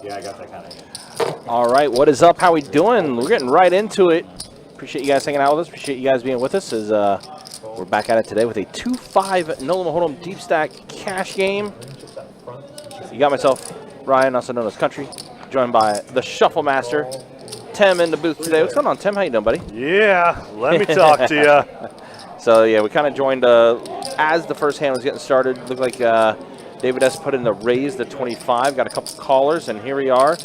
Yeah, I got that kind of hand. All right, what is up? How we doing? We're getting right into it. Appreciate you guys hanging out with us. Appreciate you guys being with us as we're back at it today with a 2-5 no limit hold'em deep stack cash game. You got myself, Ryan, also known as Country, joined by the Shuffle Master, Tim, in the booth today. What's going on, Tim? How you doing, buddy? Yeah, let me talk to you. So yeah, we kind of joined as the first hand was getting started. Looked like David S. put in the raise, the 25. Got a couple callers, and here we are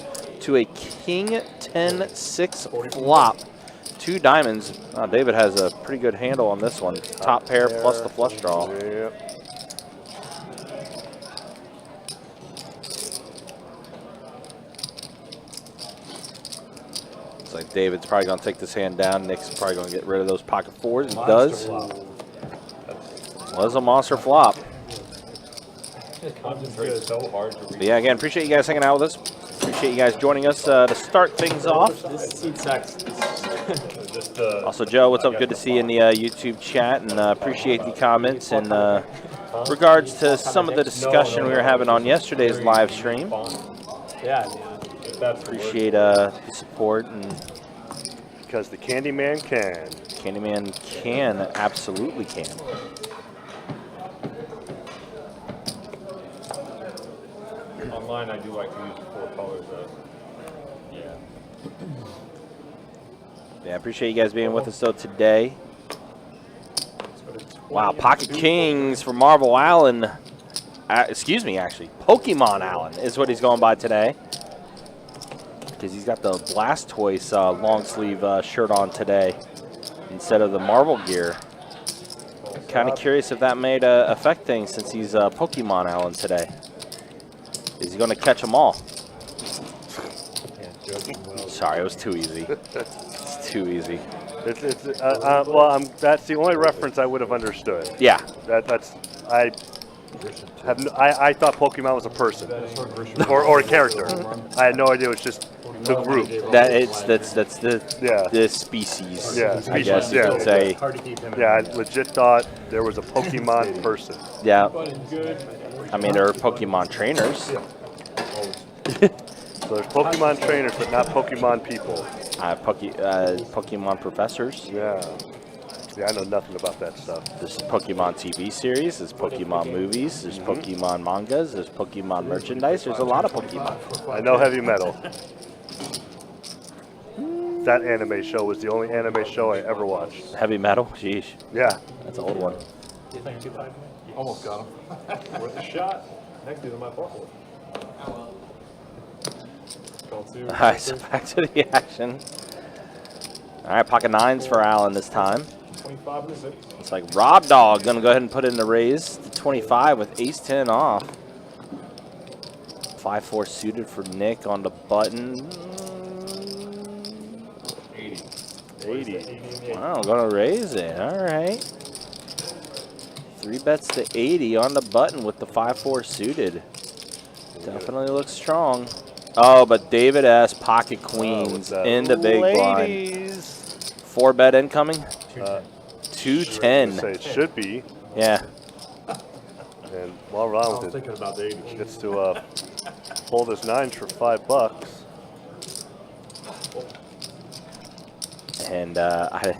to a King 10-6 flop. 2 diamonds. David has a pretty good handle on this one. Top pair plus the flush draw. Yep. Looks like David's probably going to take this hand down. Nick's probably going to get rid of those pocket fours. He does. Was a monster flop. Concentrate so hard to read. But yeah, again, appreciate you guys hanging out with us. Appreciate you guys joining us to start things off. Also, Joe, what's up? Good to see you in the YouTube chat, and appreciate the comments in regards to some of the discussion we were having on yesterday's live stream. Yeah, Appreciate the support, and Because the Candyman can. Candyman can, absolutely can. Online, I do like to use the 4 colors. Yeah. Yeah, appreciate you guys being with us though today. Wow, Pocket Kings for Marvel Allen. Excuse me, actually, Pokemon Allen is what he's going by today. Because he's got the Blastoise long sleeve shirt on today instead of the Marvel gear. Kind of curious if that made affect things since he's Pokemon Allen today. Is he going to catch them all? Sorry, it was too easy. It's too easy. Well, that's the only reference I would have understood. Yeah. I thought Pokemon was a person or a character. I had no idea it was just the group. That's the species. Yeah, I guess you could say. Yeah, I legit thought there was a Pokemon person. Yeah. I mean, there are Pokemon trainers. So there's Pokemon trainers, but not Pokemon people. Pokemon professors. Yeah. Yeah, I know nothing about that stuff. There's Pokemon TV series, there's Pokemon movies, there's Pokemon mangas, there's Pokemon merchandise. There's a lot of Pokemon. I know heavy metal. That anime show was the only anime show I ever watched. Heavy metal? Sheesh. Yeah. That's an old one. Almost got him. Worth a shot. Next to my forklift. All right, so back to the action. All right, pocket 9s for Allen this time. 25 to 6. It's like Rob Dog going to go ahead and put in the raise to 25 with ace-10 off. 5-4 suited for Nick on the button. 80. Wow, going to raise it. All right. 3 bets to 80 on the button with the 5-4 suited. Definitely looks strong. Oh, but David S. Pocket Queens in the big blind. 4 bet incoming. 210. Say it should be. Yeah. And while Ron with it, gets to hold his 9s for $5. And I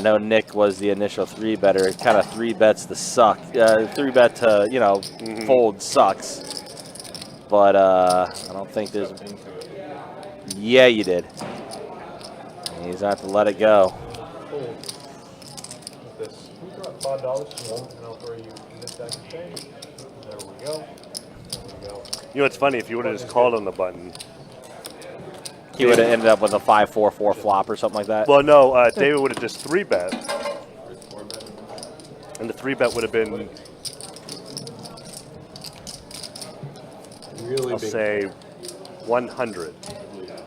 know Nick was the initial 3-better. Kind of 3 bets to suck. 3 bet to, you know, fold sucks. But I don't think there's. Yeah, you did. He's going to have to let it go. $5 and I'll throw you this back in change. There we go. You know, it's funny, if you would have just called on the button. He would have ended up with a 5-4-4 flop or something like that. Well, no, David would have just 3-bet. And the 3-bet would have been, Really I'll big. say, 100.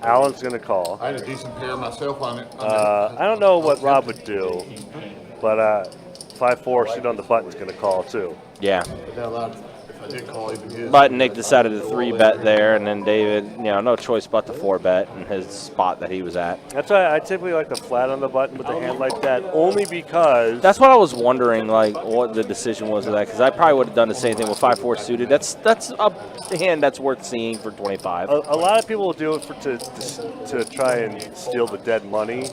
Allen's going to call. I had a decent pair myself on it. I don't know what Rob would do, but 5-4 suit on the button is going to call too. Yeah. But they're allowed, if I did call even his. But Nick decided to 3-bet there, and then David, you know, no choice but to 4-bet in his spot that he was at. That's why I typically like the flat on the button with the hand like that, only because That's what I was wondering, like, what the decision was of that, because I probably would have done the same thing with 5-4 suited. That's a hand that's worth seeing for 25. a lot of people will do it to try and steal the dead money.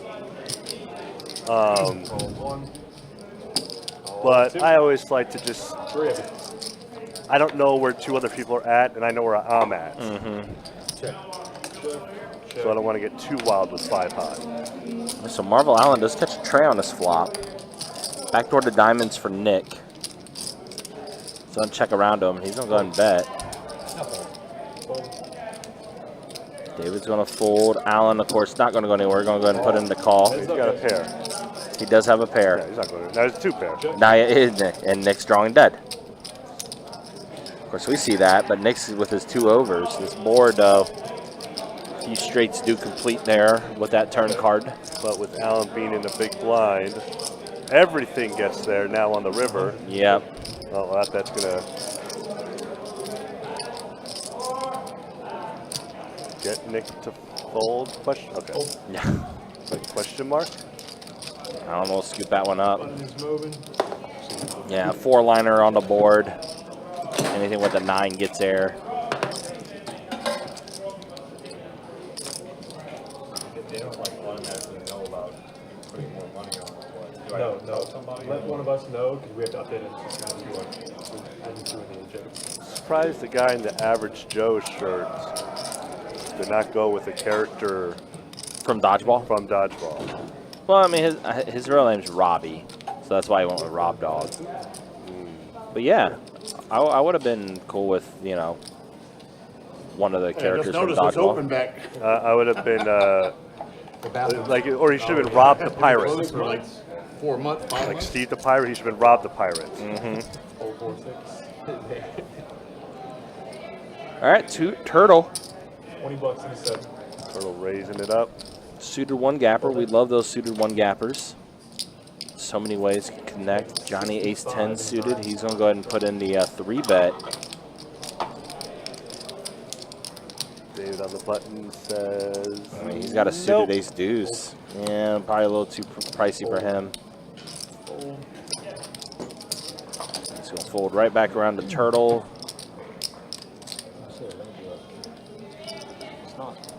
But I always like to just, I don't know where 2 other people are at, and I know where I'm at. So I don't want to get too wild with 5 high. So Marvel Allen does catch a tray on this flop. Backdoor to diamonds for Nick. He's going to check around him. He's going to go ahead and bet. David's going to fold. Allen, of course, not going to go anywhere. Going to go ahead and put in the call. He's got a pair. He does have a pair. Yeah, he's not going to. Now there's 2 pairs. Now, and Nick's drawing dead. Of course, we see that, but Nick's with his 2 overs. This board, a few straights do complete there with that turn card. But with Allen being in the big blind, everything gets there now on the river. Yep. Well, that's going to get Nick to fold. Question. Okay. Yeah. Question mark? I don't know. We'll scoop that one up. Yeah, 4-liner on the board. Anything with a 9 gets there. They don't like automatically know about putting more money on the board. No. Let one of us know because we have to update it. Surprised the guy in the average Joe shirt did not go with a character From Dodgeball? from Dodgeball. Well, I mean, his real name's Robbie, so that's why he went with Rob Dog. But yeah, I would have been cool with, you know, one of the characters from Dodgeball. back. I would have been like, or he should have been Rob the Pirate. For like 4 months, 5 Like months. Steve the Pirate, he should have been Rob the Pirate. All right, Turtle. $20 in a set. Turtle raising it up. Suited 1 gapper. We love those suited 1 gappers. So many ways to connect. Johnny Ace 10 suited. He's going to go ahead and put in the 3-bet. David on the button says. I mean, he's got a suited Ace Deuce. Yeah, probably a little too pricey for him. He's going to fold right back around to Turtle.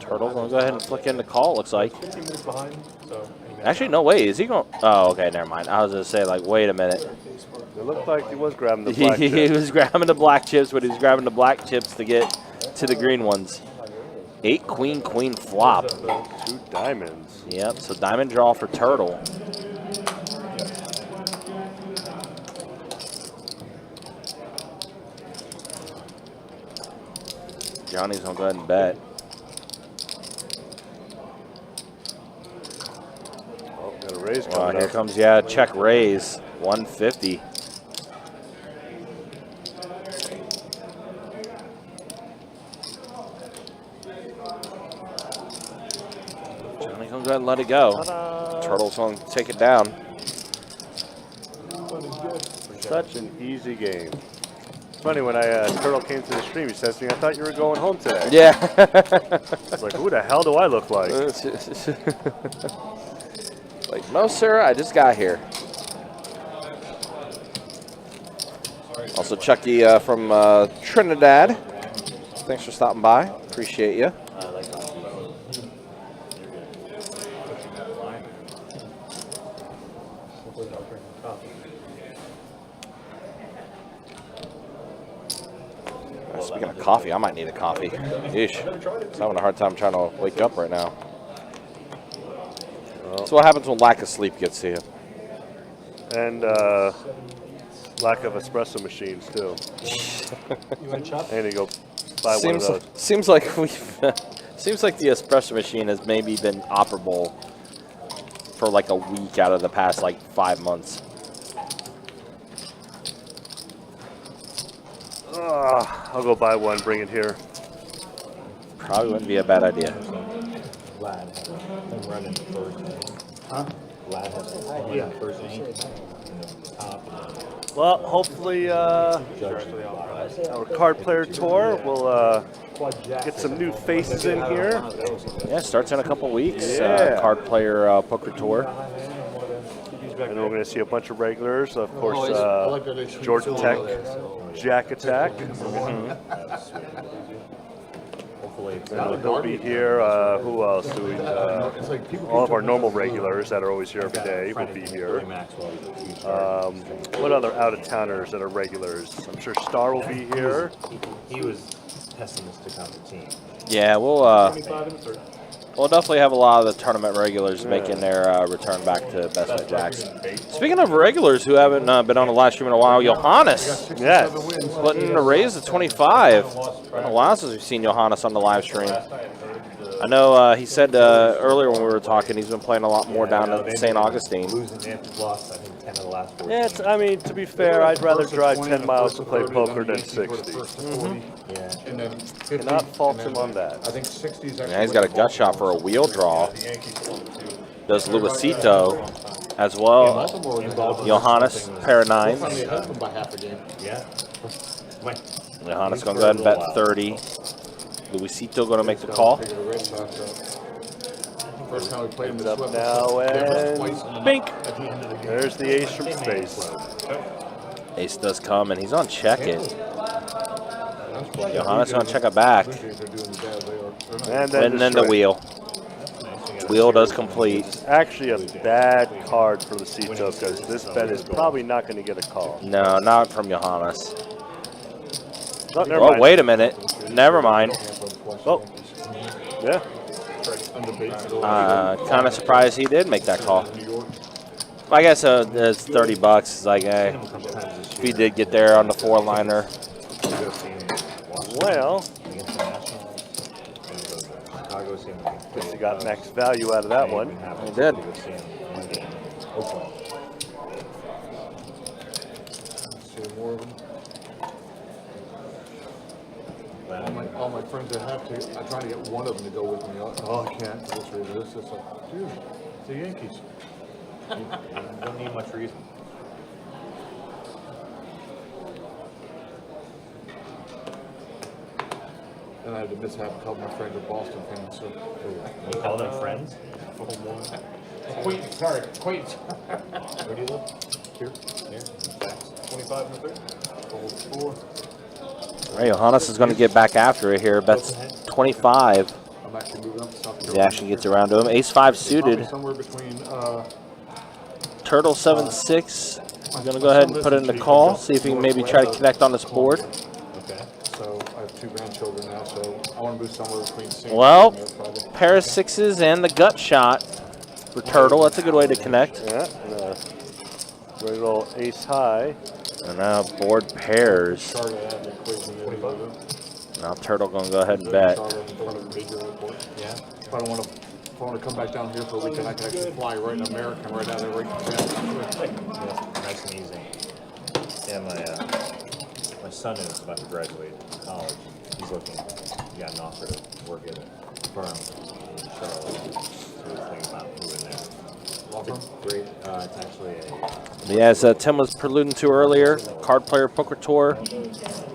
Turtle going to go ahead and flick in the call, looks like. 15 minutes behind, so. Actually, no, wait. Is he going? Oh, okay, never mind. I was going to say, like, wait a minute. It looked like he was grabbing the black He chip. was grabbing the black chips, but he was grabbing the black chips to get to the green ones. 8 queen, queen flop. 2 diamonds. Yep, so diamond draw for Turtle. Johnny's going to go ahead and bet. Oh, got a raise coming Here up. comes, yeah, check raise. 150. Johnny's going to go ahead and let it go. Turtle's going to take it down. Such an easy game. It's funny, when Turtle came to the stream, he says to me, I thought you were going home today. Yeah. I was like, who the hell do I look like? Like, no, sir, I just got here. Also, Chucky from Trinidad. Thanks for stopping by. Appreciate you. Speaking of coffee, I might need a coffee. Yeesh. I'm having a hard time trying to wake up right now. That's what happens when lack of sleep gets to you. And lack of espresso machines, too. And you go buy one of those. Seems like seems like the espresso machine has maybe been operable for like a week out of the past like 5 months. I'll go buy one, bring it here. Probably wouldn't be a bad idea. Lad has home run in the first inning. Huh? Lad has home run in the first inning. Top. Well, hopefully our card player tour will get some new faces in here. Yeah, starts in a couple weeks. Yeah. Card player poker tour. And we're going to see a bunch of regulars. Of course, Georgia Tech, Jack Attack. And they'll be here. Who else do we? All of our normal regulars that are always here every day will be here. What other out-of-towners that are regulars? I'm sure Star will be here. He was pessimistic on the team. Yeah, we'll definitely have a lot of the tournament regulars making their return back to Best Bet Jacks. Speaking of regulars who haven't been on the live stream in a while, Johannes. Yes. Splitting a raise to 25. Been a while since we've seen Johannes on the live stream. I know he said earlier when we were talking he's been playing a lot more down in St. Augustine. Yeah, I mean, to be fair, I'd rather drive 10 miles to play poker than 60. Cannot fault him on that. I think 60 is Yeah, he's got a gut shot for a wheel draw. Does Luisito as well. Johannes, pair of nines. Johannes going to go ahead and bet 30. Luisito going to make the call. First time we played him Up now and bink. There's the ace from space. Ace does come and he's on check it. Johannes on check it back. And then the wheel. Wheel does complete. Actually a bad card for Luisito because this bet is probably not going to get a call. No, not from Johannes. Oh, never Oh, mind. wait a minute. Never mind. Oh, yeah. Kind of surprised he did make that call. I guess it's 30 bucks. It's like, hey, if he did get there on the four-liner. Well, guess he got max value out of that one. He did. All my friends that have to, I try to get one of them to go with me. Oh, I can't for this reason. This is like, dude, it's the Yankees. You don't need much reason. And I had to mishap a couple of my friends are Boston fans, so. You call them friends? Acquaintance, sorry, acquaintance. Where do you live? Here. 25 and 30? Four. All right, Johannes is going to get back after it here. Bets 25. I'm actually moving up to South He Carolina. actually gets around to him. Ace-5 suited. Somewhere between, Turtle 7-6. I'm going to go ahead and put it in the call. See if he can maybe try to connect on this board. okay, so I have 2 grandchildren now, so I want to move somewhere between St. Well, and there, probably. pair of sixes and the gut shot for Turtle. That's a good way to connect. Yeah. Very little ace high. And now board pairs. Now Turtle going to go ahead and bet. Yeah. If I don't want to, if I want to come back down here for a weekend, I can actually fly right in America, right out of right in Nice and easy. Yeah, my son is about to graduate college. He's looking, he got an offer to work at a firm in Charlotte. So he's thinking about moving there. Great. It's actually Yeah, as Tim was preluding to earlier, Card Player Poker Tour,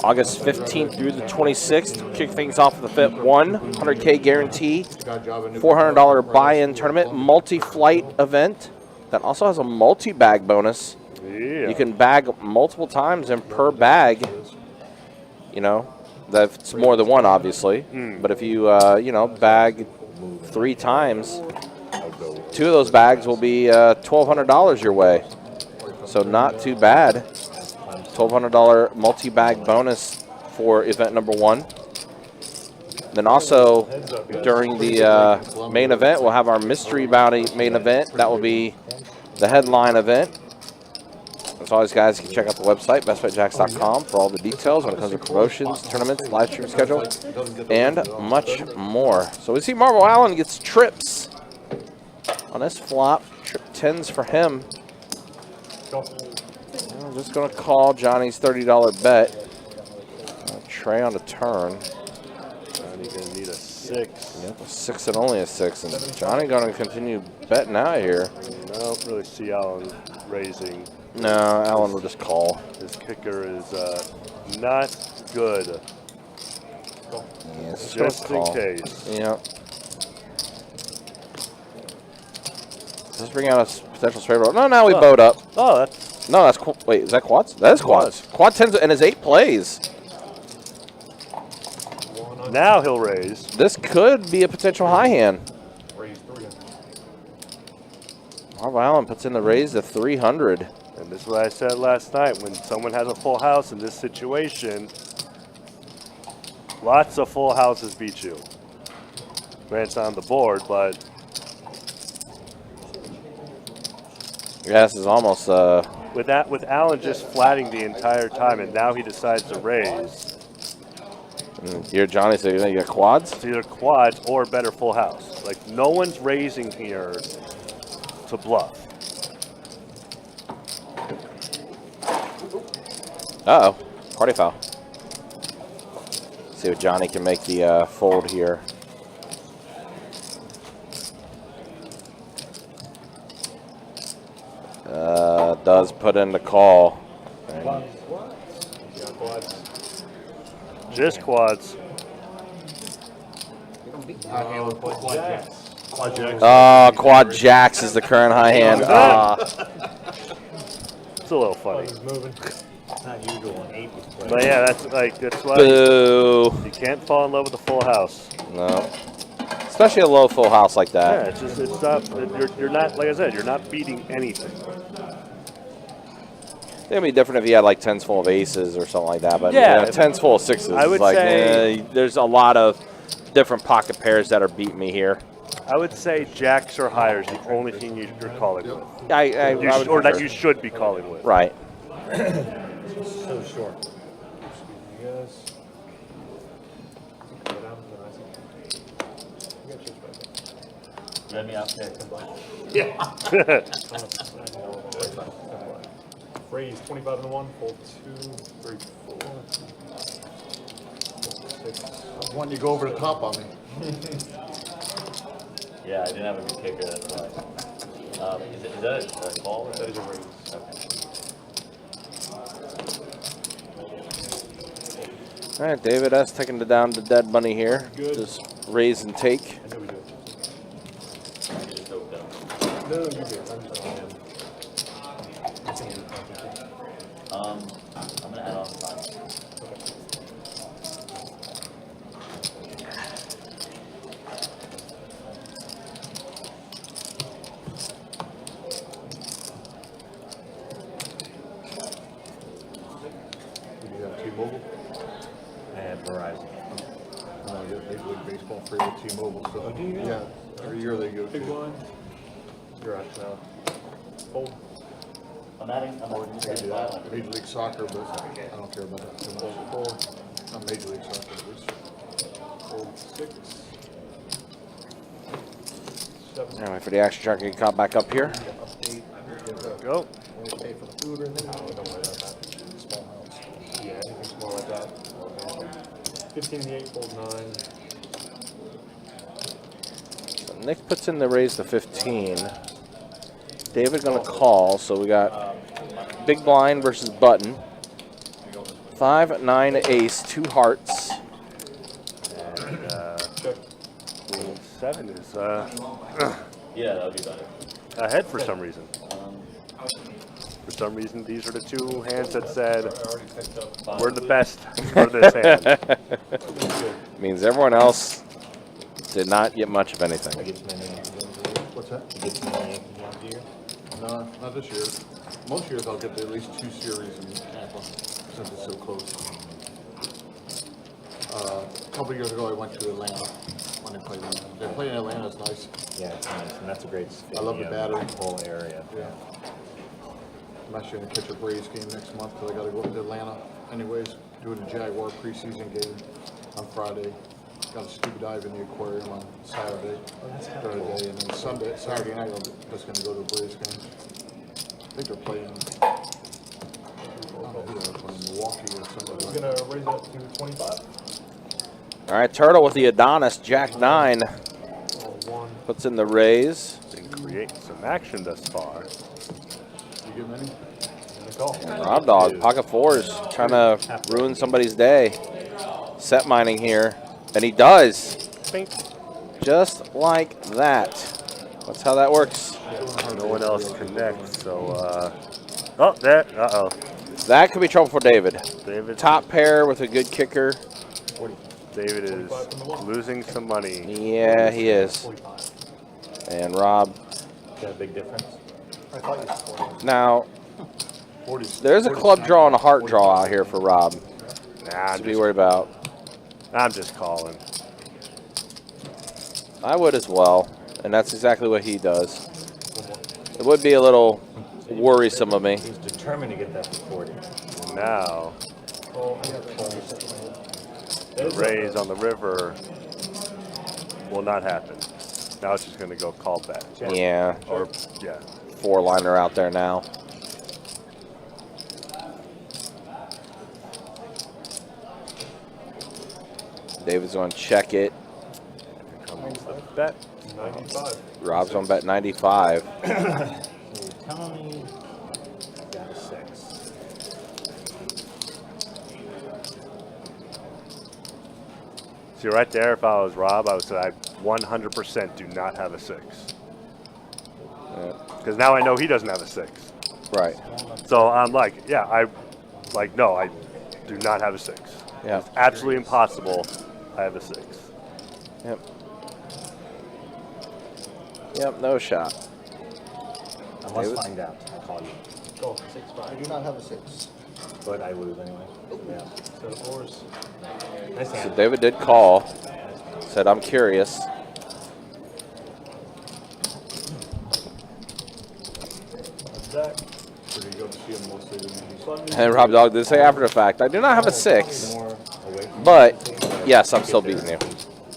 August 15th through the 26th. Kick things off with the FIT 100K guarantee, $400 buy-in tournament, multi-flight event that also has a multi-bag bonus. Yeah. You can bag multiple times, and per bag, you know, that's more than one, obviously. But if you, bag 3 times, 2 of those bags will be $1,200 your way. So not too bad. $1,200 multi-bag bonus for event number 1. Then also during the main event, we'll have our mystery bounty main event. That will be the headline event. As always, guys, you can check out the website, bestbetjacks.com, for all the details when it comes to promotions, tournaments, live stream schedule, and much more. So we see Marvel Allen gets trips on this flop. Trip 10s for him. I'm just going to call Johnny's $30 bet. Trey on the turn. Johnny going to need a 6. Yep, a 6 and only a 6. And Johnny going to continue betting out here. I don't really see Allen raising. No, Allen will just call. His kicker is not good. Yes, Just in case. Yeah. Does this bring out a potential straight roll? No, now we bowed up. Oh, that's No, that's wait. Is that quads? That is quads. Quad 10 and his 8 plays. now he'll raise. This could be a potential high hand. Raise 3. Marv Allen puts in the raise to 300. And this is what I said last night. When someone has a full house in this situation, lots of full houses beat you. Grant's on the board, but Yeah, this is almost. with Allen just flatting the entire time, and now he decides to raise. You're Johnny, so you got quads? It's either quads or better full house. Like, no one's raising here to bluff. Uh-oh. Party foul. See if Johnny can make the fold here. Does put in the call. Just quads. Quad jacks. Quad jacks is the current high hand. It's a little funny. Not usual when 8 was played. But yeah, that's why Boo. you can't fall in love with a full house. No. Especially a low full house like Yeah, that. it's not. You're not, like I said, you're not beating anything. It'd be different if you had like 10s full of aces or something like that. But Yeah. 10s full of 6s. I would like, say- there's a lot of different pocket pairs that are beating me here. I would say jacks or higher is the only thing you're calling with. I would Or that prefer- you should be calling with. Right. So short. Let me out there. Raise 25 and 1, fold 2, 3, 4, 6. When you go over the top on me. Yeah, I didn't have a good kicker, that's why. Is that a call or that is a raise? Okay. All right, David S. taking it down to dead money here. Just raise and take. I knew we did. I just doped down. No, you did. I'm gonna add on 5. Do you have T-Mobile? And Verizon. No, I get Major League Baseball free with T-Mobile. So do you? Yeah, every year they go Big to. blind. You're out now. Fold. I'm adding. I'm I do that. Major League Soccer, but I don't care about that too much. Not Major League Soccer, at least. Fold 6. 7. Anyway, for the action chart, get caught back up here. Go. Only pay for the food or anything? No, don't worry about that. Small house. Yeah, anything small like that. 15 and the 8, fold 9. Nick puts in the raise to 15. David gonna call, so we got big blind versus button. 5, 9, ace, 2 hearts. And Check. 7 is Yeah, that would be better. ahead for some reason. For some reason, these are the two hands that said, we're the best for this hand. Means everyone else did not get much of anything. I get some Yankees ones a year. What's that? You get some Yankees ones a year. No, not this year. Most years I'll get at least 2 series in Tampa since it's so close. A couple years ago I went to Atlanta when they played in Atlanta. They play in Atlanta, it's nice. Yeah, it's nice, and that's a great stadium. I love the battery. Whole area. Yeah. I'm actually going to catch a Braves game next month because I got to go up to Atlanta anyways, doing a Jaguar preseason game on Friday. Got a scuba dive in the aquarium on Saturday, third day, and then Saturday night I'm just going to go to a Braves game. I think they're playing, I don't know who they're playing, Milwaukee or something He's like that. gonna raise it up to 25. All right, Turtle with the Adonis, Jack 9. Fold 1. Puts in the raise. Been creating some action thus far. You get many? call. Rob Dog, pocket fours, trying to ruin somebody's day. Set mining here, and he does. Bink. Just like that. That's how that works. No one else connects, so, oh, there, uh-oh. That could be trouble for David. David. Top pair with a good kicker. David is losing some money. Yeah, he is. And Rob. Is that a big difference? I thought you scored. Now, 40. there's a club draw and a heart draw out here for Rob Nah, to be worried about. I'm just calling. I would as well, and that's exactly what he does. It would be a little worrisome of me. He's determined to get that to 40. And now, the raise on the river will not happen. Now it's just going to go call back. Yeah, Or, yeah. four-liner out there now. David's going to check it. Here comes the bet. 95. Rob's going to bet 95. So you're telling me you got a 6. See, right there, if I was Rob, I would say I 100% do not have a 6. Because now I know he doesn't have a 6. Right. So I'm like, yeah, no, I do not have a 6. Yeah. It's absolutely impossible I have a 6. Yep. Yep, no shot. I must David? find out. I'll call you. Go, 6-5. I do not have a 6. But I lose anyway. Yeah. So the fours. Nice So hand. David did call. Said, I'm curious. That. Where do you go to see him mostly than these? And Rob Dog did say after the fact, I do not have a 6. More away from But, yes, I'm still beating you.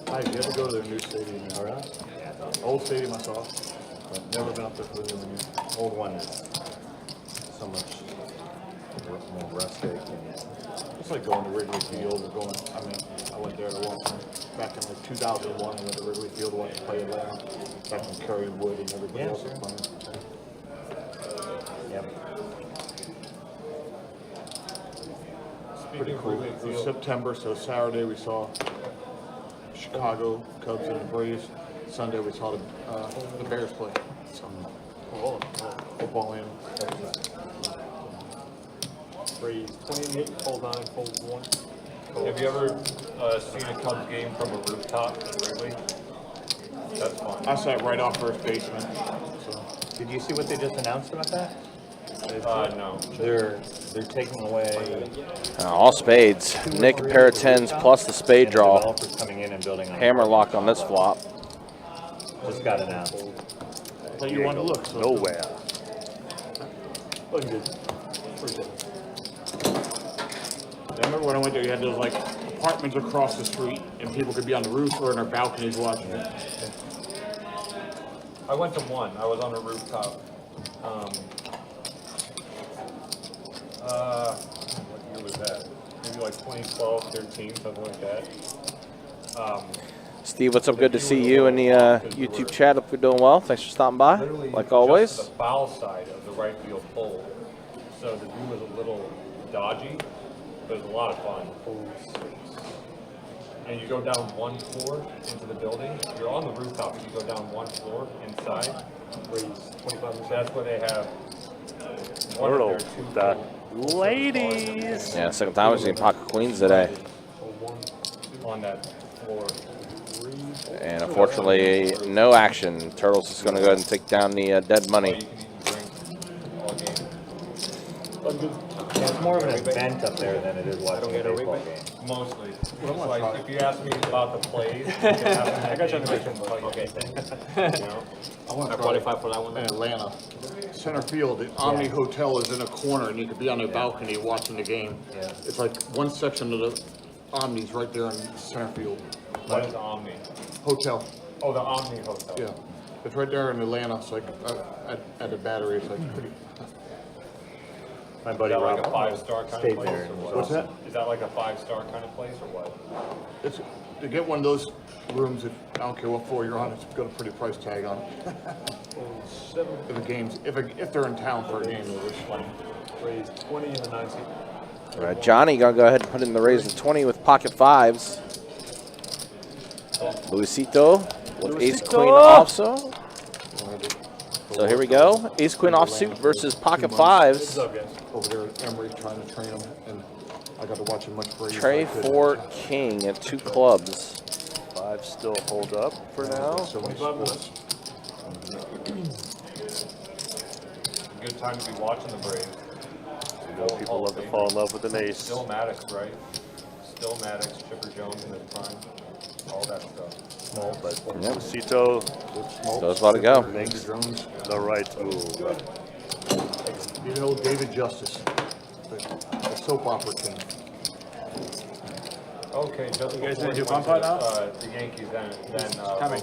Hi, you ever go to their new stadium? Oh, really? Yeah, the Old stadium I saw, but never been up there for the new one. old one is so much more rustic and It's like going to Wrigley Field or going, I mean, I went there to watch them back in like 2001. I went to Wrigley Field to watch them play Atlanta. Back when Curry Wood and everybody Yeah, else was sure. playing. yep. Pretty cool. It was September, so Saturday we saw Chicago Cubs and the Braves. Sunday we saw the Bears play. So, football and Breeze 28, fold 9, fold 1. Have you ever seen a Cubs game from a rooftop in Wrigley? That's fun. I sat right off first baseman. So. Did you see what they just announced about that? No. They're taking away All spades. Nick, pair of 10s plus the spade and draw. developers coming in and building on Hammer lock on this flop. just got announced. I thought you wanted to look. So Nowhere. Looking good. Pretty good. I remember when I went there, you had those like apartments across the street, and people could be on the roof or in their balconies watching it. I went to one. I was on a rooftop. What year was that? Maybe like 2012, 13, something like that. Steve, what's up? Good to see you in the YouTube chat. Hope you're doing well. Thanks for stopping by, Literally like just always. the foul side of the right field pole. So the view was a little dodgy, but it was a lot of fun. And you go down one floor into the building. You're on the rooftop, and you go down one floor inside. Raise 25%. That's where they have one of their two The full ladies. Yeah, second time we've seen pocket queens today. on that floor. And unfortunately, no action. Turtles is going to go ahead and take down the dead money. You can drink all game. Yeah, it's more of an event up there than it is watching a baseball game. Mostly. It's like, if you ask me about the plays, I got you on the you know? I want to qualify for that one in Atlanta. Center field, the Omni Hotel is in a corner, and you could be on the balcony watching the game. Yeah. It's like one section of the Omni's right there in center field. What is Omni? Hotel, Oh, the Omni Hotel. yeah. It's right there in Atlanta. It's like at the Battery. It's like pretty. My Is buddy that like Rob a 5-star kind stayed of place? there. Or and what? What's that? Is that like a 5-star kind of place or what? It's to get one of those rooms. If I don't care what floor you're on, it's got a pretty price tag on it. If the games, if they're in town for a game, it's like Raise 20 in the 9 seat. All right, Johnny gonna go ahead and put in the raise of 20 with pocket fives. Luisito with ace queen also. So here we go. Ace queen offsuit versus pocket fives. Over there at Emory trying to train him, and I got to watch him much braver. Trey for king at 2 clubs. 5 still hold up for now. So many sports. Good time to be watching the Braves. You know, people love to fall in love with an ace. Still Maddox, right? Still Maddox, Chipper Jones in his prime. All that stuff. No, but Yeah. Luisito So it's about to go. makes Jones. the right move. You know David Justice, the soap opera king. Okay, just You guys before gonna do you bump went out to, the Yankees, then Coming.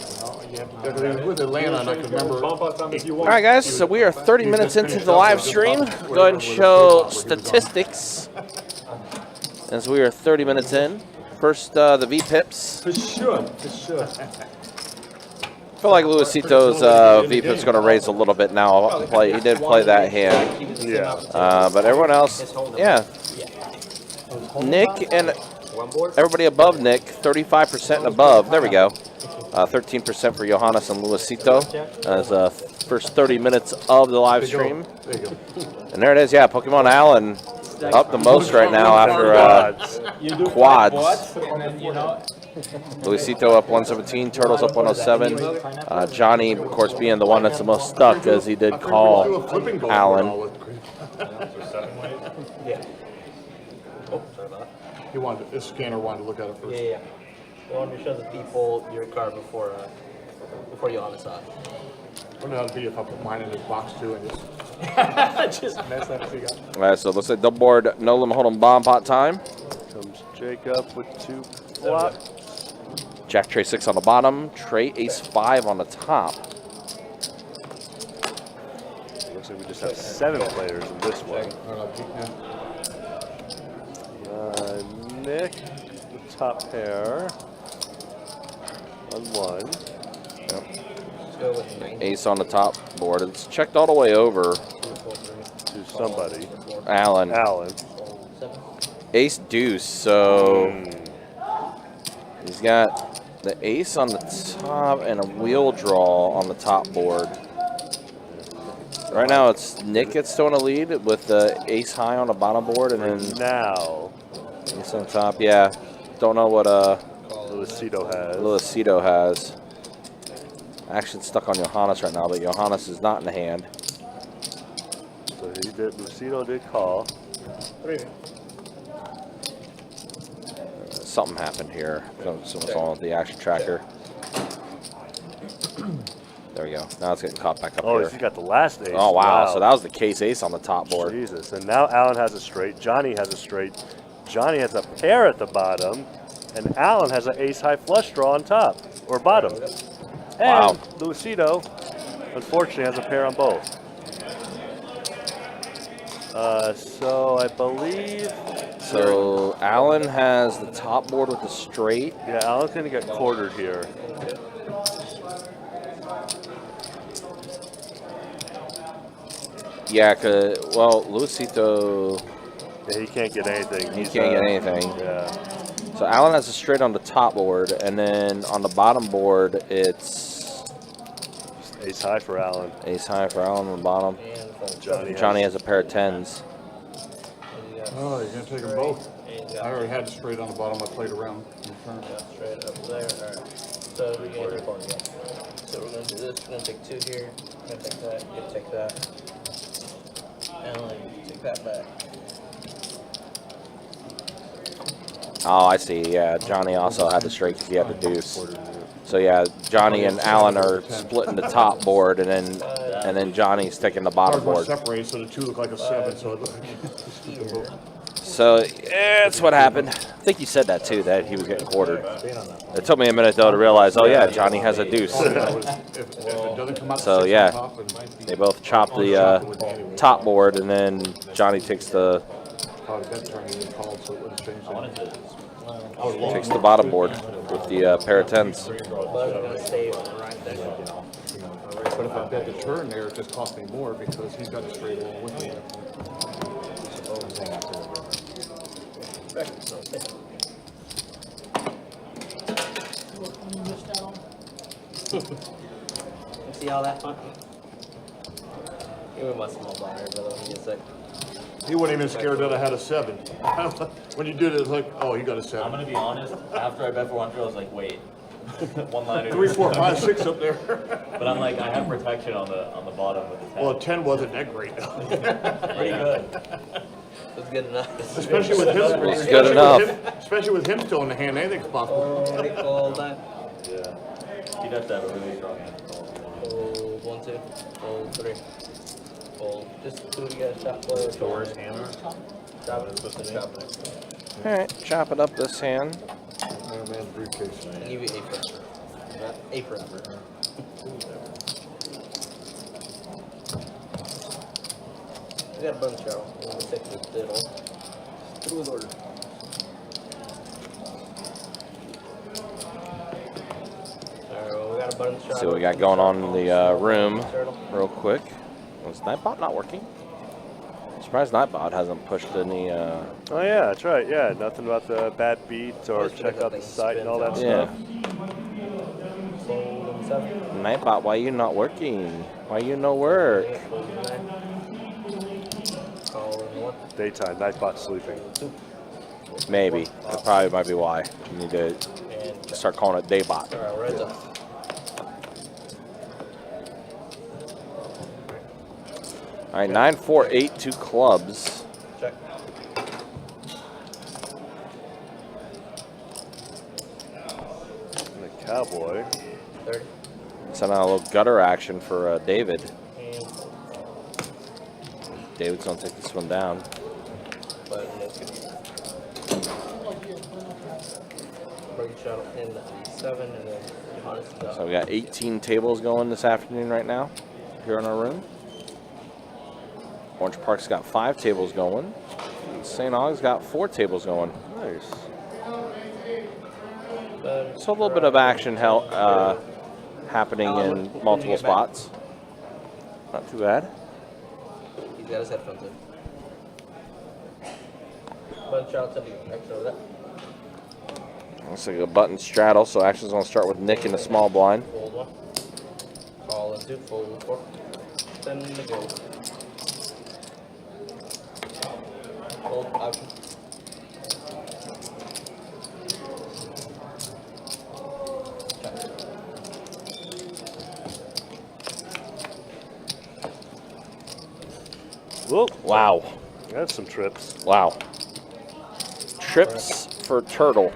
Yeah, 'cause he was with Atlanta, and I can remember. Bump out time if you All want. right, guys, so we are 30 minutes into the live stream. Go ahead and show statistics as we are 30 minutes in. First, the V-Pips. For sure, for sure. I feel like Luisito's V-Pip's going to raise a little bit now. He did play that hand. Yeah. But everyone else, yeah. Nick and everybody above Nick, 35% and above. There we go. 13% for Johannes and Luisito as first 30 minutes of the live stream. There you go. And there it is, yeah, Pokemon Allen up the most right now after You do quads. quads, and then, you know, Luisito up 117, Turtles up 107. Johnny, of course, being the one that's the most stuck as he did call Allen. He wanted, this scanner wanted to look at it first. Yeah. You want to show the people your card before you on the side. I wonder how it'd be if I put mine in his box too and just mess that thing up. All right, so it looks like double board, no limit hold'em bomb pot time. Comes Jacob with 2 flops. Jack Trey 6 on the bottom, Trey Ace 5 on the top. Looks like we just have 7 players in this one. Nick, the top pair. On 1. Let's go with 90. Ace on the top board. It's checked all the way over. To somebody. Allen. Allen. Ace deuce, so he's got the ace on the top and a wheel draw on the top board. Right now it's Nick gets still in the lead with the ace high on the bottom board and then Now, ace on top. Yeah, don't know what Luisito has. Luisito has. Action stuck on Johannes right now, but Johannes is not in the hand. So he did. Luisito did call. Something happened here. Something's wrong with the action tracker. There we go. Now it's getting caught back up Oh, here. he's got the last ace. Oh, wow. So that was the case ace on the top board. Jesus. And now Allen has a straight. Johnny has a straight. Johnny has a pair at the bottom. And Allen has an ace high flush draw on top. Or bottom. And Wow. Luisito, unfortunately, has a pair on both. So I believe. So Allen has the top board with the straight. Yeah, Allen's going to get quartered here. Yeah, well, Luisito, Yeah, he can't get anything. he He's, can't get anything. Yeah. So Allen has a straight on the top board, and then on the bottom board, it's Ace high for Allen. ace high for Allen on the bottom. Johnny has a pair of 10s. Oh, you're gonna take them both. I already had it straight on the bottom. I played around. Straight up there. All right. So we get So we're gonna do this. We're gonna take 2 here. We're gonna take that. You take that. And then take that back. Oh, I see. Yeah, Johnny also had the straight because he had the deuce. So yeah, Johnny and Allen are splitting the top board, and then Johnny's taking the bottom Cards were board. separated, so the 2 look like a 7. So it looked like So yeah, that's what happened. I think you said that too, that he was getting quartered. It took me a minute though to realize. Oh yeah, Johnny has a deuce. if it doesn't come out So, six yeah. on top, and They both chop the top board, and then Johnny takes the caught a bet turn and then called, so it wouldn't change anything. takes the bottom board with the pair of 10s. But we're gonna stay right there. But if I bet the turn there, it just cost me more because he's got a straight along with me. hang out there. See all that fun? Give me my small blind, brother, when you get sick. He wasn't even scared that I had a 7. When you did it, it's like, oh, you got a I'm 7. gonna be honest. After I bet for 1 field, I was like, wait, 1 liner. 3, 4, 5, 6 up there. But I'm like, I have protection on the bottom with the 10. Well, a 10 wasn't that great. Pretty good. That's good enough. Especially with him. It's good enough. Especially with him still in the hand, anything's possible. Fold that. Yeah. You'd have to have a really strong hand. Fold 1, 2. Fold 3. Fold. Just do it again. Chop fold. Doors, hammer. Chop it. Chop it. All right, chop it up this hand. Man, man's briefcase. I'll give you apron. Apron. We got a bunch of we'll take this diddle. Through his order. Alright, well, we got a bunch of See what we got going on in the room real quick. Was Nightbot not working? Surprised Nightbot hasn't pushed any. Oh yeah, that's right. Yeah, nothing about the bad beat or Always check forget out that the thing site and all that spins Yeah. stuff. Fold and 7. Nightbot, why you not working? Why you no work? Fold and 9. Call in 1. Daytime, Nightbot sleeping. Maybe. That probably might be why. You need to And start calling it Daybot. alright, we're at the All right, 9, 4, 8, 2 clubs. check. And the cowboy. 30. Send out a little gutter action for David. And David's gonna take this one down. but it's good. Break shot in 7 and then honest So we got 18 tables going this afternoon right now here in our room. Orange Park's got 5 tables going. St. Aug's got 4 tables going. Nice. So a little bit of action happening in multiple spots. Not too bad. He's got his headphones in. Bunch shots up extra over that. Looks like a button straddle, so action's gonna start with Nick in the small blind. Fold 1. Call in 2. Fold 4. Then the go. Fold option. Check. Whoa, Wow. that's some trips. Wow. Trips for Turtle.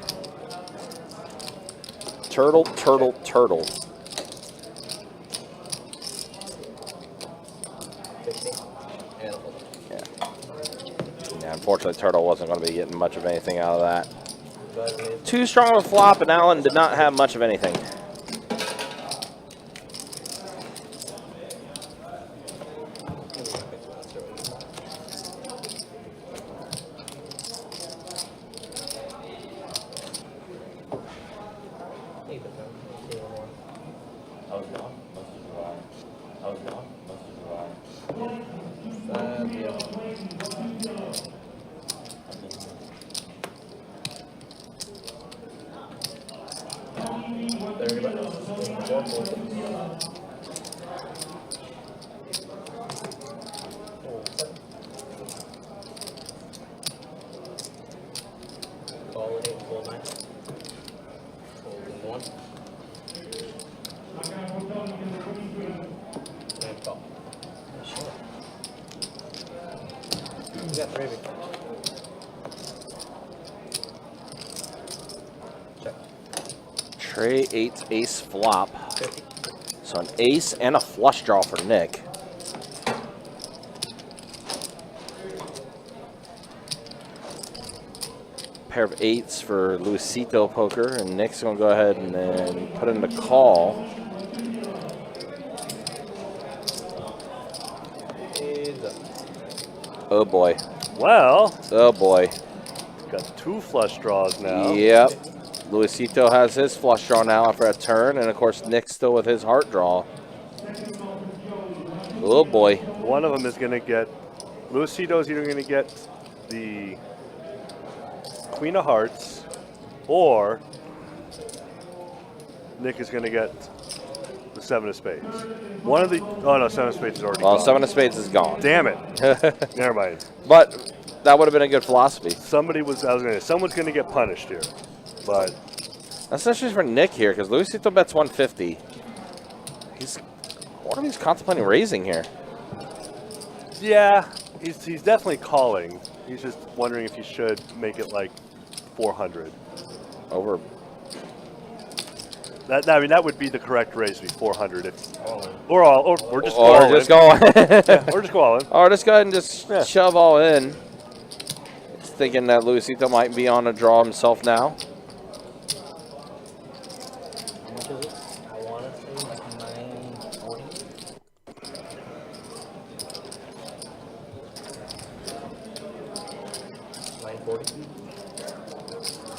Turtle, turtle, turtle. 15. And a fold. Yeah, unfortunately, Turtle wasn't going to be getting much of anything out of that. Go ahead and leave. Too strong of a flop, and Allen did not have much of anything. I was gone most of July. I was gone most of July. Call it 8, fold 9. Folding 1. And call. Sure. We got 3 of you. Check. Trey 8 ace flop. 50. So an ace and a flush draw for Nick. Pair of 8s for Luisito Poker, and Nick's gonna go ahead and then put in the call. Heads up. Oh boy. Well, Oh boy. got 2 flush draws now. Yep. Luisito has his flush draw now after a turn, and of course Nick's still with his heart draw. Oh boy. One of them is going to get, Luisito's either going to get the Queen of Hearts, or Nick is going to get the 7 of Spades. One of the. Oh no, 7 of Spades is already Well, gone. 7 of Spades is gone. Damn it. Never mind. But that would have been a good philosophy. Somebody was. I was going to. Someone's going to get punished here, but That's especially for Nick here, because Luisito bets 150. What are he's contemplating raising here? yeah, he's definitely calling. He's just wondering if he should make it like 400. Over. I mean, that would be the correct raise, be 400. Or just go Or all just in. go on. Yeah, or just go all in. Or just go ahead and just Yeah. shove all in. Just thinking that Luisito might be on a draw himself now. How much is it? I want to say like 940.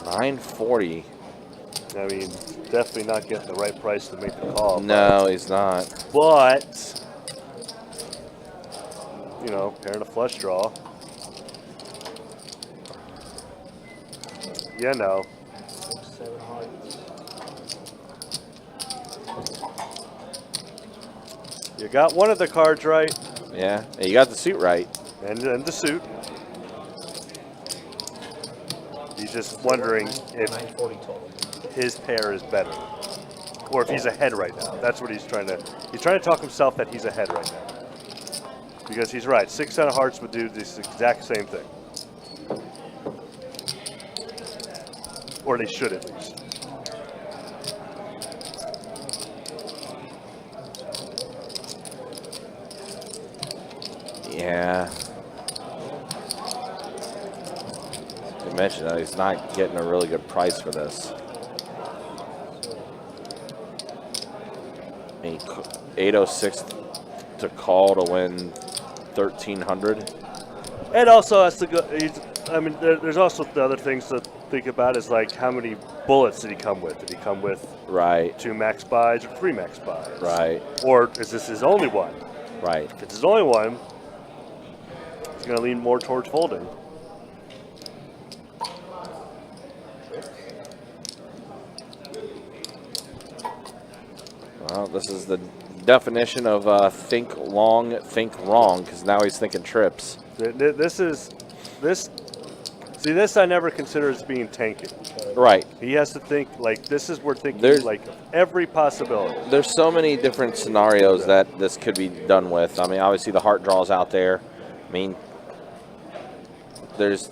$940. I mean, definitely not getting the right price to make the call. No, he's not. But, you know, pairing a flush draw. Yeah, no. 7 hearts. You got one of the cards right, Yeah, you got the suit right. and the suit. He's just wondering if 940 total. his pair is better, or if he's ahead right now. That's what he's trying to. He's trying to talk himself that he's ahead right now, because he's right. 6 of hearts would do this exact same thing, or they should at least. Yeah. You mentioned that he's not getting a really good price for this. I mean, 806 to call to win 1,300. And also has to go. I mean, there's also the other things to think about is like how many bullets did he come with? Did he come with Right, 2 max buys or 3 max buys? right, Or is this his only one? right. If it's his only one, he's going to lean more towards folding. Well, this is the definition of think long, think wrong, because now he's thinking trips. This I never consider as being tanking. Right. He has to think like this is we're thinking There's- like every possibility. There's so many different scenarios that this could be done with. I mean, obviously the heart draws out there. I mean, there is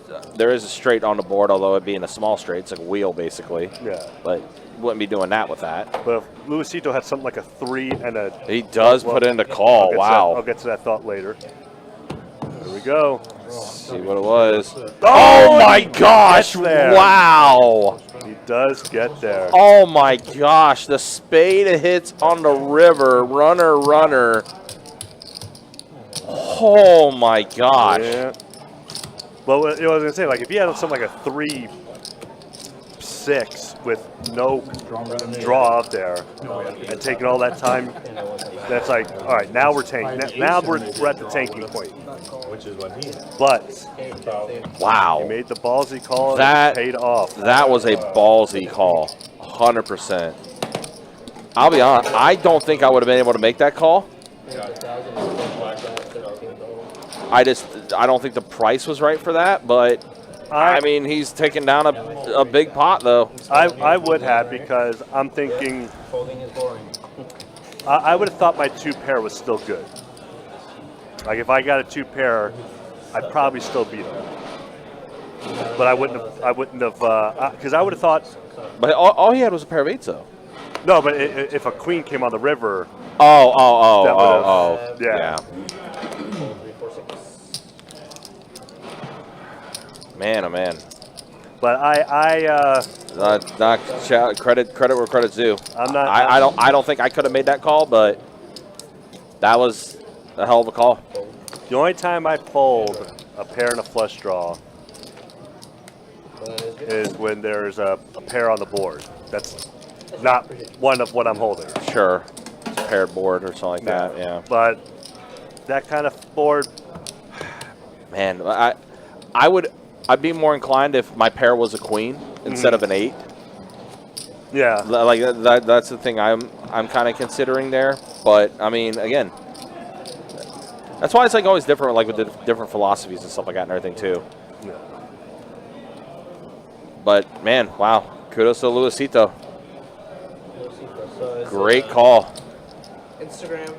a straight on the board, although it being a small straight, it's like a wheel basically. Yeah. But wouldn't be doing that with that. But if Luisito had something like a 3 and a He does well, put in the I'll call. get to Wow. that- I'll get to that thought later. There we go. See what it was. Oh, Oh my he gosh! gets there. Wow! He does get there. Oh my gosh! The spade hits on the river. Runner, runner. Oh my gosh! Yeah. Well, what I was gonna say, like if he had something like a 3-6 with no draw out there and taking all that time, that's like, all right, now we're tanking. Now we're at the tanking point. Which is what he had. But Wow! he made the ballsy call and That- it paid off. That was a ballsy call. 100%. I'll be honest. I don't think I would have been able to make that call. I don't think the price was right for that, but I mean, he's taking down a big pot though. I would have, because I'm thinking Folding is boring. I would have thought my 2 pair was still good. Like if I got a 2 pair, I'd probably still beat him. But I wouldn't have, because I would have thought, But all he had was a pair of 8s though. no, but if a queen came on the river, Oh, yeah. yeah. 3, 4, 6. Man, oh man. but Credit where credit's due. I'm not. I don't think I could have made that call, but that was a hell of a call. The only time I fold a pair and a flush draw is when there's a pair on the board. That's not one of what I'm holding. Sure. It's a paired board or something like that, yeah. But that kind of board, Man, I'd be more inclined if my pair was a queen instead of an 8. Yeah. Like that's the thing I'm kind of considering there. But I mean, again, that's why it's like always different, like with the different philosophies and stuff like that and everything too. Yeah. But man, wow, kudos to Luisito. So it's, Great call. Instagram,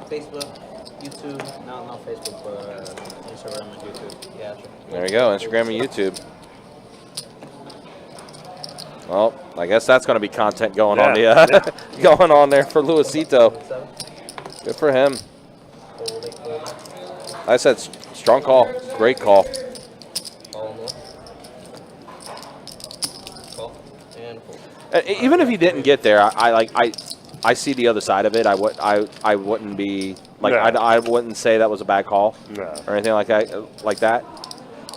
Facebook, YouTube. No, not Facebook, but Instagram and YouTube. Yeah, sure. There you go, Instagram and YouTube. Well, I guess that's going to be content going on going on there for Luisito. Good for him. Like I said, strong call, great call. Even if he didn't get there, I see the other side of it. I wouldn't be like I wouldn't say that was a bad call or anything like that.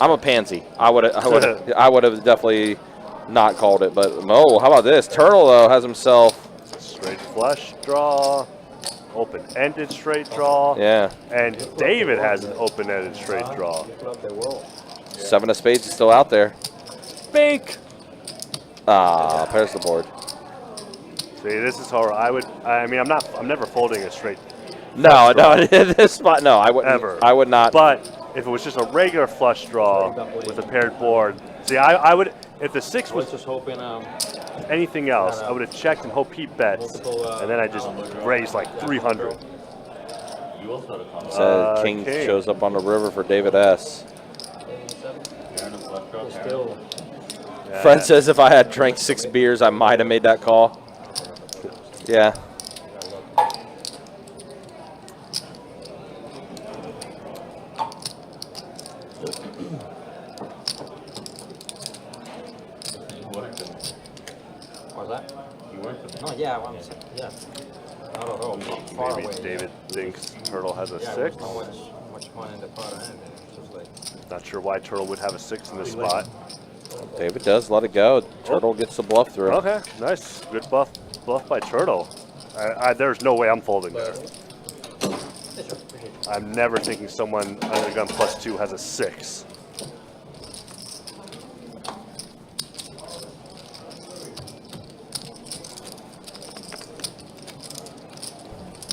I'm a pansy. I would have definitely not called it. But Mo, how about this? Turtle though has himself straight flush draw, open-ended straight draw. Yeah. And David has an open-ended straight draw. 7 of spades is still out there. Bink. Ah, pairs the board. See, this is how I mean, I'm never folding a straight. No, this spot, no, I wouldn't. Ever. I would not. But if it was just a regular flush draw with a paired board, see, I would, if the 6 was just hoping anything else, I would have checked and hoped he bets, and then I just raised like 300. You also had a comment. Said King shows up on the river for David S. still. Fred says if I had drank 6 beers, I might have made that call. Yeah. What's that? You weren't No, yeah, yeah. I don't know. I'm far Maybe away. David thinks Turtle has a Yeah, 6. Not much money in the pot. It's just like. Not sure why Turtle would have a 6 in this spot. David does let it go. Turtle gets the bluff through. Okay, nice. Good bluff by Turtle. There's no way I'm folding there. I'm never thinking someone under the gun +2 has a 6.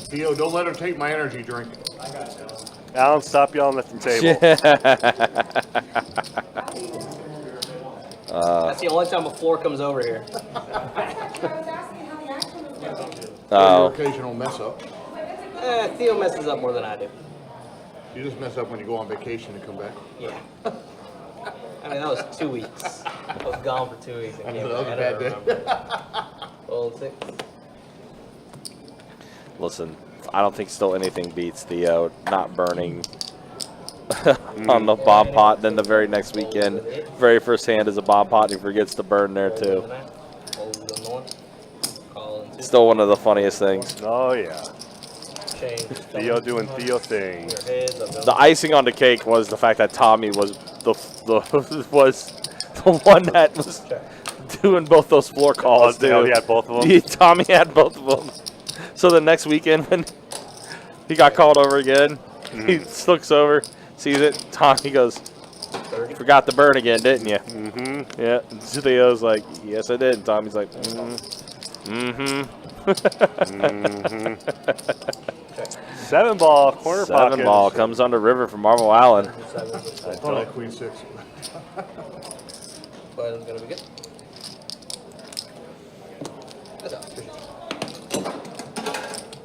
Theo, don't let her take my energy drink. Alan, stop yelling at the table. That's the only time a floor comes over here. Your occasional mess up. Theo messes up more than I do. You just mess up when you go on vacation and come back. Yeah. I mean, that was 2 weeks. I was gone for 2 weeks. I know, that was a bad day. Old 6. Listen, I don't think still anything beats Theo not burning on the bomb pot. Then the very next weekend, very first hand is a bomb pot, and he forgets to burn there too. Still one of the funniest things. Oh yeah. Theo doing Theo things. The icing on the cake was the fact that Tommy was the one that was doing both those floor calls. Oh, he had both of them? Tommy had both of them. So the next weekend when he got called over again, he looks over, sees it. Tommy goes, "Forgot to burn again, didn't you?" Mm-hmm. Yeah. And Theo's like, "Yes, I did." And Tommy's like, "Mm-hmm." 7 ball, corner pocket. 7 ball comes on the river from Marvel Allen. I thought I had queen 6. But it's gonna be good.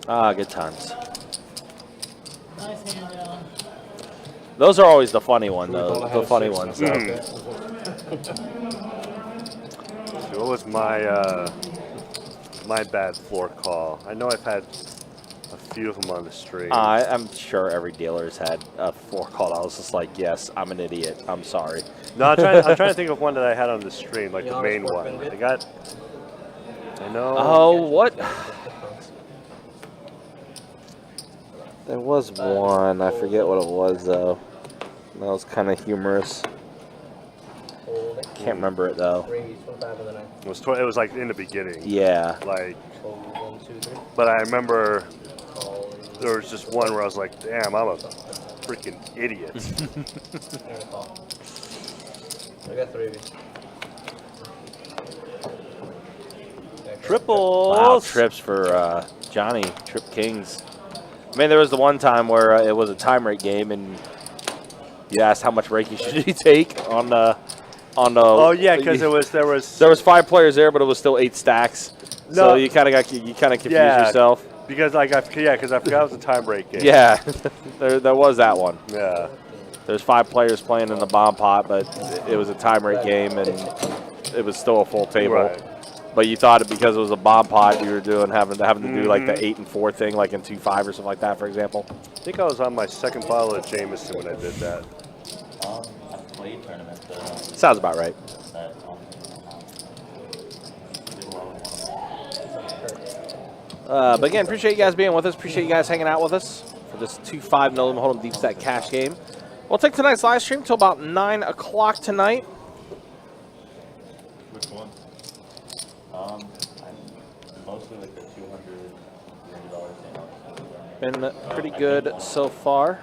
Ah, good times. Nice hand, Alan. Those are always the funny one, though. The funny ones. So. What was my bad floor call? I know I've had a few of them on the stream. I'm sure every dealer's had a floor call. I was just like, yes, I'm an idiot. I'm sorry. No, I'm trying to think of one that I had on the stream, like the main one. I know. Oh, what? There was one. I forget what it was, though. That was kind of humorous. Can't remember it, though. It was like in the beginning. Yeah. Like, but I remember there was just one where I was like, damn, I'm a freaking idiot. I got 3 of you. Triples. Wow, trips for Johnny. Trip Kings. I mean, there was the one time where it was a time rate game, and you asked how much Reiki should he take on the. Oh yeah, because there was. There was 5 players there, but it was still 8 stacks. No. So you kind of confused yourself. Because because I forgot it was a time break game. Yeah, there was that one. Yeah. There's 5 players playing in the bomb pot, but it was a time rate game, and it was still a full table. Right. But you thought it because it was a bomb pot, you were having to do like the 8 and 4 thing, like in 2-5 or something like that, for example. I think I was on my second bottle of Jameson when I did that. I played tournament. Sounds about right. That, did well in one. But again, appreciate you guys being with us. Appreciate you guys hanging out with us for this 2-5 No Limit Hold'em Deep Stack Cash game. We'll take tonight's live stream till about 9 o'clock tonight. Which one? I'm mostly like the $200 Been pretty good so far.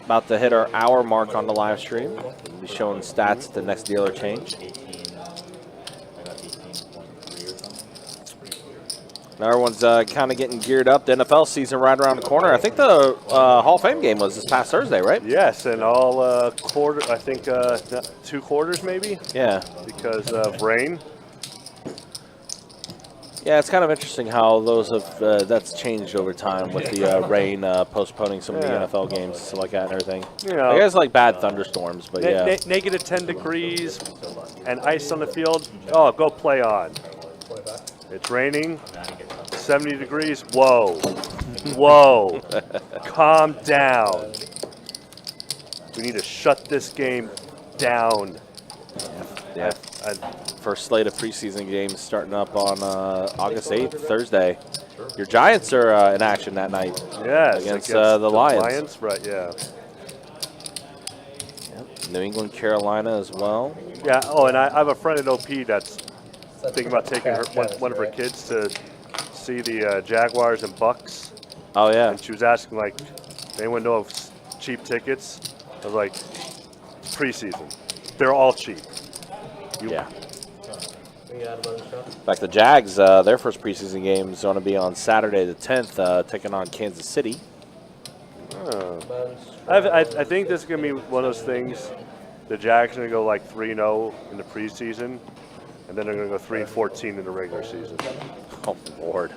About to hit our hour mark on the live stream. We'll be showing stats at the next dealer change. 18. I got 18.3 or something. Now everyone's kind of getting geared up. The NFL season right around the corner. I think the Hall of Fame game was this past Thursday, right? Yes, and all quarter. I think 2 quarters maybe. Yeah. Because of rain. Yeah, it's kind of interesting how those have that's changed over time with the rain postponing some of the NFL games and stuff like that and everything. You know, I guess like bad thunderstorms, but yeah. Negative 10 degrees and ice on the field. Oh, go play on. It's raining. 70 degrees. Whoa. Whoa. Calm down. We need to shut this game down. Yeah. First slate of preseason games starting up on August 8th, Thursday. Your Giants are in action that night. Yes, against the Lions. Right, yeah. Yep. New England, Carolina as well. Yeah, oh, and I have a friend at OP that's thinking about taking one of her kids to see the Jaguars and Bucks. Oh, yeah. And she was asking, like, anyone know of cheap tickets? I was like, preseason. They're all cheap. Yeah. In fact, the Jags, their first preseason game is going to be on Saturday the 10th, taking on Kansas City. I think this is going to be one of those things. The Jags are going to go like 3-0 in the preseason, and then they're going to go 3-14 in the regular season. Oh Lord,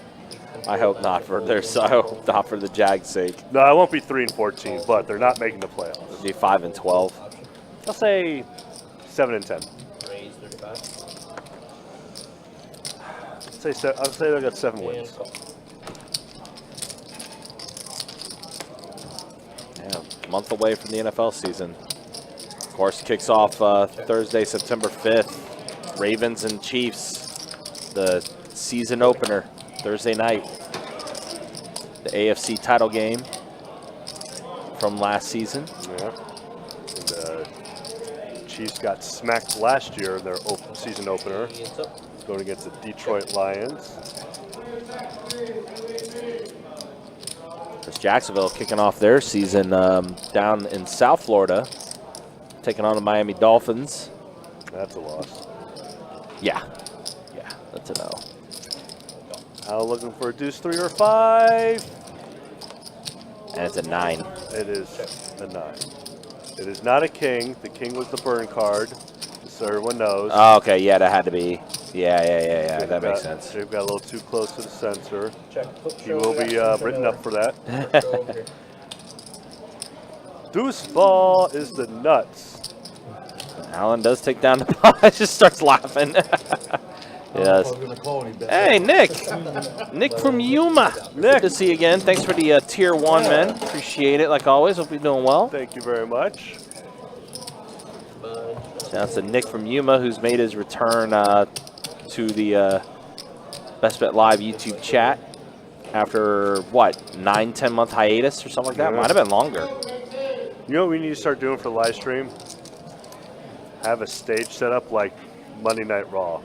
I hope not for I hope not for the Jags' sake. No, I won't be 3-14, but they're not making the playoffs. It'll be 5-12. I'll say 7-10. I'll say they got 7 wins. Yeah, a month away from the NFL season. Of course, kicks off Thursday, September 5th. Ravens and Chiefs, the season opener, Thursday night. The AFC title game from last season. Yeah. And Chiefs got smacked last year in their season opener, going against the Detroit Lions. There's Jacksonville kicking off their season down in South Florida, taking on the Miami Dolphins. That's a loss. Yeah, that's a no. Now looking for a deuce 3 or 5. And it's a 9. It is a 9. It is not a king. The king was the burn card, so everyone knows. Oh, okay, yeah, that had to be. Yeah, that makes sense. They've got a little too close to the sensor. He will be written up for that. Deuce ball is the nuts. Allen does take down the ball. Just starts laughing. Yes. Hey, Nick. Nick from Yuma. Good to see you again. Thanks for the Tier 1, man. Appreciate it, like always. Hope you're doing well. Thank you very much. That's a Nick from Yuma who's made his return to the Best Bet Live YouTube chat after, what, 9-10 month hiatus or something like that? Yeah. Might have been longer. You know what we need to start doing for the live stream? Have a stage set up like Monday Night Raw.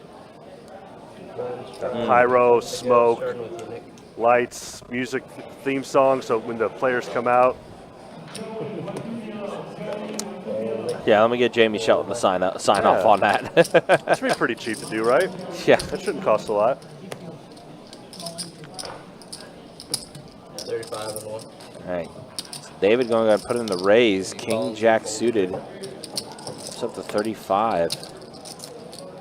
Pyro, smoke, lights, music, theme song, so when the players come out. Yeah, let me get Jamie Shelton to sign off on that. That should be pretty cheap to do, right? Yeah. That shouldn't cost a lot. 35 and 1. All right. So David going to put in the raise. King Jack suited. It's up to 35.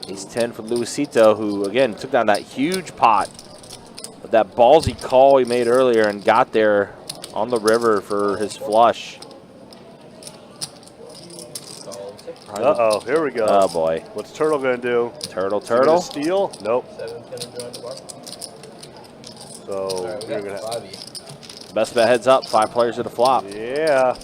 Ace 10 for Luisito, who again took down that huge pot. But that ballsy call he made earlier and got there on the river for his flush. Uh-oh, here we go. Oh, boy. What's Turtle going to do? Turtle. Steal? Nope. 7's going to join the bar. So, Alright, we you're got going to 5E. Best bet heads up. 5 players at a flop. Yeah.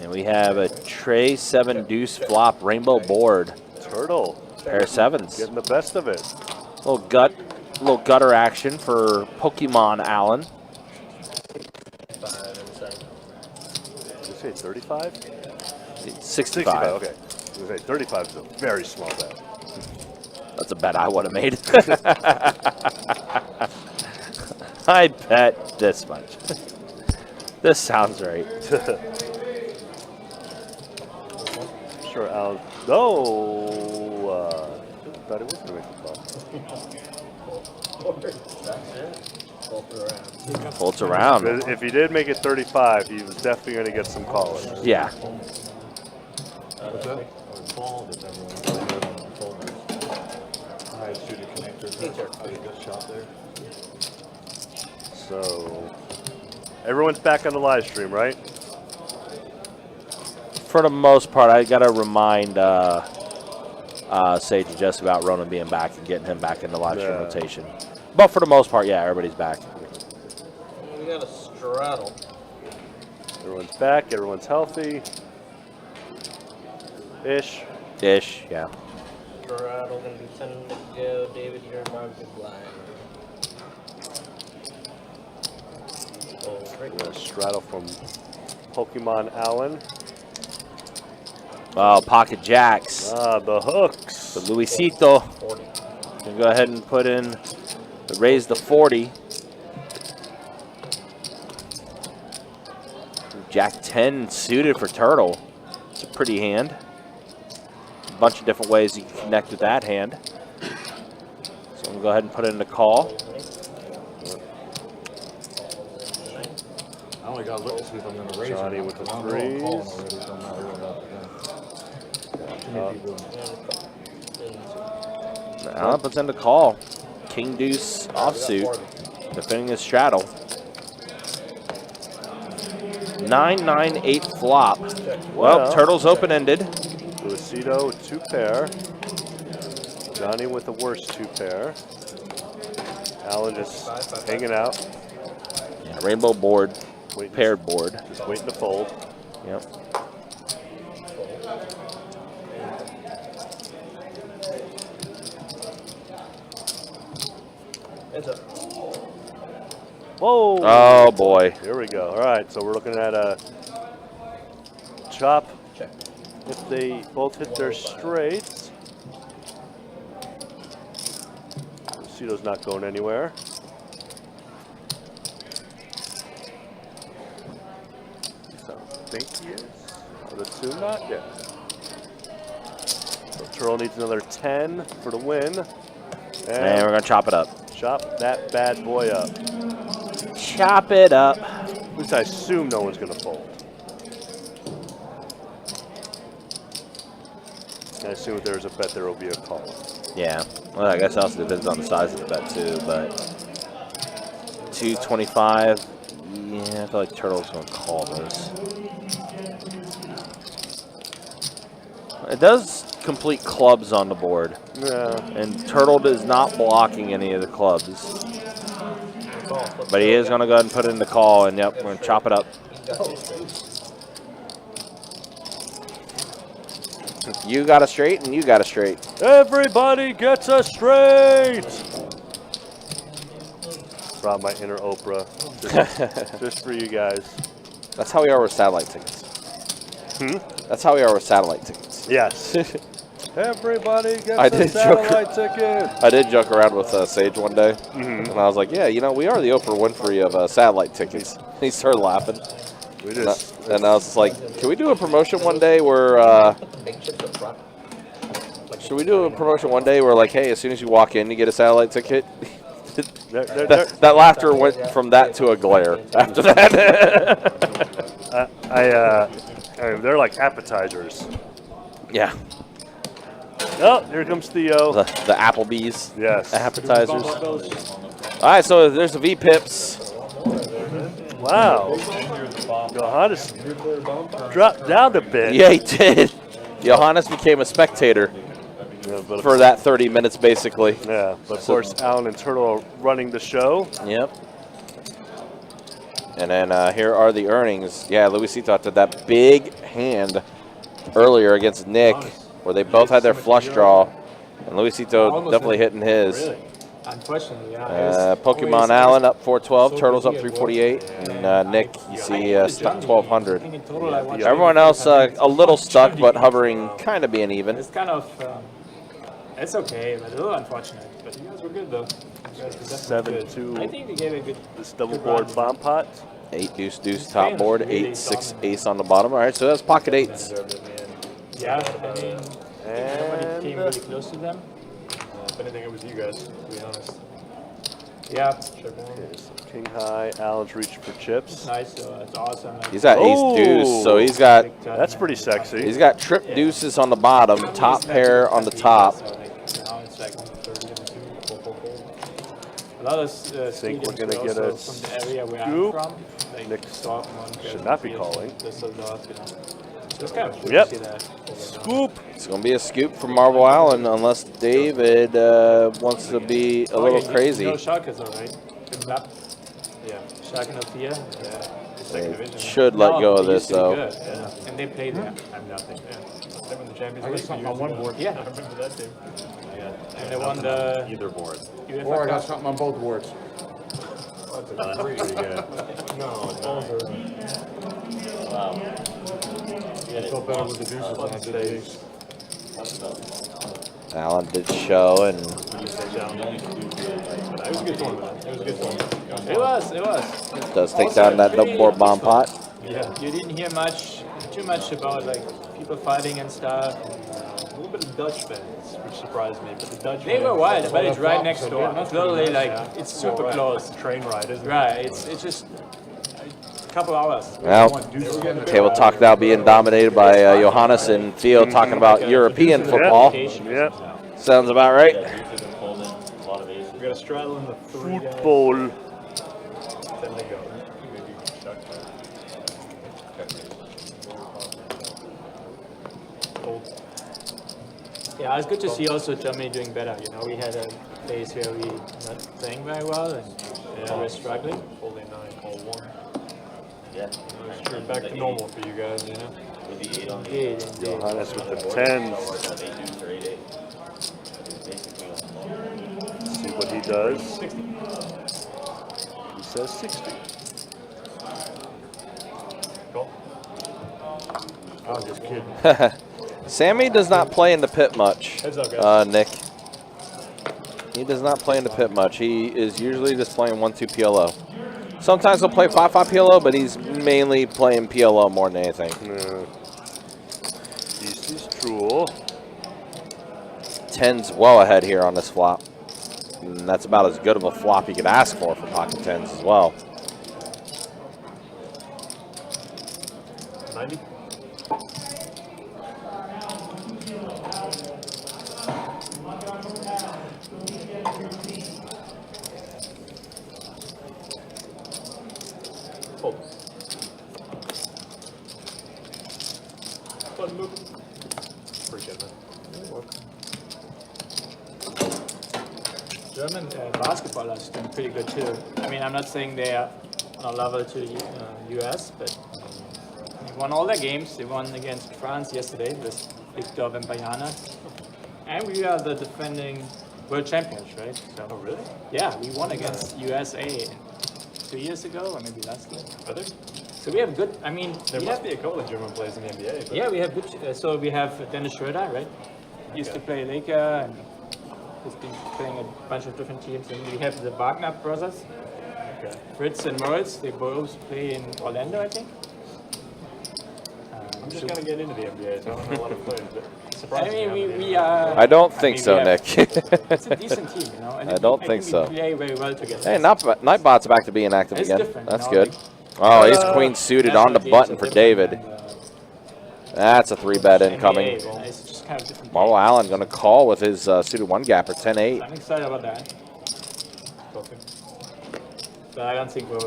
And we have a tray 7 deuce flop rainbow board. Turtle. Pair of 7s. Getting the best of it. Little gutter action for Pokemon Allen. 5 and 7. Did you say 35? 65. Okay. I was going to say 35 is a very small bet. That's a bet I would have made. I bet this much. This sounds right. Sure, Al. No! Thought he was going to make the call. Folds around. If he did make it 35, he was definitely going to get some callers. Yeah. What's that? High suited connector. Good shot there. So, everyone's back on the live stream, right? For the most part, I got to remind Sage and Jess about Ronan being back and getting him back in the live stream rotation. But for the most part, yeah, everybody's back. We got a straddle. Everyone's back. Everyone's healthy. Ish. Yeah. Straddle going to be 10 to go. David, you're marked as blind. We're going to straddle from Pokemon Allen. Oh, pocket jacks. Ah, the hooks. The Luisito. 40. Gonna go ahead and put in the raise the 40. Jack 10 suited for Turtle. It's a pretty hand. A bunch of different ways you can connect with that hand. So I'm gonna go ahead and put in the call. I only got to look to see if I'm going to raise Johnny it. with the I don't know, I'm calling threes. already, so I'm not worried about that. Too many people. Now puts in the call. King Deuce offsuit. Defending his straddle. 9-9-8 flop. Well, Turtle's open-ended. Luisito with 2 pair. Johnny with the worst 2 pair. Allen just hanging out. Yeah, rainbow board. Waiting, Paired board. just waiting to fold. Yep. It's a Whoa! Oh boy. Here we go. All right, so we're looking at a chop. check. If they both hit their straights. Luisito's not going anywhere. I think he is. I would assume not. Yeah. So Turtle needs another 10 for the win. And we're gonna chop it up. Chop that bad boy up. Chop it up. At least I assume no one's gonna fold. I assume if there's a bet, there will be a call. Yeah. Well, I guess it also depends on the size of the bet too, but 225. Yeah, I feel like Turtle's gonna call this. It does complete clubs on the board. Yeah. And Turtle is not blocking any of the clubs. But he is going to go ahead and put in the call, and yep, we're going to chop it up. You got a straight, and you got a straight. Everybody gets a straight! Brought my inner Oprah. Just for you guys. That's how we are with satellite tickets. That's how we are with satellite tickets. Yes. Everybody gets I a did satellite ticket. I did joke around with Sage one day, and I was like, yeah, you know, we are the Oprah Winfrey of satellite tickets. He started laughing. We just And I was like, can we do a promotion one day where, Big chips up front. should we do a promotion one day where, like, hey, as soon as you walk in, you get a satellite ticket? That laughter went from that to a glare after that. they're like appetizers. Yeah. Oh, here comes Theo. The Applebee's Yes. appetizers. All right, so there's the V-Pips. Wow. Johannes dropped down a bit. Yeah, he did. Johannes became a spectator for that 30 minutes, basically. Yeah, but of course, Alan and Turtle are running the show. Yep. And then here are the earnings. Yeah, Luisito did that big hand earlier against Nick, where they both had their flush draw. And Luisito definitely hitting his. Unfortunately, yeah. Pokemon Allen up 412, Turtles up 348, and Nick, you see, stuck 1200. Everyone else a little stuck, but hovering, kind of being even. It's kind of, it's okay, but a little unfortunate. But you guys were good though. 7-2. I think we gave a good. This double board bomb pot. 8 deuce deuce top board, 8 6 ace on the bottom. All right, so that's pocket eights. Yeah, I mean, nobody came And, really close to them. if anything, it was you guys, to be honest. Yeah, King high. Alan's reaching for chips. nice. It's awesome. He's got ace deuce, so he's got That's pretty sexy. he's got trip deuces on the bottom, top pair on the top. Now it's like 30 and 2. A lot of Think we're students gonna get also a from the area where scoop? I'm from. Like Nick Dortmund, should not be calling. Düsseldorf, you know. So it's kind of cool Yep. to see that. Scoop. It's going to be a scoop from Marvel Allen, unless David wants to be a little crazy. No, Schalke, all right. Good luck. Yeah. Schalke 04. Yeah. Second They division. should let go of they this, used to be though. good, yeah. And they played there. I'm nothing. Yeah. They won the Champions I League. got something on years one ago. board. Yeah. I remember that team. And they won the Either board. UEFA Or I got Cup. something on both boards. That's pretty good. No, Wow. I felt better with the deuces than I did the ace. Allen did show, and It was a good tournament. It was a good tournament. It was. does take down that double board bomb pot. Yeah. You didn't hear too much about like people fighting and stuff. A little bit of Dutch fans, which surprised me. But the Dutch They were fans- wild, but it's right flop, next so door. yeah, It's literally like Yeah. it's super Well, right. close. It's a train ride, isn't it? Right. It's just a couple hours. Well, table talk now being dominated by Johannes and Theo talking about European football. Yep. Sounds about right. Deuces and folding, a lot of aces. We got to straddle in the 3 guys. Football. Then they go. Maybe Chuck. Fold. Yeah, it's good to see also Germany doing better. You know, we had a phase where we not playing very well and we're struggling. Folding 9, call 1. Yeah. We're back to normal for you guys, you know? With the 8 on the Indeed, indeed. Johannes with the 10s. or that 8 deuce or 8 8. Basically on the ball. See what he does. He says 60. Call. I was just kidding. Sammy does not play in the pit much, Heads up, guys. Nick. He does not play in the pit much. He is usually just playing 1-2 PLO. Sometimes he'll play 5-5 PLO, but he's mainly playing PLO more than anything. No. East is Drool. 10's well ahead here on this flop. And that's about as good of a flop you could ask for pocket 10s as well. 90. Fold. Button move. Appreciate that. German basketballers doing pretty good too. I mean, I'm not saying they are on a level to US, but they won all their games. They won against France yesterday with Victor Wembanyama. And we are the defending world champions, right? So, Oh, really? yeah, we won against USA 2 years ago, or maybe last year. Are there? So we have good, I mean, There we must have, be a couple of German players in the NBA. But yeah, we have good, so we have Dennis Schroeder, right? He used to play Laker and he's been playing a bunch of different teams. And we have the Wagner brothers, Okay. Fritz and Moritz, they both play in Orlando, I think. I'm just gonna get into the NBA. So I don't know a lot of players, but I surprisingly, mean, I'm we I don't think so, we have- Nick. It's a decent team, you know. And I don't think so. We play very well together. Hey, Nightbot's back to being active It's again. different, That's you know, good. Oh, ace queen suited on the National button games for are David. different That's a 3-bet than, incoming. NBA, well, it's just kind of different. Marvel Allen going to call with his suited 1-gapper, 10-8. I'm excited about that. But I don't think we'll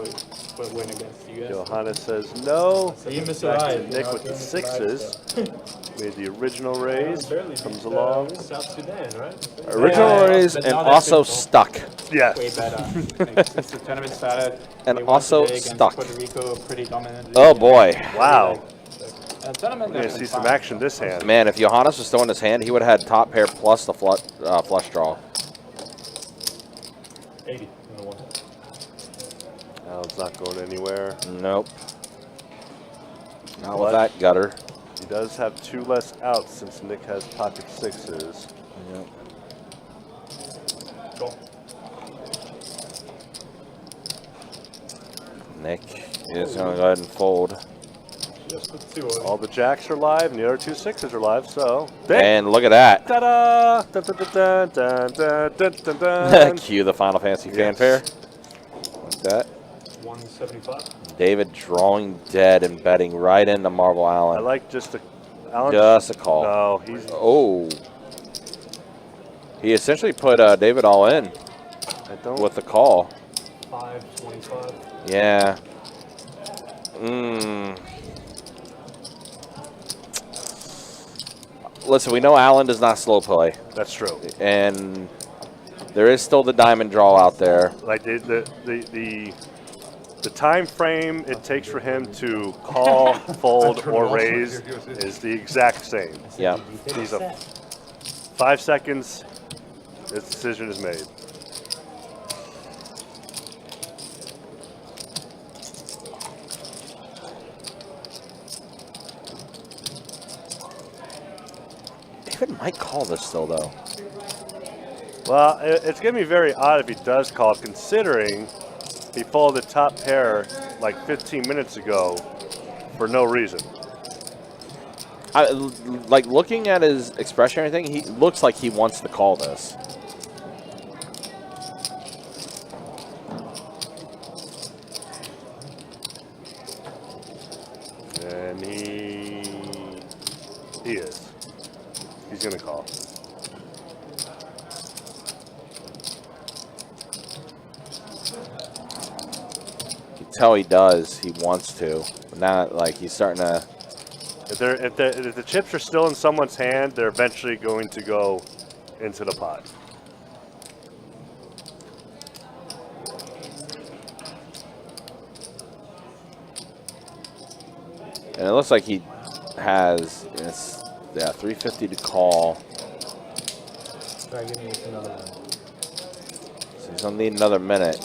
win against you guys. Johannes says no. So you miss Back to arrived. Nick with the sixes. Made the original raise. Comes along. South Sudan, right? Original Yeah, raise but and now they're also simple. stuck. Way Yes. better. Like, since the tournament started, And they won also today against stuck. Puerto Rico pretty dominantly. Oh, boy. Wow. Tournament We're going to see some action this hand. Man, if Johannes was still in his hand, he would have had top pair plus the flush draw. 80 in the one. Allen's not going anywhere. Nope. Not What? with that gutter. He does have 2 less outs since Nick has pocket sixes. Yep. Go. Nick is going to go ahead and fold. Just the two of them. All the jacks are live, and the other 2 sixes are live, so. And look at that. Ta-da! Dun, dun, dun, dun, dun, dun, dun, dun. Cue the Final Fantasy Yes. fanfare. Like that. 175. David drawing dead and betting right into Marvel I Allen. like just a. Allen, Just a call. No, he's. Oh. He essentially put David all in I don't. with the call. 525. Yeah. Mm. Listen, we know Allen does not slow play, That's true. and there is still the diamond draw out there. Like the time frame it takes for him to call, fold, or raise is the exact same. Yeah. He's a 5 seconds. His decision is made. David might call this still, though. Well, it's going to be very odd if he does call, considering he folded the top pair like 15 minutes ago for no reason. Like, looking at his expression and everything, he looks like he wants to call this. And he is. He's going to call. You can tell he does. He wants to. But now, like, he's starting to. If the chips are still in someone's hand, they're eventually going to go into the pot. And it looks like he has, yeah, 350 to call. Try getting another one. So he's going to need another minute.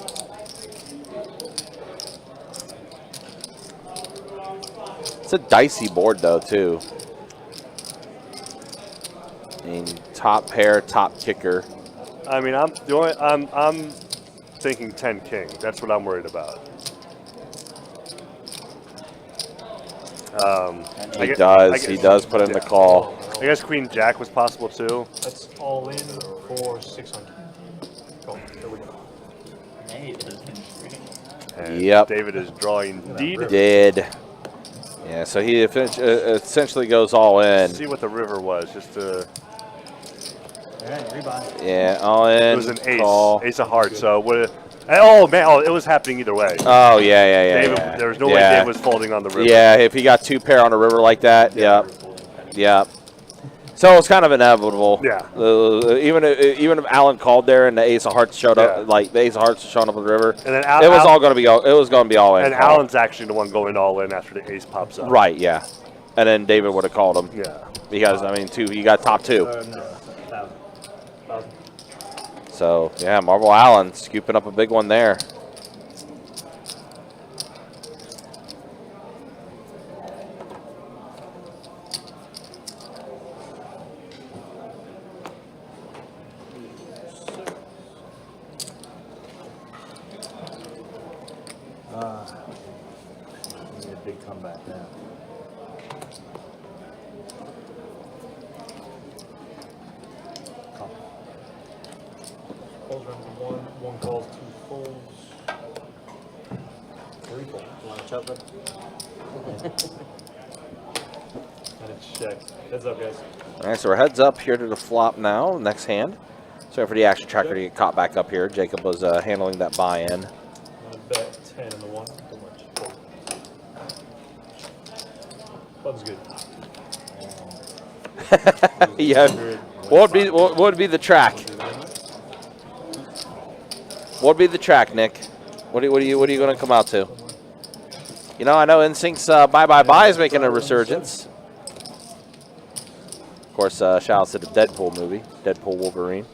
It's a dicey board, though, too. I mean, top pair, top kicker. I mean, I'm thinking 10 king. That's what I'm worried about. He does put in the call. I guess Queen Jack was possible too. That's all in for 600. Go. There we go. And Yep. David is drawing deed. Did. Yeah, so he essentially goes all in. See what the river was, just to. Alright, rebound. Yeah, all in. It was an ace, call. ace of hearts. So what? Oh man! Oh, it was happening either way. Oh, yeah. David, yeah. there was no way David was folding on the river. Yeah, if he got 2 pair on a river like that, yep. So it's kind of inevitable. Yeah. Even if Allen called there and the ace of hearts showed up, Yeah. like the ace of hearts showing up on the river, And then it was going to be all in. And call. Allen's actually the one going all in after the ace pops up. Right, yeah. And then David would have called him. Yeah. Because I mean, he got top 2. No, 1,000. So yeah, Marvel Allen scooping up a big one there. Need a big comeback now. 1, 1 calls, 2 folds. 3 folds. You want a chocolate? And it's checked. Heads up, guys. All right, so we're heads up here to the flop now. Next hand. Sorry for the action tracker to get caught back up here. Jacob was handling that buy-in. I'm gonna bet 10 in the 1. Too much. Button's good. Yeah. What would be the track? What would be the track, Nick? What are you going to come out to? You know, I know NSYNC's Bye Bye Bye is making a resurgence. Of course, shout out to the Deadpool movie, Deadpool Wolverine.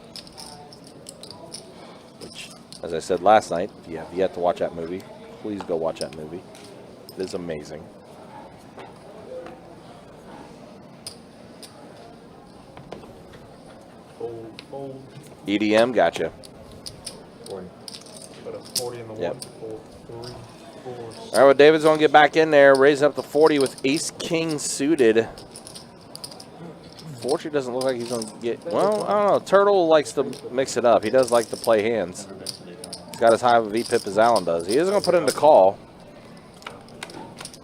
Which, as I said last night, if you have yet to watch that movie, please go watch that movie. It is amazing. Fold. EDM, gotcha. 40. Put a 40 in the Yep. 1. Fold 3, 4, 6. All right, well, David's going to get back in there, raise up to 40 with ace-king suited. Fortune doesn't look like he's going to get, well, I don't know. Turtle likes to mix it up. He does like to play hands. He's got as high of a VPIP as Allen does. He is going to put in the call.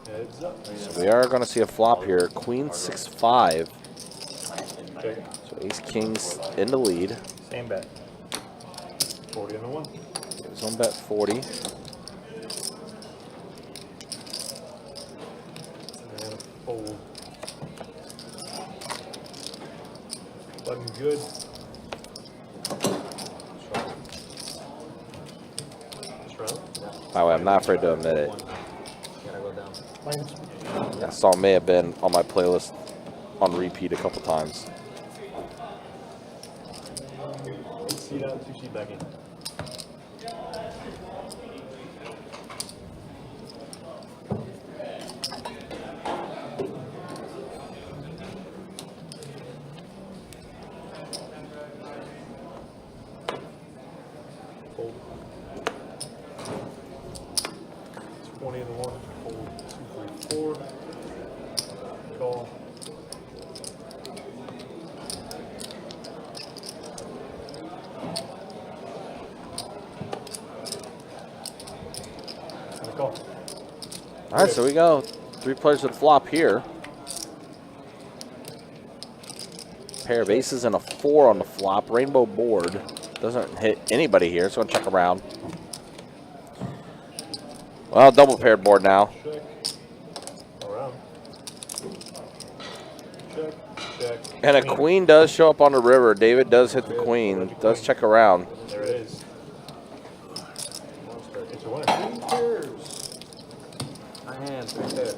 Heads up. So we are going to see a flop here. Queen 6-5. Check. So ace-king's in the lead. Same bet. 40 in the 1. He's on bet 40. And fold. Button good. Shroud. By the way, I'm not afraid to admit it. Gotta go down. That song may have been on my playlist on repeat a couple times. Seat out, 2 sheet back in. Fold. 20 in the 1. Fold 2, 3, 4. Call. Call. All right, so we go. 3 players to the flop here. Pair of aces and a 4 on the flop. Rainbow board. Doesn't hit anybody here, so I'm going to check around. Well, double paired board now. Check. Around. Check. Check. And a queen does show up on the river. David does hit the queen. Does check around. There it is. It's a winner. 3 pairs. My hands right there.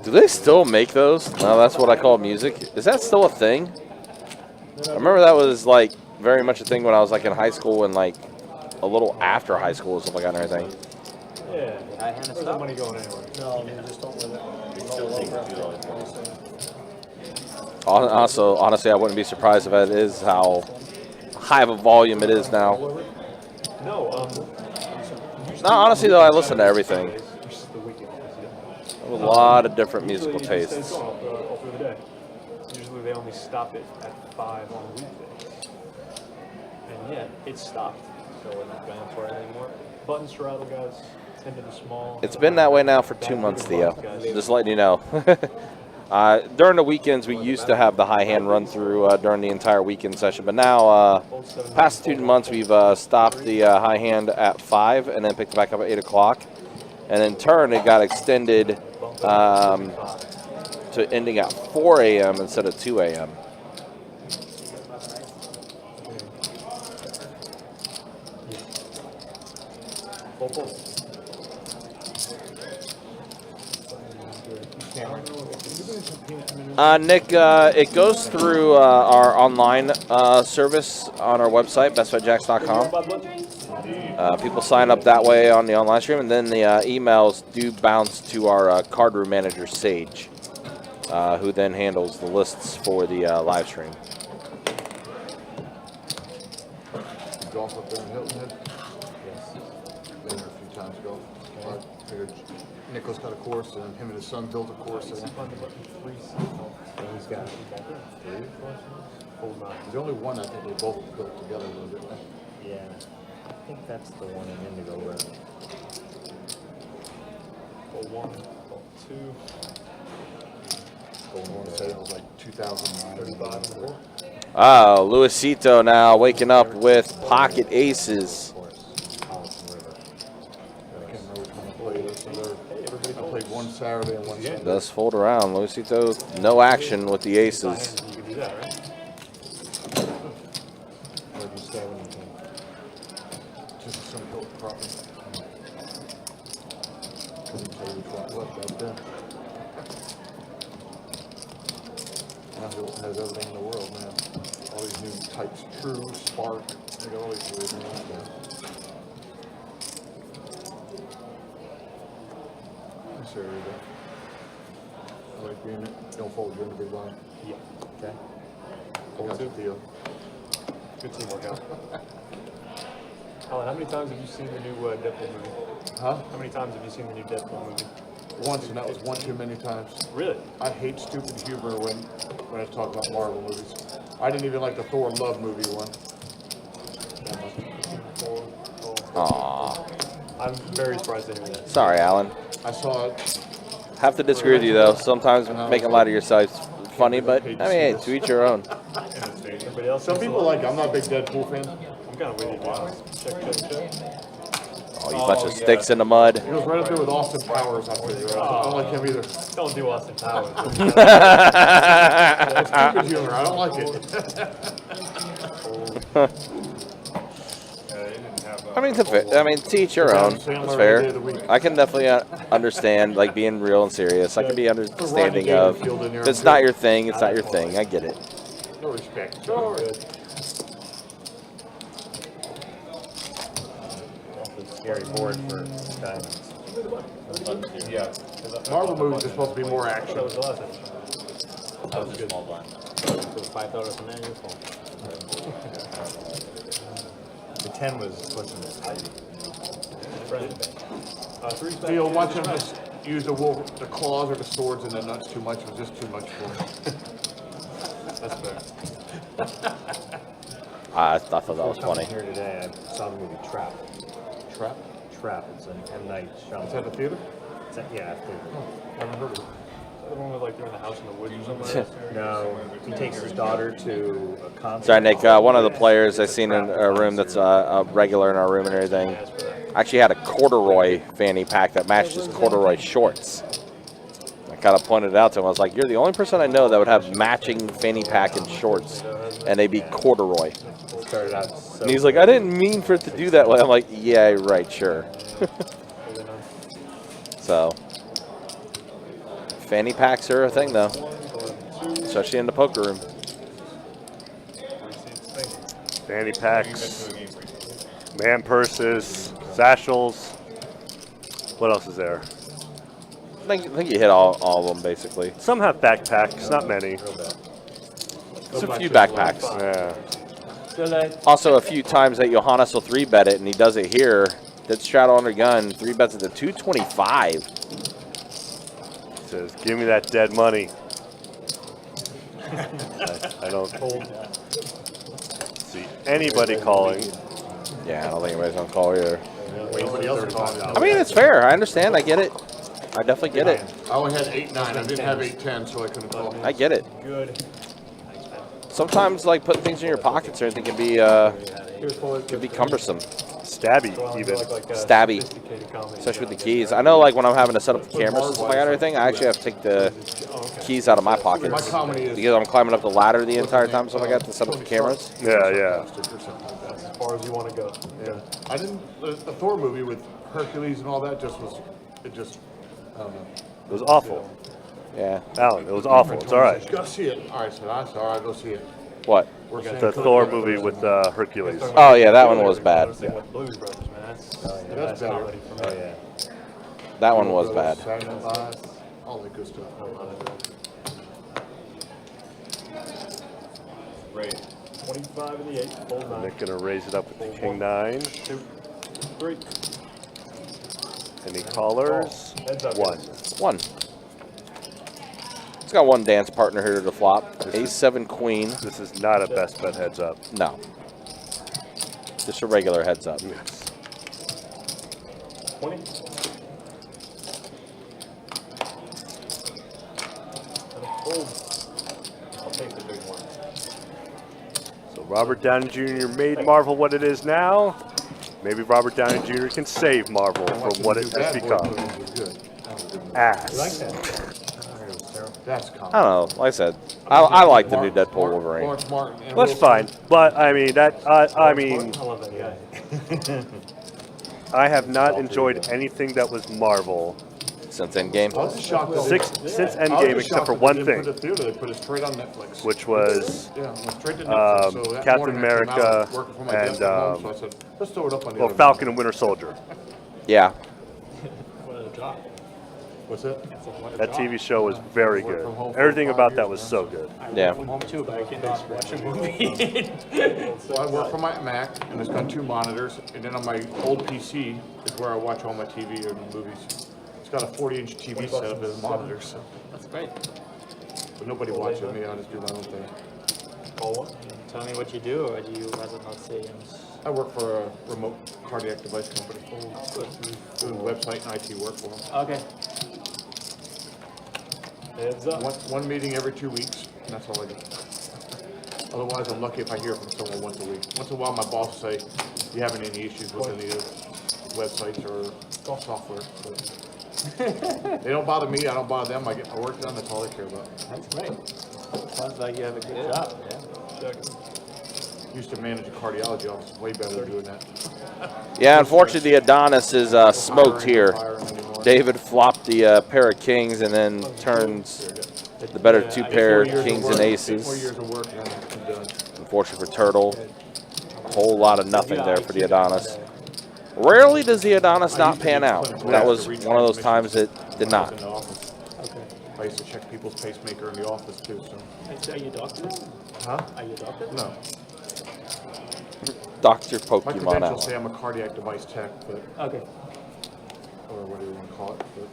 Do they still make those? No, that's what I call music. Is that still a thing? I remember that was like very much a thing when I was like in high school and like a little after high school and stuff like that and everything. Yeah. High hand Where's the money going anywhere? No, you just don't win it. Also, honestly, I wouldn't be surprised if it is how high of a volume it is now. No, No, honestly though, I listen to everything. Just the weekend. I have a lot of different musical Usually it stays tastes. going all through the day. Usually they only stop it at 5 on weekdays. And yet, it's stopped. So we're not going for it anymore. Button straddle, guys. 10 to the small. It's been that way now for 2 months, Theo. Just letting you know. During the weekends, we used to have the high hand run through during the entire weekend session, but now, past 2 months, we've stopped the high hand at 5 and then picked it back up at 8 o'clock. And in turn, it got extended to ending at 4 a.m. instead of 2 a.m. Nick, it goes through our online service on our westbet, bestbetjacks.com. People sign up that way on the online stream, and then the emails do bounce to our card room manager, Sage, who then handles the lists for the live stream. Golf up there in Hilton Head? Yes. Been there a few times golf. So I figured Nicholas got a course, and him and his son built a course. And So he's got 3 courses? there's only one I think they both built together, didn't they? Yeah. I think that's the one in Indigo Road. Hole 1, hole 2. I want to say it was like 2009. Oh, Luisito now waking up with pocket aces. Of course, Collison River. I can't remember which one I played. I played one Saturday and one Sunday. Does fold around. Luisito, no action with the aces. You can do that, right? Where did you stay when you came? Just some built property. Couldn't tell you which one it was back then. Now Hilton has everything in the world, man. All these new types, True, Spark, they got all these weird names, man. This area, though. I like being it. Don't fold, you're in the big line. Yeah. Okay. I got you, Theo. Good teamwork, Alan. Alan, how many times have you seen the new Deadpool movie? Huh? How many times have you seen the new Deadpool movie? Once, and that was one too many times. Really? I hate stupid humor when I talk about Marvel movies. I didn't even like the Thor Love movie one. Aw. I'm very surprised they did that. Sorry, Alan. I saw it. Have to disagree with you, though. Sometimes making a lot of your sides funny, but, I mean, hey, to each your own. Everybody else? Some people like it. I'm not a big Deadpool fan. I'm kind of with you, to be honest. Check. Oh, you bunch of sticks in the mud. He goes right up there with Austin Powers. I don't like him either. Don't do Austin Powers. It's stupid humor. I don't like it. I mean, to each your own. It's fair. I can definitely understand, like, being real and serious. I can be understanding of, if it's not your thing, it's not your thing. I get it. No respect. Scary board for diamonds. Yeah. Marvel movies are supposed to be more action. That was the last episode. That was a small blind. So $5 from there, you're full. The 10 was pushing it. Theo, watch him just use the claws or the swords and the nuts too much was just too much for him. That's fair. I thought that was funny. Here today, I saw the movie Trap. Trap? Trap. It's an M. Night Shyamalan. It's at the theater? Yeah, theater. Never heard of it. The one with like they're in the house in the woods or something. No, he takes his daughter to a concert. Sorry, Nick. One of the players I seen in a room that's a regular in our room and everything actually had a corduroy fanny pack that matched his corduroy shorts. I kind of pointed it out to him. I was like, "You're the only person I know that would have matching fanny pack and shorts, and they'd be corduroy." Started out so And he's like, "I didn't mean for it to do that way." I'm like, "Yeah, right, sure." So, fanny packs are a thing, though, especially in the poker room. Fanny packs, man purses, satchels. What else is there? I think you hit all of them, basically. Some have backpacks, not many. There's a few backpacks. Yeah. Also, a few times that Johannes will 3-bet it, and he does it here. Dead straddle under gun, 3-bets it to 225. Says, give me that dead money. I don't see anybody calling. Yeah, I don't think anybody's gonna call either. Anybody else is calling? I mean, it's fair. I understand. I get it. I definitely get it. I only had 8-9. I didn't have 8-10, so I couldn't call. I get it. Good. Sometimes, like, putting things in your pockets or anything can be cumbersome. Stabby, even. Stabby, especially with the keys. I know, like, when I'm having to set up the cameras and stuff like that and everything, I actually have to take the keys out of my pockets My comedy is because I'm climbing up the ladder the entire time, so I got to set up the cameras. Yeah, yeah. As far as you want to go. Yeah. I didn't. The Thor movie with Hercules and all that just was. It just. I don't know. It was awful. Yeah. Alan, it was awful. It's all right. You gotta see it. All right, so I'm sorry. I'll go see it. What? We're saying The Thor movie with Hercules. Oh yeah, that one was bad. With Blues Brothers, man. That's the best better. comedy for me. Oh, yeah. That one was bad. Saturday Night Live, all that good stuff. Right. 25 in the 8, full 9. Nick gonna raise it up with the King 9. 2, 3. Any callers? Heads up. One. One. It's got one dance partner here to the flop. Ace 7 queen. This is not a best bet heads up. No. Just a regular heads up. Yes. 20. I'll take the big one. So Robert Downey Jr. made Marvel what it is now. Maybe Robert Downey Jr. can save Marvel from what it has become. Ass. You like that? That's common. I don't know. Like I said, I like the new Deadpool Wolverine. Lawrence Martin and That's Will fine, but I mean that. I mean, I love that guy. I have not enjoyed anything that was Marvel Since Endgame. I was just shocked that they- since I was Endgame, just except shocked for that one they thing, didn't put it theater, they put it straight on Netflix. which was Yeah, went straight to Netflix. So that Captain morning I came out, America working from my and, desk at home, so I said, let's throw it up on the well, other Falcon and Winter Soldier. Yeah. What a drop. night. What's that? That's like what a That drop. TV show was very Worked good. from home for Everything 5 about that years was now. so good. I Yeah. work from home too, but I cannot watch a movie. Well, I work from my Mac, and it's got 2 monitors, and then on my old PC is where I watch all my TV and movies. It's got a 40-inch TV set up as a monitor, so. That's great. But nobody watches me, I just do my own thing. Call one. Tell me what you do, or do you rather not say? I work for a remote cardiac device company. Doing website and IT work for them. Okay. Heads up. One meeting every 2 weeks, and that's all I do. Otherwise, I'm lucky if I hear from someone once a week. Once in a while, my boss will say, "Do you having any issues with any of the websites or software?" But they don't bother me, I don't bother them. I get my work done, that's all I care about. That's great. Sounds like you have a good job. Yeah. Used to manage a cardiology office, way better than doing that. Yeah, unfortunately, the Adonis is smoked here. Firing anymore. David flopped the pair of kings and then turns the better 2 pair 4 years of kings work, and 4 aces. years of work, and I'm done. Unfortunately for Turtle, a whole lot of nothing there for the Adonis. Rarely does the Adonis not pan out. That was one of those times it did not. In the office. Okay. I used to check people's pacemaker in the office too, so. Are you a doctor? Huh? Are you a doctor? No. Dr. My Pokemon credentials Allen. say I'm a cardiac device tech, but, Okay. or whatever you want to call it. Good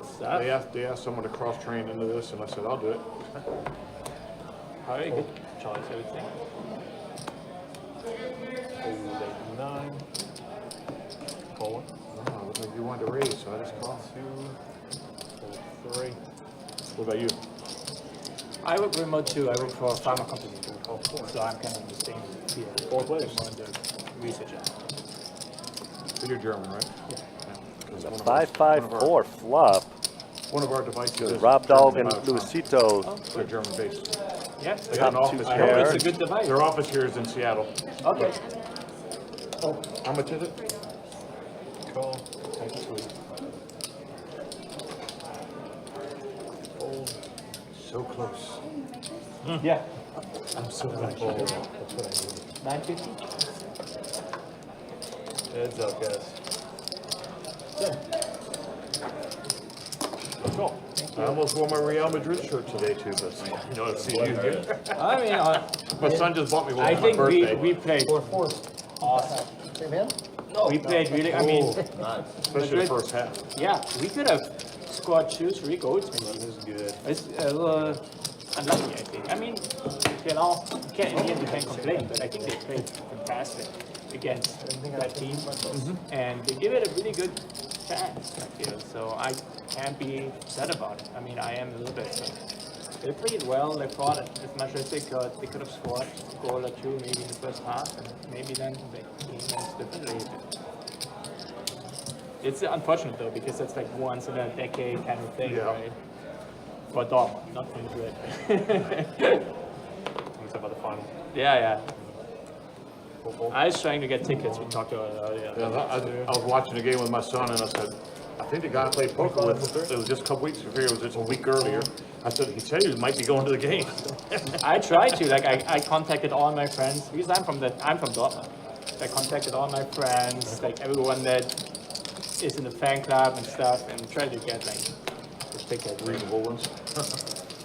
But stuff. they asked someone to cross-train into this, and I said, I'll do it. Very good choice, I would think. 9. Call one. Oh, looks like you wanted to raise, so I just called. 2. 3. What about you? I work remote too. I work for a pharma company. So I'm kind of in the same field. 4 players. I'm doing research. So you're German, right? Yeah. 'Cause one of our- 554 flop. One of our devices is Rob Dog and German, Luisito. They're German based. Yeah. They got an office I hope here. it's a good device. Their office here is in Seattle. Okay. How much is it? Call. Take a sweep. Fold. So close. Yeah. I'm so glad you did that. That's what I needed. 950. Heads up, guys. Cool. I almost wore my Real Madrid shirt today too, but you know, see you here. I mean, My son just bought me one I for my think birthday. we played awesome. We played really. I mean, Especially the first half. yeah, we could have scored 2-3 goals maybe. This is good. It's a little unlucky, I think. I mean, you know, you can't, in the end, you can't complain, but I think they played fantastic against that team. And they give it a really good chance, I feel. So I can't be upset about it. I mean, I am a little bit. So they played well. They fought it as much as they could. They could have scored a goal or two maybe in the first half, and maybe then the game ends differently. It's unfortunate though, because it's like once in a decade kind of thing, Yeah. right? For Dortmund, not for Madrid. Let's about the final. Yeah. I was trying to get tickets. We talked about it earlier. Yeah, I was watching the game with my son, and I said, I think the guy I played poker with, it was just a couple weeks ago, it was just a week earlier. I said, he said he might be going to the game. I tried to, like, I contacted all my friends, because I'm from Dortmund. I contacted all my friends, like everyone that is in the fan club and stuff, and tried to get, like, the ticket. Reasonable ones.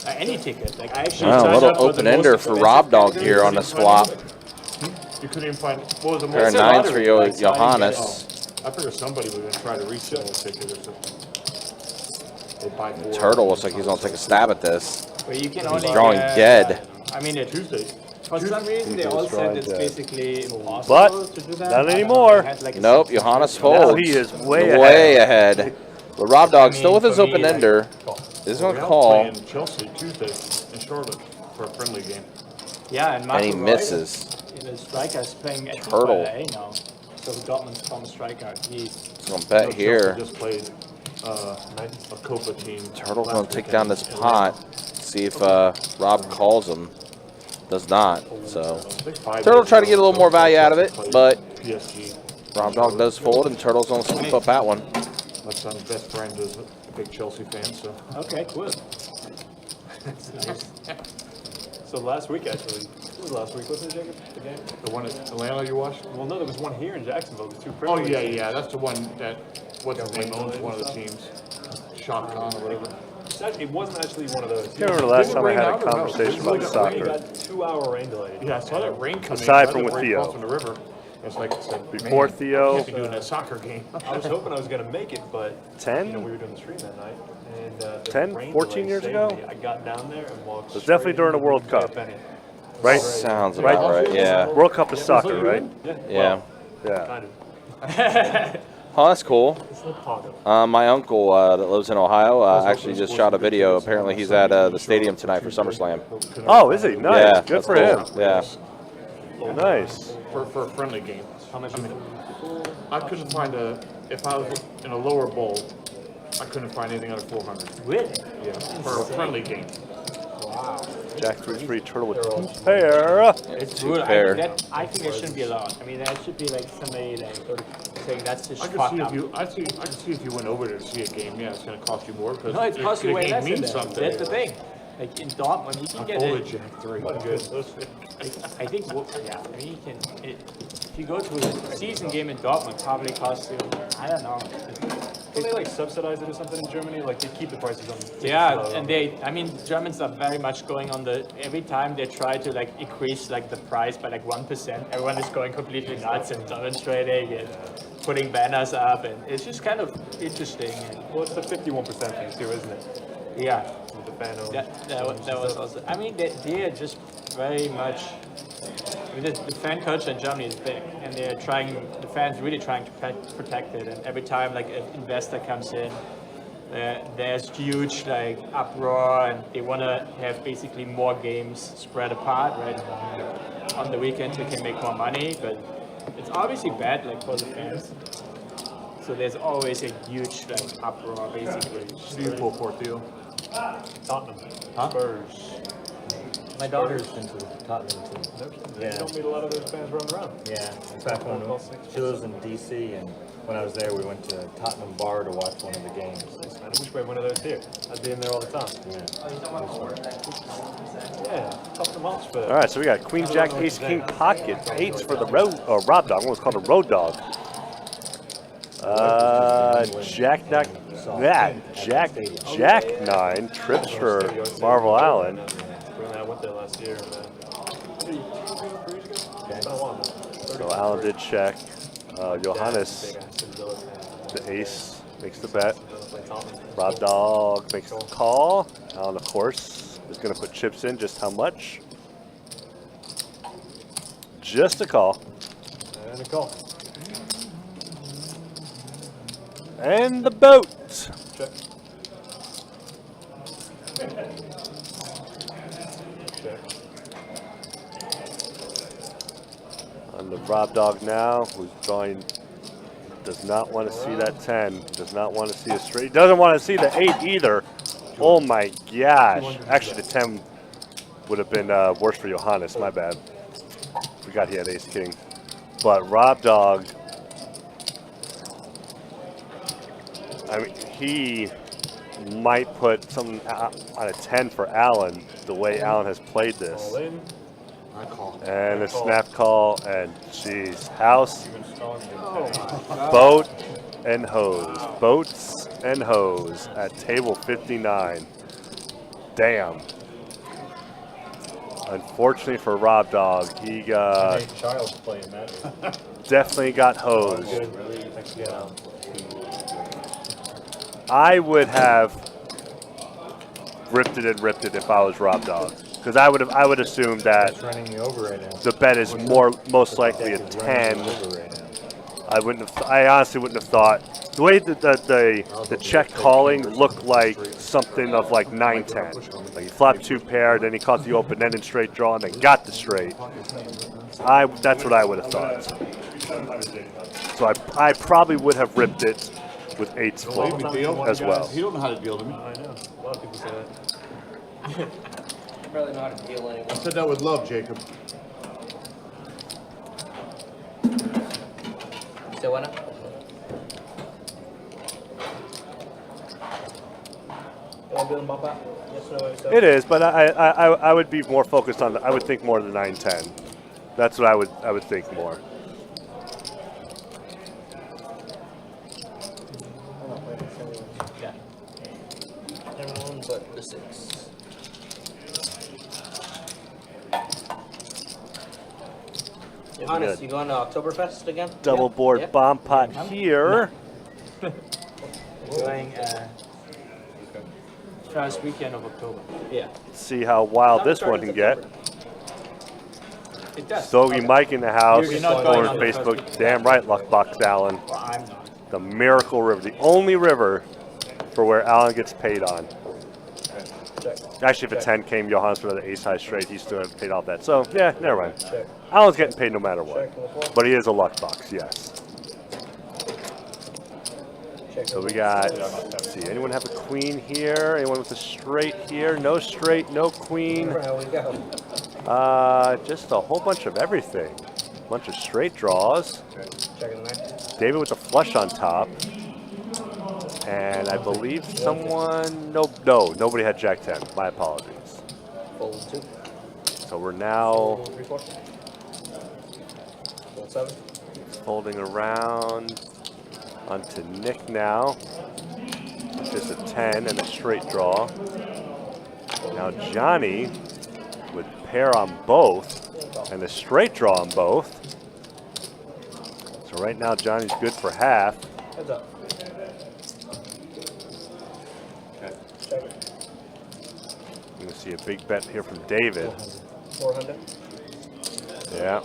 Any ticket. Like, I actually Wow, a signed little up for the open-ender most for expensive Rob Dog category, here on the 620, swap. You couldn't even find, what was the Pair of most? nines for lottery, like, Johannes. I figured somebody was going to try to resell a ticket or something. They buy four. Turtle looks like he's going to take a stab at this. But you can He's only drawing get, dead. I mean, Tuesday. for some reason, they Tuesday's all said drawing it's dead. basically impossible But to do that. not I don't know, anymore. they had, like, a Nope, 60 Johannes now folds. he is way ahead. But Rob Dog still with his for me, open like, ender. Is going to Real call. playing Chelsea Tuesday in Charlotte for a friendly game. Yeah, and Marco And he Reus, misses. the striker is playing at Turtle. LA now. So Dortmund's former striker. He's He's going to bet Chelsea here. just played a Copa team. Turtle's last going to take weekend down this in pot. See if Rob calls him. Does not. So Atlanta. I think 5 Turtle years tried to ago, get a little more value out of it, Chelsea but played PSG. Rob Dog does fold, and Turtle's going to scoop up that one. My son's best friend is a big Chelsea fan, so. okay, cool. That's nice. So last week, actually, what was last week, wasn't it, Jacob? The game? The one at Atlanta you watched? Well, no, there was one here in Jacksonville, the two Oh, Premier League yeah, teams. yeah, that's the one that, what's his name, owns Wayne one of the Dillon and teams. Shot Khan or whatever. It wasn't actually one of those. I can't remember the last Did it time I rain had a out or no? conversation It was about like a We soccer. got 2-hour rain delay. Yeah, I saw that rain coming. Aside I from live with right Theo. across from the river. It's like, Before man, Theo. I can't be doing a soccer game. I was hoping I was going to make it, but 10? you know, we were doing the stream that night. And, the 10, rain 14 delay years saved ago? me. I got down there and walked was definitely straight during the into World Jeff Cup. Bennett. Right? Sounds Right. about right, yeah. World Cup is soccer, right? Yeah. Yeah. Kind of. Oh, that's cool. It's like Pago. My uncle that lives in Ohio actually just shot a video. Apparently he's at the stadium tonight for SummerSlam. Oh, is he? Nice. Yeah, Good that's for cool. him. Yeah. Nice. For a friendly game. How much I is mean, it? I couldn't find if I was in a lower bowl, I couldn't find anything under 400. Really? Yeah, for a friendly game. Jack 3-3 Turtle with 2 pair. It's Two good. pair. I think that shouldn't be allowed. I mean, that should be like somebody like saying that's just I could fucked see up. if you, I could see if you went over there to see a game. Yeah, it's going to cost you more because No, it costs you the way game less than means that. something. That's the thing. Like in Dortmund, you can I get folded it. Jack 3. I think, yeah, I mean, you can. If you go to a season game in Dortmund, probably costs you. I don't know. Don't they like subsidize it or something in Germany? Like they keep the prices on. tickets Yeah, low. and I mean, Germans are very much going on every time they try to like increase like the price by like 1%, everyone is going completely nuts and demonstrating and putting banners up, and it's just kind of interesting. And Well, it's the 51% thing too, isn't it? yeah, With the fan owned. that was also. I mean, they are just very much. I mean, the fan culture in Germany is big, and they're trying. The fans really trying to protect it. And every time like an investor comes in, there's huge like uproar, and they want to have basically more games spread apart, right? On the weekend, they can make more money, but it's obviously bad like for the fans. So there's always a huge like uproar, basically. Who do you pull for, Theo? Tottenham. Huh? Spurs. My daughter's been to the Tottenham team. You Yeah. don't meet a lot of those fans running around. Yeah, in fact, when she lives in D.C. and when I was there, we went to Tottenham Bar to watch one of the games. Nice, man. I wish we had one of those here. I'd be in there all the time. Yeah, Tottenham Hotspur. All right, so we got Queen, Jack, Ace, King, Pocket, 8s for the Road Dog. I'm going to call it a Road Dog. Jack 9 trips for Marvel Allen. I went there last year. And, 3 years ago? It's been a while now. So Allen did check. Johannes, the ace, makes the bet. Rob Dog makes the call. Allen, of course, is going to put chips in. Just how much? Just a call. And a call. And the boat. Check. Check. On the Rob Dog now, who's drawing, does not want to see that 10, does not want to see a straight, doesn't want to see the 8 either. Oh my gosh. Actually, the 10 would have been worse for Johannes, my bad. Forgot he had ace king. But Rob Dog, I mean, he might put something on a 10 for Allen, the way Allen has played this. All in. I call. And a snap call, and geez, house, Oh, boat, and hose. Boats and hose at table 59. Damn. Unfortunately for Rob Dog, he Child's playing that. definitely got hosed. Really? Yeah. I would have ripped it if I was Rob Dog, because I would assume that It's running the over right now. the bet is most likely a 10. I honestly wouldn't have thought. The way the check calling looked like something of like 9-10. Like he flopped 2 pair, then he caught the open-ended straight draw, and then got the straight. That's what I would have thought. So I probably would have ripped it with 8s full as well. He don't know how to deal to me. I know. A lot of people say that. Probably not a deal anymore. I said that with love, Jacob. So why not? You want to do them bump out? Yes or no? So? It is, but I would be more focused on I would think more the 9-10. That's what I would think more. Yeah. Everyone but the 6. Johannes, you going to Oktoberfest again? Double board Yeah. bomb pot here. Going first weekend of October. Yeah. See how wild this one can get. It does. Stogie Mike in the house. You're not going Or on the Facebook. first Damn right, Luckbox Allen. Well, I'm not. The Miracle River, the only river for where Allen gets paid on. Check. Actually, if a 10 came, Johannes with an ace high straight, he still had paid off that. So yeah, never mind. Check. Allen's getting paid no matter what. Check on the floor. But he is a luck box, yes. Check So on we the got, let's see, anyone have a queen here? Anyone with a straight here? No straight, no queen. floor. How we go? Just a whole bunch of everything. Bunch of straight draws. Checking the 9. David with the flush on top. And I believe someone, nobody had Jack 10. My apologies. Fold 2. So we're now 3, 4. Fold 7. folding around onto Nick now. Just a 10 and a straight draw. Now Johnny with pair on both and a straight draw on both. So right now Johnny's good for half. Heads up. Check it. You're gonna see a big bet here from David. 400. Yeah.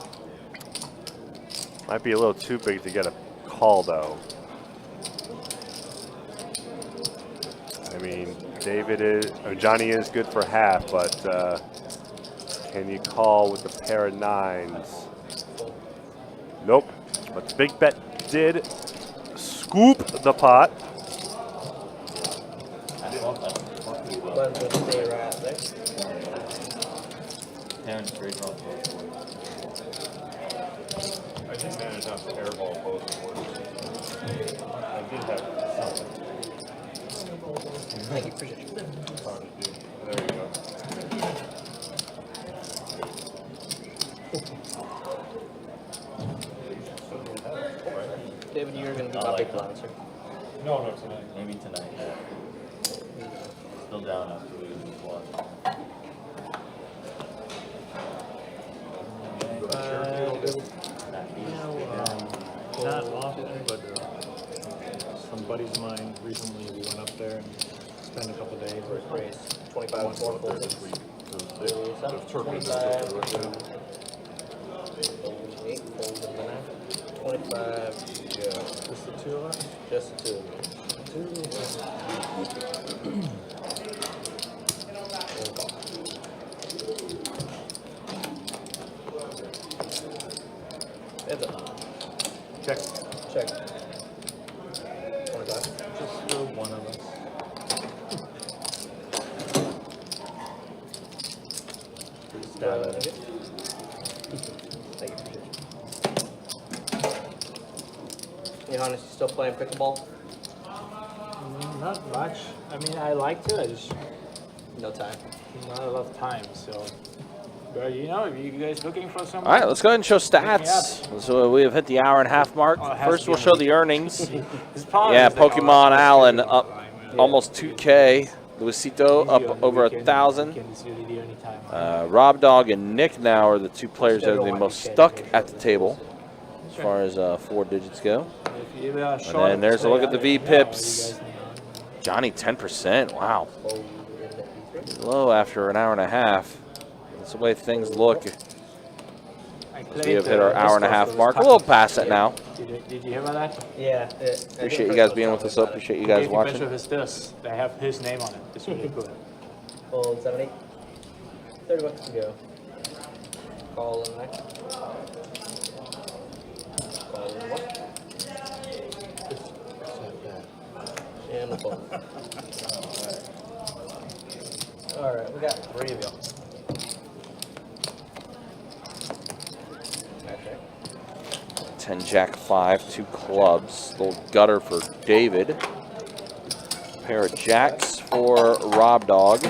Might be a little too big to get a call though. I mean, Johnny is good for half, but can you call with the pair of 9s? Nope. But the big bet did scoop the pot. Buttons will stay right there. Darren straight draw. I did manage not to airball both boards. I did have something Thank you, appreciate you. fun to do. There you go. David, you're going to be I my like big that. blind, sir. No, tonight. Maybe tonight. Yeah. Still down after we lose one. Not often, but some buddies of mine recently, we went up there and spent a couple days. Raise 25 and 4 fold. This week. The turkey is 25. 8 fold in the 9. 25. Yeah. Just the two of us? Just the 2 of you. Heads up. Check. Check. 25. Just the one of us. Stab it. Thank you, appreciate you. Johannes, you still playing pickleball? Not much. I mean, I like to. I just No time. not a lot of time. So, but you know, if you guys looking for some. All right, let's go ahead and show stats. So we have hit the hour and a half mark. Oh, it has First, to be we'll on show the the earnings. His problem Yeah, is that- Pokemon Allen up almost 2K. Luisito Usually on up the over weekend, 1,000. weekend is really the only time. Rob Dog and Nick now are the two players that are the most stuck at the table as far as 4 digits go. If you are And short then of there's a look at the play, V-pips. you guys know. Johnny, 10%. Wow. Low after an hour and a half. That's the way things look. We have hit our hour and a half mark. A little past it now. Did you hear about that? Yeah. Appreciate you guys being with us. Appreciate you guys Gave me a picture watching. of his discs. They have his name on it. It's really cool. Hold 70. $30 to go. Call in next. Call in one. And a fold. Alright, we got 3 of y'all. 10 Jack 5, 2 clubs. Little gutter for David. Pair of jacks for Rob Dog. A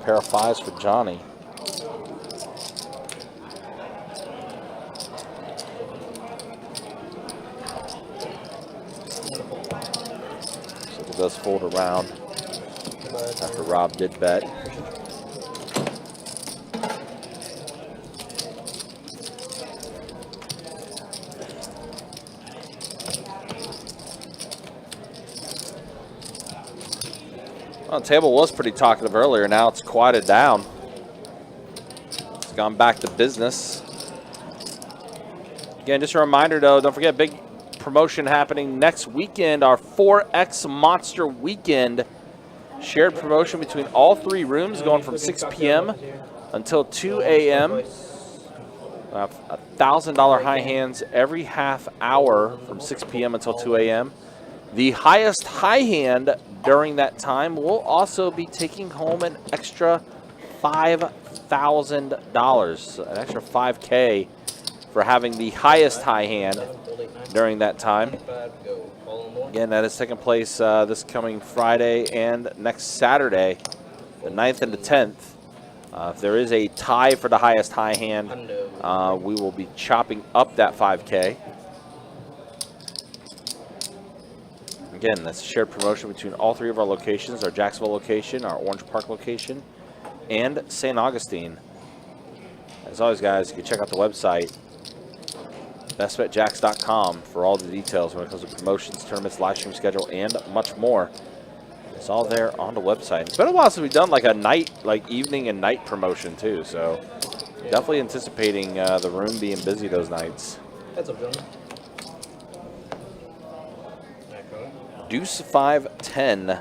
pair of 5s for Johnny. So it does fold around after Rob did bet. Well, the table was pretty talkative earlier. Now it's quieted down. It's gone back to business. Again, just a reminder, though, don't forget, big promotion happening next weekend, our 4X Monster Weekend. Shared promotion between all 3 rooms going from 6 p.m. until 2 a.m. $1,000 high hands every half hour from 6 p.m. until 2 a.m. The highest high hand during that time will also be taking home an extra $5,000, an extra $5K for having the highest high hand during that time. Again, that is taking place this coming Friday and next Saturday, the 9th and the 10th. If there is a tie for the highest high hand, we will be chopping up that 5K. Again, that's a shared promotion between all 3 of our locations, our Jacksonville location, our Orange Park location, and St. Augustine. As always, guys, you can check out the website, bestbetjacks.com, for all the details when it comes to promotions, tournaments, live stream schedule, and much more. It's all there on the website. It's been a while since we've done like a night, like evening and night promotion too, so definitely anticipating the room being busy those nights. Heads up, gentlemen. Deuce 5-10.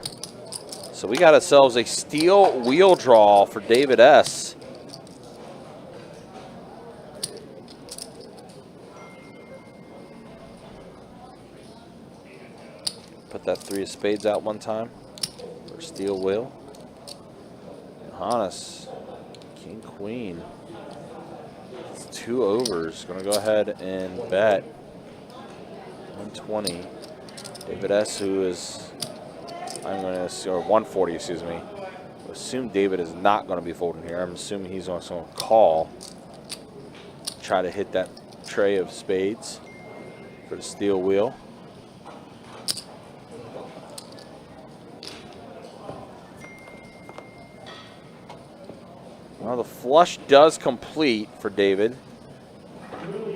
So we got ourselves a steel wheel draw for David S. Put that 3 of spades out one time for steel wheel. Johannes, king, queen. It's 2 overs. Gonna go ahead and bet 120. David S., who is, I'm going to, or 140, excuse me. I assume David is not going to be folding here. I'm assuming he's also going to call. Try to hit that tray of spades for the steel wheel. Well, the flush does complete for David.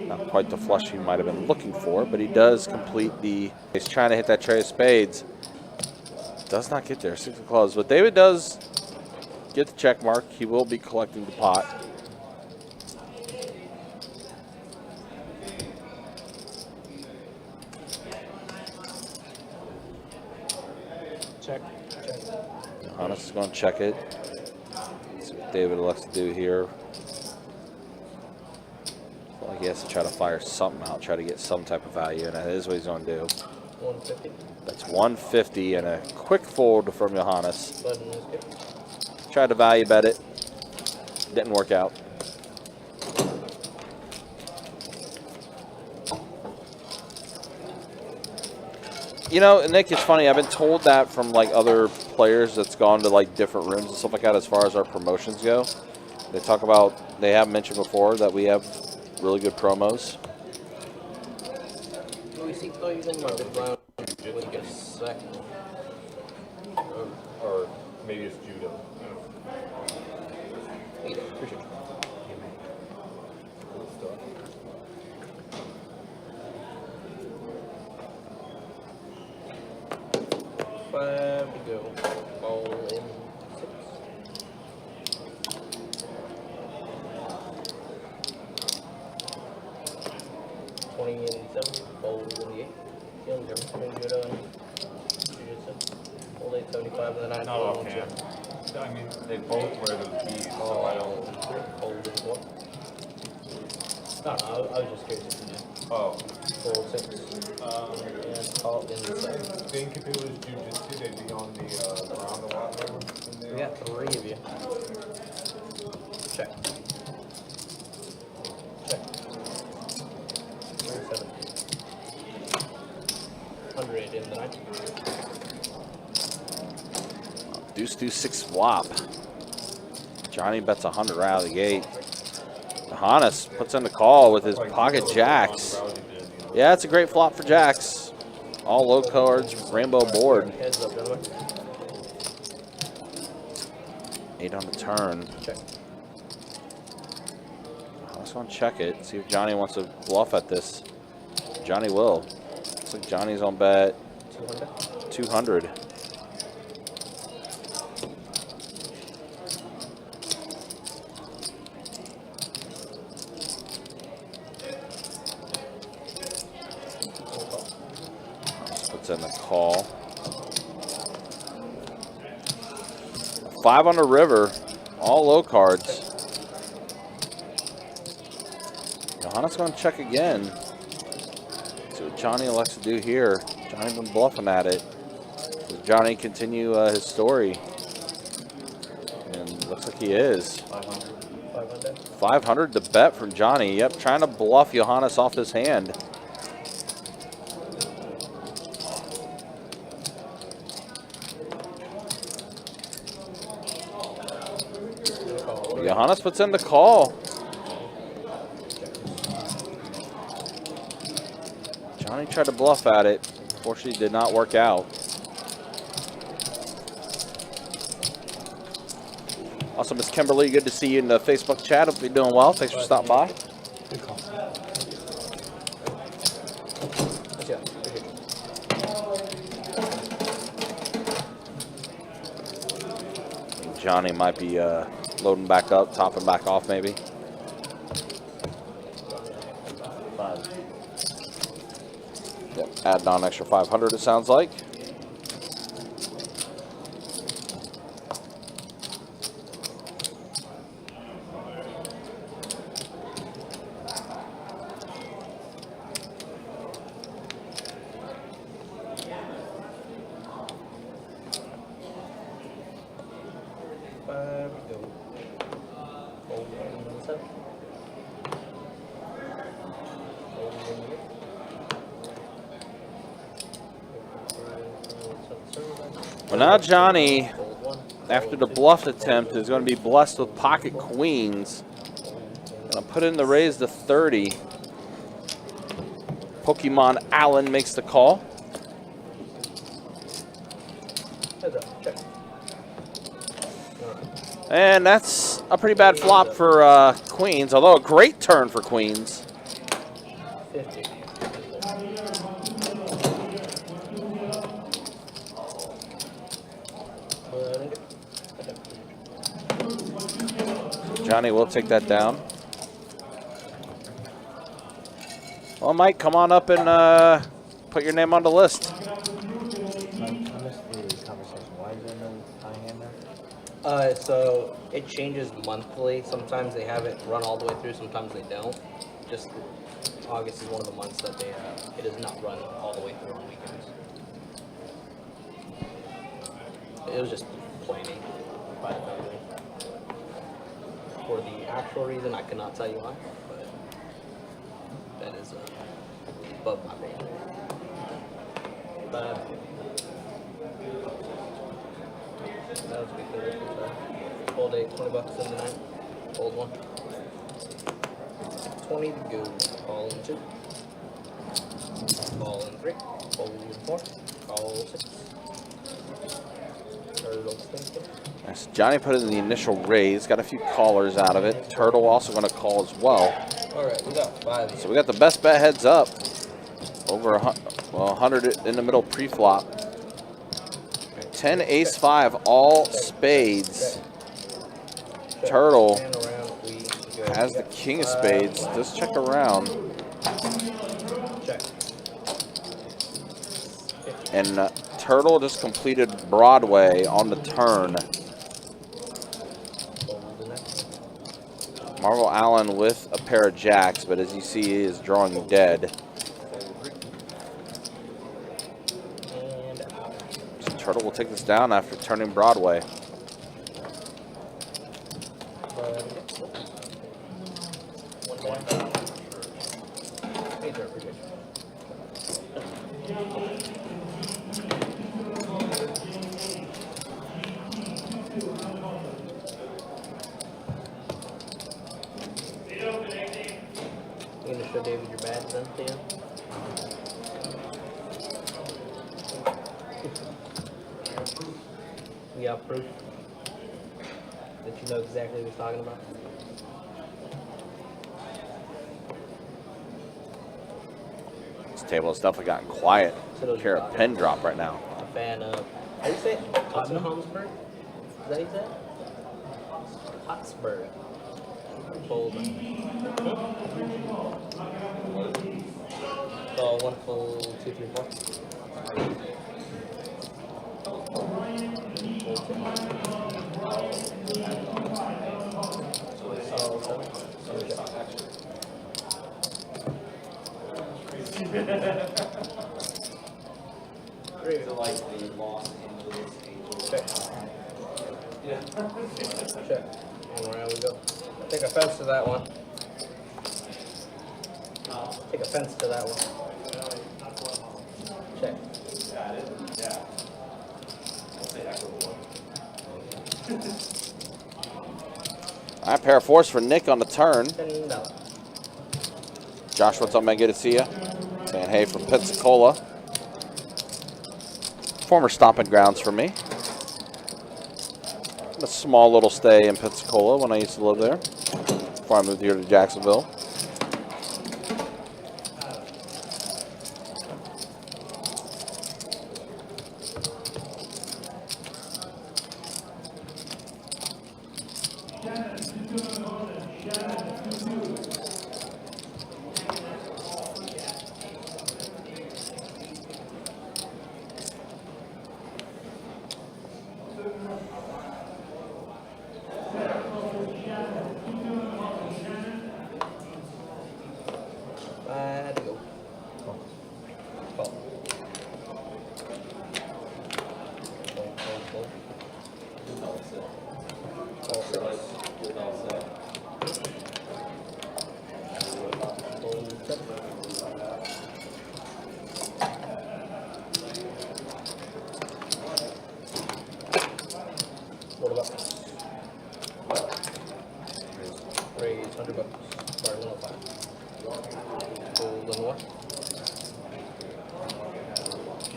Not quite the flush he might have been looking for, but he does complete the, he's trying to hit that tray of spades. Does not get there, 6 of clubs, but David does get the check mark. He will be collecting the pot. Check. Johannes is going to check it. Let's see what David elects to do here. I feel like he has to try to fire something out, try to get some type of value, and that is what he's going to do. 150. That's 150 and a quick fold from Johannes. Button is good. Tried to value bet it. Didn't work out. You know, Nick, it's funny. I've been told that from like other players that's gone to like different rooms and stuff like that as far as our promotions go. They talk about, they have mentioned before that we have really good promos. Luisito, you can mark it round when you get a second. Or Maybe it's judo. Eat it. Appreciate you. Cool stuff. Five to go. All in 6. 20 and 7. All in the 8. Feeling good. Feeling good on jiu-jitsu. All 875 and then I Not offhand. I mean, they both wear those beads, so I don't. Hold in 1. No, I was just curious if you did. Oh. Hold 6. And call in 7. I think if it was jujitsu, they'd be on the ground a lot more. We got 3 of you. Check. Check. 27. 100 in the 9. Deuce, deuce, 6 swap. Johnny bets 100 right out of the gate. Johannes puts in the call with his pocket jacks. Yeah, it's a great flop for jacks. All low cards, rainbow board. Heads up, gentlemen. 8 on the turn. Check. Johannes gonna check it. See if Johnny wants to bluff at this. Johnny will. Looks like Johnny's on bet 200. 200. In the call. 5 on the river, all low cards. Johannes going to check again. See what Johnny elects to do here. Johnny been bluffing at it. Does Johnny continue his story? And looks like he is. 500. 500 to bet from Johnny. Yep, trying to bluff Johannes off his hand. Johannes puts in the call. Johnny tried to bluff at it. Unfortunately, did not work out. Also, Miss Kimberly, good to see you in the Facebook chat. Hope you're doing well. Thanks for stopping by. Good call. Yeah. Johnny might be loading back up, topping back off maybe. 5. Yep, adding on an extra 500 it sounds like. Well, now Johnny, after the bluff attempt, is going to be blessed with pocket queens. Going to put in the raise to 30. Pokemon Allen makes the call. And that's a pretty bad flop for queens, although a great turn for queens. 50. Johnny will take that down. Well, Mike, come on up and put your name on the list. I missed the conversation. Why is there no high hand there? So it changes monthly. Sometimes they have it run all the way through, sometimes they don't. Just August is one of the months that they it does not run all the way through on weekends. It was just planning by the company. For the actual reason, I cannot tell you why, but that is above my pay. But that was a good thing. Full day, $20 in the night. Old one. 20 to go. Call in 2. Call in 3. Call in 4. Call 6. Turtle thinking. Nice. Johnny put in the initial raise, got a few callers out of it. Turtle also going to call as well. All right, we got 5 here. So we got the best bet heads up. Over 100 in the middle pre-flop. 10, ace, 5, all spades. Turtle And around we go. has the king of spades. Just check around. Check. And Turtle just completed Broadway on the turn. Fold the next one. Marvel Allen with a pair of jacks, but as you see, he is drawing dead. And out. So Turtle will take this down after turning Broadway. One down. Spades are pretty good. You gonna show David your badge then, Theo? We got proof that you know exactly what he's talking about. This table has definitely gotten quiet. Hear a pin drop right now. A fan of, how do you say it? Hotspur? Is that how you say it? Hotspur. Fold. So 1 full 2, 3, 4. Check. Check. And around we go. Take offense to that one. Take offense to that one. Check. All right, pair of fours for Nick on the turn. $10. Josh, what's up, man? Good to see you. Saying hey from Pensacola. Former stomping grounds for me. A small little stay in Pensacola when I used to live there before I moved here to Jacksonville. To go. Call. Fold. What about raise $100? Sorry, 105. Fold and what?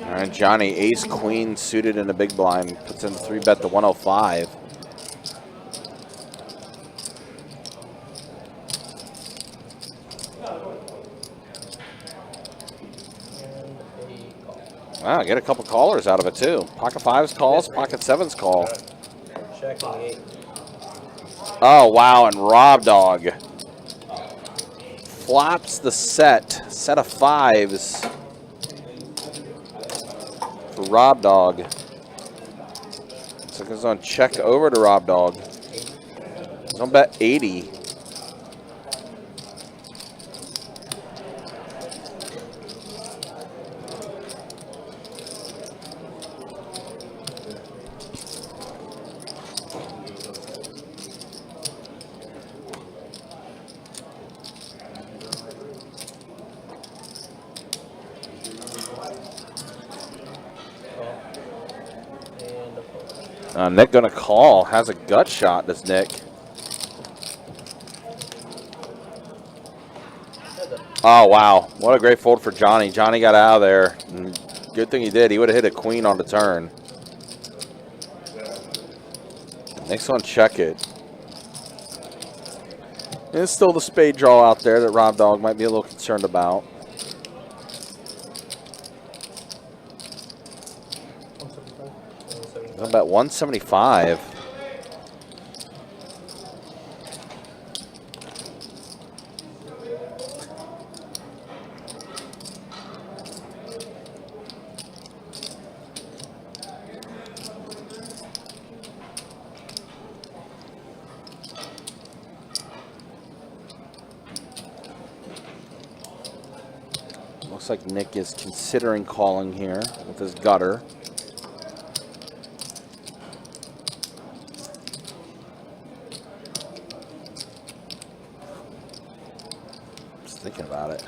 All right, Johnny, ace, queen, suited in the big blind. Puts in the 3-bet to 105. Wow, get a couple callers out of it, too. Pocket fives calls, pocket sevens call. Checking 8. Oh, wow, and Rob Dog flops the set of fives for Rob Dog. So he's on check over to Rob Dog. He's on bet 80. Nick gonna call. Has a gut shot, does Nick. Oh, wow. What a great fold for Johnny. Johnny got out of there. And good thing he did. He would have hit a queen on the turn. Nick's gonna check it. There's still the spade draw out there that Rob Dog might be a little concerned about. 175. How about 175? Looks like Nick is considering calling here with his gutter. Just thinking about it.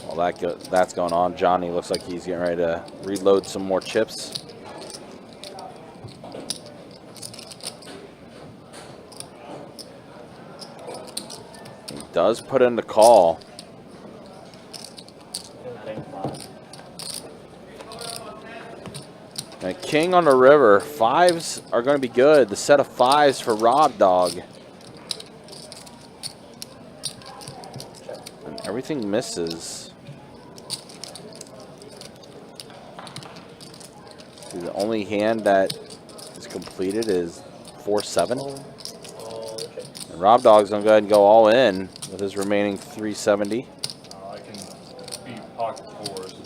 While that's going on, Johnny looks like he's getting ready to reload some more chips. Does put in the call. And king on the river. Fives are going to be good. The set of fives for Rob Dog. And everything misses. See, the only hand that is completed is 4-7. And Rob Dog's going to go ahead and go all in with his remaining 370. I can beat pocket fours.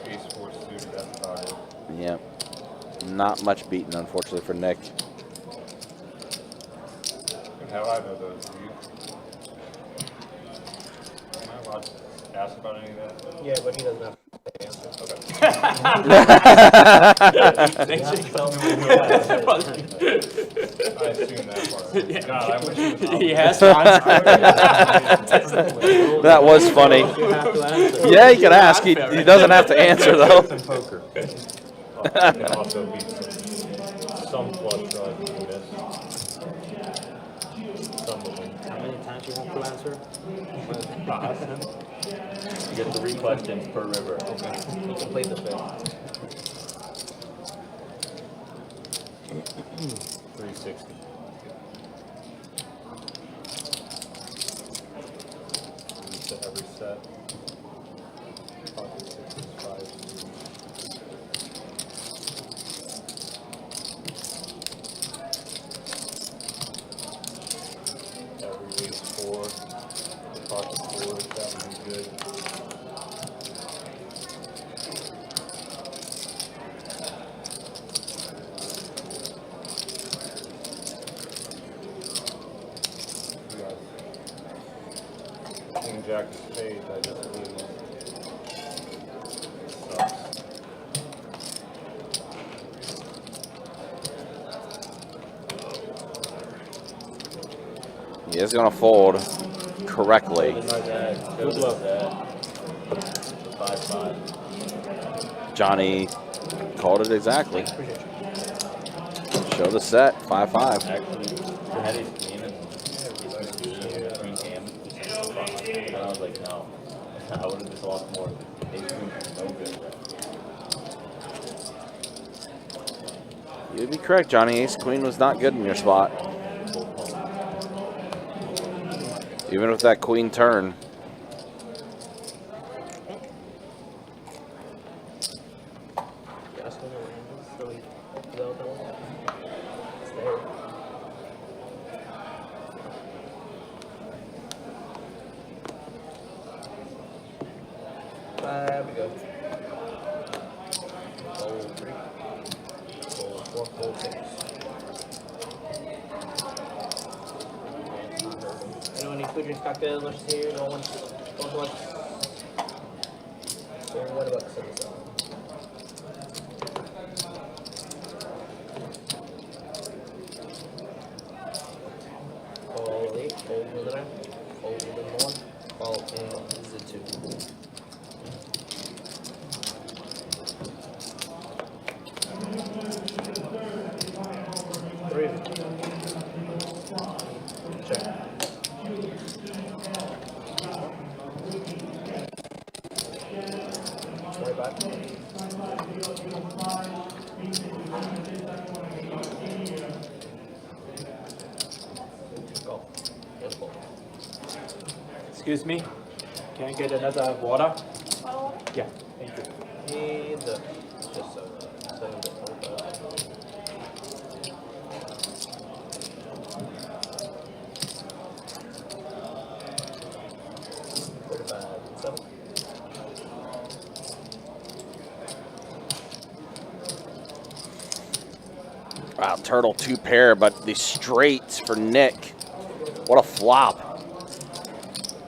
Ace four suited, that's about it. Yep. Not much beaten, unfortunately, for Nick. And how I know those, do you? Am I allowed to ask about any of that? Yeah, but he doesn't have to answer. Okay. Thanks for telling me I assume that part. God, I wish it was He has to answer. That was funny. You have to answer. Yeah, he could ask. He doesn't have to answer, though. In poker. I can also beat some flush draws you miss. Some of them. How many times you have to answer? You get 3 questions per river. You complete the thing. 360. Reset every set. Pocket 6 is 5. Every ace 4. The pocket 4, that would be good. King Jack of spades, I just lose. Sucks. He is going to fold correctly. Good luck. 5-5. Johnny called it exactly. Show the set, 5-5. Actually, I had his queen and queen cam. And I was like, no. I would have just lost more. Ace queen was no good. You'd be correct, Johnny. Ace Queen was not good in your spot. Even with that queen turn. You ask him around, so he knows that one. It's there. We go. Fold 3. Fold 4, fold 6. Anyone need food drinks, cocktails, lunches here? No one? Don't much. So what about this? Fold 8, fold 11, fold 1, fold and Z2. 3. Check. Excuse me. Can I get another water? Yeah, thank you. Need the just 7 to 25. 35, 7. Wow, turtle 2 pair, but the straights for Nick. What a flop.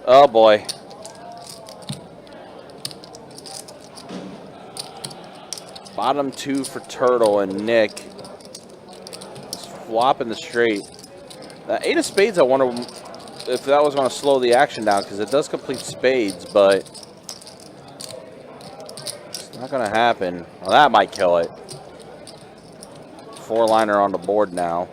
Oh boy. Bottom 2 for turtle and Nick. Just flopping the straight. That 8 of spades, I wonder if that was going to slow the action down, because it does complete spades, but it's not going to happen. Well, that might kill it. 4-liner on the board now.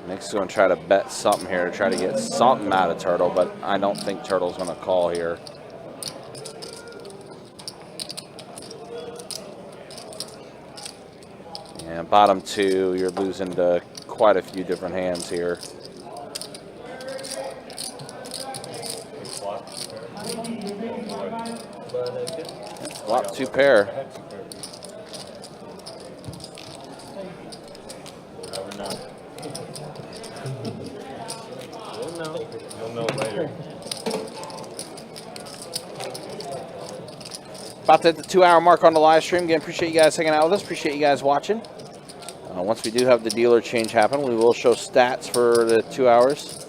Nick's going to try to bet something here to try to get something out of turtle, but I don't think turtle's going to call here. And bottom 2, you're losing to quite a few different hands here. Flop 2 pair. You'll know later. About to hit the 2-hour mark on the live stream. Again, appreciate you guys hanging out with us. Appreciate you guys watching. Once we do have the dealer change happen, we will show stats for the 2 hours.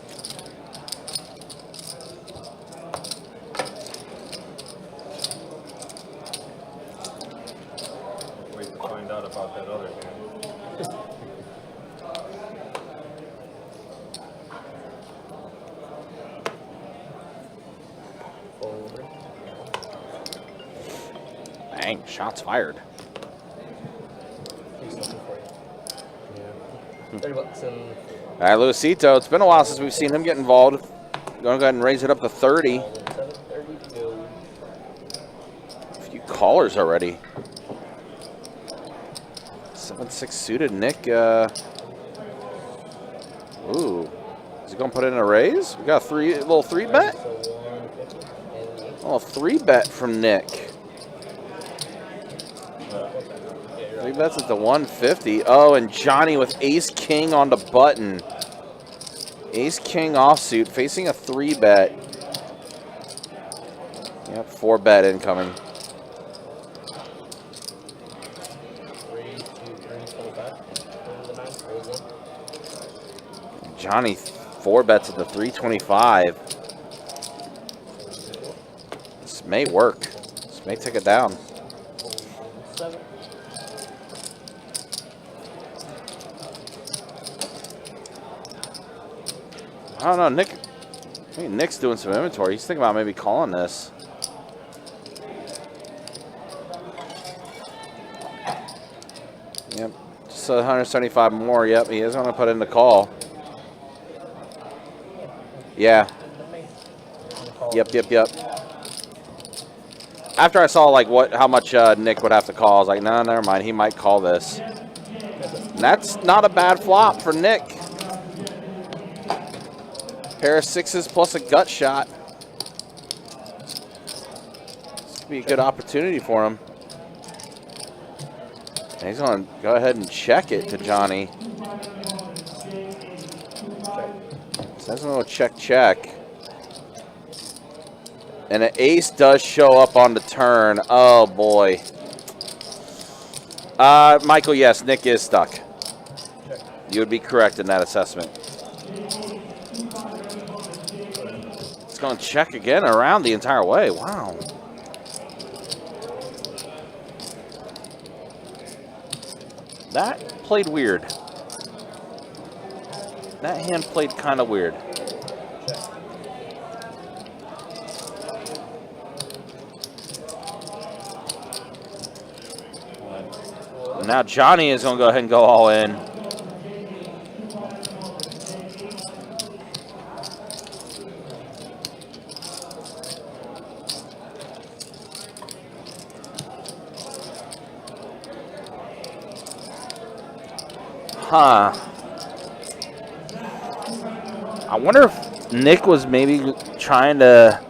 Wait to find out about that other hand. Bang, shots fired. He's looking for you. 30 bucks and All right, Luisito, it's been a while since we've seen him get involved. Going to go ahead and raise it up to 30. 7:30 to go. A few callers already. 7-6 suited, Nick. Ooh. Is he going to put in a raise? We got a little 3-bet? So 150 and the Oh, 3-bet from Nick. 3 bets at the 150. Oh, and Johnny with ace-king on the button. Ace-king offsuit facing a 3-bet. Yep, 4-bet incoming. 3 to 325. Johnny 4-bets at the 325. This may work. This may take it down. 7. I don't know, Nick. I think Nick's doing some inventory. He's thinking about maybe calling this. Yep, just 175 more. Yep, he is going to put in the call. Yeah. Yep. After I saw like how much Nick would have to call, I was like, no, never mind. He might call this. And that's not a bad flop for Nick. Pair of 6s plus a gut shot. This could be a good opportunity for him. And he's going to go ahead and check it to Johnny. So that's going to check. And an ace does show up on the turn. Oh, boy. Michael, yes, Nick is stuck. You would be correct in that assessment. It's going to check again around the entire way. Wow. That played weird. That hand played kind of weird. Now Johnny is going to go ahead and go all in. Huh. I wonder if Nick was maybe trying to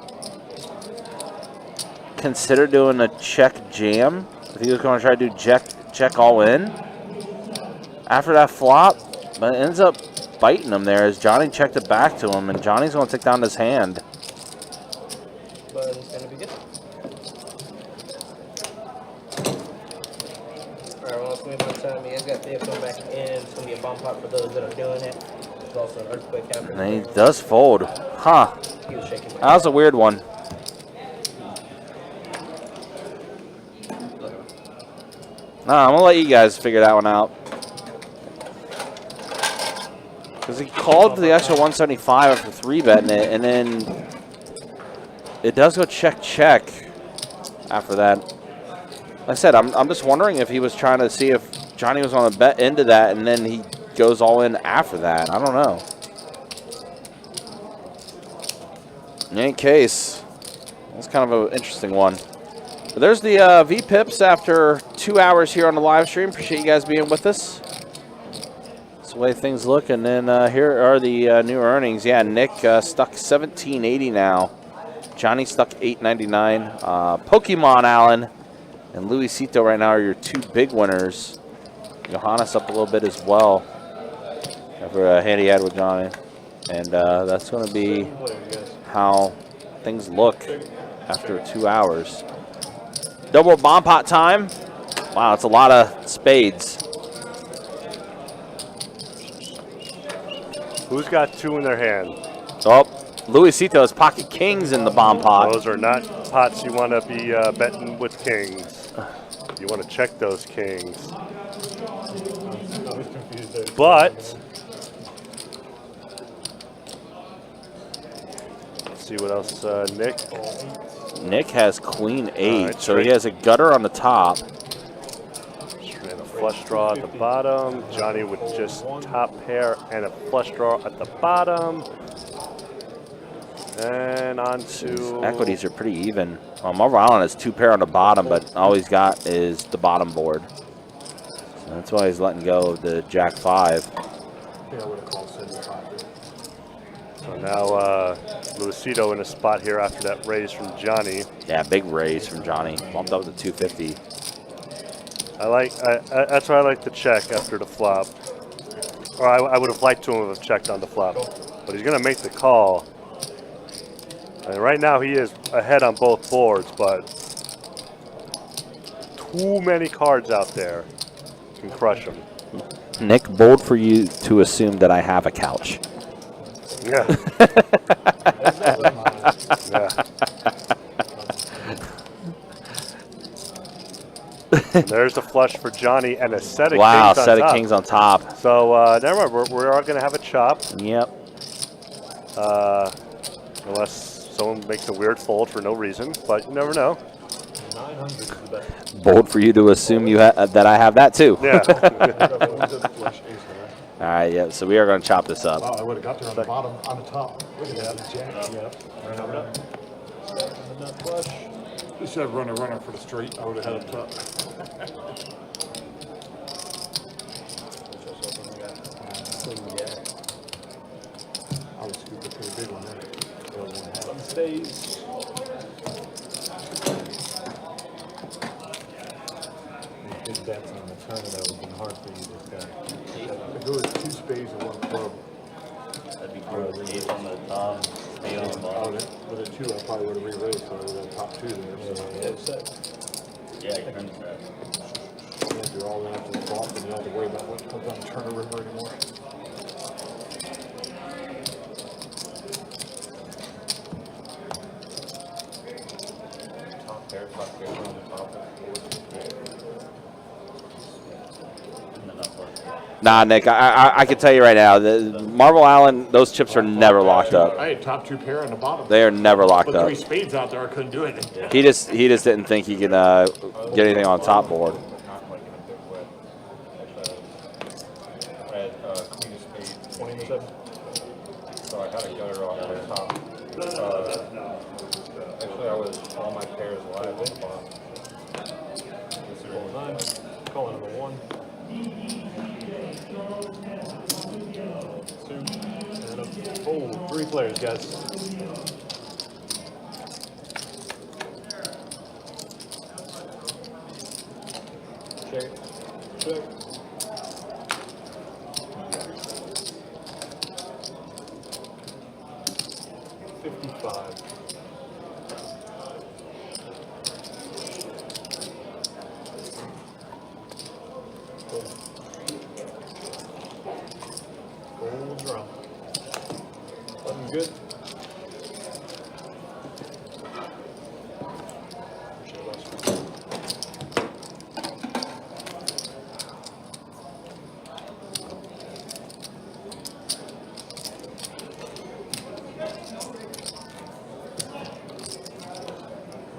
consider doing a check jam. If he was going to try to do check all in after that flop, but it ends up biting him there as Johnny checked it back to him, and Johnny's going to take down his hand. But it's gonna be good. Alright, well, let's move on time. You guys got Theo coming back in. It's gonna be a bomb pot for those that are doing it. There's also an earthquake happening. And he does fold. Huh. He was shaking. That was a weird one. Nah, I'm going to let you guys figure that one out. Because he called for the extra 175 after 3-betting it, and then it does go check after that. Like I said, I'm just wondering if he was trying to see if Johnny was going to bet into that, and then he goes all in after that. I don't know. In any case, that's kind of an interesting one. But there's the V-Pips after 2 hours here on the live stream. Appreciate you guys being with us. That's the way things look. And then here are the new earnings. Yeah, Nick stuck 1780 now. Johnny stuck 899. Pokemon Allen and Luisito right now are your two big winners. Johannes up a little bit as well after a hand he had with Johnny. And that's going to be how things look after 2 hours. Double bomb pot time. Wow, it's a lot of spades. Who's got 2 in their hand? Oh, Luisito has pocket kings in the bomb pot. Those are not pots you want to be betting with kings. You want to check those kings. But let's see what else Nick has queen 8, right, so he has a gutter on the top. and a flush draw at the bottom. Johnny with just top pair and a flush draw at the bottom. And on to Equities are pretty even. Marvel Allen has 2 pair on the bottom, but all he's got is the bottom board. So that's why he's letting go of the Jack 5. Yeah, I would have called 75. So now Luisito in a spot here after that raise from Johnny. Yeah, big raise from Johnny. Bumped up to 250. That's why I like to check after the flop. Or I would have liked to have checked on the flop. But he's going to make the call. And right now he is ahead on both boards, but too many cards out there can crush him. Nick, bold for you to assume that I have a couch. Yeah. Yeah. And there's the flush for Johnny and a set of Wow, kings on set top. of kings on top. So never mind, we are going to have a chop. Yep. Unless someone makes a weird fold for no reason, but you never know. 900 is the best. Bold for you to assume that I have that too. Yeah. All right, yeah, so we are going to chop this up. Wow, I would have got there on the bottom, on the top. Look at that, Jack. Nut flush. You should have run a runner for the straight. I would have had a top. I would scoop it to a big one there. Button stays. Big bets on the turn, though, would be hard for you this guy. If it was 2 spades and 1 club, That'd be hard for you on the top, stay on the bottom. with a 2, I probably would have re-raised, so I would have top 2 there. So Yeah, you turn set. you can't do all that after the flop, and you don't have to worry about what comes on the turn or river anymore. Top pair on the top of the board. And then up flush. Nah, Nick, I can tell you right now, the Marvel Allen, those chips are never locked up. I had top 2 pair on the bottom. They are never locked But up. 3 spades out there, I couldn't do anything. He just didn't think he could get anything on top board. Not like in a big way. Actually, I had queen of spades, 27. so I had a gutter off the top. Actually, I was all my pairs live at the bottom. Roll 9. Calling number 1. Two, and a fold. 3 players, guys. Check it. Check. $55. Full drum. Looking good.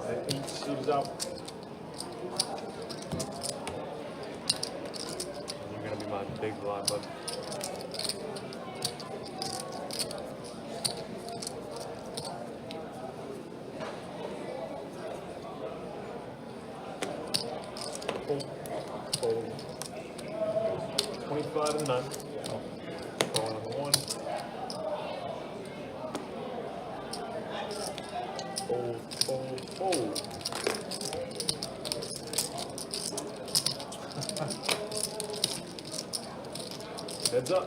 That 8 seems out. You're gonna be my big blind, bud. Fold. 25 and none. Call number 1. Fold, fold, fold. Heads up.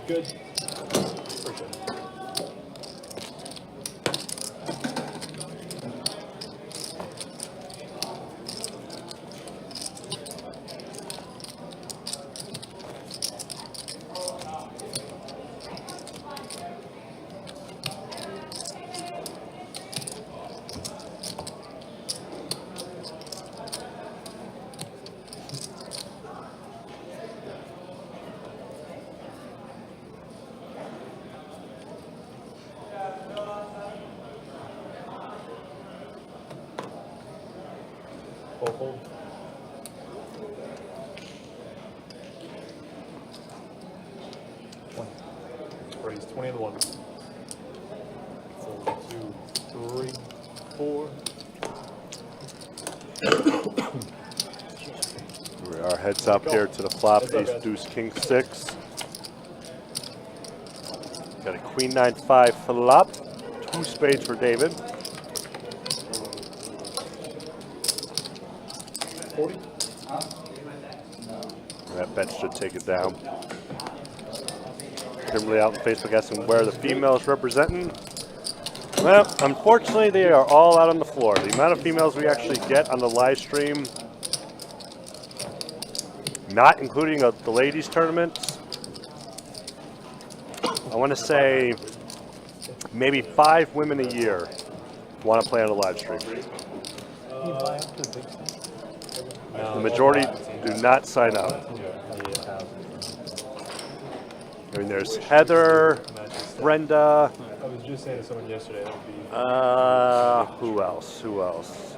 Good. Appreciate it. Hold. Raise 20 and 1. 4, 2, 3, 4. We are heads up here to the flop. Heads up, Ace guys. deuce king 6. Got a queen 9-5 flop. 2 spades for David. 40. That bet should take it down. Kimberly out on Facebook asking where the females representing. Well, unfortunately, they are all out on the floor. The amount of females we actually get on the live stream, not including the ladies' tournaments, I want to say maybe 5 women a year want to play on the live stream. The majority do not sign up. I mean, there's Heather, Brenda. I was just saying to someone yesterday that would be. Who else? Who else?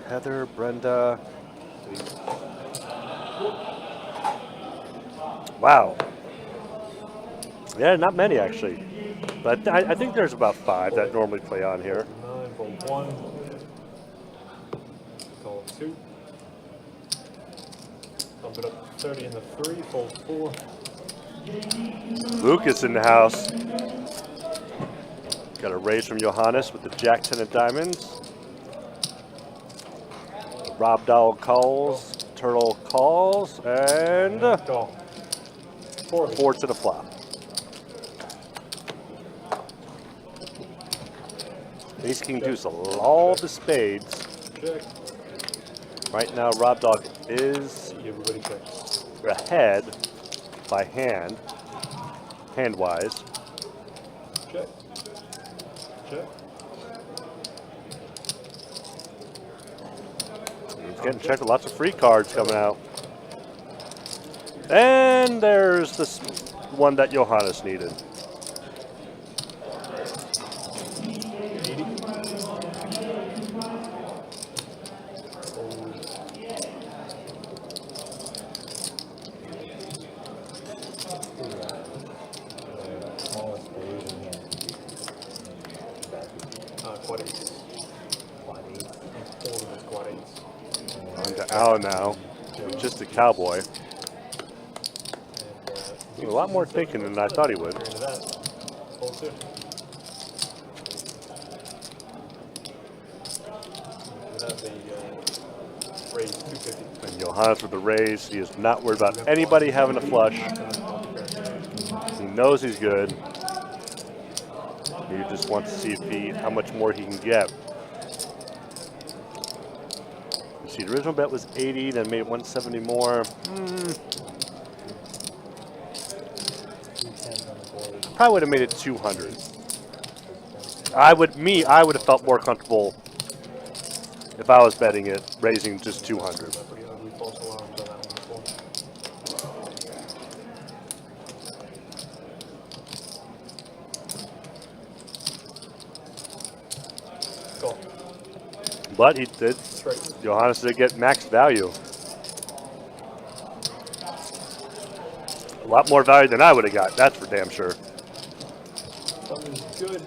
Heather, Brenda. Wow. Yeah, not many actually. But I think there's about 5 that normally play on here. 9, fold 1. Call 2. Bump it up to 30 in the 3, fold 4. Lucas in the house. Got a raise from Johannes with the Jack 10 of diamonds. Rob Dowell calls, Turtle calls, and Call. 4 to the flop. Ace King Deuce, all the spades. Check. Right now, Rob Dog is Everybody checks. ahead by hand-wise. Check. Check. He's getting checked with lots of free cards coming out. And there's this one that Johannes needed. Allen now, just a cowboy. A lot more thinking than I thought he would. Into that. Fold 2. We have the raise 250. And Johannes with the raise. He is not worried about anybody having a flush. He knows he's good. He just wants to see how much more he can get. See, the original bet was 80, then made it 170 more. Probably would have made it 200. I would have felt more comfortable if I was betting it, raising just 200. Pretty ugly false alarms on that one before. Cool. But he did. Straight. Johannes did get max value. A lot more value than I would have got. That's for damn sure. Something's good.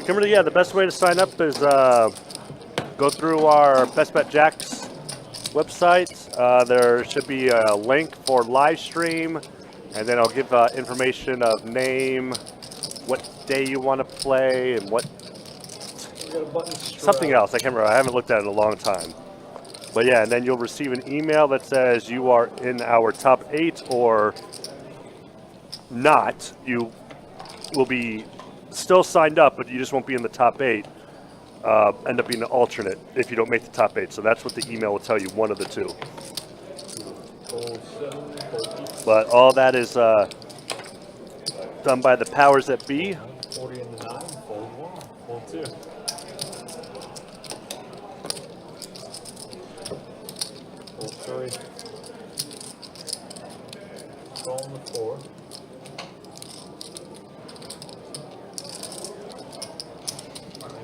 Kimberly, yeah, the best way to sign up is go through our Best Bet Jacks website. There should be a link for live stream, and then I'll give information of name, what day you want to play, and what We got a button something else. I can't remember. I haven't looked at it in a long time. But yeah, and then you'll receive an email that says you are in our top 8 or not. You will be still signed up, but you just won't be in the top 8. End up being an alternate if you don't make the top 8. So that's what the email will tell you, one of the two. Fold 7, fold 8. But all that is done by the powers that be. 40 into 9, fold 1, fold 2. Fold 3. Call on the 4.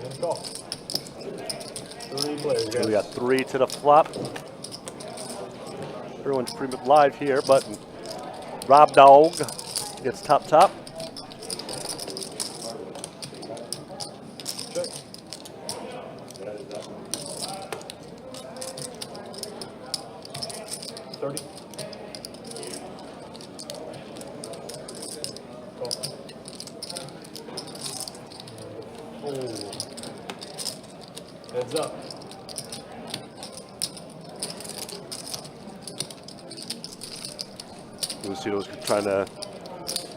And call. 3 players, So guys. we got 3 to the flop. Everyone's pretty much live here, but Rob Dog gets top. Check. 30. Call. Fold. Heads up. Lucito's trying to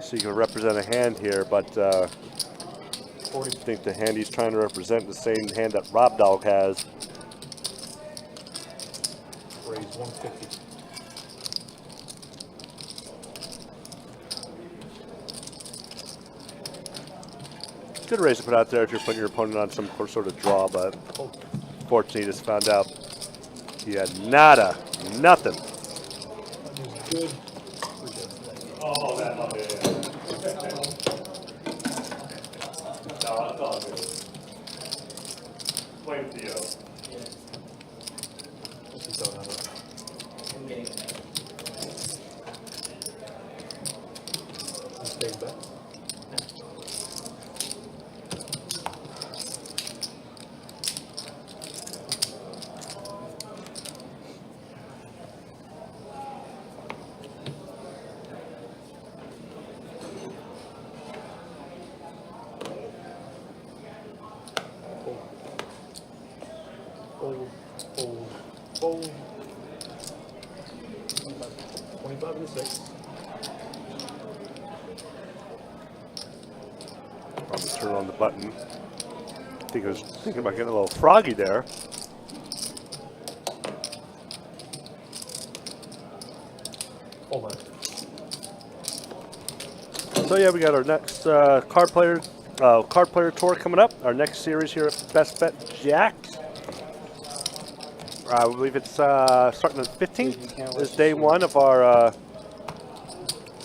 see if he can represent a hand here, but I 40. think the hand he's trying to represent is the same hand that Rob Dog has. Raise 150. Good raise to put out there if you're putting your opponent on some sort of draw, but fortunately, he just found out he had nada, nothing. That is good. Oh, that love it. No, that's all good. Blame Theo. This is so nice. Mistake back. Fold. 25 and 6. I'm gonna turn on the button. I think I was thinking about getting a little froggy there. Hold on. So yeah, we got our next card player tour coming up. Our next series here at Best Bet Jacks. I believe it's starting on the 15th. Is day 1 of our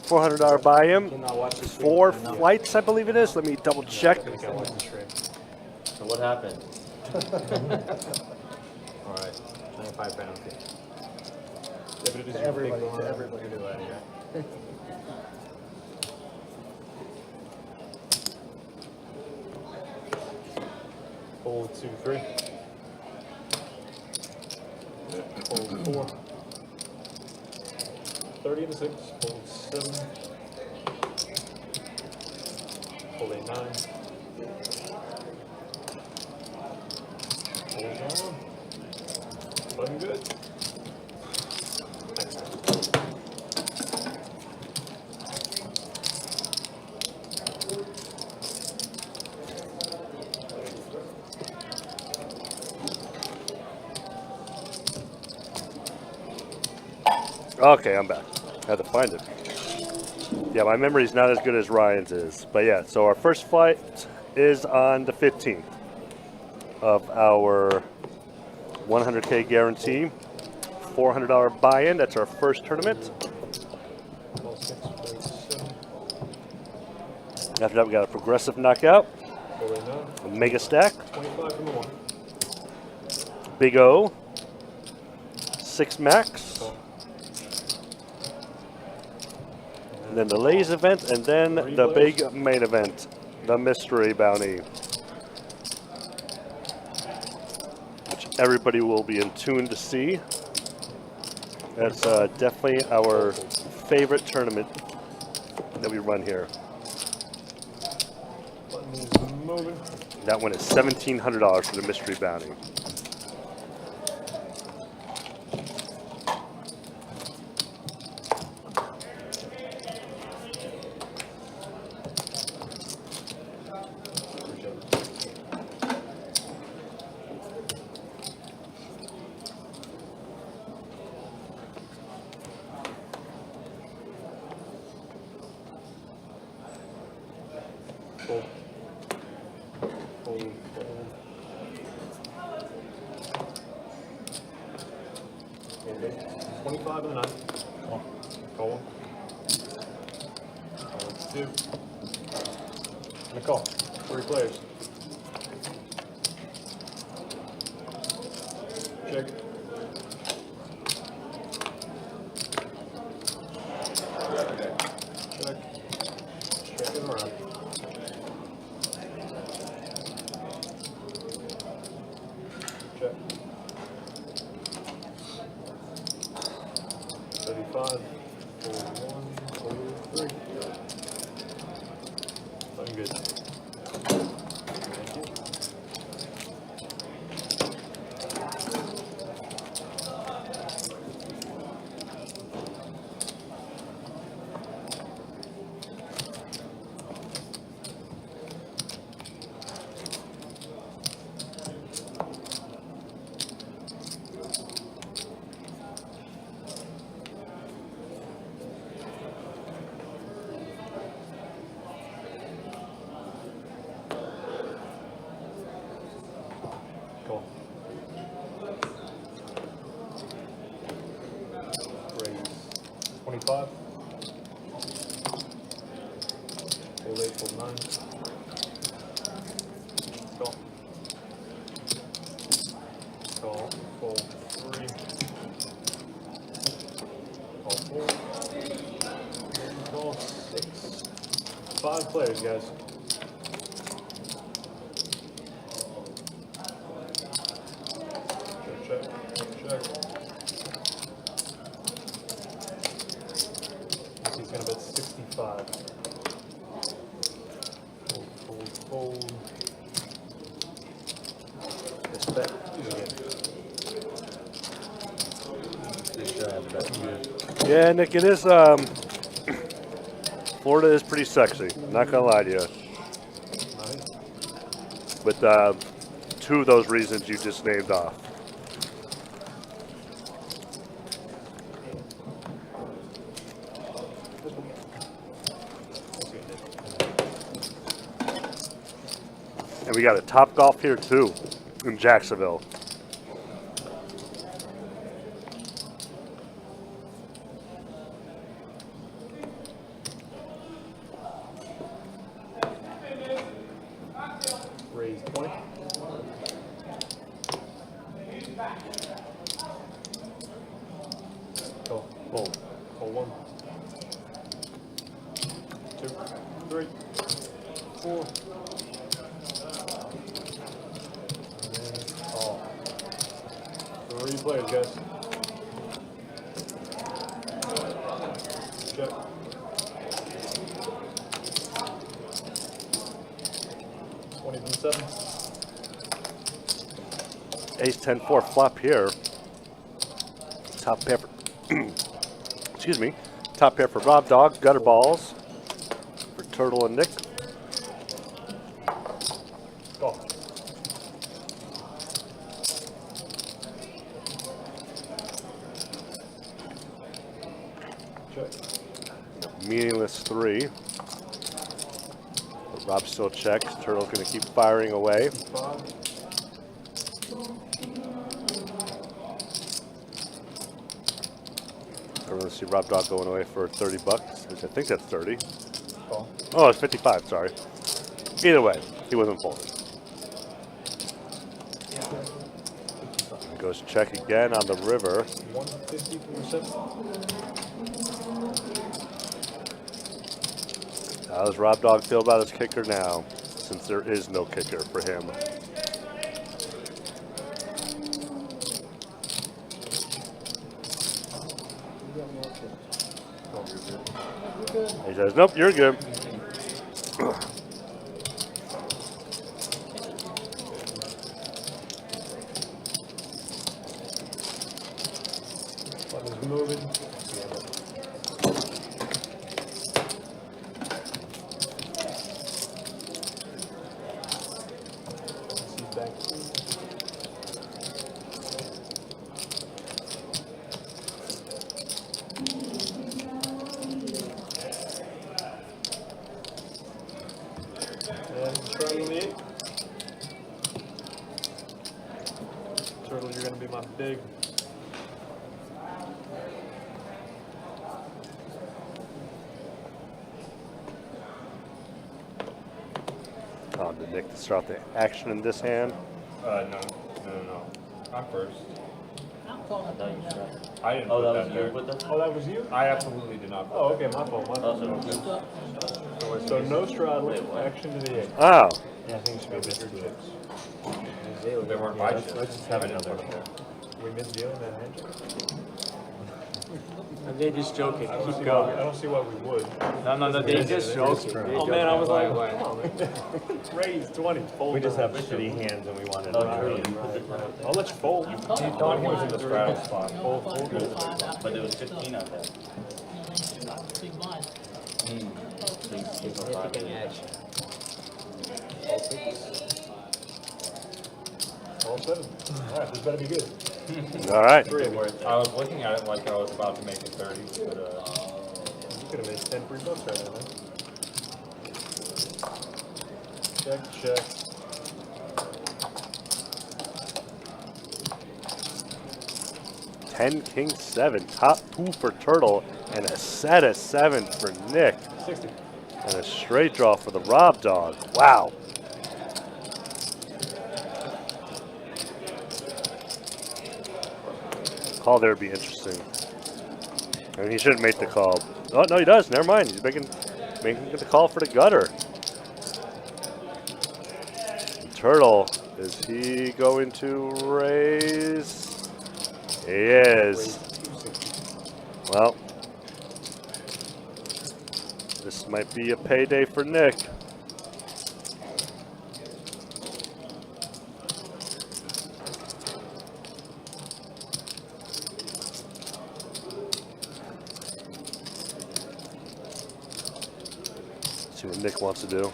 $400 buy-in. 4 flights, I believe it is. Let me double check. So what happened? All right, 25 penalty. To everybody do that here. Fold 2, 3. Fold 4. 30 and 6. Fold 7. Fold a 9. Fold 1. Looking good. Okay, I'm back. I had to find it. Yeah, my memory's not as good as Ryan's is. But yeah, so our first flight is on the 15th of our 100K guarantee. $400 buy-in. That's our first tournament. Fold 6. Fold 7. After that, we got a progressive knockout, Fold a 9. a mega stack, 25 from the 1. Big O, 6 max, and then the Lays event, and then the big main event, the mystery bounty, which everybody will be in tune to see. That's definitely our favorite tournament that we run here. Button is moving. That one is $1,700 for the mystery bounty. Fold. Fold. Fold. Fold 8. 25 and a 9. Call 1. Call 2. And a call. 3 players. Check. Check. Check it around. Check. 35. Fold 1. Fold 3. Looking good. Thank you. Cool. Raise 25. Fold 8, fold 9. Call. Call. Fold 3. Call 4. Call 6. 5 players, guys. Check, check. He's gonna bet 65. Fold, fold, fold. Let's bet. Yeah, Nick, it is. Florida is pretty sexy. Not gonna lie to you. Nice. With 2 of those reasons you just named off. And we got a Top Golf here too, in Jacksonville. Raise 20. Call. Fold. Call 1. 2, 3, 4. And then call. 3, 3 players, guys. Check. $20 Ace 10-4 flop here. Top pair for, excuse me, top pair for Rob Dog, gutter balls for Turtle and Nick. Go. Check. Meaningless 3. But Rob still checks. Turtle's going to keep firing away. 5. We're going to see Rob Dog going away for 30 bucks, which I think that's 30. Call. Oh, it's 55, sorry. Either way, he wasn't folding. He goes check again on the river. 150 for reception. How does Rob Dog feel about his kicker now, since there is no kicker for him? He says, nope, you're good. Button's moving. He's back. And straddle the 8. Turtle, you're gonna be my big. On to Nick to start the action in this hand. No. I'm first. I'm calling No, you it. said. I didn't Oh, put that that was there. you with them? Oh, that was you? I absolutely did not. Oh, okay, my fault. My fault. Oh, so So no straddle, Wait, what? action to the 8. Oh, Yeah, I think it should be Mr. missed. Chips. There weren't Yeah, five let's- chips. let's just have another. We missed dealing that handshake. They're just joking. I don't Keep see why going. I don't see why we would. No, they're just joking. Oh man, I was like, Why? come on, man. Raise 20. Fold We just have nine. shitty hands and we wanted Oh, to. true. You put the crap there. I'll let you fold. You thought he was in the straddle spot. Fold, fold. But there was 15 out there. Big blind. Significant action. All 7. All right, this better be good. all right. 3 of them. I was looking at it like I was about to make it 30, but You could have made 10 free bucks right now, man. Check, check. Ten King 7, top 2 for Turtle, and a set of 7 for Nick, 60. and a straight draw for the Rob Dog. Wow. Call there would be interesting. I mean, he shouldn't make the call. Oh no, he does. Never mind. He's making the call for the gutter. Turtle, is he going to raise? He is. Well, this might be a payday for Nick. See what Nick wants to do.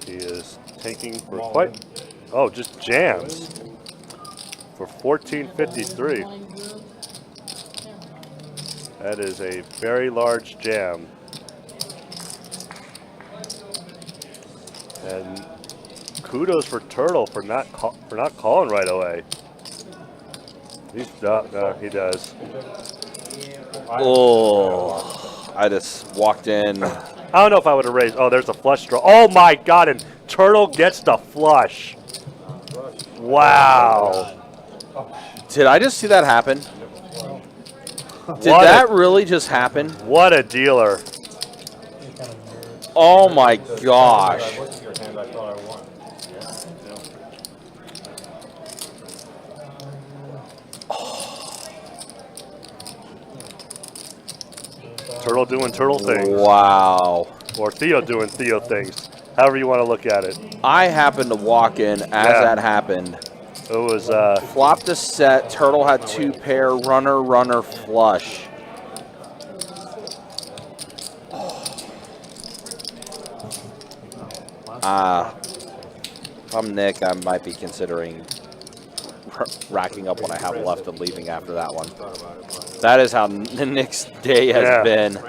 He is taking for quite. Oh, just jams for 1453. That is a very large jam. And kudos for Turtle for not calling right away. He's no, he does. Oh, I just walked in I don't know if I would have raised. Oh, there's a flush draw. Oh my God! And Turtle gets the flush. Wow. Did I just see that happen? Did What that really just happen? What a dealer. Oh my gosh. I looked at your hand, I thought I won. Turtle doing turtle things. Wow. Or Theo doing Theo things. However you want to look at it. I happened to walk in as that happened. It was Flopped a set. Turtle had 2 pair. Runner, flush. If I'm Nick, I might be considering racking up what I have left and leaving after that one. That is how Nick's day has been.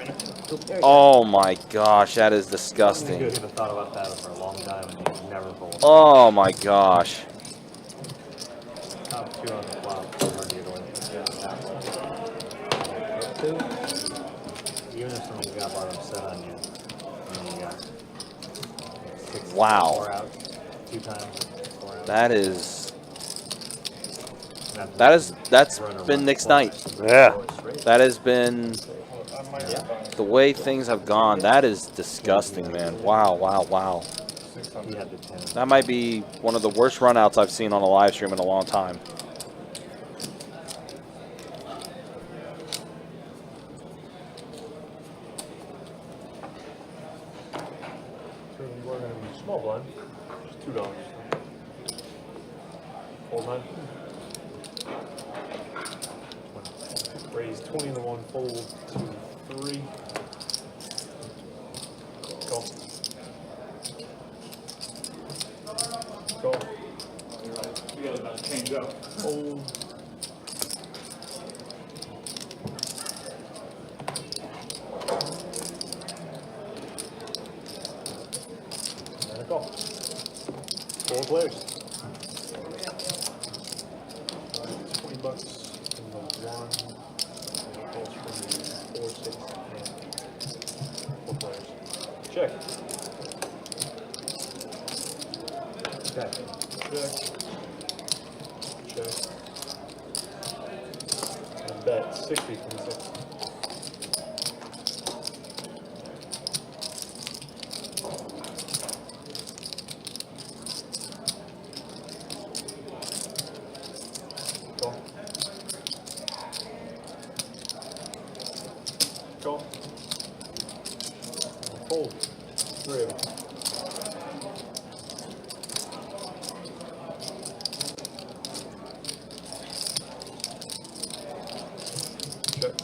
Oh my gosh, that is disgusting. I've thought about that for a long time and he's never folded. Oh my gosh. Top 2 on the flop. Even if somebody's got bottom set on you, and you got 6 Wow. 4 out 2 times. 4 out. That's been Nick's night. yeah. That has been the way things have gone. That is disgusting, man. Wow. He had the 10. That might be one of the worst runouts I've seen on a live stream in a long time. So we're going to be small blind. Just $2. Fold 9. Raise 20 to 1, fold 2, 3. Go. Go. You guys about to change up. Fold. And a call. 4 players. $20 from the 1. Calls from the 4, 6, and 4 players. Check. Check. Check. And bet 60 from the 6. Call. Call. Fold. 3 of them. Check.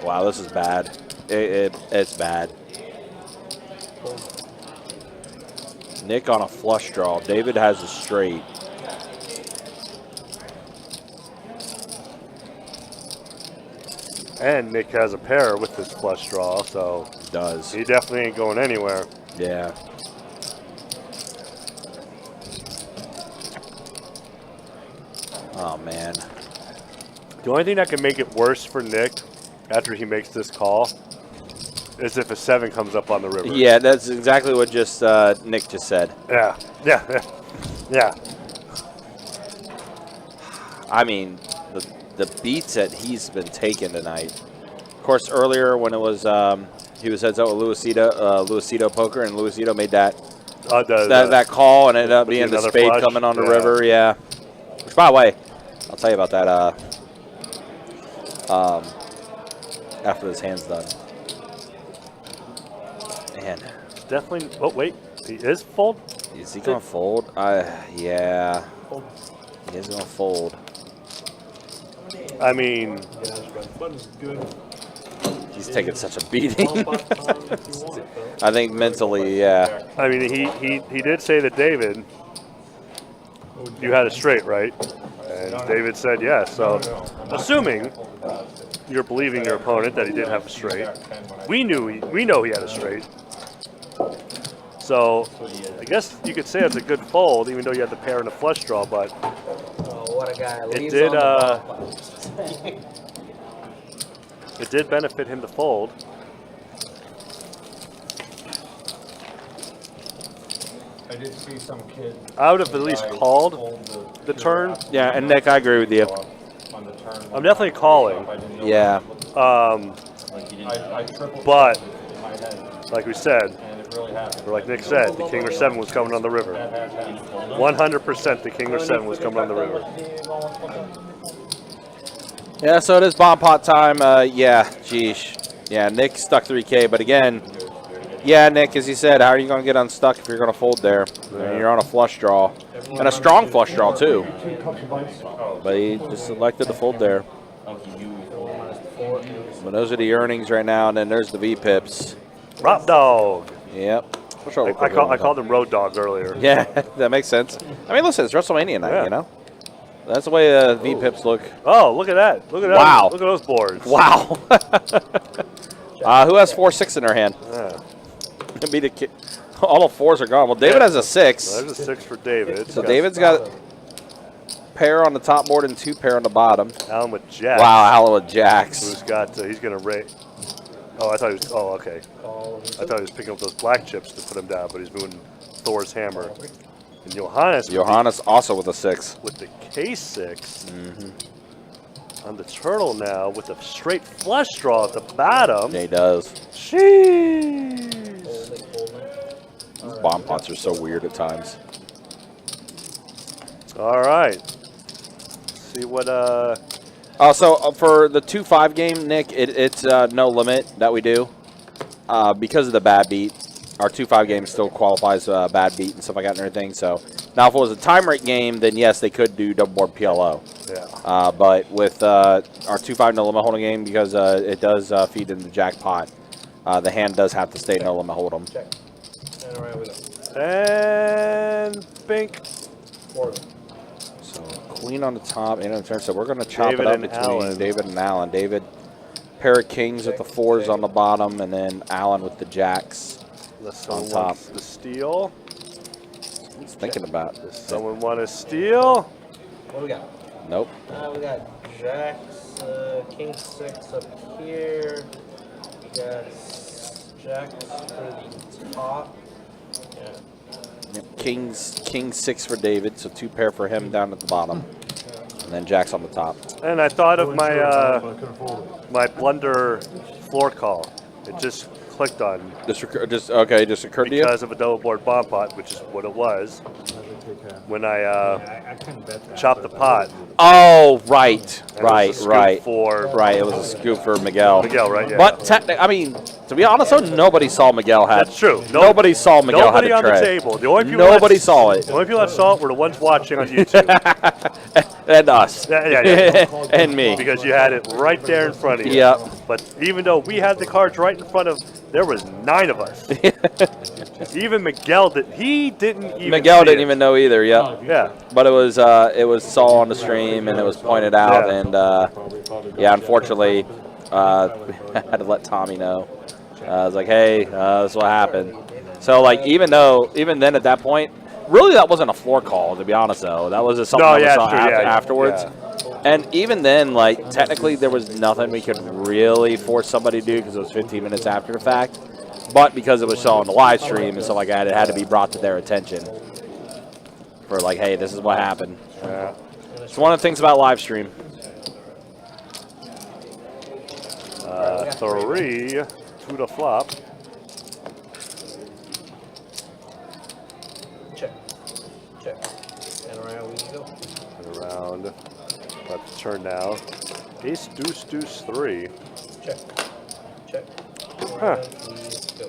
Wow, this is bad. It's bad. Nick on a flush draw. David has a straight. And Nick has a pair with this flush draw, so Does. he definitely ain't going anywhere. Yeah. Oh, man. The only thing that can make it worse for Nick after he makes this call is if a 7 comes up on the river. Yeah, that's exactly what just Nick just said. Yeah. I mean, the beats that he's been taking tonight. Of course, earlier when it was he was heads up with Luisito Poker, and Luisito made that call, and it ended up being the spade flush. coming on the river. Yeah. Which, by the way, I'll tell you about that after this hand's done. Man. Definitely. Oh, wait. He is fold? Is he going to fold? Yeah. He is going to fold. I mean, Button's good. He's taking such a beating. I think mentally, yeah. I mean, he did say to David, you had a straight, right? And David said yes. So, assuming you're believing your opponent that he did have a straight. We know he had a straight. So I guess you could say it's a good fold, even though you had the pair and a flush draw. But Oh, what a guy. it Leaves did. on the It did benefit him to fold. I did see some kid. I would have at least called the turn. Yeah, and Nick, I agree with you. On the turn. I'm definitely calling. Yeah. I tripled But in my head, like we said, and it really happened. or like Nick said, the King or 7 was coming on the river. 100% the King or 7 was coming on the river. Yeah, so it is bomb pot time. Yeah, geesh. Yeah, Nick stuck 3K, but again, yeah, Nick, as you said, how are you going to get unstuck if you're going to fold there? And you're on a flush draw. And a strong flush draw, too. But he just elected to fold there. But those are the earnings right now, and then there's the V-pips. Rock Dog. Yep. I called him Road Dog earlier. Yeah, that makes sense. I mean, listen, it's WrestleMania night, Yeah. you know? That's the way V-pips look. Oh, look at that. Look at that. Wow. Look at those boards. Wow. Who has 4-6 in their hand? Yeah. It'd be the kid. All the 4s are gone. Well, David has a 6. Well, there's a 6 for David. So David's got pair on the top board and 2 pair on the bottom. Alan with Jacks. Wow, Alan with Jacks. Who's got, he's going to rate. Oh, I thought he was, oh, okay. I thought he was picking up those black chips to put him down, but he's moving Thor's hammer. And Johannes also with a 6. With the K6 on the turtle now with a straight flush draw at the bottom. Yeah, he does. Jeez. These bomb pots are so weird at times. All right. See what So for the 2-5 game, Nick, it's no limit that we do because of the bad beat. Our 2-5 game still qualifies bad beat and stuff like that and everything. So now, if it was a time rate game, then yes, they could do double board PLO. Yeah. But with our 2-5 no limit hold'em game, because it does feed into the jackpot, the hand does have to stay no limit hold'em. Check. And around we go. and bink. So queen on the top, and on the turn. So we're going to chop David it up and between Alan. David and Alan. David, pair of kings with the 4s on the bottom, and then Alan with the jacks. Someone on top. wants the steal. He's thinking about Does this. someone want to steal? What do we got? Nope. We got Jacks, King 6 up here. We got Jacks for the top. Yeah. Yep. King 6 for David, so 2 pair for him down at the bottom, and then jacks on the top. And I thought of my I couldn't fold it. my blunder floor call. It just clicked on Just occurred to you. because of a double board bomb pot, which is what it was when I I couldn't bet that. chopped the pot. Oh, right, And it was a scoop for right. It was a scoop for Miguel. Miguel, right? Yeah. But technically, I mean, to be honest, though, nobody saw Miguel had. That's true. Nobody saw Miguel Nobody had on a the tray. table. The only people Nobody that, saw it. The only people that saw it were the ones watching on YouTube. And us. Yeah. And me. Because you had it right there in front of you. Yep. But even though we had the cards right in front of, there was 9 of us. Even Miguel didn't even. Miguel see didn't it. even know either. Yep. Yeah. But it was saw on the stream and it was pointed out Yeah. and yeah, unfortunately, we had to let Tommy know. I was like, hey, this is what happened. So like even then at that point, really that wasn't a floor call to be honest though. That was just something that we saw afterwards. Yeah. And even then, like technically there was nothing we could really force somebody to do because it was 15 minutes after the fact. But because it was shown on the live stream and stuff like that, it had to be brought to their attention. For like, hey, this is what happened. Yeah. It's one of the things about live stream. 3 to the flop. Check. And around we go. And around. About to turn now. Ace, deuce, deuce, 3. Check. Huh. Around we go.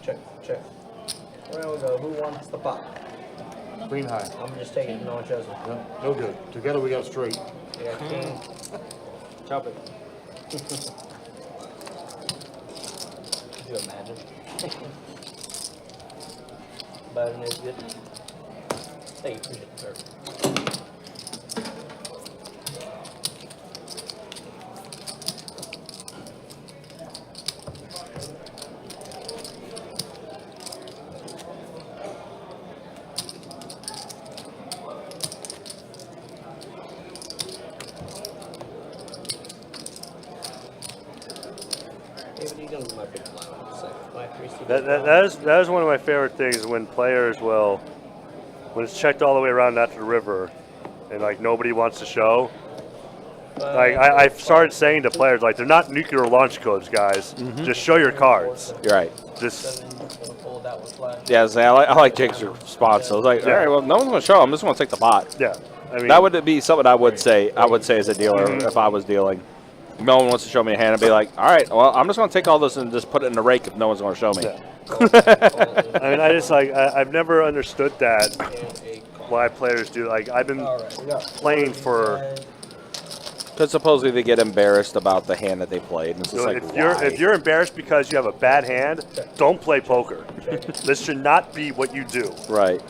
Check. Around we go. Who wants the pot? Queen high. I'm just taking it, no one chose it. No good. Together we got straight. We got King. Chop it. Could you imagine? Button is good. Hey, appreciate it, sir. Hey, what are you doing with my big fly? It's like my 3C. That is one of my favorite things when players will, when it's checked all the way around after the river, and like nobody wants to show. Like I've started saying to players, like they're not nuclear launch codes, guys. Just show your cards. You're right. Just Yeah, I like Jake's response. So I was like, all right, well, no one's going to show. I'm just going to take the pot. yeah. I mean, That would be something I would say. I would say as a dealer if I was dealing. No one wants to show me a hand. I'd be like, all right, well, I'm just going to take all this and just put it in the rake if no one's going to show me. yeah. I mean, I just like I've never understood that why players do. Like I've been playing for. Because supposedly they get embarrassed about the hand that they played. And it's just like, if you're embarrassed because you have a bad hand, don't play poker. This should not be what you do. right.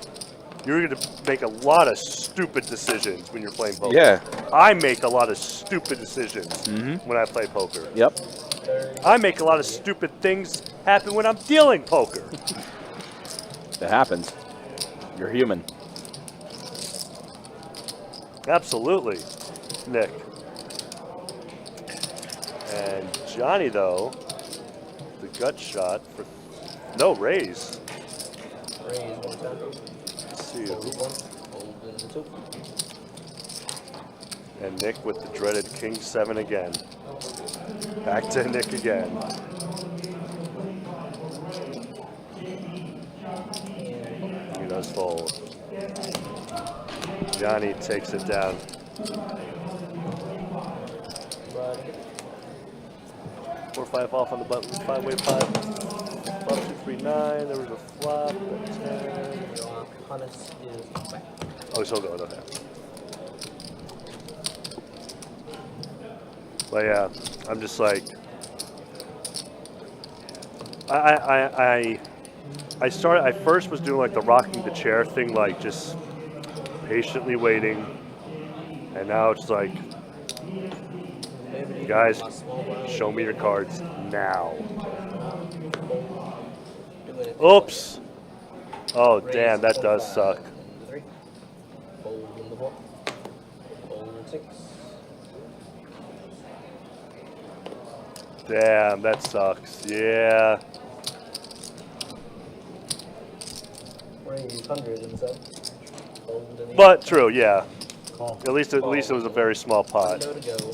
You're going to make a lot of stupid decisions when you're playing poker. Yeah. I make a lot of stupid decisions when I play poker. Yep. I make a lot of stupid things happen when I'm dealing poker. It happens. You're human. Absolutely, Nick. And Johnny, though, the gut shot for no raise. Raise one time. Let's see. Hold in the 2. And Nick with the dreaded King 7 again. Back to Nick again. He does fold. Johnny takes it down. 4-5 off on the button. 5-way 5. 2-3-9. There was a flop. 10. Hannes is back. Oh, so good. Okay. But yeah, I'm just like, I first was doing like the rocking the chair thing, like just patiently waiting, and now it's like, guys, show me your cards now. Oops. Oh damn, that does suck. 3. Fold in the 4. Fold in 6. Damn, that sucks. Yeah. Raise 100 and 7. Fold in 8. But true, yeah. At least it was a very small pot. Window to go.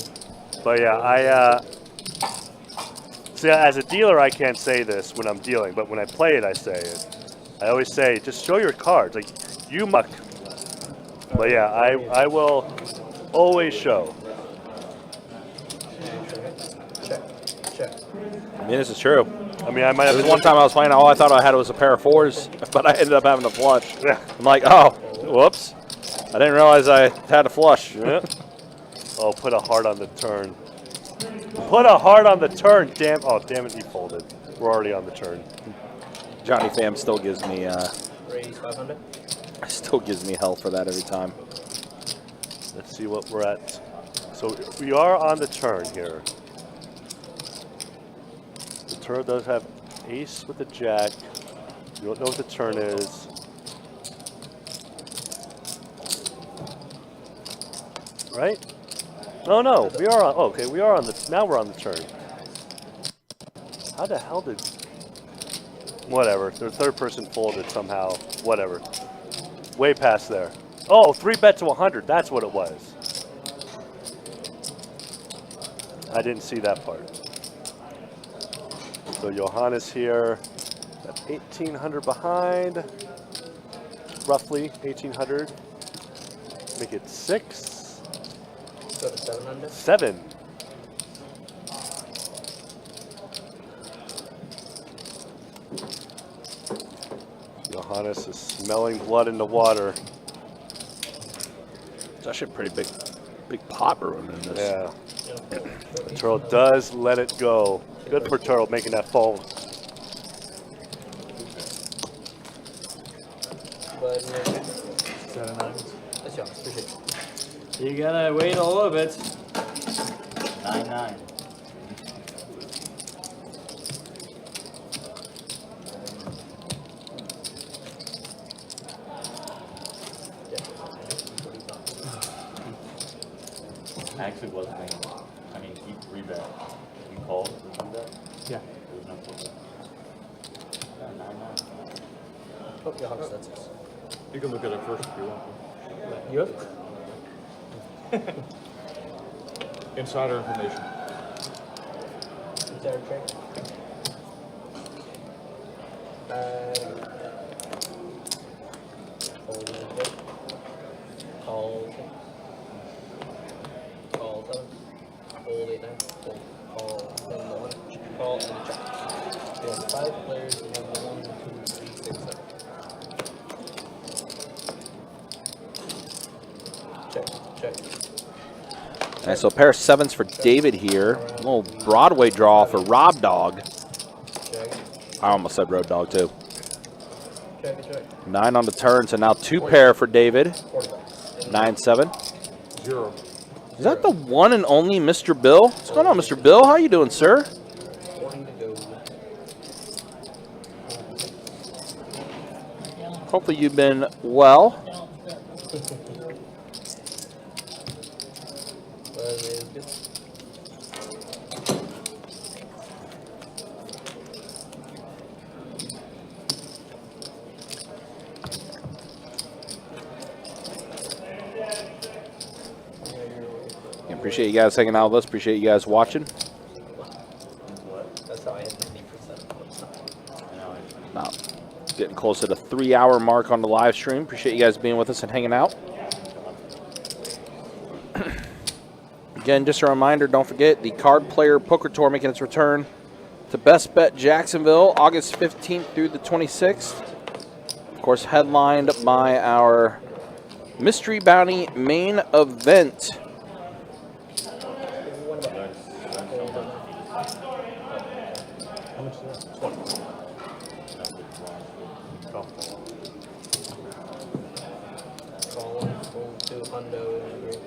But yeah, see, as a dealer, I can't say this when I'm dealing, but when I play it, I say it. I always say, just show your cards. Like, you muck. But yeah, I will always show. Check. Check. I mean, this is true. I mean, I might have There was one time I was playing, all I thought I had was a pair of 4s, but I ended up having a flush. Yeah. I'm like, oh, whoops. I didn't realize I had a flush. Yeah. Oh, put a heart on the turn. Put a heart on the turn, damn. Oh, damn it, he folded. We're already on the turn. Johnny Pham still gives me Raise 500. still gives me hell for that every time. Let's see what we're at. So we are on the turn here. The turn does have ace with the jack. You don't know what the turn is. Right? Oh no, we are on. Oh, okay, we are on the. Now we're on the turn. How the hell did? Whatever. The third person folded somehow. Whatever. Way past there. Oh, 3-bet to 100. That's what it was. I didn't see that part. So Johannes here at 1,800 behind. Roughly 1,800. Make it 6. Go to 700. 7. Johannes is smelling blood in the water. It's actually a pretty big pot brewing in this. Yeah. Turtle does let it go. Good for Turtle making that fold. But You gotta wait a little bit. 9-9. I actually was thinking, I mean, keep rebet. You called for rebet? Yeah. There was no rebet. Yeah, 9-9. Hope your hog sets us. You can look at it first if you want You? to. Insider information. Is that a trick? Hold it. Call. Call 7. Hold 8 9. Call 7 1. Call and a check. We have 5 players. We have 1, 2, 3, 6, 7. Check. Check. All right, so a pair of 7s for David here. A little Broadway draw for Rob Dog. Check. I almost said Road Dog too. Check. Check. 9 on the turn, so now 2 pair for David. 40 bucks. 9-7. 0. Is that the one and only Mr. Bill? What's going on, Mr. Bill? How you doing, sir? 40 to go. Hopefully you've been well. But it is good. Appreciate you guys hanging out with us. Appreciate you guys watching. That's how I hit 90%. Now, getting close to the 3-hour mark on the live stream. Appreciate you guys being with us and hanging out. Again, just a reminder, don't forget the Card Player Poker Tour making its return to Best Bet Jacksonville, August 15th through the 26th. Of course, headlined by our Mystery Bounty main event. How much is that? 20. Oh. Call 1, roll 2, hundo, and agree.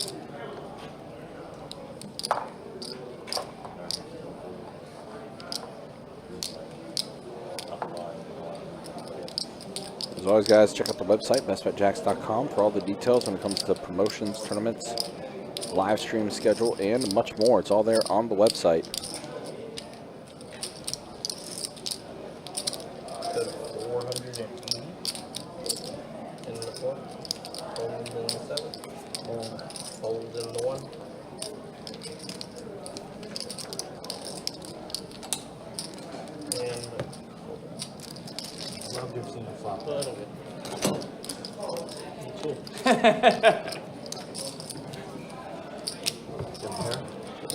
As always, guys, check out the website, bestbetjacks.com, for all the details when it comes to promotions, tournaments, live stream schedule, and much more. It's all there on the website. Go to 480 in the 4. Hold in the 7. Hold in the 1. And Love to have seen you flop. a little bit. Me too.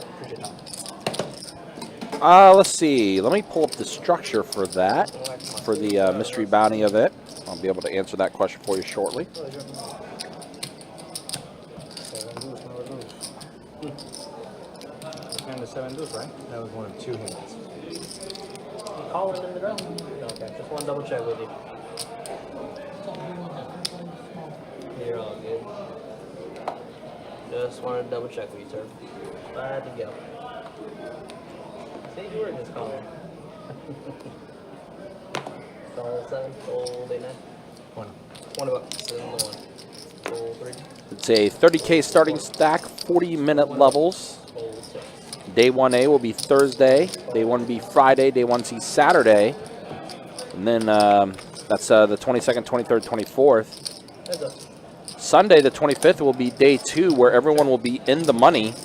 Appreciate that. Let's see. Let me pull up the structure for that, for the Mystery Bounty event. I'll be able to answer that question for you shortly. 7 deuce, never lose. It's kind of 7 deuce, right? That was one of 2 hands. Call it in the draw. Okay, just one double check with you. You're all good. Just wanted to double check with you, sir. Glad to go. See, you were in this call. Call 7, hold 8 9. 20 bucks in the 1. Hold 3. It's a 30K starting stack, 40-minute levels. Hold 6. Day 1A will be Thursday. Day 1B Friday. Day 1C Saturday. And then that's the 22nd, 23rd, 24th. Heads up. Sunday, the 25th, will be day 2, where everyone will be in the money.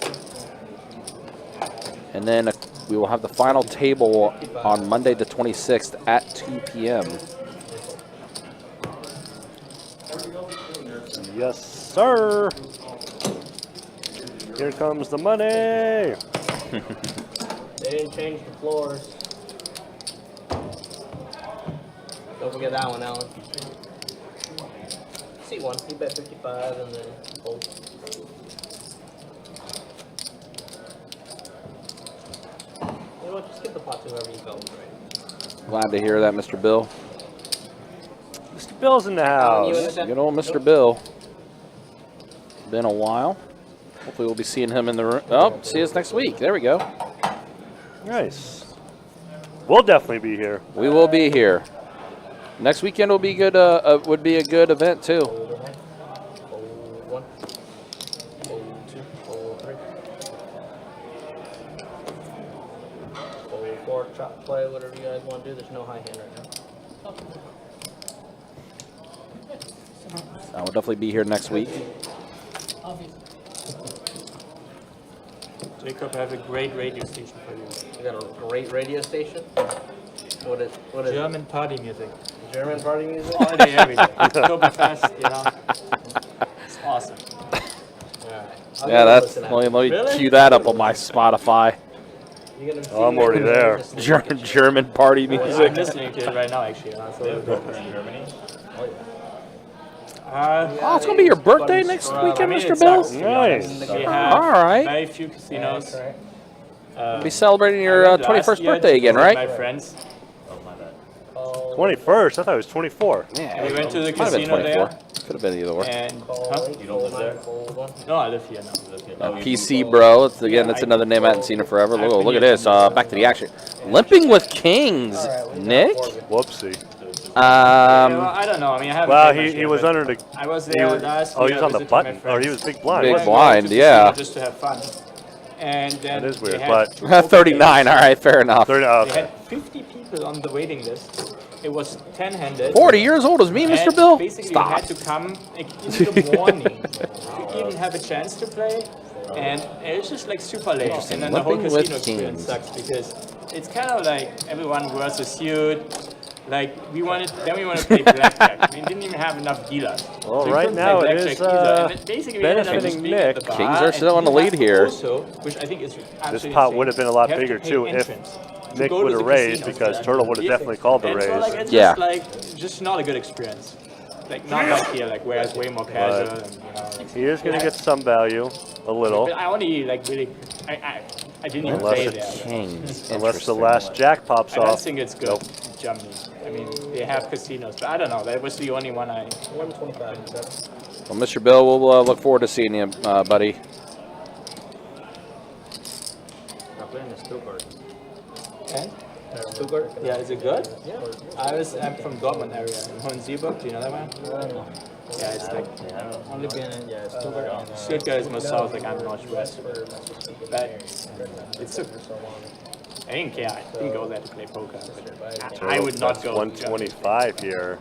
And then we will have the final table on Monday, the 26th at 2 p.m. Yes, sir. Here comes the money. They didn't change the floors. Don't forget that one, Alan. C1, you bet 55 and then hold. You know what, just get the pot to whoever you felt was right. Glad to hear that, Mr. Bill. Mr. Bill's in the Alan, you in house. it? Good old Mr. Bill. Been a while. Hopefully we'll be seeing him in the room. Oh, see us next week. There we go. Nice. We'll definitely be here. We will be here. Next weekend will be good. Would be a good event too. Hold 1. Hold 2. Hold 3. Hold 4. Chop play, whatever you guys want to do. There's no high hand right now. I will definitely be here next week. Obviously. Jacob, I have a great radio station for you. You got a great radio station. What is German party music. German party music? All day, every day. Oktoberfest, you know. It's awesome. Alright. Yeah, that's. Let me Really? cue that up on my Spotify. Oh, I'm already there. German party I'm music. listening to it right now, actually. Germany. Oh, it's gonna be your birthday next weekend, Mr. Bill. Nice. We have All right. very few casinos. Be celebrating your I went 21st last year birthday to again, visit right? My friends. Oh, my bad. 21st? I thought it was 24. Yeah, We went to the might have been casino 24. there. Could have been either or. And You don't live there? no, I live here now. PC Bro. Again, that's another name I hadn't seen in forever. Look at this. Back to the action. Limping with Kings, Nick. Whoopsie. I don't know. I mean, I haven't. Well, played much he yet, was but under the. I was He there was, last oh, year. he was on the visiting my button. Or friends. he was big blind. Big wasn't blind, To yeah. casino Just to have fun. And then That is they weird, had but- two poker 39. All right, fair enough. he? They Okay. had 50 people on the waiting list. It was 10-handed. 40 years old as me, Mr. And Bill. Basically, Stop. you had to come like, in the morning to even have a chance to play. And it's just like super late. And then the whole Limping with casino experience Kings. sucks because it's kind of like everyone wears a suit. Like we wanted to play blackjack. We didn't even have enough dealers. Well, So we right couldn't now play it blackjack is, either. And then basically we ended up benefiting just being at the Nick. bar, Kings are and still in the you lead have here. Also, which I think is absolutely pot insane, would have been a lot you have to bigger, pay too, if entrance to Nick go to would the have raised, casinos. because Turtle would have definitely called the And so, like, raise. it's Yeah. just like just not a good experience. Like not like here, like where it's way more casual. And, you know, like, He is going to get some value, a little, but I only like really, I didn't even Unless play it's there. Kings. unless the Interesting. last jack pops I don't off. think it's good Nope. in Germany. I mean, they have casinos, but I don't know. That was the only one I. 125. Well, Mr. Bill, we'll look forward to seeing you, buddy. I'm playing the Stuttgart. And? Stuttgart? Yeah, is it good? Yeah. I'm from Dortmund area in Hohensiebach. Do you know that one? No. Yeah, it's like Only been in, yeah, Stuttgart. Stuttgart is more south, like I'm northwest. But it's super. I didn't care. I didn't go there to play poker. But I would not That's go. 125 here.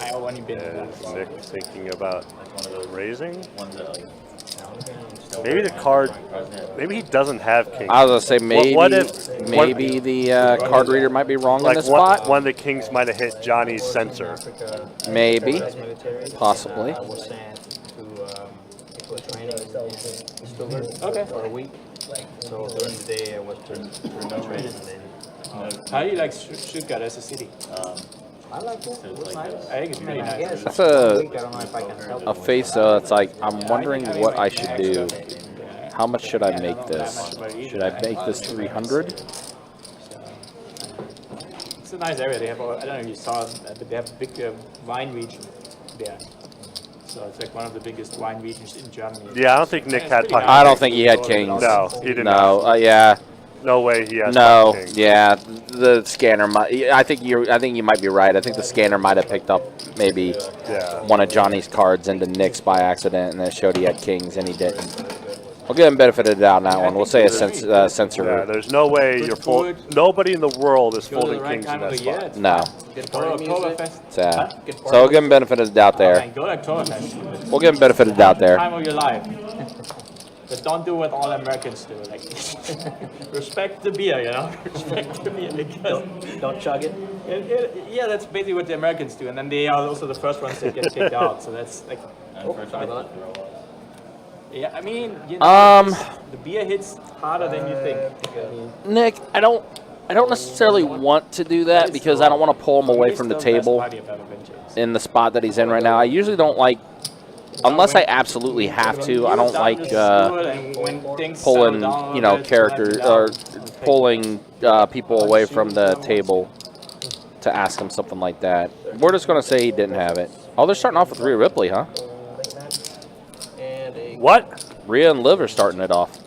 I only been to Is that. Nick thinking about raising? Ones that like. Maybe the card. Maybe he doesn't have king. I was gonna say maybe What if- maybe the card reader might be wrong in Like this spot. one of the kings might have hit Johnny's sensor. Maybe, possibly. I was sent to equal training in Stuttgart Okay. for a week. So during the day I was training. How do you like Stuttgart as a city? I like it. It was nice. I think it's pretty I nice. guess That's I a don't know if I can help. a face. It's like I'm wondering what I should do. Yeah. How much should I Yeah, make don't know that this? much about it either. Should I make this 300? It's a nice area. They have, I don't know if you saw, but they have a big wine region there. So it's like one of the biggest wine regions in Germany. Yeah, I don't think Nick It's had pretty pocket. I don't think he had kings. No, he did No, not. yeah, No way he has no, pocket king. yeah. The scanner might. I think you might be right. I think the scanner might have picked up maybe Yeah. one of Johnny's cards into Nick's by accident, and it showed he had kings and he didn't. We'll give him benefit of the doubt on that one. We'll say a censor. Yeah, there's no way you're full. Nobody in the world is Go to the folding right kings in time of that the year. spot. It's No, Good Go to party music. Oktoberfest. sad. So we'll give him benefit of the doubt there. Man, go to Oktoberfest. We'll give him benefit of the doubt there. Time of your life. But don't do what all Americans do. Like, respect the beer, you know? Respect the beer because Don't chug it. yeah, that's basically what the Americans do, and then they are also the first ones that get kicked out. So that's like, yeah, I mean, you know, the beer hits harder than you think. I mean, Nick, I don't necessarily want to do that because I don't want to pull him away it's from the still best table party about adventures. in the spot that he's in right now. I usually don't like, unless I absolutely have to. I don't like pulling, you know, characters or pulling people away from the table to ask him something like that. We're just gonna say he didn't have it. Oh, they're starting off with Rhea Ripley, huh? And a What? Rhea and Liv are starting it off.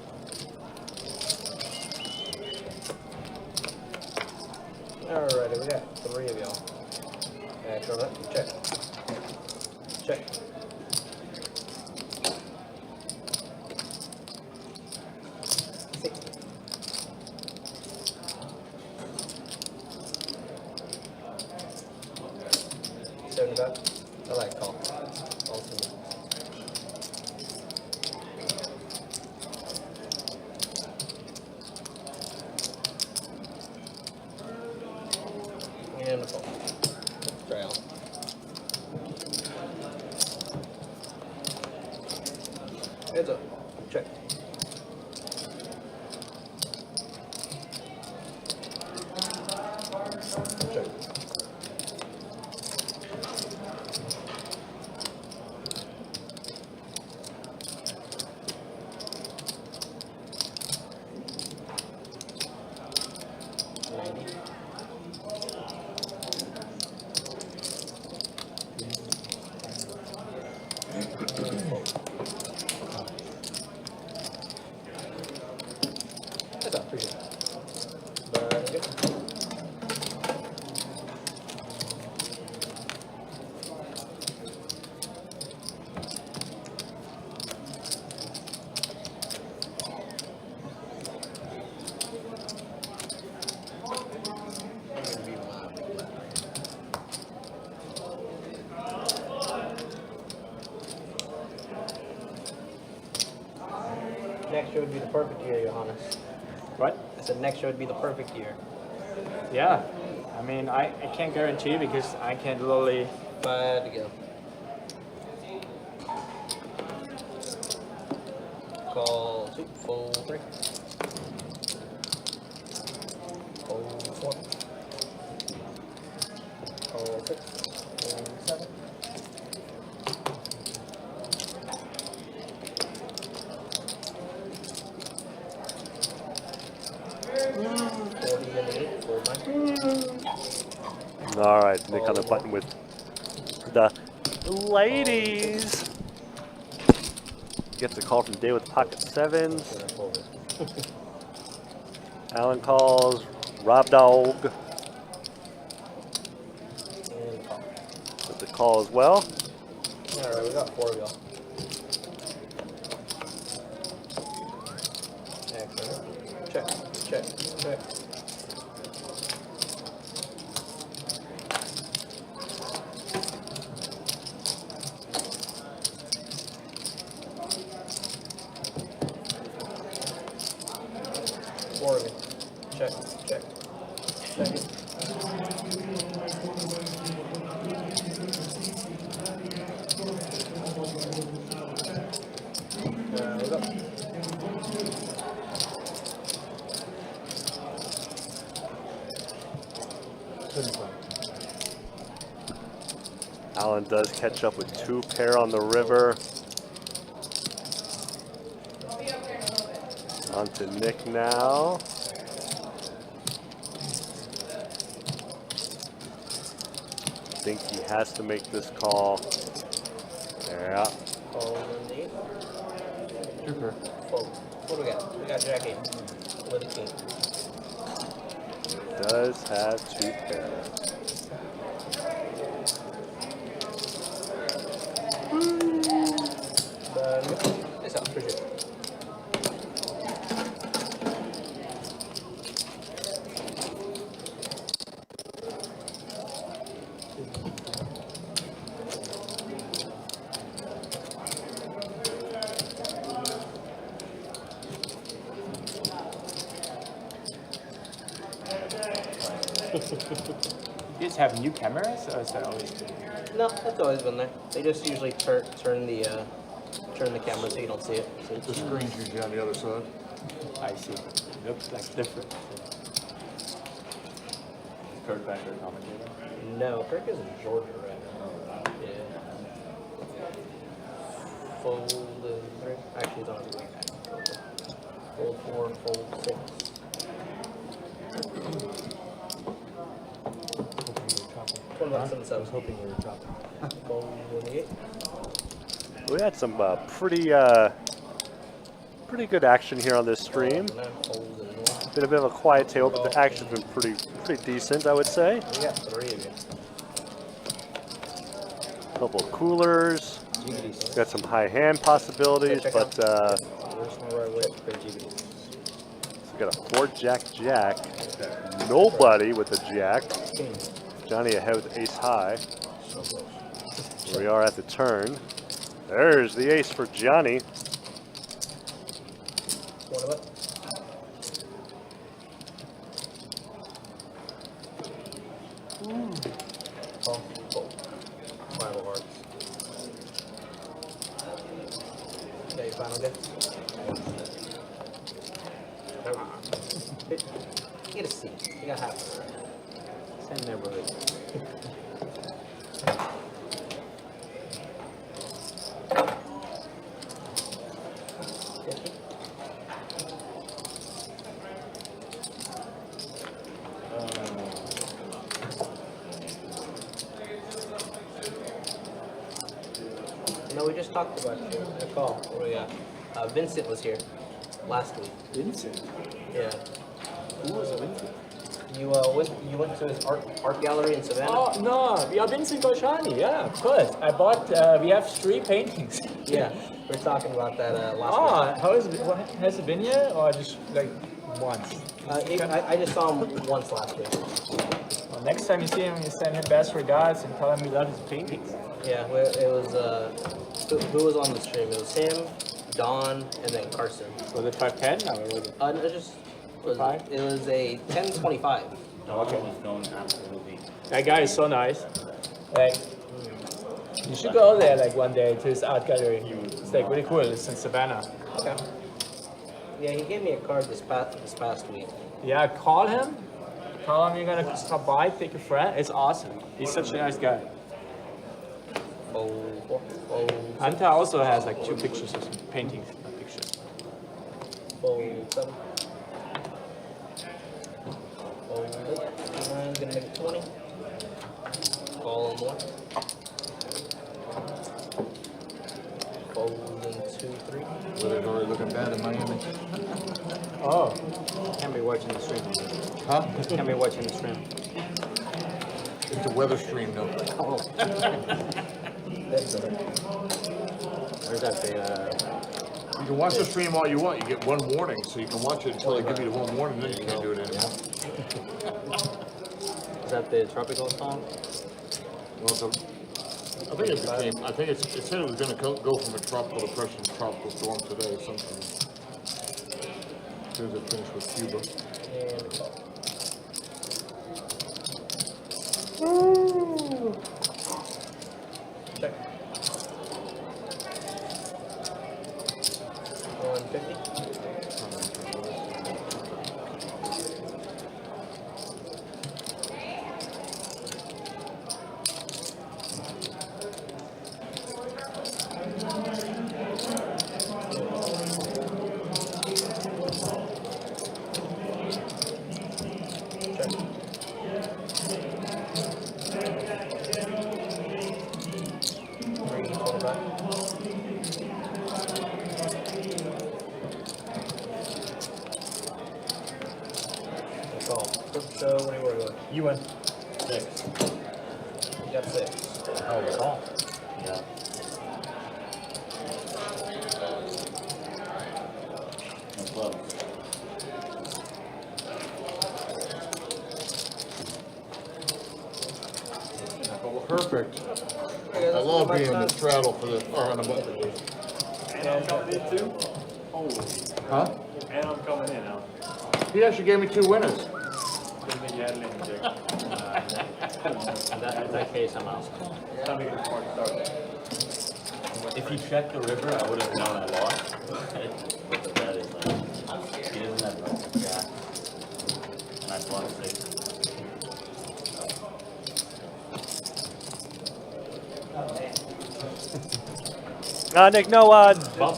Alrighty, we got 3 of y'all. Actual nut, check. Check. I like call. Ultimate. And a call. Trail. Heads up. Check. Check. That's up, pretty good. But good. Next year would be the perfect year, Johannes. What? I said next year would be the perfect year. Yeah. I mean, I can't guarantee because I can literally. 5 to go. Call 2, fold 3. Fold 4. Call 6. Fold 7. All right, Nick on the button with the ladies. Gets a call from Day with pocket 7s. Alan calls. Rob Dog with the call as well. Alright, we got 4 of y'all. Excellent. Check, check, check. Oregon. Check, check, check it. We go. Alan does catch up with 2 pair on the river. On to Nick now. Think he has to make this call. Yeah. Fold and 8. 2 pair. Fold. What do we got? We got Jack 8 with a king. Does have 2 pairs. It's up, appreciate it. You guys have new cameras, or is that always been? No, that's always been there. They just usually turn the camera so you don't see it. So The screen's usually on the other side. I see. Looks like different. Kurt back there commentator. no, Kirk is in Georgia right now. Yeah. Fold 3. Actually, he's on his way back. Fold 4, fold 6. I was hoping you were chopping. Fold 8. We had some pretty pretty good action here on this stream. Been a bit of a quiet table, but the action's been pretty decent, I would say. We got 3 of you. Couple of coolers. Got some high hand possibilities, but we got a 4-jack-jack. Nobody with a jack. Johnny ahead with ace high. Here we are at the turn. There's the ace for Johnny. What of it? Oh, oh. 5 of hearts. Okay, final guess. Get a C. You got half of it. Same neighborhood. No, we just talked about you. I call. Oh yeah. Vincent was here last week. Vincent? Yeah. Who was Vincent? You went to his art gallery in Savannah. Oh no, yeah, Vincent Goshani, yeah, of course. I bought. We have 3 paintings. Yeah, we were talking about that last Oh, how is it? What, has it been yet, or just like once? week. I just saw him once last week. Well, next time you see him, you send him best regards and tell him we love his paintings. Yeah, it was who was on the stream? It was him, Don, and then Carson. Was it 510? No, it wasn't. No, it was a 1025. Okay. That guy is so nice. Like, you should go there like one day to his art gallery. It's like really cool. It's in Savannah. Okay. Yeah, he gave me a card this past week. Yeah, call him. Tell him you're gonna stop by, take a friend. It's awesome. He's such a nice guy. Anta also has like 2 pictures of some paintings, not pictures. 7. Mine's gonna make it 20. Call him 1. Folding 2, 3. Were they already looking bad in Miami? Oh, can't be watching the stream. Huh? Can't be watching the stream. It's a weather stream, though. Oh. That's good. Where's that? You can watch the stream all you want. You get 1 warning, so you can watch it until they give you the 1 warning, then you can't do it anymore. Is that the tropical song? Well, I think it became. I think it said it was going to go from a tropical depression to tropical storm today or something. As soon as it finished with Cuba. Check. 150. So what do you worry about? You win. 6. You got 6. Oh, it's all. Yeah. Perfect. I love being in the straddle for the on the button. And I'm coming in too? Holy. Huh? And I'm coming in now. He actually gave me 2 winners. Didn't think you had anything to do. In that case, I'm out. Time to get the party started. If he checked the river, I would have known I lost. But the bet is like, he doesn't have no jack. And I lost 6. Nick, no,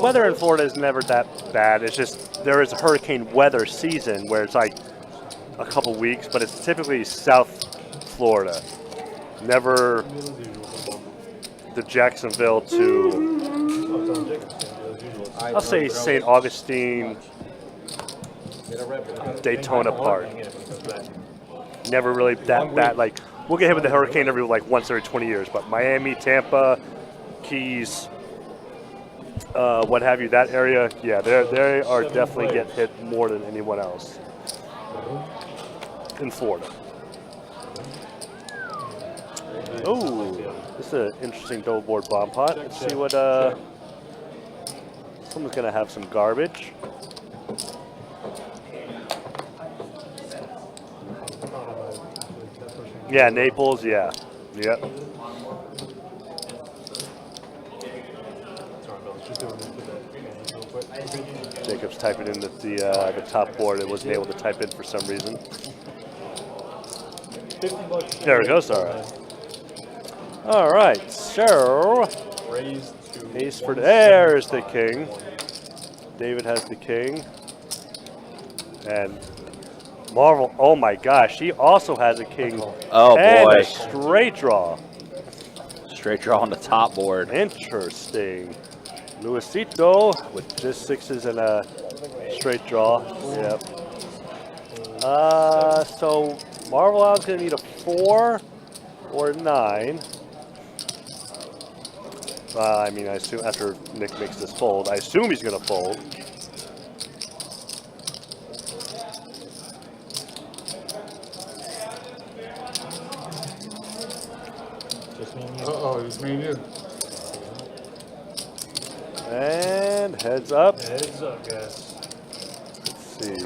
weather in Florida is never that bad. It's just there is a hurricane weather season where it's like a couple weeks, but it's typically South Florida. Never the Jacksonville to I'll say St. Augustine, Daytona Park. Never really that bad. Like, we'll get hit with the hurricane once every 20 years. But Miami, Tampa, Keys, what have you, that area, yeah, they are definitely get hit more than anyone else in Florida. Oh, this is an interesting double board bomb pot. Let's see what, someone's gonna have some garbage. Yeah, Naples, yeah. Yep. Jacob's typing in the top board. It wasn't able to type in for some reason. There it goes. All right. All right. So ace for there's the king. David has the king. And Marvel. Oh my gosh, he also has a king. Oh and boy. A straight draw. Straight draw on the top board. Interesting. Luisito with just sixes and a straight draw. Yep. So Marvel Allen's gonna need a 4 or 9. I mean, I assume after Nick makes this fold, I assume he's gonna fold. Uh-oh, it's me and you. And heads up. Heads up, guys. Let's see.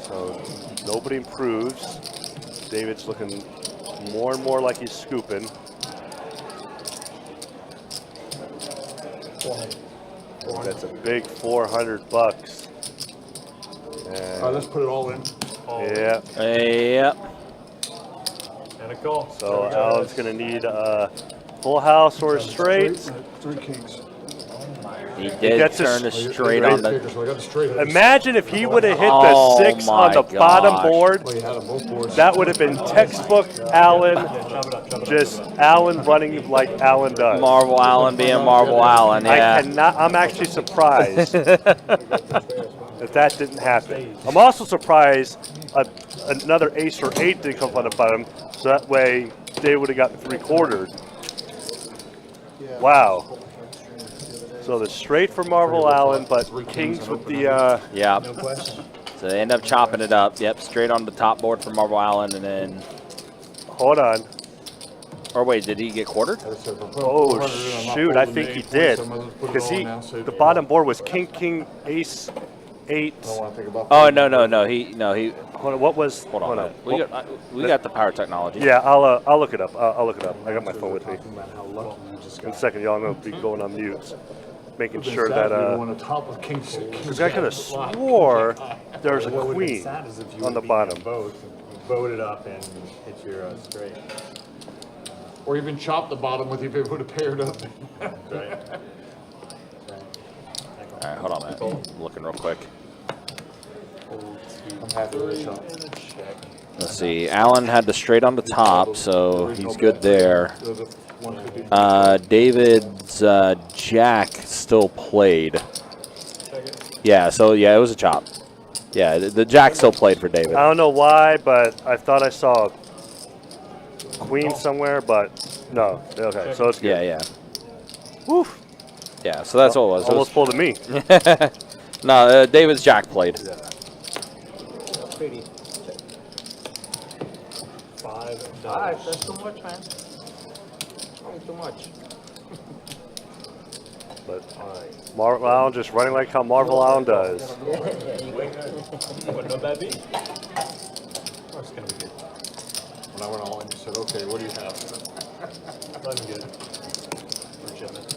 So nobody improves. David's looking more and more like he's scooping. That's a big 400 bucks. Let's put it all in. Yeah. Yep. And a call. So Alan's gonna need a full house or a straight. Three kings. He did gets turn a a straight on the. So I got the straight. Imagine if he would have hit Oh the 6 on the my bottom gosh. board. Well, you had them both boards. That would have been textbook Allen, just Allen running like Allen does. Marvel Allen being Marvel Allen, yeah. I cannot. I'm actually surprised that that didn't happen. I'm also surprised another ace or 8 didn't come on the bottom, so that way they would have got 3/4. Wow. So the straight for Marvel Allen, but kings with the. Yeah. So they end up chopping it up. Yep, straight on the top board for Marvel Allen, and then. Hold on. Or wait, did he get quartered? Oh shoot! I think he did, because the bottom board was king, king, ace, 8. Oh no. He. Hold on, what was? Hold on. We got the power technology. Yeah, I'll look it up. I'll look it up. I got my phone with me. In a second, y'all. I'm gonna be going on mute, making sure that because I could have swore there's a queen on the bottom. Both. You voted up and hit your straight. Or even chop the bottom with you if it would have paired up. Right. All right, hold on, man. I'm looking real quick. I'm happy with the chop. Let's see. Allen had the straight on the top, so he's good there. David's jack still played. Yeah, so yeah, it was a chop. Yeah, the jack still played for David. I don't know why, but I thought I saw a queen somewhere, but no. Okay, so it's good. Yeah. Woo. Yeah, so that's all it was. Almost pulled at me. No, David's jack played. Pretty. $5. That's too much, man. Too much. But Marvel Allen just running like how Marvel Allen does. What, no bad beat? Oh, it's gonna be good. When I went all in, you said, okay, what do you have? Nothing good. For shipment.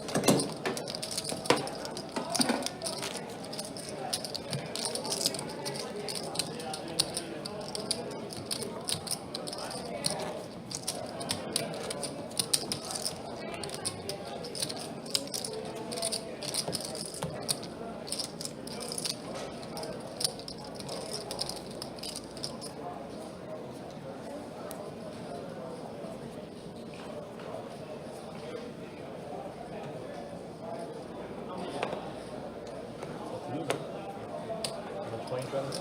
Playing better.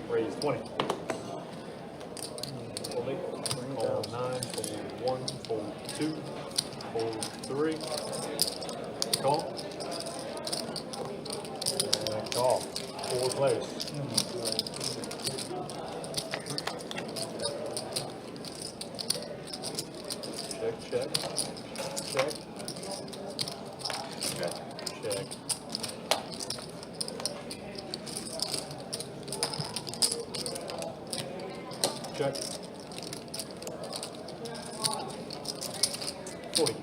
Raise 20. Fold 8. Fold 9. Fold 1. Fold 2. Fold 3. Call. And call. 4 players. Check, check. Check. Check. Check. Check. 40.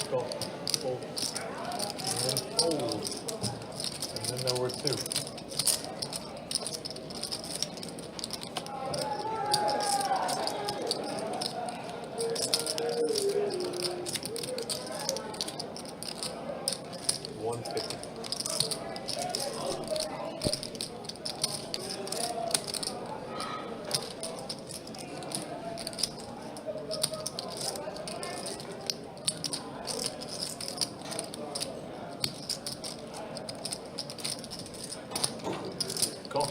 Go. Fold. And then fold. And then there were 2. Call.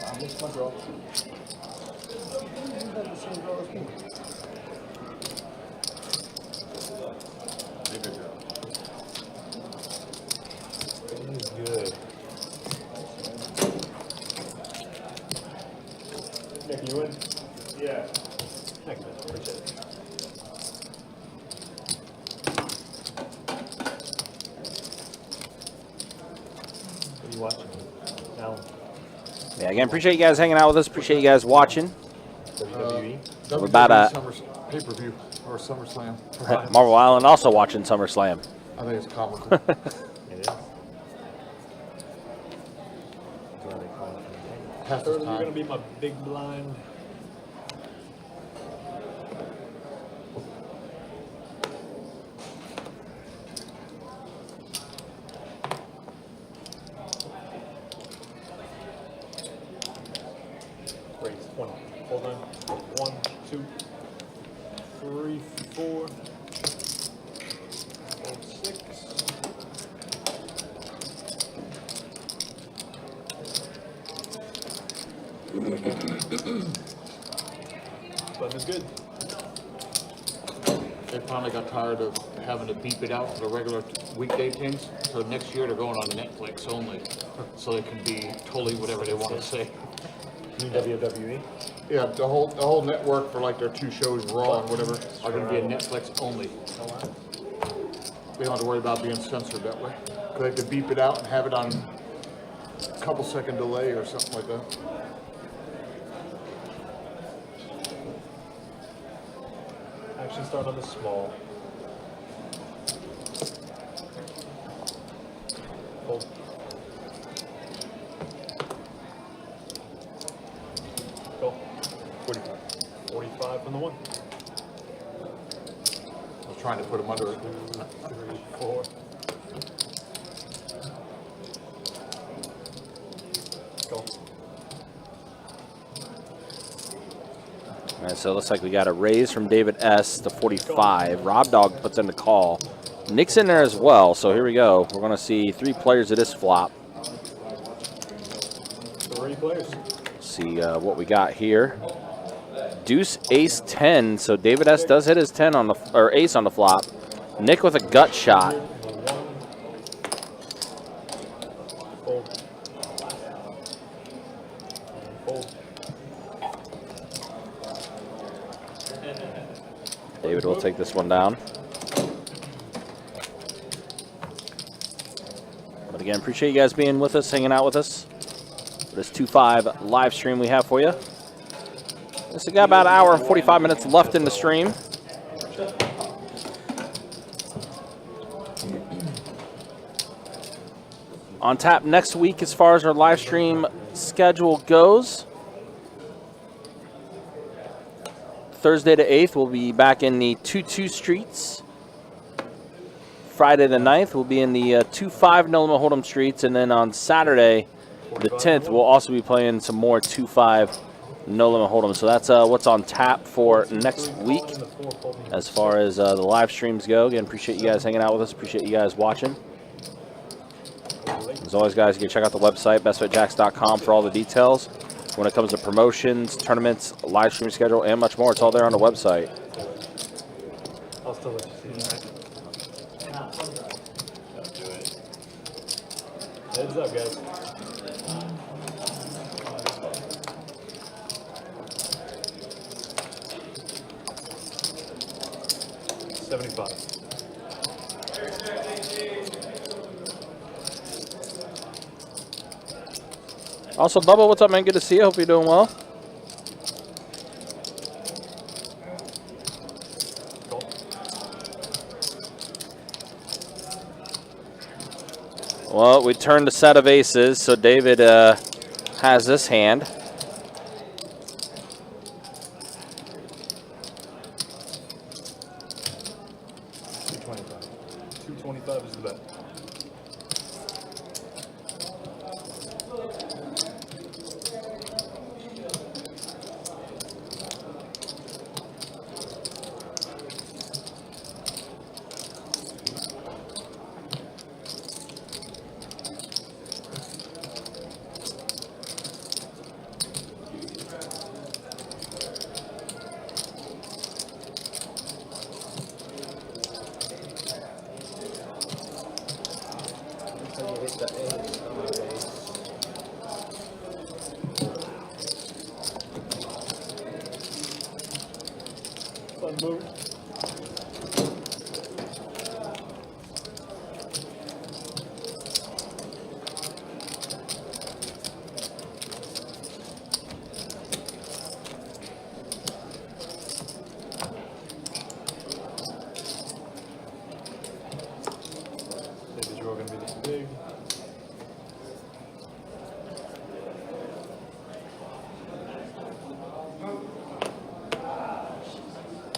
I missed my draw. Bigger draw. It is good. Nick, you in? Yeah. Thanks, man. Appreciate it. What are you watching? Alan. Yeah, again, appreciate you guys hanging out with us. Appreciate you guys watching. WWE? We're about a pay-per-view or SummerSlam. Marvel Island also watching SummerSlam. I think it's comical. It is. Half Sir, the you're time. going to be my big blind. Raise 20. Hold on. 1, 2, 3, 4. Hold 6. Button is good. They finally got tired of having to beep it out for the regular weekday things. So next year they're going on Netflix only. So they can be totally whatever they want to say. New WWE? Yeah, the whole network for like their 2 shows, Raw and whatever, are going to be a Netflix only. They don't have to worry about being censored that way. They have to beep it out and have it on a couple second delay or something like that. Action start on the small. Hold. Go. 45. 45 from the 1. I was trying to put them under it. 2, 3, 4. Go. All right, so it looks like we got a raise from David S. to 45. Rob Dog puts in the call. Nick's in there as well, so here we go. We're going to see 3 players of this flop. 3 players. See what we got here. Deuce, ace, 10. So David S. does hit his 10 on the or ace on the flop. Nick with a gut shot. Fold. Fold. David will take this one down. But again, appreciate you guys being with us, hanging out with us. This 2-5 live stream we have for you. We got about an hour and 45 minutes left in the stream. On tap next week as far as our live stream schedule goes. Thursday the 8th, we'll be back in the 2-2 streets. Friday the 9th, we'll be in the 2-5 No Limit Hold'em streets. And then on Saturday the 10th, we'll also be playing some more 2-5 No Limit Hold'em. So that's what's on tap for next week as far as the live streams go. Again, appreciate you guys hanging out with us. Appreciate you guys watching. As always, guys, you can check out the website, bestbetjacks.com, for all the details. When it comes to promotions, tournaments, live stream schedule, and much more, it's all there on the website. I'll still let you see it. Don't do it. Heads up, guys. $75. Also, Bubba, what's up, man? Good to see you. Hope you're doing well. Well, we turned a set of aces, so David has this hand. $225 is the bet. Fun move. Say the draw gonna be this big.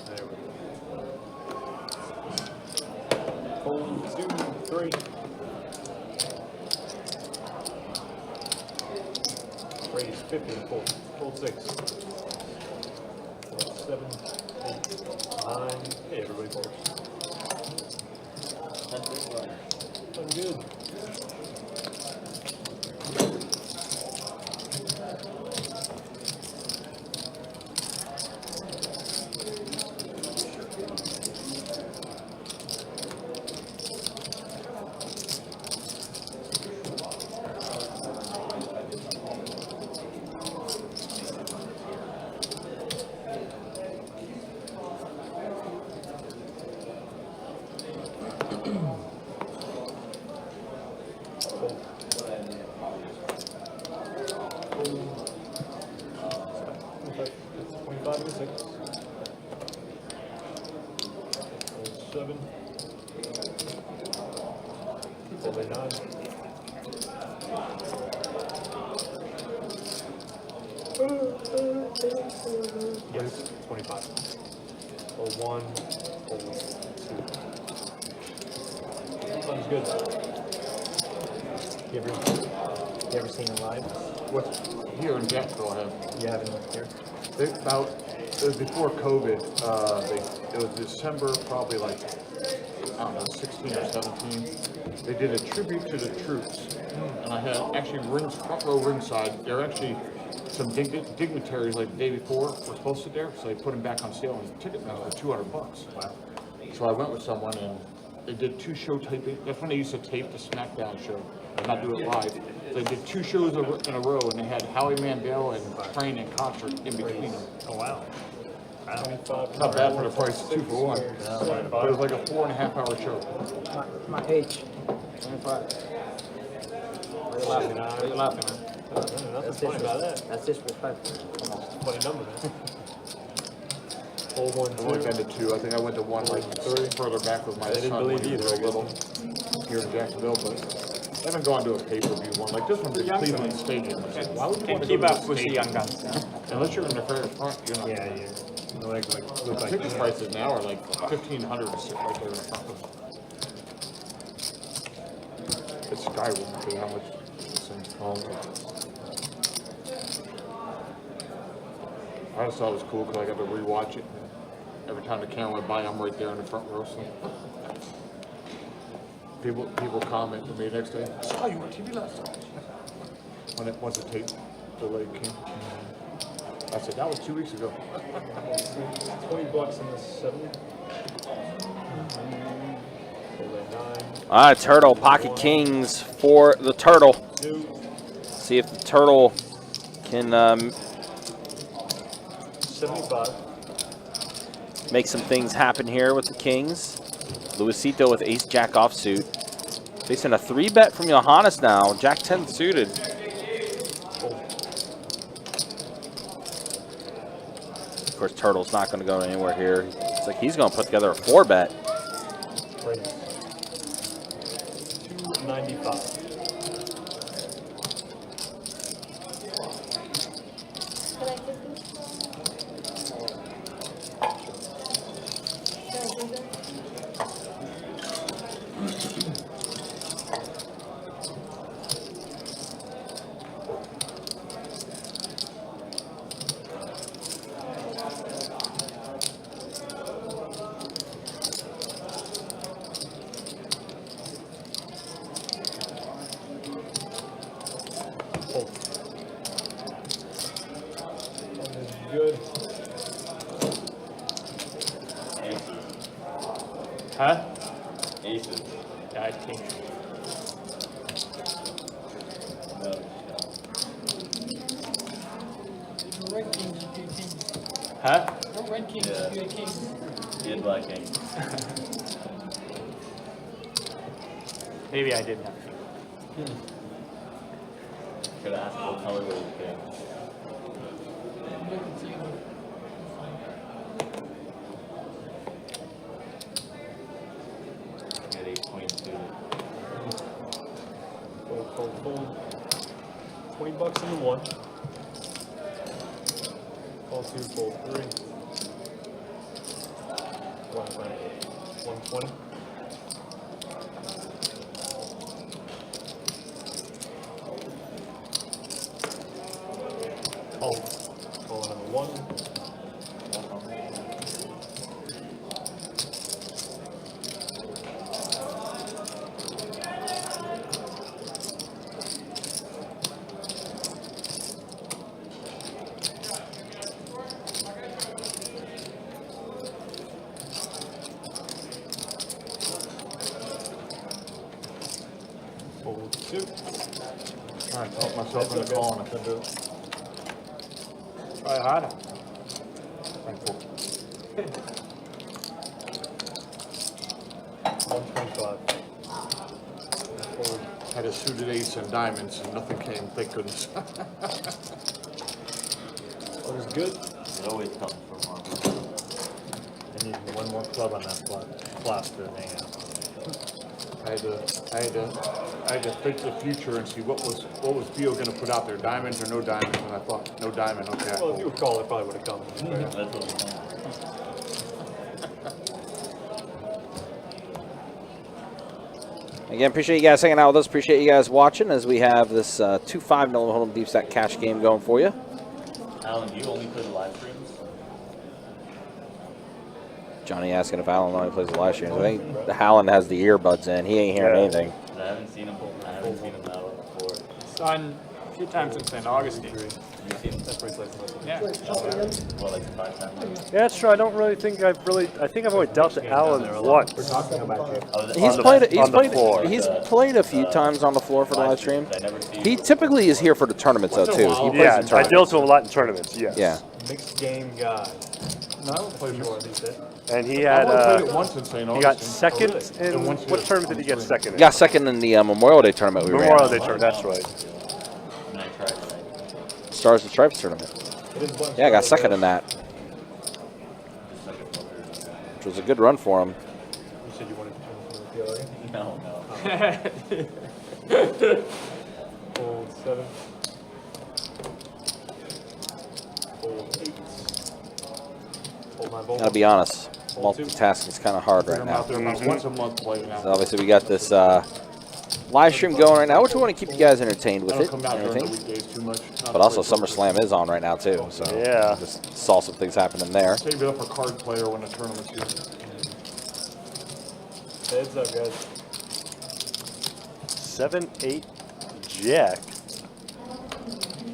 There we go. Fold 2, 3. Raise 50 and fold. Fold 6. Fold 7, 8, 9. Hey, everybody folds. Done good. Fold. 25 to 6. Fold 7. Fold a 9. Yes, 25. Fold 1. Fold 2. Sounds good. You ever seen it live? What's here in Jacksonville, I have. You haven't here? It was before COVID. It was December, probably like, I don't know, 16 or 17. They did a tribute to the troops, and I had actually front row ringside. There were actually some dignitaries like the day before were supposed to there, so they put them back on sale, and the ticket was for $200. Wow. So I went with someone, and they did 2 show taping. That's when they used to tape the SmackDown show and not do it live. They did 2 shows in a row, and they had Howie Mandel and Train and Concert in between them. Oh, wow. Not bad for the price, 2 for 1. But it was like a 4.5-hour show. My age, 25. Why are you laughing? Why are you laughing, man? Nothing's funny about that. That's disrespectful. Funny number, man. Fold 1, I've only 2. been to 2. I think I went to 1 like further back with my They didn't son believe when he was either, I real little here in Jacksonville, but I haven't gone to a pay-per-view one. Like this one's at Cleveland Stadium. It's like, why would you want to Keep go to up a with the stadium? young guns. Unless you're in the very front, you know. Yeah, yeah. Like look like Ticket prices now are like $1,500 to sit right there in the front. It's skyrocketing because how much this thing's called. I just thought it was cool because I got to rewatch it. Every time the camera went by, I'm right there in the front row. So. People comment to me next day, I saw you on TV last night. Once the tape delay came. I said, that was 2 weeks ago. $20 in the 7. All right, Turtle, pocket kings for the Turtle. See if the Turtle can 75. make some things happen here with the kings. Luisito with ace-jack offsuit. Facing a 3-bet from Johannes now. Jack 10 suited. Of course, Turtle's not going to go anywhere here. It's like he's going to put together a 4-bet. 295. Good. Aces. Huh? Aces. Yeah, I think. No. Red kings if you're a king. Huh? No red kings Yeah. if you're a king. He had black king. Maybe I didn't. Could have asked what color was the king. I'm looking to see what. He had 8 queens too. Fold. $20 in the 1. Call 2, fold 3. 120. Call number 1. Fold 2. I talked myself in the call and I couldn't do it. Try harder. Thankful. 125. Fold. Had a suited ace and diamonds and nothing came, thank goodness. That was good. It always comes from Marvel. I need one more club on that flask to hang out. I had to think the future and see what was Theo going to put out there, diamonds or no diamonds, and I thought no diamond, okay. Well, if you would call, it probably would have come. That's what we want. Again, appreciate you guys hanging out with us. Appreciate you guys watching as we have this 2-5 Nolan Hold'em Deep Stack cash game going for you. Alan, do you only play the live streams? Johnny asking if Alan only plays the live streams. I think Alan has the earbuds in. He ain't hearing anything. I haven't seen him that one before. It's on a few times in St. Augustine. You've seen him? That's where he's like, Yeah. Well, like 5 times. Yeah, that's true. I don't really think I think I've only dealt to Alan once. Talking about you. He's the- played. on the floor. He's played a few times on the floor for the live stream. I never see He typically is here for the tournaments though too. He plays Yeah, in I tournaments. dealt to him a lot in tournaments, yes. Yeah. mixed game guy. No, I don't play Sure, more. he said. And he I had, only played it once in St. Augustine. he got second really? in, once what you- tournament did he get second in? He got second in the Memorial Day tournament we Memorial ran. Day tournament, that's right. And I tried tonight. Stars and Stripes tournament. Yeah, I got second in that, which was a good run for him. You said you wanted to turn from the PLA? No. Fold 7. Fold 8. Fold my bowl. Gotta be honest, multitasking is kind of hard right I'm now. out there about once a month playing now. So obviously we got this live stream going right now, which we want to keep you guys entertained with I don't it come and out during the everything. weekdays too much. Not But also to play poker. SummerSlam is on right now too, so Yeah. just saw some things happening there. Save it up for card player when the tournament's here. Heads up, guys. 7-8 jack.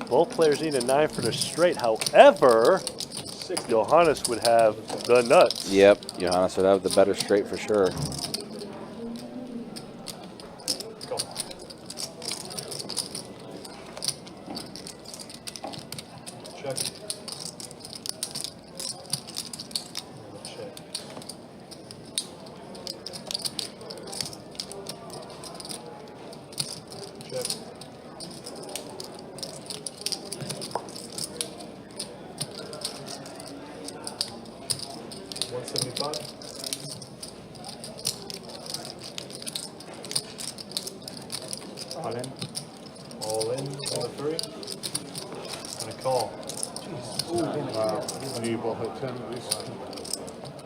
Both players need a 9 for the straight. However, Johannes would have the nuts. Yep, Johannes would have the better straight for sure. Go. Check. Check. Check. $175. All in. All in on the 3. And a call. Wow. I need both at 10 at least.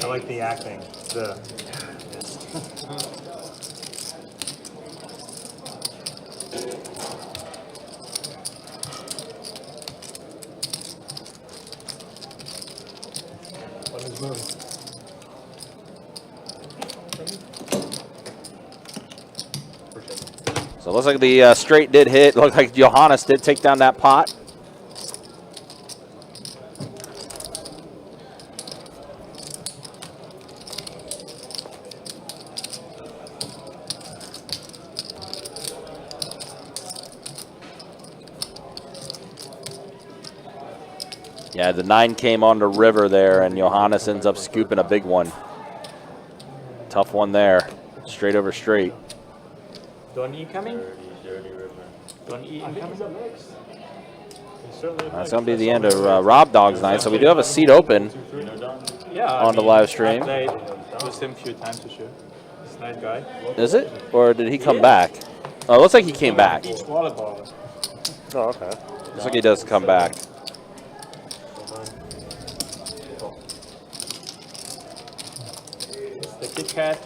I like the acting. The Button is moving. So it looks like the straight did hit. Looked like Johannes did take down that pot. Yeah, the 9 came on the river there, and Johannes ends up scooping a big one. Tough one there. Straight over straight. Don't E coming? Dirty river. Don't E I think incoming? he's up next. He's certainly up That's next. going to be the end of Rob Dog's night. So we do have a seat open You know, Don? Yeah. on the live stream. I played with him a few times for sure. He's a nice guy. Is it? Or did he come back? Oh, it looks like he came back. Beach volleyball. Oh, okay. Looks like he does come back. The Kit Kat.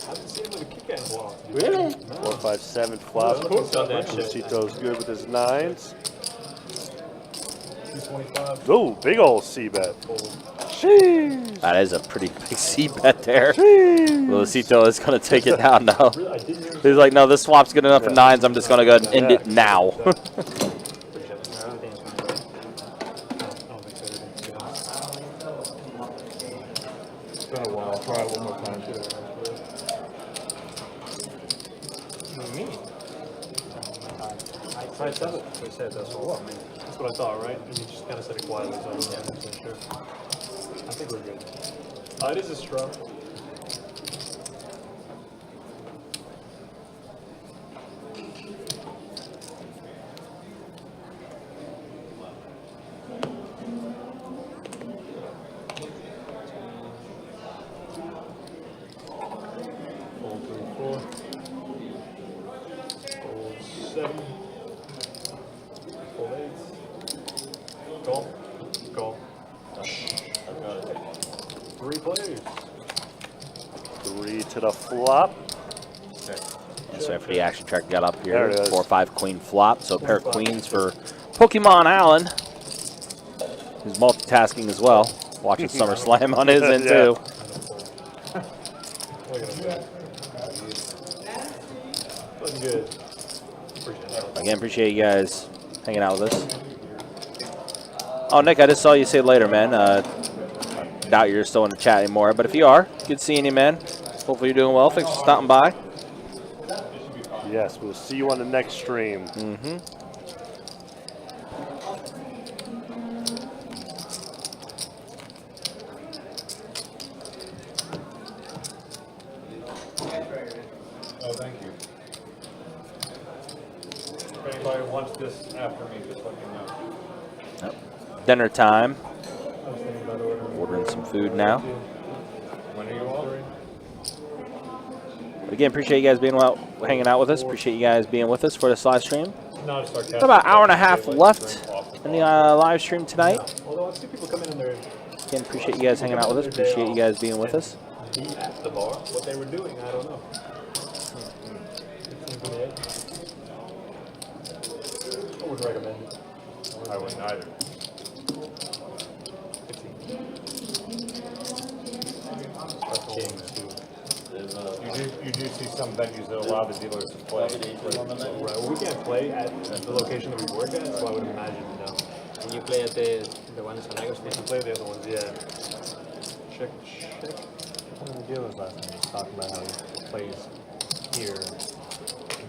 I haven't seen him with a kick in a while. Really? 4, 5, 7 flop. He's done that shit. Lucito's good with his 9s. 225. Ooh, big old C-bet. That is a pretty big C bet there. Lucito is going to take it down now. Really, I didn't hear He's like, no, this swap's good enough for 9s. I'm just going to go ahead and end it now. It's been a while. I'll try it one more time. Try 7. We said that's all. That's what I thought, right? And you just kind of said it quietly, so I wasn't sure. I think we're good. It is a straw. Fold 3, 4. Fold 7. Fold 8. Call. Call. I've got it. 3 players. 3 to the flop. That's right for the action track got up There here. it is. 4-5 queen flop. So a pair of queens for Pokemon Allen. Who's multitasking as well. Watching SummerSlam on his end Yeah. too. Look at him go. Looking good. Appreciate that. Again, appreciate you guys hanging out with us. Oh, Nick, I just saw you say later, man. Doubt you're still in the chat anymore, but if you are, good seeing you, man. Hopefully you're doing well. Thanks for stopping by. Yes, we'll see you on the next stream. Mm-hmm. Oh, thank you. If anybody wants this after me, just let me know. Dinner time. I was thinking about ordering. Ordering some food now. When are you all? But again, appreciate you guys being hanging out with us. Appreciate you guys being with us for this live stream. No, just sarcastic. About an hour and a half left in the live stream tonight. Although I see people come in and they're Again, appreciate you guys hanging out with us. Appreciate you guys being with us. He asked the bar what they were doing. I don't know. 15:28. I wouldn't recommend it. I wouldn't either. 15. Kings too. You do see some venues that allow the dealers to play. Right. Well, we can't play at the location that we work at, so I would imagine no. And you play at the one in San We can play the other ones, yeah. Check. One of the dealers last night was talking about how he plays here,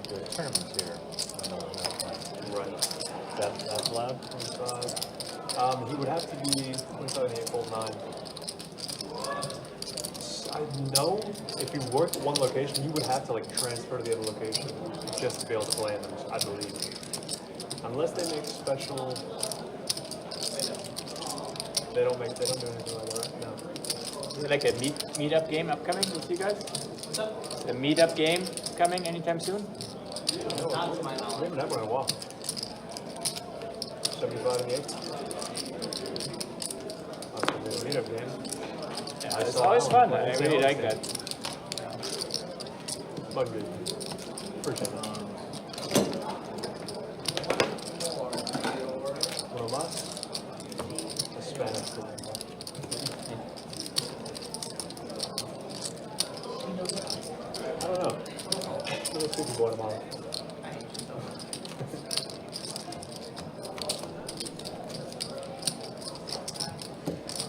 the tournaments here. I know what that's like. Right. That's allowed? 25. He would have to be 25 and 8, full 9. I know if you worked at one location, you would have to like transfer to the other location just to be able to play in them, I believe. Unless they make special. They don't do anything like that, no. Is it like a meetup game upcoming with you guys? The meetup game coming anytime soon? We haven't had one in a while. 75 and 8. That's gonna be a meetup game. Yeah, it's always fun. I really like that. Bug good. Appreciate it. One más? The Spanish one. I don't know. Let's see if we bought them all.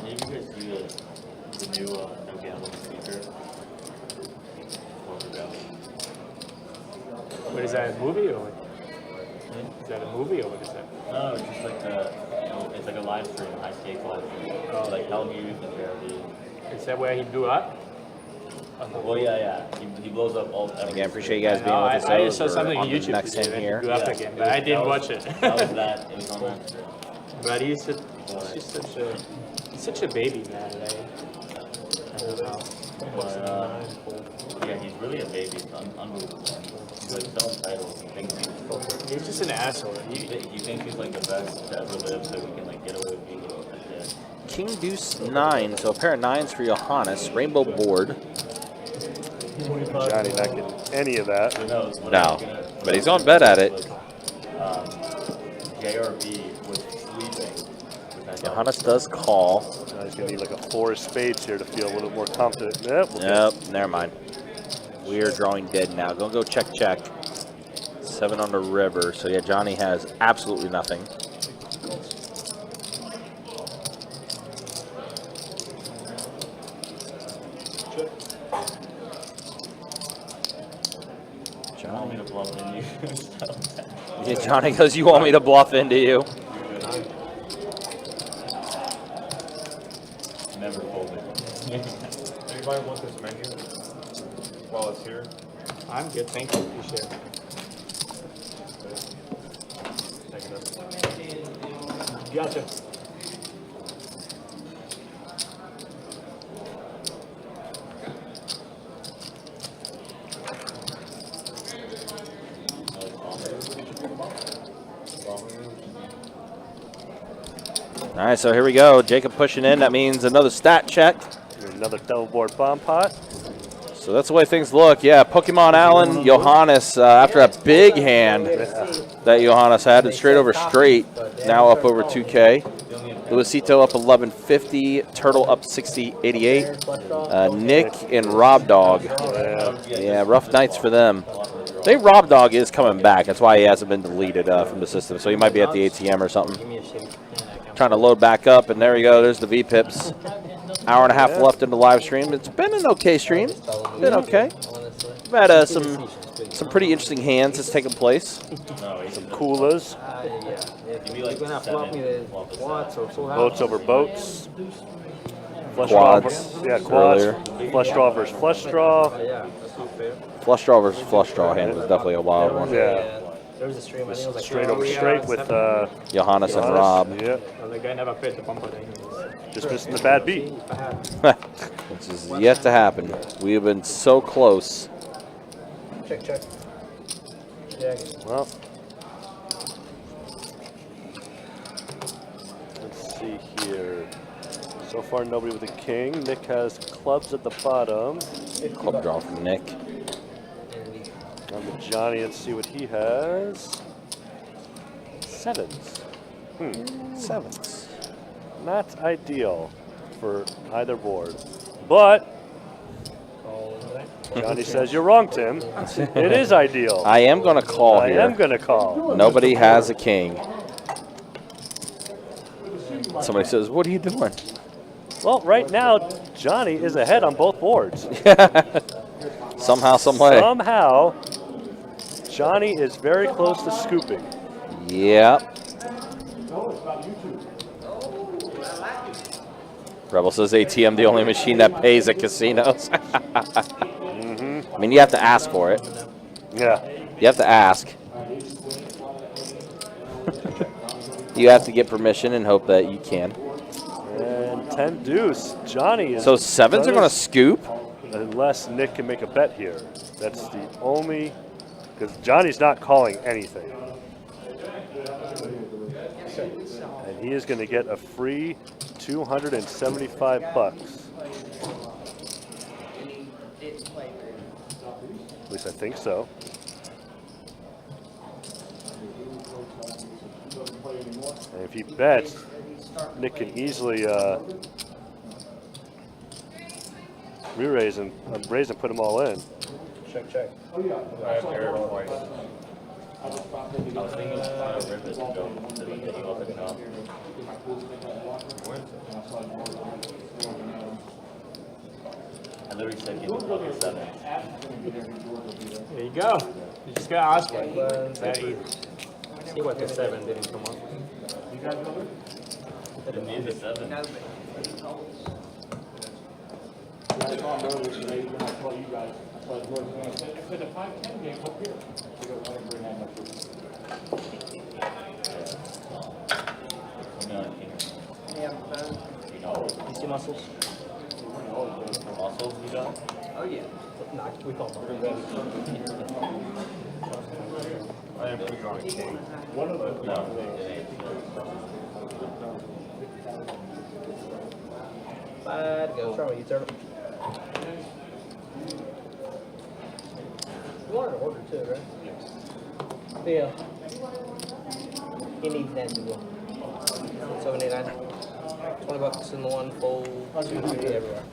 Maybe you guys do the new no gambling speaker. What is that, a movie or what? Is that a movie or what is that? No, it's just like it's like a live stream, high stakes live stream. Like how you can barely. Is that where he blew up? Well, yeah. He blows up all. Again, appreciate you guys being No, with us. I just saw We're something on on the YouTube next today in that he here. blew up again, but I didn't watch it. That was that. It was on that stream. But he's such a baby, man. Like, I don't know. But yeah, he's really a baby. It's unbelievable. He's like selling titles. He thinks He's just an asshole. he thinks he's like the best to ever live, so he can like get away with being like that. King Deuce 9, so a pair of 9s for Johannes. Rainbow board. Johnny not getting any of that. No, but he's on bet at it. JRB was sleeping. Johannes does call. He's going to need like a 4 of spades here to feel a little bit more confident. Yep. Yep, never mind. We are drawing dead now. Go check. 7 on the river. So yeah, Johnny has absolutely nothing. Johnny to bluff in you. Yeah, Johnny goes, you want me to bluff into you? Never folded. Anybody want this menu while it's here? I'm good, thank you. Appreciate it. Gotcha. All right, so here we go. Jacob pushing in. That means another stat check. Another double board bomb pot. So that's the way things look. Yeah, Pokemon Allen, Johannes, after a big hand that Johannes had, and straight over straight, now up over 2K. Luisito up 1150, Turtle up 6088. Nick and Rob Dog. Yeah, rough nights for them. I think Rob Dog is coming back. That's why he hasn't been deleted from the system. So he might be at the ATM or something. Trying to load back up, and there we go. There's the V-Pips. Hour and a half left in the live stream. It's been an okay stream. Been okay. We've had some pretty interesting hands that's taken place. Some coolers. Boats over boats. Flush Quads. Draw, yeah, quads. Earlier. Flush draw versus flush draw. Flush draw versus flush draw hand was definitely a wild one. Yeah. There was a stream. I think it was like Straight over straight with Johannes and Rob. Yep. Well, the guy never played the bumper thing. Just missing the bad beat. Which is yet to happen. We have been so close. Check. Yeah. Well, let's see here. So far, nobody with a king. Nick has clubs at the bottom. Club draw from Nick. On to Johnny, let's see what he has. Sevens. Sevens. Not ideal for either board. But Johnny says you're wrong, Tim. It is ideal. I am going to call I here. am going to call. Nobody has a king. Somebody says, what are you doing? Well, right now, Johnny is ahead on both boards. Somehow, some way. Somehow, Johnny is very close to scooping. Yep. Rebel says ATM the only machine that pays at casinos. I mean, you have to ask for it. Yeah. You have to ask. You have to get permission and hope that you can. And 10 deuce. Johnny is. So sevens are going to scoop? Unless Nick can make a bet here. That's the only. Because Johnny's not calling anything. And he is going to get a free 275 bucks. At least I think so. And if he bets, Nick can easily re-raise and raise and put them all in. Check. I have error twice. I was thinking rip it and go to the beginning of the top. I literally said give me fucking 7. There you go. You just gotta ask for it. That easy. See what the 7 didn't come up. Didn't need the 7. You see muscles? Muscles you got? Oh yeah. Nah, we call them. I am pretty drawing king. One of them. No, it ain't. Bad go. Try you turtle. You wanted to order too, right? Yeah. He needs that to go. 789. 20 bucks in the one fold. 250 everywhere.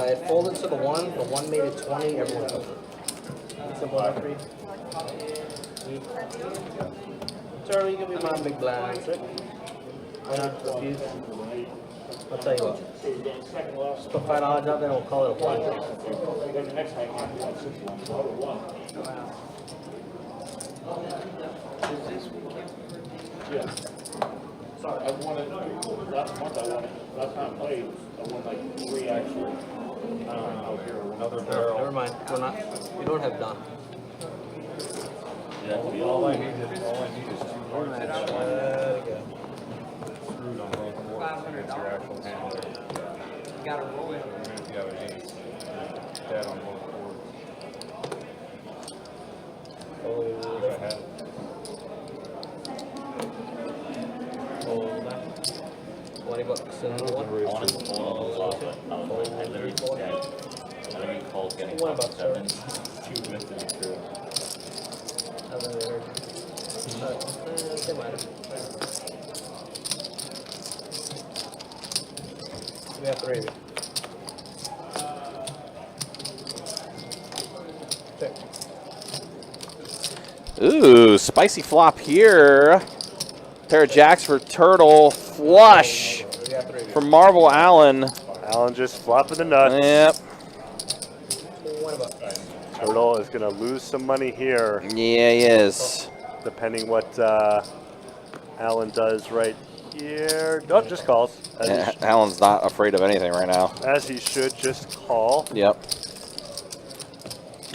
It folded to the one made it 20, everyone folded. Simple enough for you. Turtle, you give me my big blinds, right? Why not? Refuse. I'll tell you what. Just put $5 out there and we'll call it a blind. Yeah. Sorry, I wanted, last month last time I played, I won like 3 actually. Another barrel. Never mind. We're not. We don't have done. All I need is 2 cards. There we go. Screwed on both boards. It's your actual hand there. You gotta roll it. If you have an ace, dead on both boards. Wish I had it. Hold that. 20 bucks in the one. I wanted to fold all those off, but I literally said, I literally called getting What about fucking 7. Too good to be true. Hasn't really heard. They might have. We have 3 of you. Check. Ooh, spicy flop here. Pair of jacks for Turtle. Flush We got 3 of you. from Marvel Allen. Allen just flopping the nuts. Yep. 20 bucks. Turtle is going to lose some money here, Yeah, he is. depending what Allen does right here. Oh, just calls. Yeah, Allen's not afraid of anything right now. As he should just call. Yep.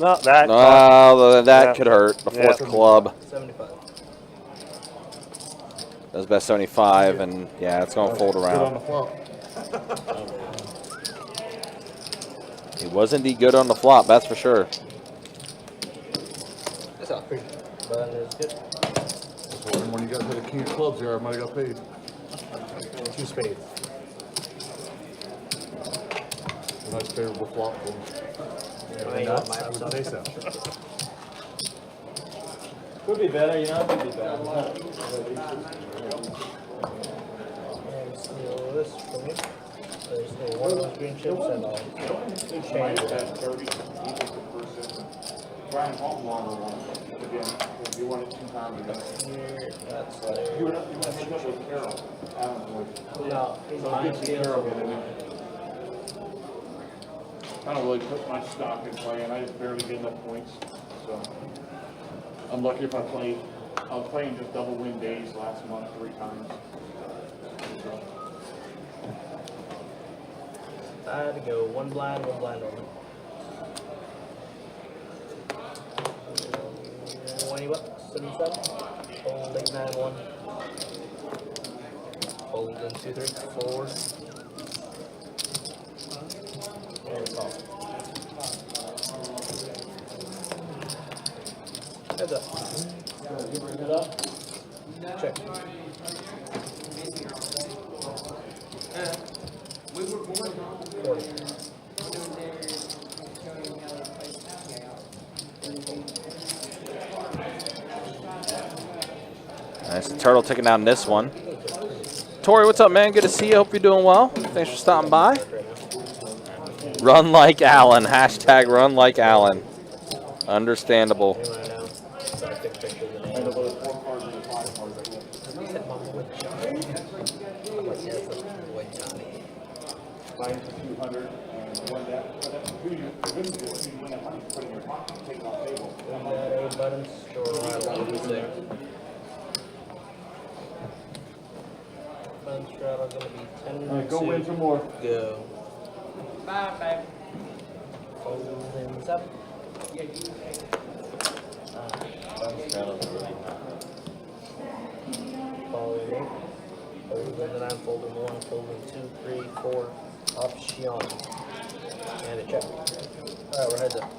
No, that. Oh, that Yeah. could hurt. The fourth Yeah. club. 75. Does best 75, and yeah, it's going to fold Good on around. the flop. He was indeed good on the flop, that's for sure. That's all. Button is good. And when you guys had a king of clubs there, I might have got paid. 2 spades. A nice favorable flop for me. Nuts, I would say so. Could be better, you know, could be better. And steal this for me. There's the one of those green chips and I'll change it. 30, even the person. Try and hold longer one. Again, if you want it 2 times again. Here, that's You there. want to make up with Carol. Alan's voice. No, he's So mine it gets steals. Carol in it. I don't really put much stock in playing. I just barely get enough points. So I'm lucky if I played. I was playing just double win days last month 3 times. So, I had to go one blind only. 20 bucks, 77. Fold 8, 9, 1. Fold in 2, 3, 4. And call. Heads up. Heads up. Check. Nice turtle taking down this one. Tori, what's up, man? Good to see you. Hope you're doing well. Thanks for stopping by. Run like Allen. Hashtag run like Allen. Understandable. buying for 200 and one that. Who you win that money, put in your pocket, take it off table. That A buttons, store right along with there. Button straddle gonna be 10. All right, go win some more. Go. Bye. Fold in 7. Fold in 8. Fold in 9, fold in 1, fold in 2, 3, 4. Option. And a check. Alright, we're heads up.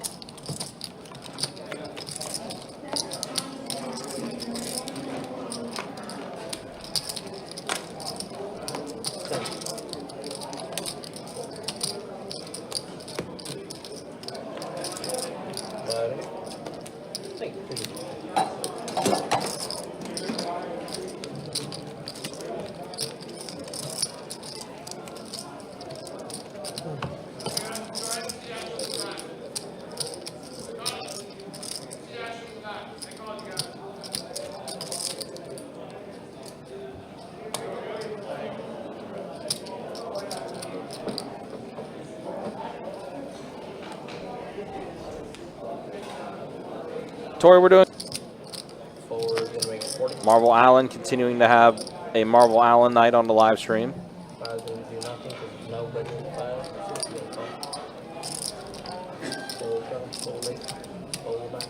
Tori, we're doing Forward, gonna make it 40. Marvel Allen continuing to have a Marvel Allen night on the live stream. 5's gonna do nothing because nobody in 5. 6 is gonna call. Fold down, fold 8, fold back.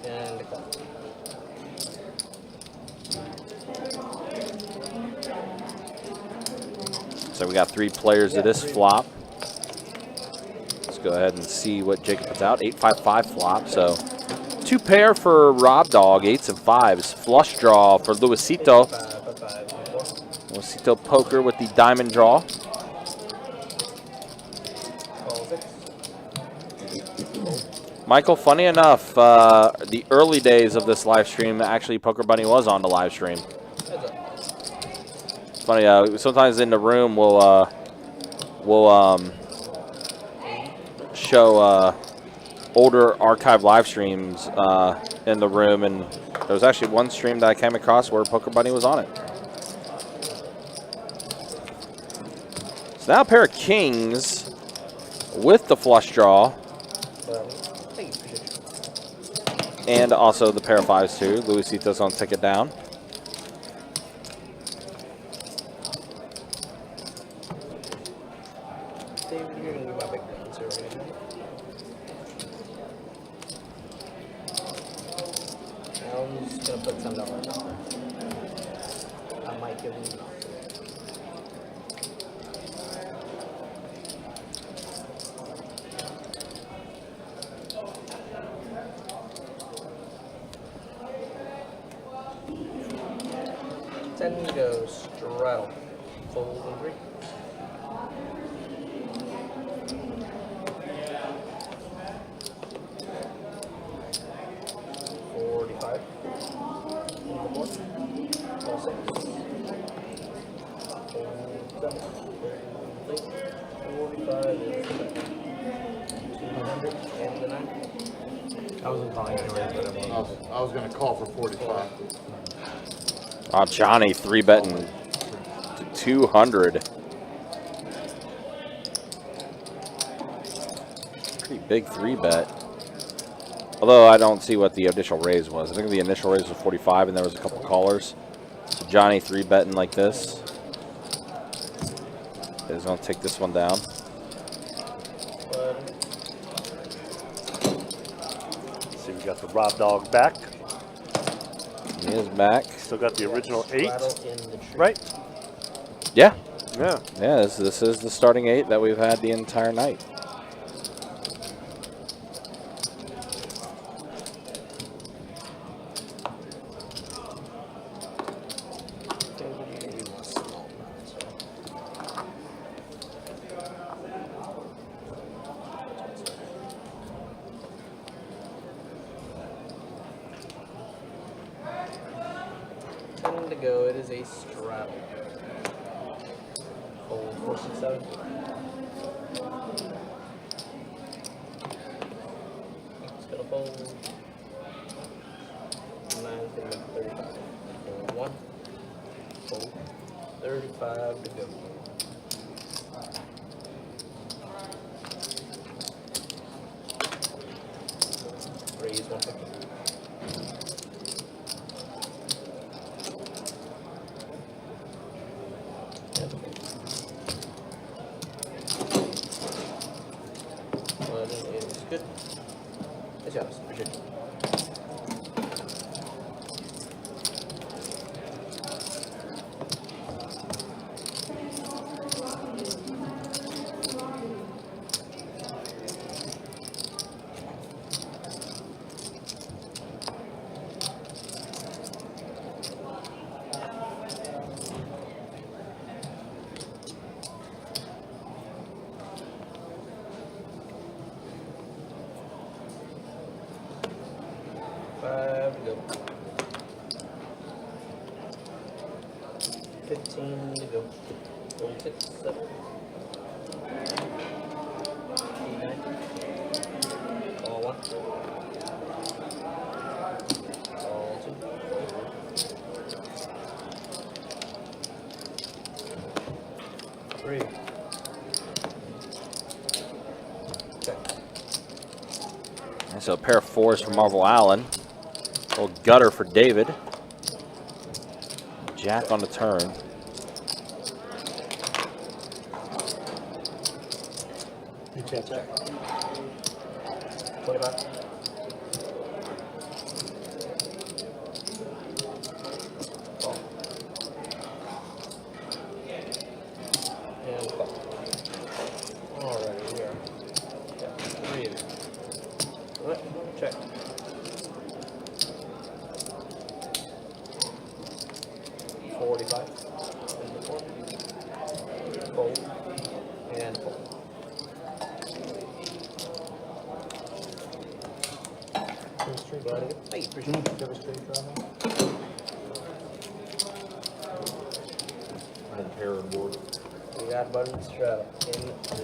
And a call. So we got 3 players of this flop. Let's go ahead and see what Jacob puts out. 8-5-5 flop. So 2 pair for Rob Dog, 8s and 5s. Flush draw for Luisito. 5, 5, 4. Luisito poker with the diamond draw. Call 6. Michael, funny enough, the early days of this live stream, actually Poker Bunny was on the live stream. Heads up. Funny, sometimes in the room we'll show older archive live streams in the room, and there was actually one stream that I came across where Poker Bunny was on it. So now a pair of kings with the flush draw, and also the pair of 5s too. Luisito's on ticket down. David, you're gonna be my big man, so we're gonna do. I'm just gonna put $10 on there. I might give him. 10 to go, straddle. Fold and 3. $45. All 6. Fold 45 is 200 and the 9. I wasn't calling anyways, but it was. I was gonna call for 45. Oh, Johnny 3-betting to 200. Pretty big 3-bet. Although I don't see what the initial raise was. I think the initial raise was 45 and there was a couple callers. So Johnny 3-betting like this is going to take this one down. See, we got the Rob Dog back. He is back. Still got the original 8. Straddle in the tree. Right? Yeah. Yeah. Yeah, this is the starting 8 that we've had the entire night. To go, it is a straddle. Fold 4, 6, 7. It's gonna fold. 9 is gonna make 35. Fold 1. Fold. 35 to go. Raise 150. Good. Good job. Appreciate it. To go. 15 to go. 6, 7. 8, 9. All 1. All 2. 3. Check. And so a pair of 4s for Marvel Allen. Little gutter for David. Jack on the turn. Check. 25. Call. And call. Alright, here. Yeah, 3 of you. Alright, check. Fold and fold. Hey, appreciate it. And pair and board. We got button straddle in the two.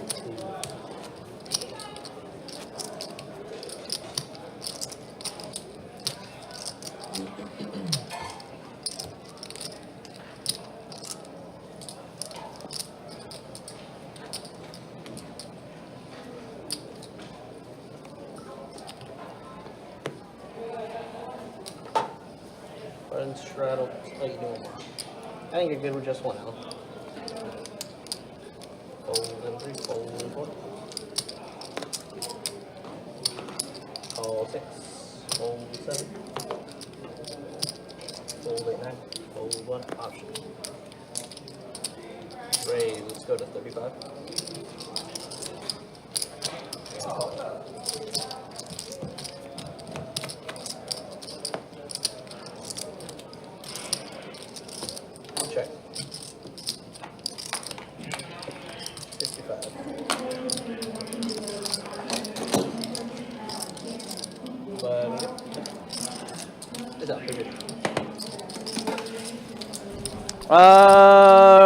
Button straddle. Oh, you do one more. I think you're good with just one, Alan. Fold and 3, fold and 4. Call 6, fold 7. Fold 8, 9, fold 1, option. Raise, let's go to 35. And call.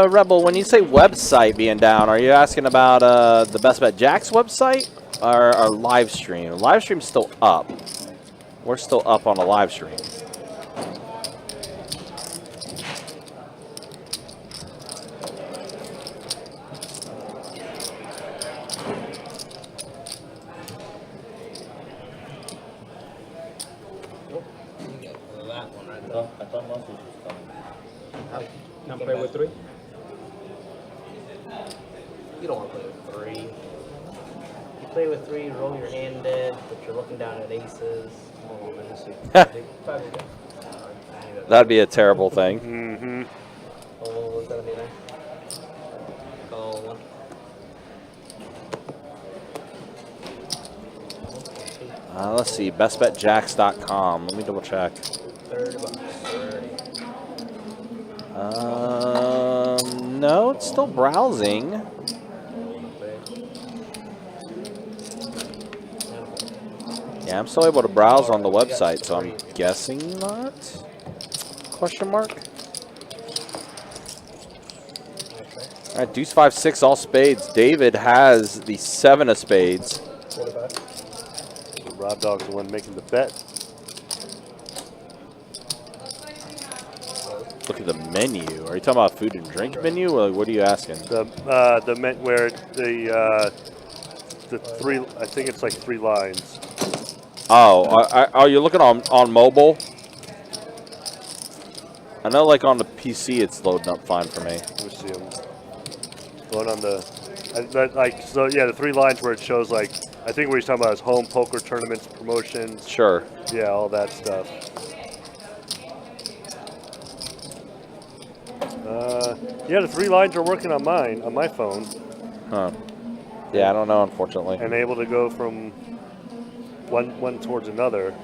Rebel, when you say website being down, are you asking about the Best Bet Jacks website or our live stream? Live stream's still up. We're still up on a live stream. I thought Monsters was coming. Not play with 3? You don't want to play with 3. You play with 3, you roll your hand dead, but you're looking down at aces. Oh, let me see. Probably good. That'd be a terrible thing. Mm-hmm. Oh, what's that be there? Call 1. Let's see, bestbetjacks.com. Let me double check. $30. No, it's still browsing. Yeah, I'm still able to browse on the website, so I'm guessing not? Question mark? All right, deuce 5, 6, all spades. David has the 7 of spades. So Rob Dog's the one making the bet. Look at the menu. Are you talking about food and drink menu, or what are you asking? The where the 3, I think it's like 3 lines. Oh, are you looking on mobile? I know, like on the PC, it's loading up fine for me. Let me see them. Going on the, so yeah, the 3 lines where it shows like, I think what he's talking about is home poker tournaments, promotions. Sure. Yeah, all that stuff. Yeah, the 3 lines are working on mine, on my phone. Huh. Yeah, I don't know, unfortunately. And able to go from one towards another.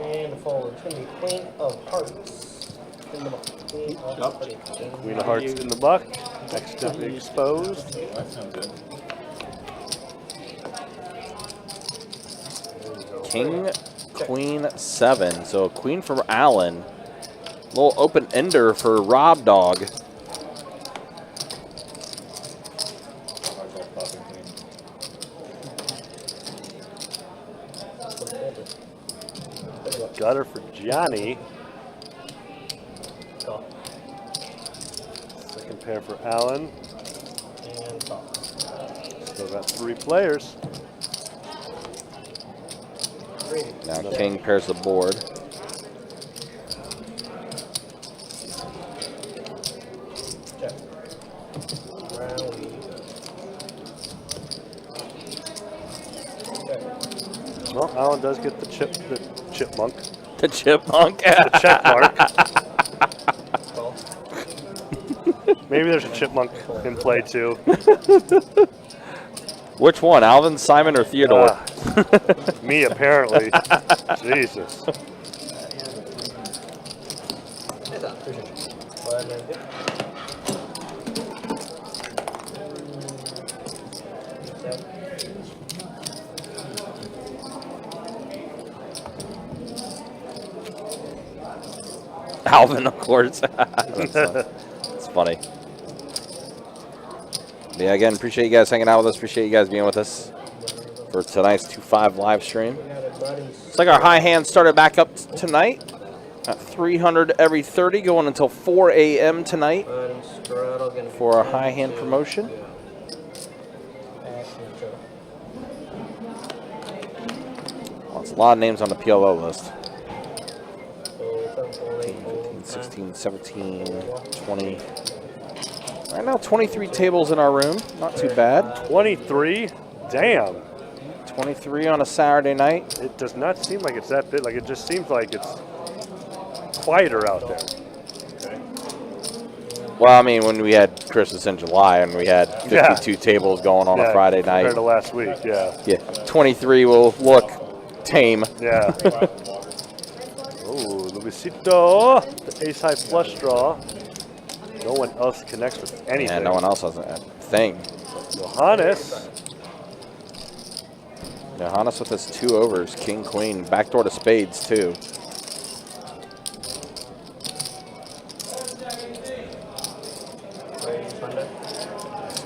And the forward, it's going to be Queen of Hearts. In the buck. Queen of Hearts in the buck. Next to be exposed. That sounds good. King, Queen, 7. So a queen for Allen. Little open ender for Rob Dog. Gutter for Johnny. Second pair for Allen. And top. Still got 3 players. Now King pairs the board. Check. Round. Check. Well, Allen does get the chipmunk. The chipmunk. The check mark. Call. Maybe there's a chipmunk in play too. Which one, Alvin, Simon, or Theodore? Me, apparently. Jesus. It's up. Well, then, good. Alvin, of course. That's funny. But yeah, again, appreciate you guys hanging out with us. Appreciate you guys being with us for tonight's 2-5 live stream. It's like our high hand started back up tonight at 300 every 30, going until 4 a.m. tonight for our high hand promotion. Well, it's a lot of names on the PLO list. 16, 17, 20. Right now, 23 tables in our room. Not too bad. 23? Damn. 23 on a Saturday night. It does not seem like it's that big. Like, it just seems like it's quieter out there. Well, I mean, when we had Christmas in July and we had 52 tables going on a Friday night. Compared to last week, yeah. Yeah, 23 will look tame. Yeah. Oh, Luisito, the ace high flush draw. No one else connects with anything. Yeah, no one else has a thing. Johannes. Johannes with his 2 overs, king, queen, backdoor to spades too.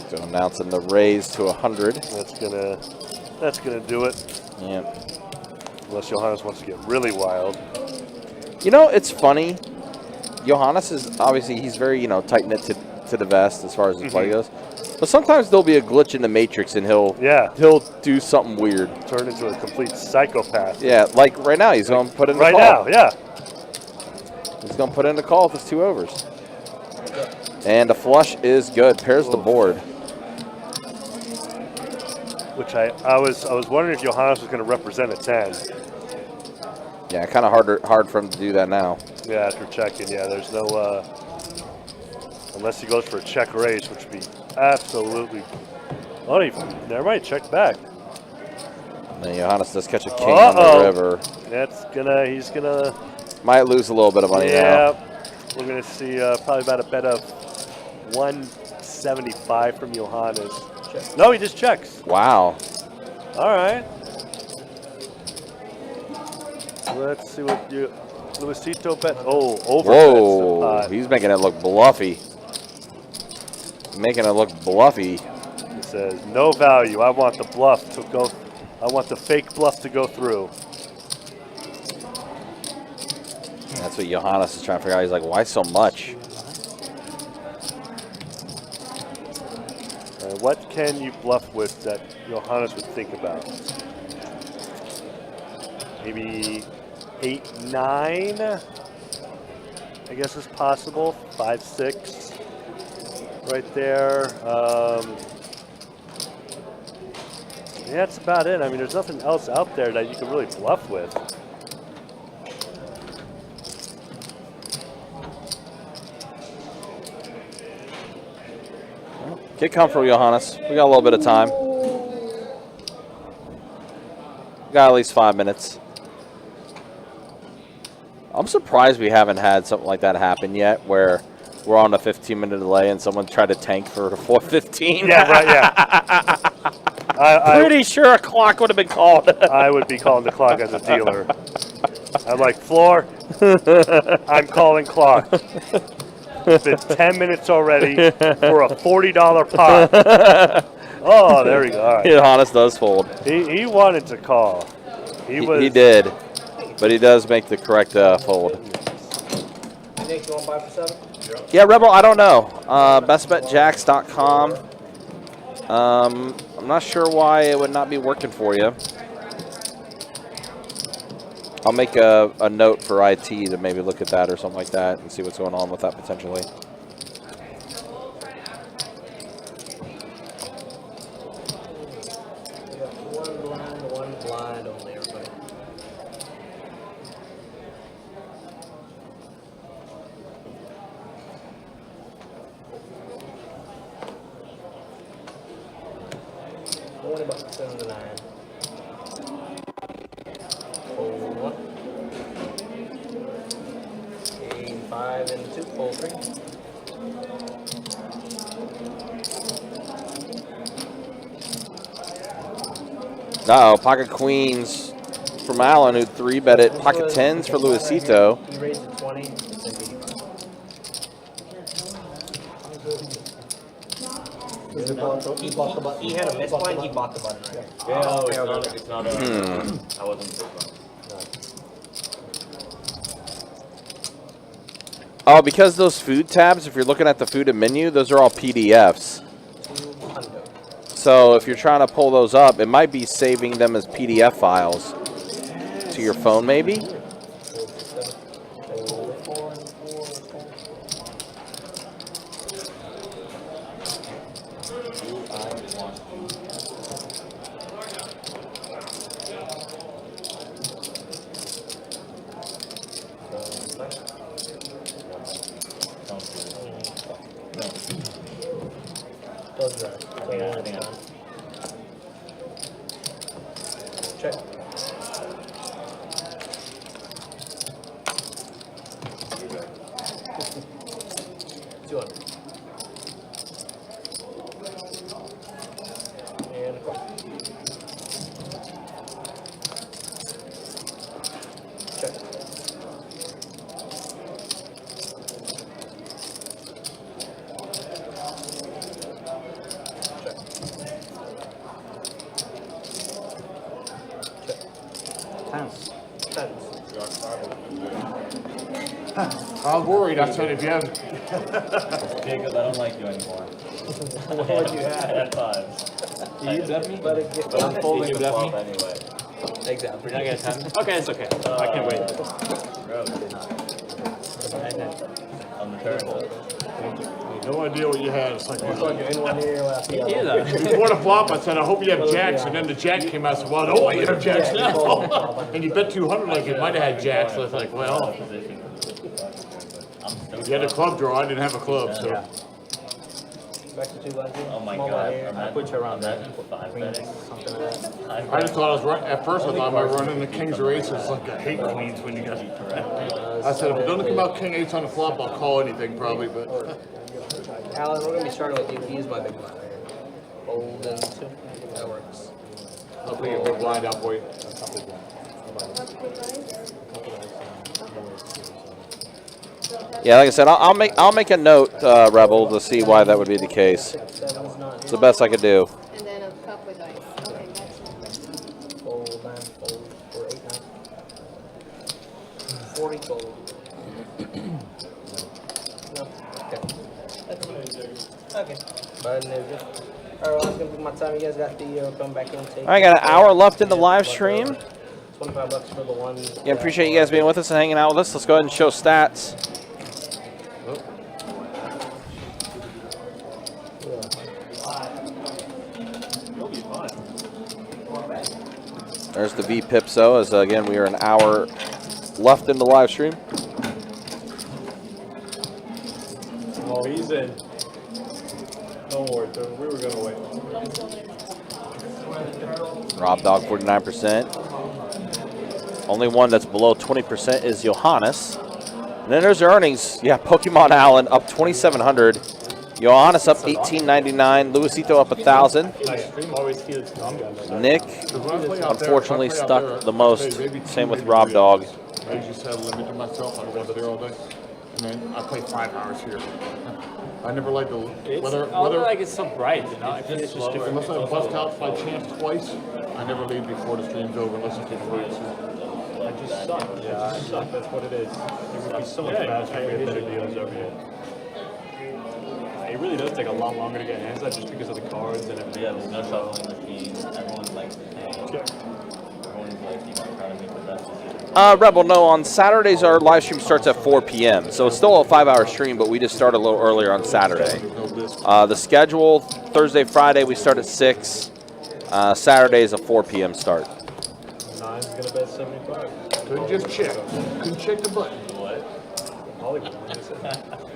So announcing the raise to 100. That's gonna do it. Yeah. Unless Johannes wants to get really wild. You know, it's funny. Johannes is obviously he's very tight knit to the vest as far as his play goes. But sometimes there'll be a glitch in the matrix and he'll do something weird. Turn into a complete psychopath. Yeah, like right now he's going to put in the call. Right now, yeah. He's going to put in the call with his 2 overs. And the flush is good. Pairs the board. Which I was wondering if Johannes was going to represent a 10. Yeah, kind of hard for him to do that now. Yeah, after checking. Yeah, there's no unless he goes for a check raise, which would be absolutely. Oh, never mind. Check back. And then Johannes does catch a king on the river. He's gonna. Might lose a little bit of money now. Yeah, we're gonna see probably about a bet of 175 from Johannes. No, he just checks. Wow. All right. Let's see what Luisito bet. Oh, over. Whoa, he's making it look bluffy. Making it look bluffy. He says, no value. I want the bluff to go. I want the fake bluff to go through. That's what Johannes is trying to figure out. He's like, why so much? What can you bluff with that Johannes would think about? Maybe 8, 9, I guess is possible. 5, 6, right there. Yeah, that's about it. I mean, there's nothing else out there that you can really bluff with. Get comfortable, Johannes. We got a little bit of time. Got at least 5 minutes. I'm surprised we haven't had something like that happen yet, where we're on a 15-minute delay and someone tried to tank for 4:15. Yeah, right. Yeah. Pretty sure a clock would have been called. I would be calling the clock as a dealer. I'm like, floor. I'm calling clock. It's been 10 minutes already for a $40 pot. Oh, there we go. All right. Johannes does fold. He wanted to call. He did, but he does make the correct fold. Nick, you want to buy for 7? Yeah, Rebel, I don't know. bestbetjacks.com. I'm not sure why it would not be working for you. I'll make a note for IT to maybe look at that or something like that and see what's going on with that potentially. We got 1 blind only, everybody. About 7 to 9. Fold 1. 5 and 2. Fold 3. Uh-oh, pocket queens from Allen, who 3-bet it. Pocket 10s for Luisito. He raised it 20. He had a misblind, he bought the button right. Yeah, no, it's not I wasn't Oh, because those food tabs, if you're looking at the food and menu, those are all PDFs. So if you're trying to pull those up, it might be saving them as PDF files to your phone, maybe? Close your eyes. Clean Yeah, I it think down. Check. Two hundred. And a call. Check. Tense. Tens. I was worried. I said if you have Jacob, I don't like you anymore. What would you I have? had fives. You bet me? Let it get But I'm folding, You you bet flop me? anyway. Exactly. We're not getting 10? Okay, it's okay. I can wait. Bro, on the turn. no idea what you had. It's like It's like you're in one ear, left You ear. hear that? before the flop, I said I hope you have jacks, and then the jack came out. I said, well, I don't want you to have jacks now. And you bet 200 like you might have had jacks. So it's like, well, you had a club draw. I didn't have a club, so. Back to 2 lines. Oh my Small god. one here. I put you around that. Five betting. Something like that. I just thought I was right. At first, I thought I might run into kings or aces. Like I hate queens when you got. I said if it doesn't come out king eights on the flop, I'll call anything probably. But Alan, we're gonna be starting with you. He's my big blind right here. Fold and 2. That works. I'll put your big blind out for you. Yeah, like I said, I'll make a note, Rebel, to see why that would be the case. 6, 7's not. It's the best I could do. And then a cup with ice. Okay, gotcha. Fold 9, fold for 8, 9. 40 fold. No. Okay. That's it. Okay. Button is it. Alright, well, that's gonna be my time. You guys got the come back in and take. All right, got an hour left in the live stream. $25 for the one. Yeah, appreciate you guys being with us and hanging out with us. Let's go ahead and show stats. There's the V Pipso, as again we are an hour left in the live stream. Oh, he's in. Don't worry, dude. We were gonna wait. Rob Dog 49%. Only one that's below 20% is Johannes. And then there's the earnings. Yeah, Pokemon Allen up 2,700. Johannes up 1,899. Luisito up 1,000. Nice stream. Always see this dumb guy. Nick unfortunately stuck the most. Same with Rob Dog. I usually set a limit to myself. I go over there all day, and then I play 5 hours here. I never like the whether Like it's so bright, you know. I feel it's just different. unless I bust out by chance twice. I never leave before the stream's over unless I take a break. I just suck. Yeah, I just suck. That's what it is. It would be so much faster if we had better deals over here. It really does take a lot longer to get hands out just because of the cards and everything. Yeah, there's no shuffling machines. Everyone's like, everyone's like, you know, trying to make the best decision. Rebel, no, on Saturdays our live stream starts at 4 p.m. So it's still a 5-hour stream, but we just start a little earlier on Saturday. The schedule, Thursday, Friday, we start at 6. Saturday is a 4 p.m. start. 9's gonna bet 75. Couldn't just check. Couldn't check the button. Hollywood.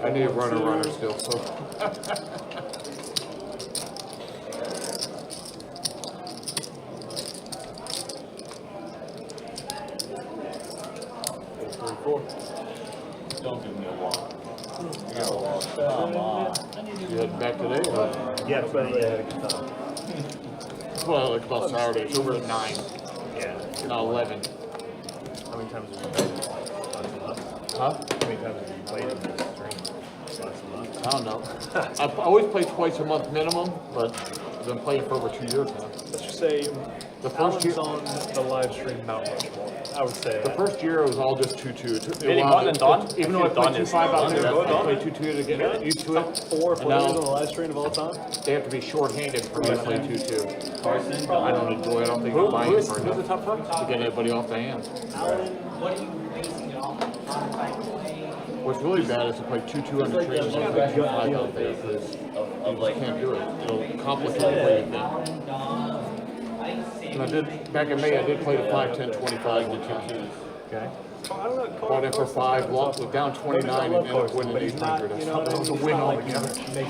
I need a runner still, so. Don't give me a walk. You got a walk. Come on. You heading back today? Or? Yeah, but yeah, had a good time. That's what I like about Saturday. It's over at 9. Yeah. Not 11. How many times have you played last Huh? How many times have you played in this stream last month? I don't know. I always play twice a month minimum, but I've been playing for over 2 years now. Let's just say The first year, on the live stream Mount Rushmore. I would say. the first year it was all just 2-2. Really, more than Don? Even though I played 2-5 out there, I played 2-2 to get used to it. 4 And players now on the live stream of all time. they have to be short-handed for me to play 2-2. Carson, I don't enjoy it. I don't think I'm buying it for Who's the enough top one? to get anybody off the hand. What's really bad is to play 2-2 on the stream and then play 2-5 out there because of you like, can't do it. It'll complicate the way you think. And I did, back in May, I did play the 5-10-25 with 2-2. Okay. don't know. Bought in for 5, lost, was down 29, and ended up winning 800. You know, That was a win altogether. The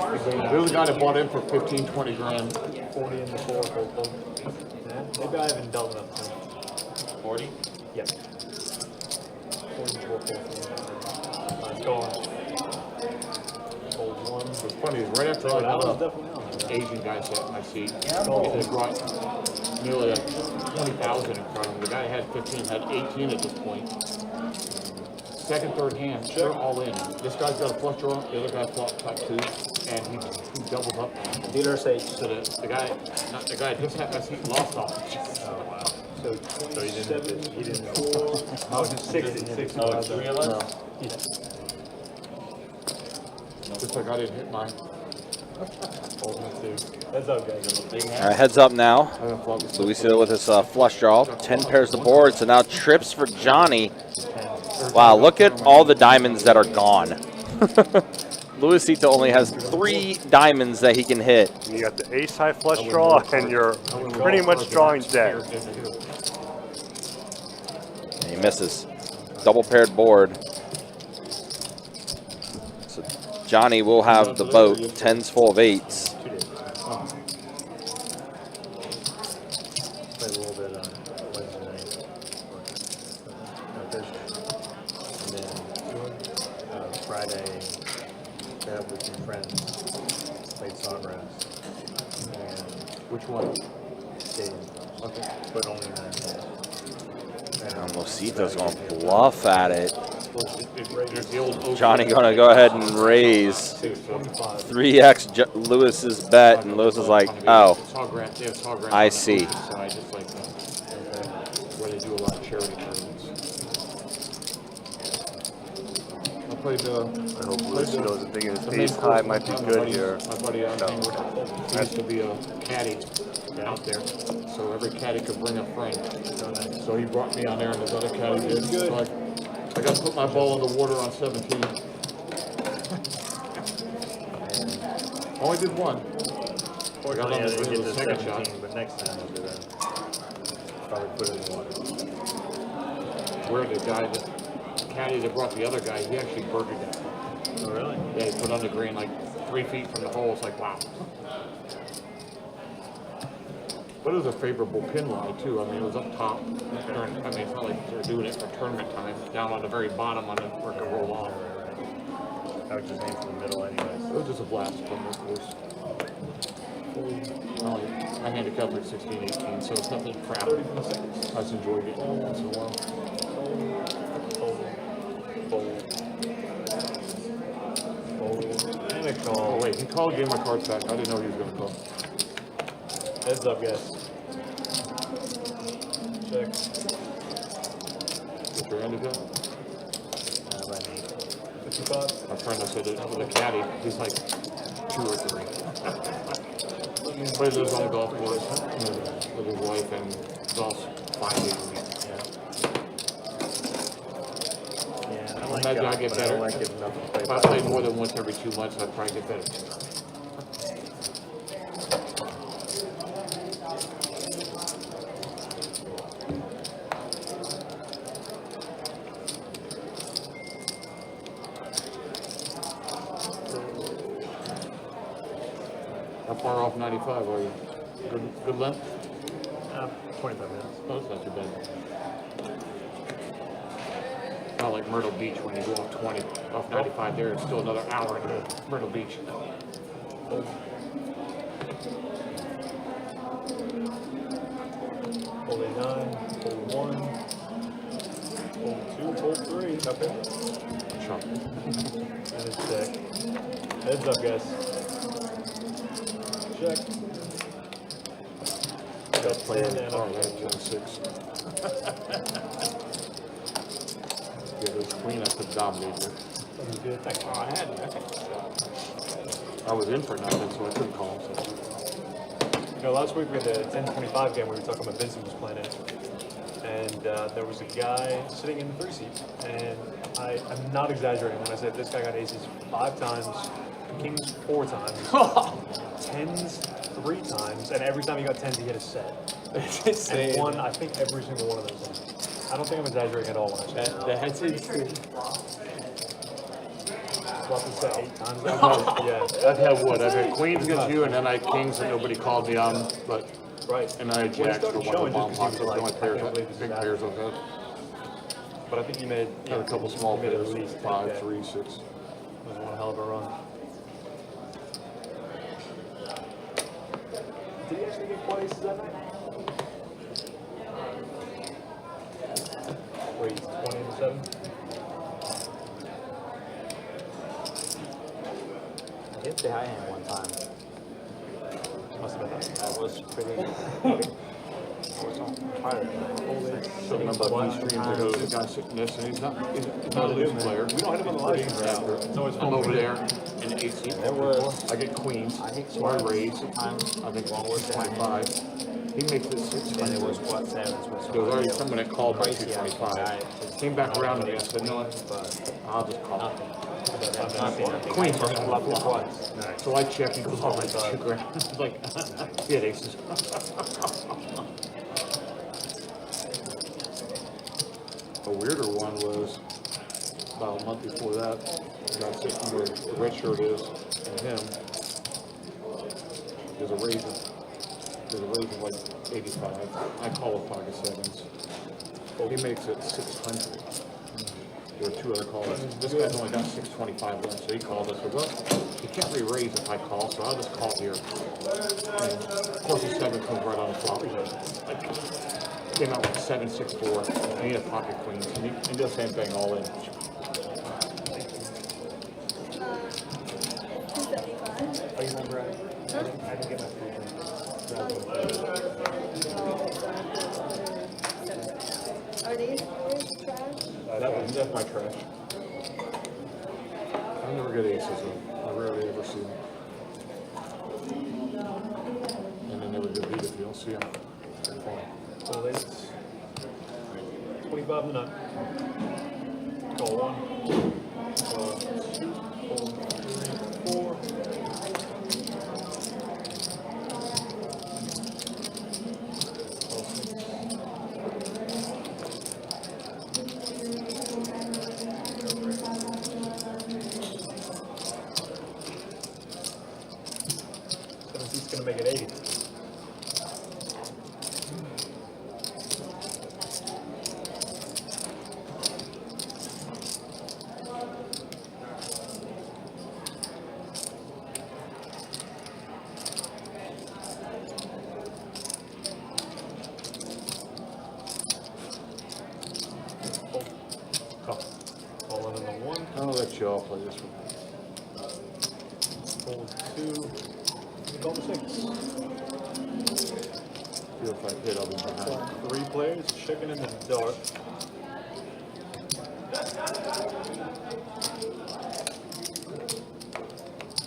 other guy that bought in for 15, 20 grand. 40 in the 4, hopefully. Yeah, maybe I haven't dealt enough to 40? Yep. 40 in the 4, Let's go on. Hold one. What's funny is right after I That got was up, definitely on there. Asian guy sat in my seat. They brought nearly like 20,000 in front of him. The guy had 15, had 18 at this point. Second, third hand, they're all in. This guy's got a flush draw, the other guy flopped top 2, and he doubles up. Dealer's age. So the guy, not the guy, just had my seat lost off. Oh, wow. So he didn't. He didn't. Oh, just 60. Oh, it's 3 of us? Just like I didn't hit mine. That's up, guys. All right, heads up now. Luisito with his flush draw. 10 pairs the board, so now trips for Johnny. Wow, look at all the diamonds that are gone. Luisito only has 3 diamonds that he can hit. You got the ace high flush draw, and you're pretty much drawing dead. And he misses. Double paired board. So Johnny will have the boat. 10s full of 8s. Played a little bit on Wednesday night. Thursday. And then Friday, met up with some friends. Played Sawgrass. And Which one? stayed. Okay. But only 9 holes. And Luisito's going to bluff at it. There's the old Johnny going to go ahead and raise 3x Lewis's bet, and Lewis is like, oh, I see. Where they do a lot of charity tournaments. I played I hope Luisito isn't thinking his ace high might be good here. My buddy out there used to be a caddy out there, so every caddy could bring a friend. So he brought me on there, and this other caddy did. So I got to put my ball in the water on 17. Only did one. I got on the second shot. But next time I'll do that. Probably put it in the water. Where the guy, the caddy that brought the other guy, he actually birdied that. Oh, really? Yeah, he put on the green like 3 feet from the hole. It's like, wow. But it was a favorable pin lie, too. I mean, it was up top. I mean, it's not like they're doing it for tournament time. Down on the very bottom on it, where it could roll off. I would just aim for the middle anyways. It was just a blast from the course. I handicapped like 16, 18, so it's nothing crap. I just enjoyed it once in a while. And a call. Oh, wait, he called, gave my cards back. I didn't know he was going to call. Heads up, guys. Check. What's your handicap? 55. My friend that said it with a caddy, he's like 2 or 3. Plays his own golf course with his wife and golfs 5 days a week. Yeah, I I like imagine golf, I get but better. don't like it enough to play If I played more than once every 2 months, I'd probably get better. How far off 95 are you? Good length? 25 minutes. Oh, that's not too bad. Not like Myrtle Beach when you go off 20, off 95 there, it's still another hour to Myrtle Beach. Hold a 9, hold 1, hold 2, hold 3. Okay. Chop. And a check. Heads up, guys. Check. Got player. And Oh, a that's 6. Yeah, those queen I could dominate there. good. Oh, I had nothing. I was in for nothing, so I couldn't call him. So. You know, last week we had the 10-25 game where we were talking about Vincent was playing it. And there was a guy sitting in the 3 seat. And I'm not exaggerating when I said this guy got aces 5 times, kings 4 times, 10s 3 times, and every time he got 10s he hit a set. It's insane. And won, I think, every single one of those. I don't think I'm exaggerating at all when I say that. That's it. About to say 8 times that. Yeah. I've had what? I've had queens against you, and then I had kings that nobody called me on, but Right. and I had Well, he jacks for started one of showing the bomb just 'cause pockets. he was The only like, I pairs, can't believe this big is pairs I've had. But I think you made Had a couple small you made pairs, at least 5, 8K. 3, 6. It was one hell of a run. Did he actually get quite aces that night? Wait, 20-7? I hit the high hand one time. Must have been that. That was pretty. I was on fire. Something about these streams, I go, the guy sitting this, and he's not a loose player. We don't hit him on the live stream right now. It's always I'm fun over when we there, and 18. I get queens, I think so I raise. I think long was 25. He makes it 600. And it was what sevens was There was already someone that called by pricey. 225. Came back around to me, I said, no, I'll just call. Queen first flop. So I check, he goes, oh my God. $2 grand. It's like, he had aces. A weirder one was about a month before that. I was sitting where the red shirt is and him. There's a raisin. There's a raisin like 85. I call it 5 of 7s. He makes it 600. There were 2 other callers. This guy's only got 625 left, so he called us. I said, well, you can't re-raise if I call, so I'll just call here. And of course, the 7 comes right on the flop. Came out with 7-6-4. And he had pocket queens. And he does the same thing all in. 275. Are you on Brad? I didn't get my food. Are these yours trash? That's my trash. I never get aces though. I rarely ever see them. And they never get beat if you don't see them. They're fine. So it's 25 and up. Call 1. Call 2. Call 3. 4. Call 6. He's gonna make it 80. All in on the 1. I'll let you all play this one. Fold 2. Call the 6. Feel if I hit, I'll be behind. 3 players, chicken in the dark.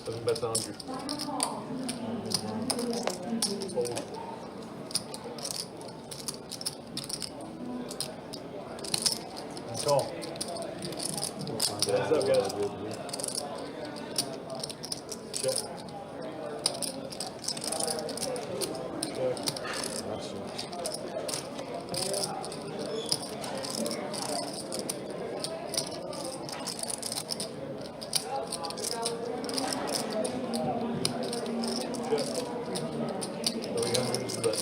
Doesn't bet 100. Fold. And call. What's up, guys? Check. Check. That sucks. Check. 300 is the bet.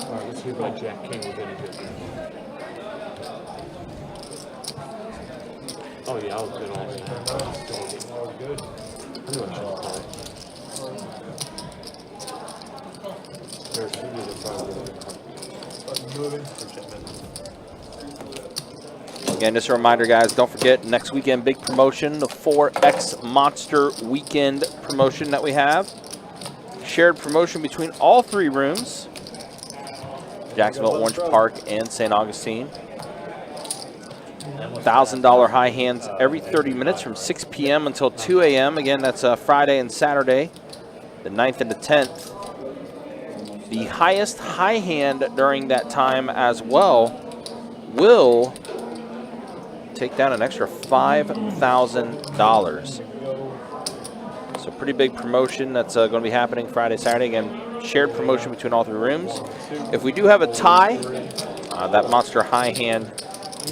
Alright, let's see if my Jack King was any good. Oh yeah, I was good all day. That was good. I'm doing Jack King. Again, just a reminder, guys, don't forget next weekend, big promotion, the 4X Monster Weekend promotion that we have. Shared promotion between all 3 rooms, Jacksonville, Orange Park, and St. Augustine. $1,000 high hands every 30 minutes from 6 p.m. until 2 a.m. Again, that's Friday and Saturday, the 9th and the 10th. The highest high hand during that time as well will take down an extra $5,000. So pretty big promotion that's going to be happening Friday, Saturday. Again, shared promotion between all 3 rooms. If we do have a tie, that monster high hand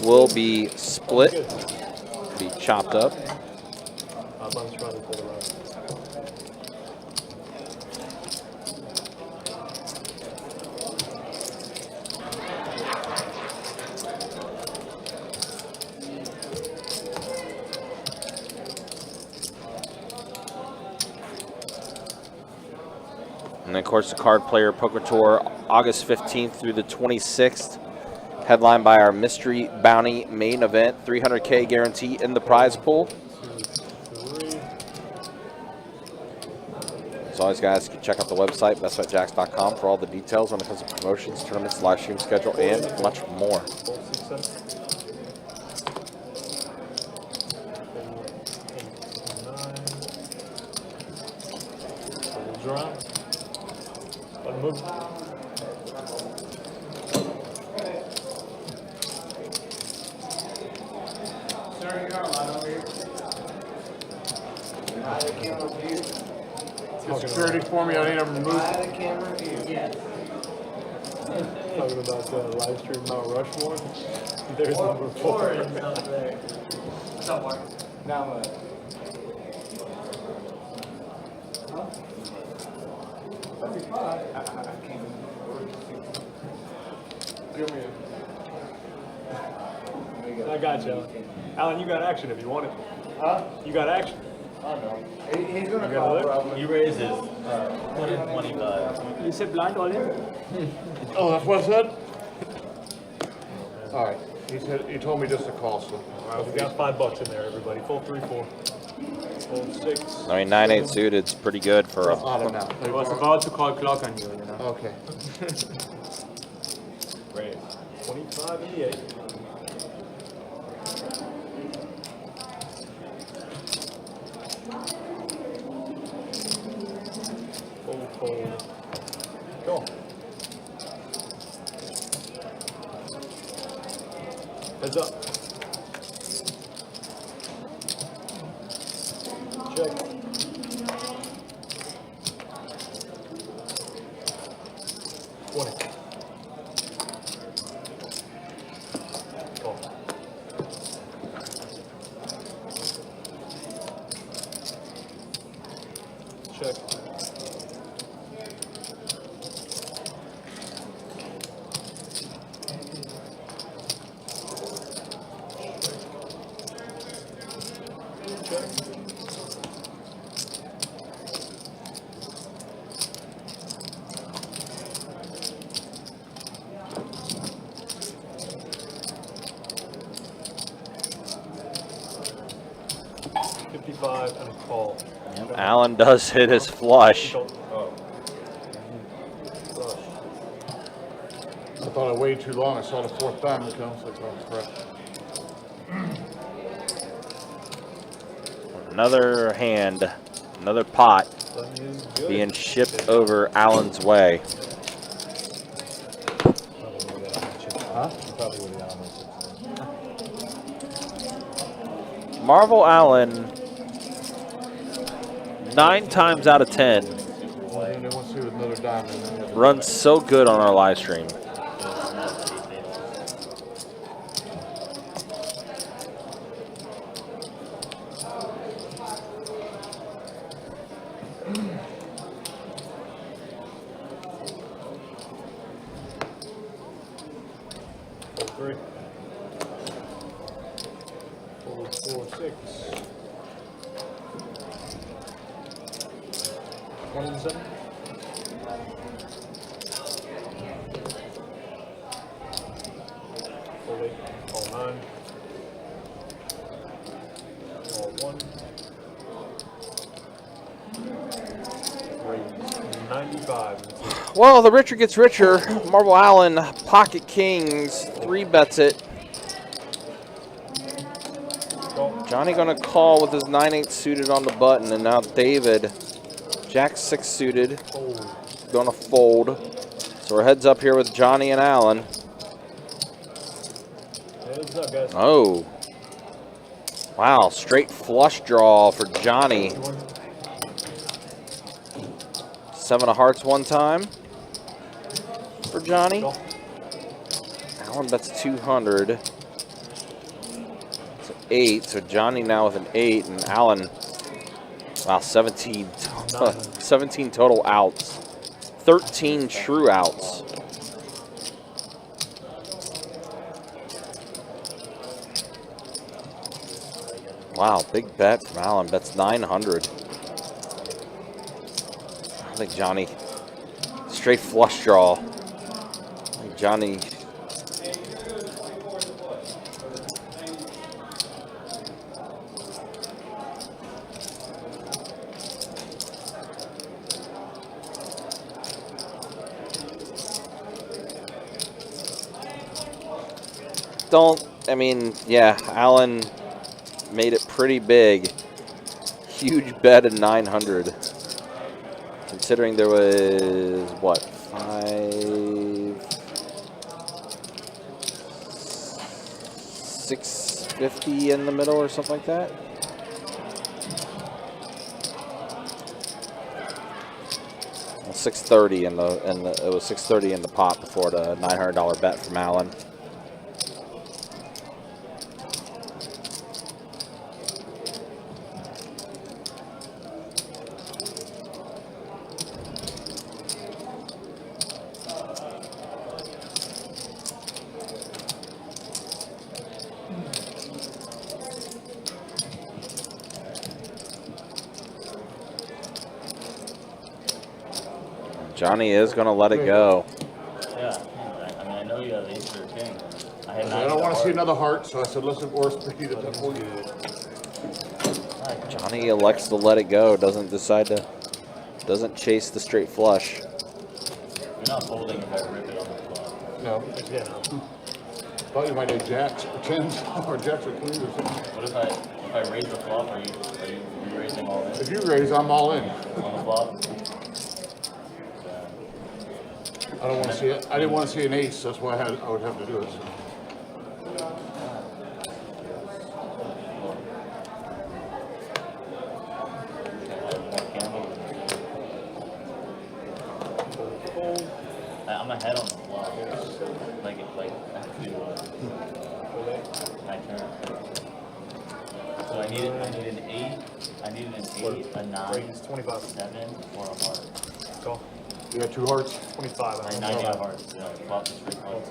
will be split, be chopped up. And then, of course, the Card Player Poker Tour, August 15th through the 26th, headlined by our Mystery Bounty main event, $300K guarantee in the prize pool. As always, guys, you can check out the website, bestbetjacks.com, for all the details when it comes to promotions, tournaments, live stream schedule, and much more. Move. Security for me, I need them removed. Talking about live stream Mount Rushmore. There's number 4. Now what? I got you, Alan. Alan, you got action if you want it. Huh? You got action. I know. He's gonna You call got it? probably. He raises, put in 25. You said blind all in? Oh, that's what I said? All right, he told me just to call, so. All right, we got $5 in there, everybody. Full 3-4. Full 6. I mean, 9-8 suited's pretty good for a... Odd amount. I was about to call clock on you, you know. Okay. Raise. 25 and the 8. Fold. Go. Heads up. Check. Call. Check. And a call. Alan does hit his flush. I thought I waited too long. I saw the 4th time it comes. Like, oh, crap. Another hand, another pot being shipped over Alan's way. Huh? Probably would have Marvel Allen, 9 times out of 10, They want to see with another diamond. runs so good on our live stream. 1. Raise 95. Well, the richer gets richer. Marble Allen, Pocket Kings, 3 bets it. Johnny going to call with his 9-8 suited on the button, and now David, Jack 6 suited, going to fold. So we're heads up here with Johnny and Allen. Heads up, guys. Oh. Wow, straight flush draw for Johnny. 7 of hearts one time for Johnny. Allen bets 200. It's 8, so Johnny now with an 8, and Allen, wow, 17 total outs. 13 true outs. Wow, big bet from Allen. Bets 900. I think Johnny, straight flush draw. I think Johnny. Yeah, Allen made it pretty big. Huge bet at 900. Considering there was, what, 650 in the middle or something like that? Well, 630 it was 630 in the pot before the $900 bet from Allen. Johnny is going to let it go. Yeah, I mean, I know you have ace or king. I don't want to see another heart, so I said, listen, or speed it. Johnny elects to let it go. Doesn't chase the straight flush. You're not folding if I rip it on the flop. No. Yeah, no. Thought you might have jacks or tens or jacks or queens or something. What if I raise the flop? Are you raising all in? If you raise, I'm all in. On the flop? I don't want to see it. I didn't want to see an ace. That's why I would have to do it. So. I'm ahead on the flop. Like actually my turn. So I needed an 8. I needed an 8, a 9, 25. 7, or a heart. Go. You got 2 hearts? 25. I 95 hearts. Yeah, flop is free call.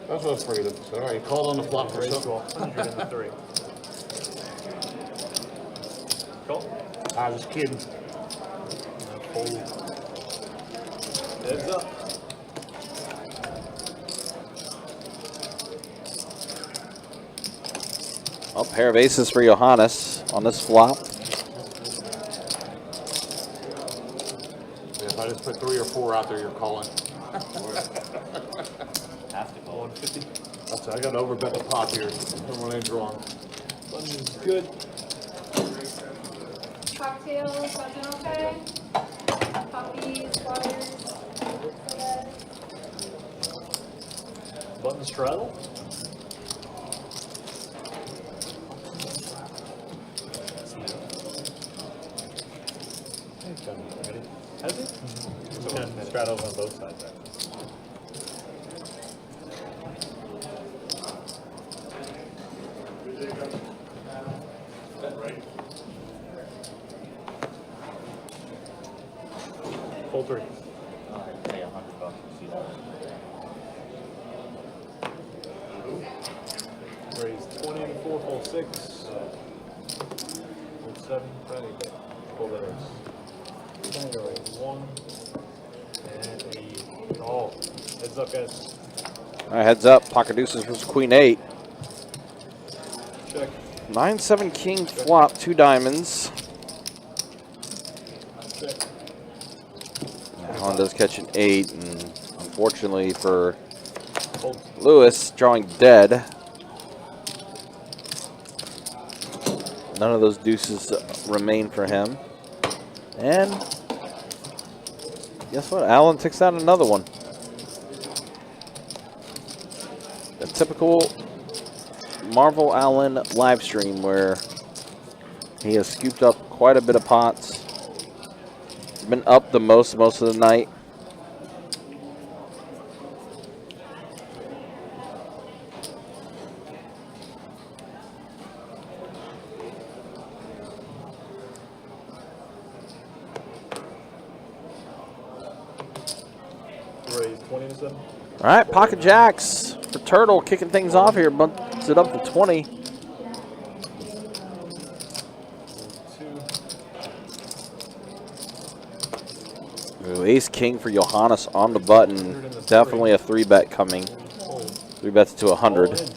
That's what I was afraid of. So, all right, you called on the flop for Raise something. 100 in the 3. Go. I was kidding. Fold. Heads up. A pair of aces for Johannes on this flop. If I just put 3 or 4 out there, you're calling. Have to call. 150. That's it. I got to overbet the pot here. Everyone ain't drawing. Button is good. Cocktails, button okay? Coffees, waters, sodas. Button straddle. Ready? Has it? So straddles on both sides. Fold 3. I'd pay $100 to see that. Raise 20 to 4, fold 6. Fold 7, ready. Fold that ace. 1 and a call. Heads up, guys. All right, heads up. Pocket deuces versus queen 8. Check. 9-7 king flop, 2 diamonds. Allen does catch an 8, and unfortunately for Lewis, drawing dead. None of those deuces remain for him. And guess what? Allen takes out another one. A typical Marvel Allen live stream where he has scooped up quite a bit of pots. Been up the most of the night. Raise 20 to 7. All right, pocket jacks for Turtle, kicking things off here, bumps it up to 20. 2. Ooh, ace king for Johannes on the button. Definitely a 3-bet coming. 3 bets to 100.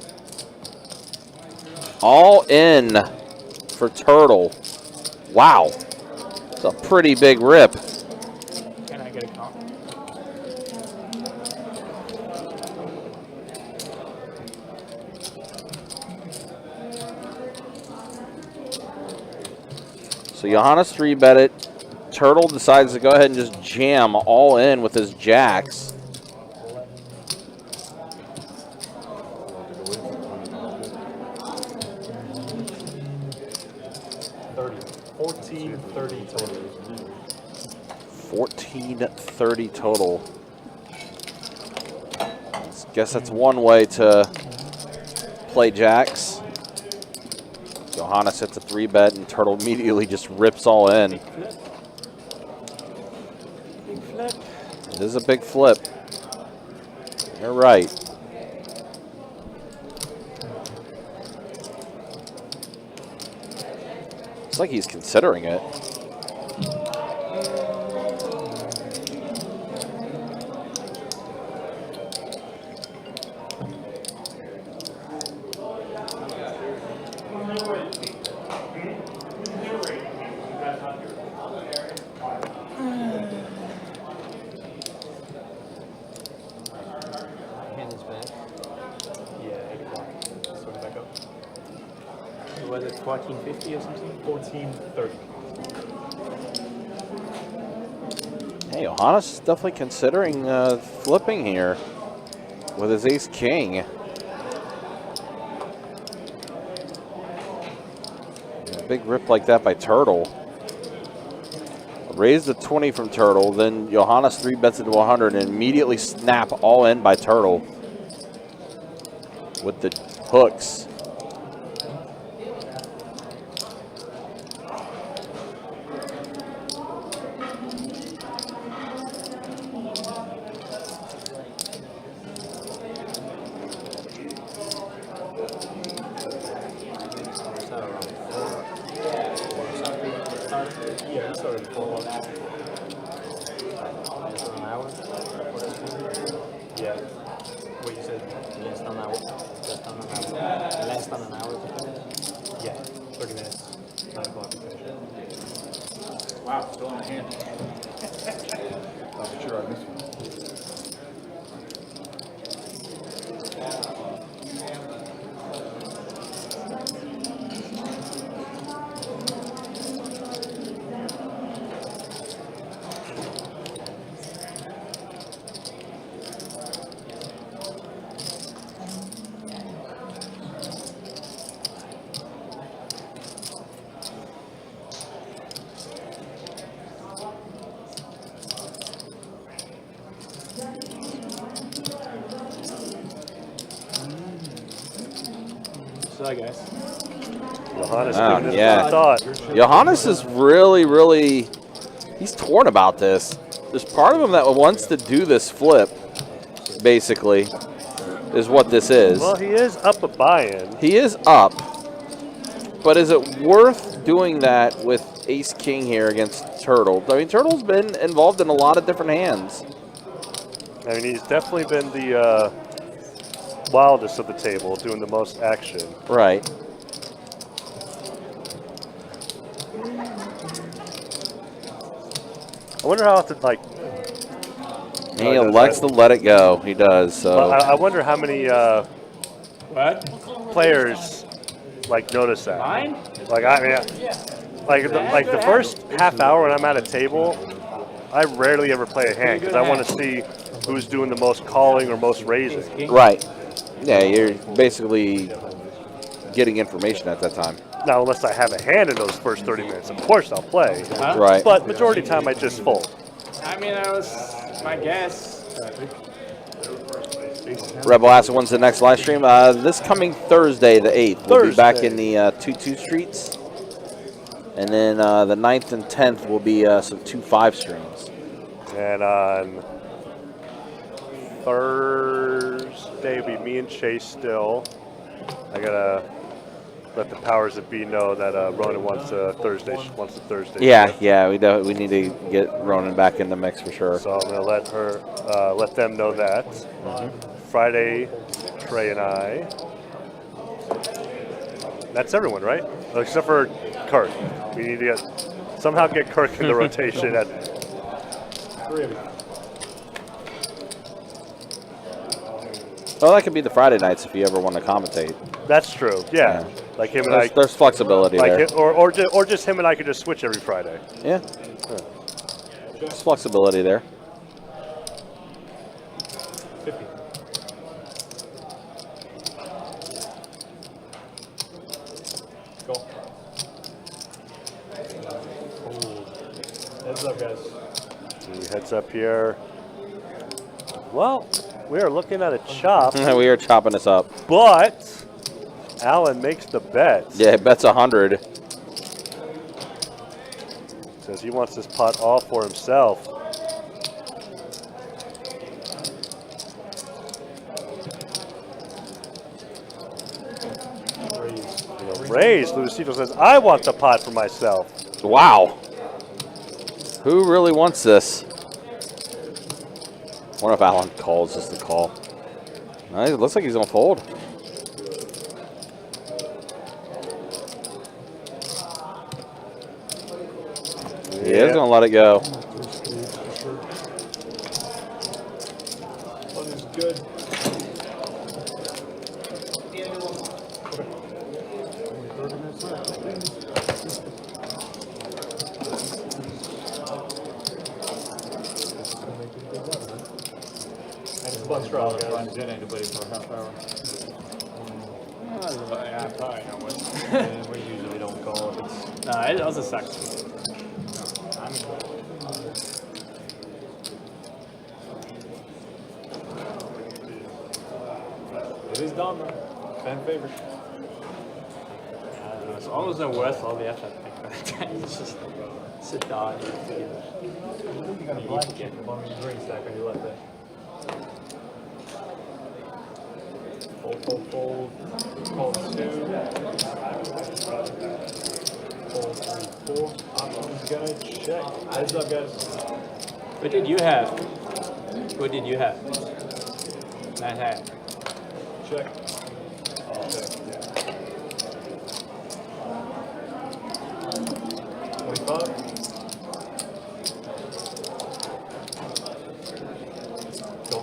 All in for Turtle. Wow, it's a pretty big rip. Can I get a count? So Johannes 3-bet it. Turtle decides to go ahead and just jam all in with his jacks. $14.30 total. 14.30 total. Guess that's one way to play jacks. Johannes hits a 3-bet and Turtle immediately just rips all in. Big flip. It is a big flip. You're right. It's like he's considering it. Hand is back. Yeah, 8 o'clock. Sort it back up. Was it 1450 or something? 14.30. Hey, Johannes is definitely considering flipping here with his ace king. A big rip like that by Turtle. Raise the 20 from Turtle, then Johannes 3-bets it to 100 and immediately snap all in by Turtle with the hooks. Yeah, we started before. Just an hour? Yeah. What you said? Less than an hour. Just on an hour. Less than an hour to finish. Yeah, 30 minutes. 9 o'clock to finish. Wow, still in the hand. I'm sure I missed one. So, guys. Johannes Wow, giving it yeah. a thought. Johannes is really, he's torn about this. There's part of him that wants to do this flip, basically, is what this is. Well, he is up a buy-in. He is up, but is it worth doing that with ace-king here against Turtle? I mean, Turtle's been involved in a lot of different hands. I mean, he's definitely been the wildest of the table, doing the most action. Right. wonder how often, like, He elects to let it go. He does. So I wonder how many What? players like notice that. Mine? Like I mean, like the first half hour when I'm at a table, I rarely ever play a hand because I want to see who's doing the most calling or most raising. right. Yeah, you're basically getting information at that time. Now, unless I have a hand in those first 30 minutes, of course I'll play. Huh? Right. But majority of the time I just fold. I mean, that was my guess. Rebel Acid, when's the next live stream? This coming Thursday, the 8th. We'll be back in the 2-2 streets. And then the 9th and 10th will be some 2-5 streams. And on Thursday will be me and Chase still. I gotta let the powers that be know that Ronan wants a Thursday. Yeah, shift. yeah, we need to get Ronan back in the mix for sure. So I'm gonna let them know that. Friday, Trey and I. That's everyone, right? Except for Kirk. We need to somehow get Kirk in the rotation at. 3 of you. Well, that could be the Friday nights if you ever want to commentate. That's true. Yeah. Like him and There's flexibility like there. or just him and I could just switch every Friday. Yeah. There's flexibility there. 50. Go. Heads up, guys. Heads up here. Well, we are looking at a chop. We are chopping this up. But Alan makes the bet. Yeah, bet's 100. Says he wants this pot all for himself. Raise. Lucito says, I want the pot for myself. Wow. Who really wants this? I wonder if Alan calls just to call. It looks like he's going to fold. He is going to let it go. One is good. Button straw, guys. Trying to get anybody for a half hour. Yeah, probably not one. We usually don't call if it's. No, it also sucks. It is done, man. Fan favorite. It's almost not worth all the effort. It's just sit down. You got a black chip on your green stack on your left there. Fold. Fold 2. Fold 3, 4. Option's gonna check. Heads up, guys. What did you have? What did you have? 9-half. Check. 25. Go.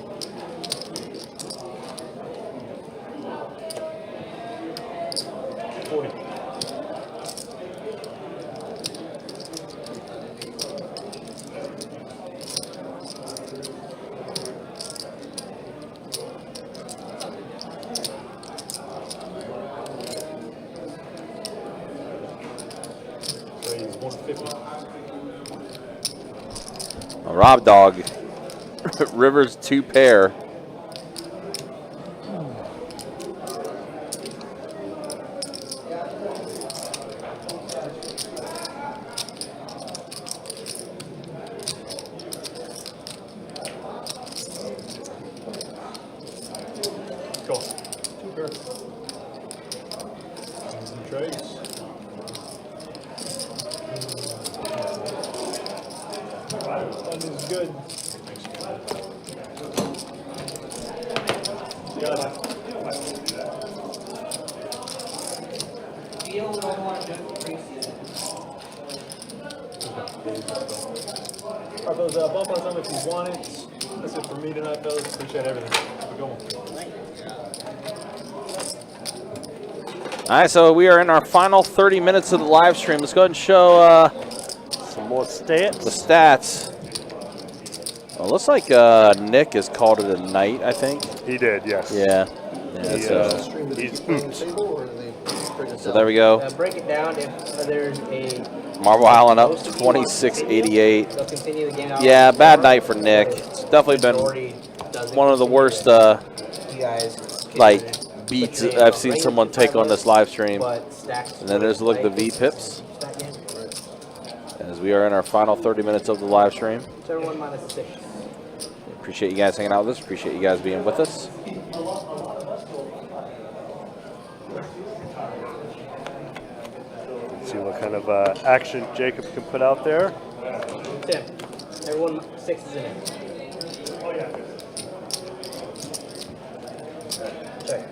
40. Raise 150. Rob Dog. Rivers 2 pair. Go. 2 pair. Kings and trades. That is good. Got it. All right, fellas, bump on some if you want it. That's it for me tonight, fellas. Appreciate everything. Have a good one. All right, so we are in our final 30 minutes of the live stream. Let's go ahead and show Some more stats. the stats. Well, looks like Nick has called it a night, I think. He did, yes. Yeah. He's So there we go. Break it down if there's a Marble Island up 26-88. they'll continue the game out. Yeah, bad night for Nick. It's definitely been one of the worst you guys like beats I've seen someone take on this live stream. but stacks. And then there's a look at the V pips as we are in our final 30 minutes of the live stream. 71 minus 6. Appreciate you guys hanging out with us. Appreciate you guys being with us. Let's see what kind of action Jacob can put out there. 10. Everyone 6 is in it. Check.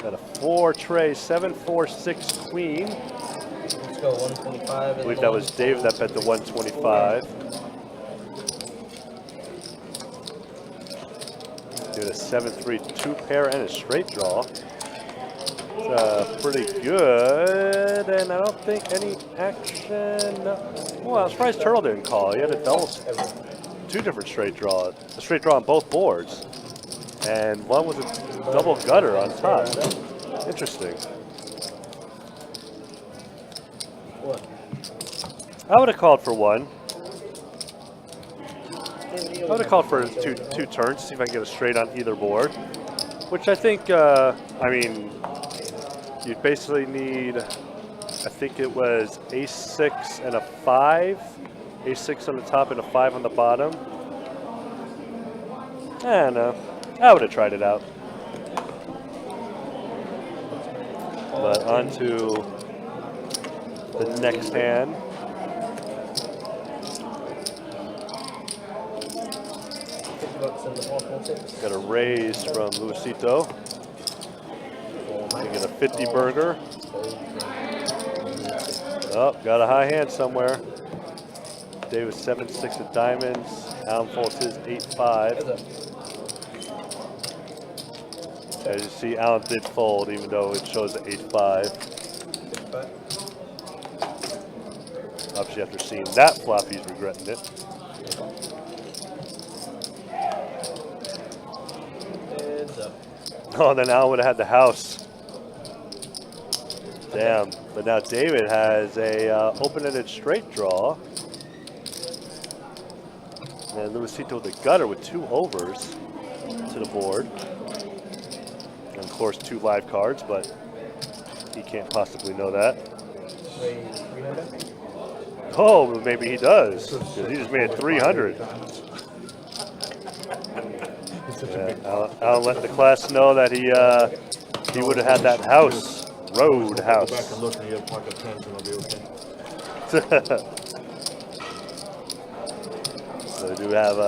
Got a 4 tray, 7, 4, 6 queen. Let's go 125. I believe that was Dave that bet the 125. Doing a 7-3 2 pair and a straight draw. It's pretty good, and I don't think any action. Well, I was surprised Turtle didn't call. He had a double, 2 different straight draws. A straight draw on both boards, and one was a double gutter on top. Interesting. What? I would have called for 1. I would have called for two turns, see if I can get a straight on either board. Which I think, I mean, you'd basically need, I think it was ace-6 and a 5. Ace-6 on the top and a 5 on the bottom. I don't know. I would have tried it out. But on to the next hand. Got a raise from Luisito. We get a 50 burger. Oh, got a high hand somewhere. Davis 7-6 of diamonds. Alan folds his 8-5. As you see, Alan did fold, even though it shows an 8-5. Obviously, after seeing that flop, he's regretting it. Oh, then Alan would have had the house. Damn. But now David has a open-ended straight draw. And Luisito with the gutter with 2 overs to the board. And of course, 2 live cards, but he can't possibly know that. Oh, maybe he does, because he just made it 300. Yeah, Alan let the class know that he would have had that house, road house. Go back and look, and you have pocket 10s, and it'll be okay. So we do have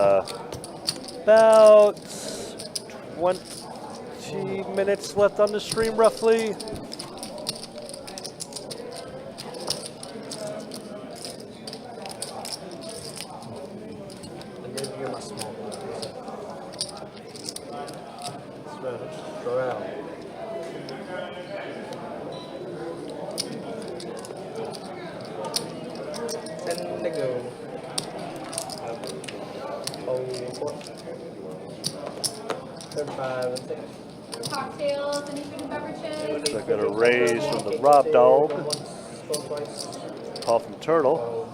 about 20 minutes left on the stream, roughly. Cocktails, any food and beverages? So I got a raise from the Rob Dog. Call from Turtle.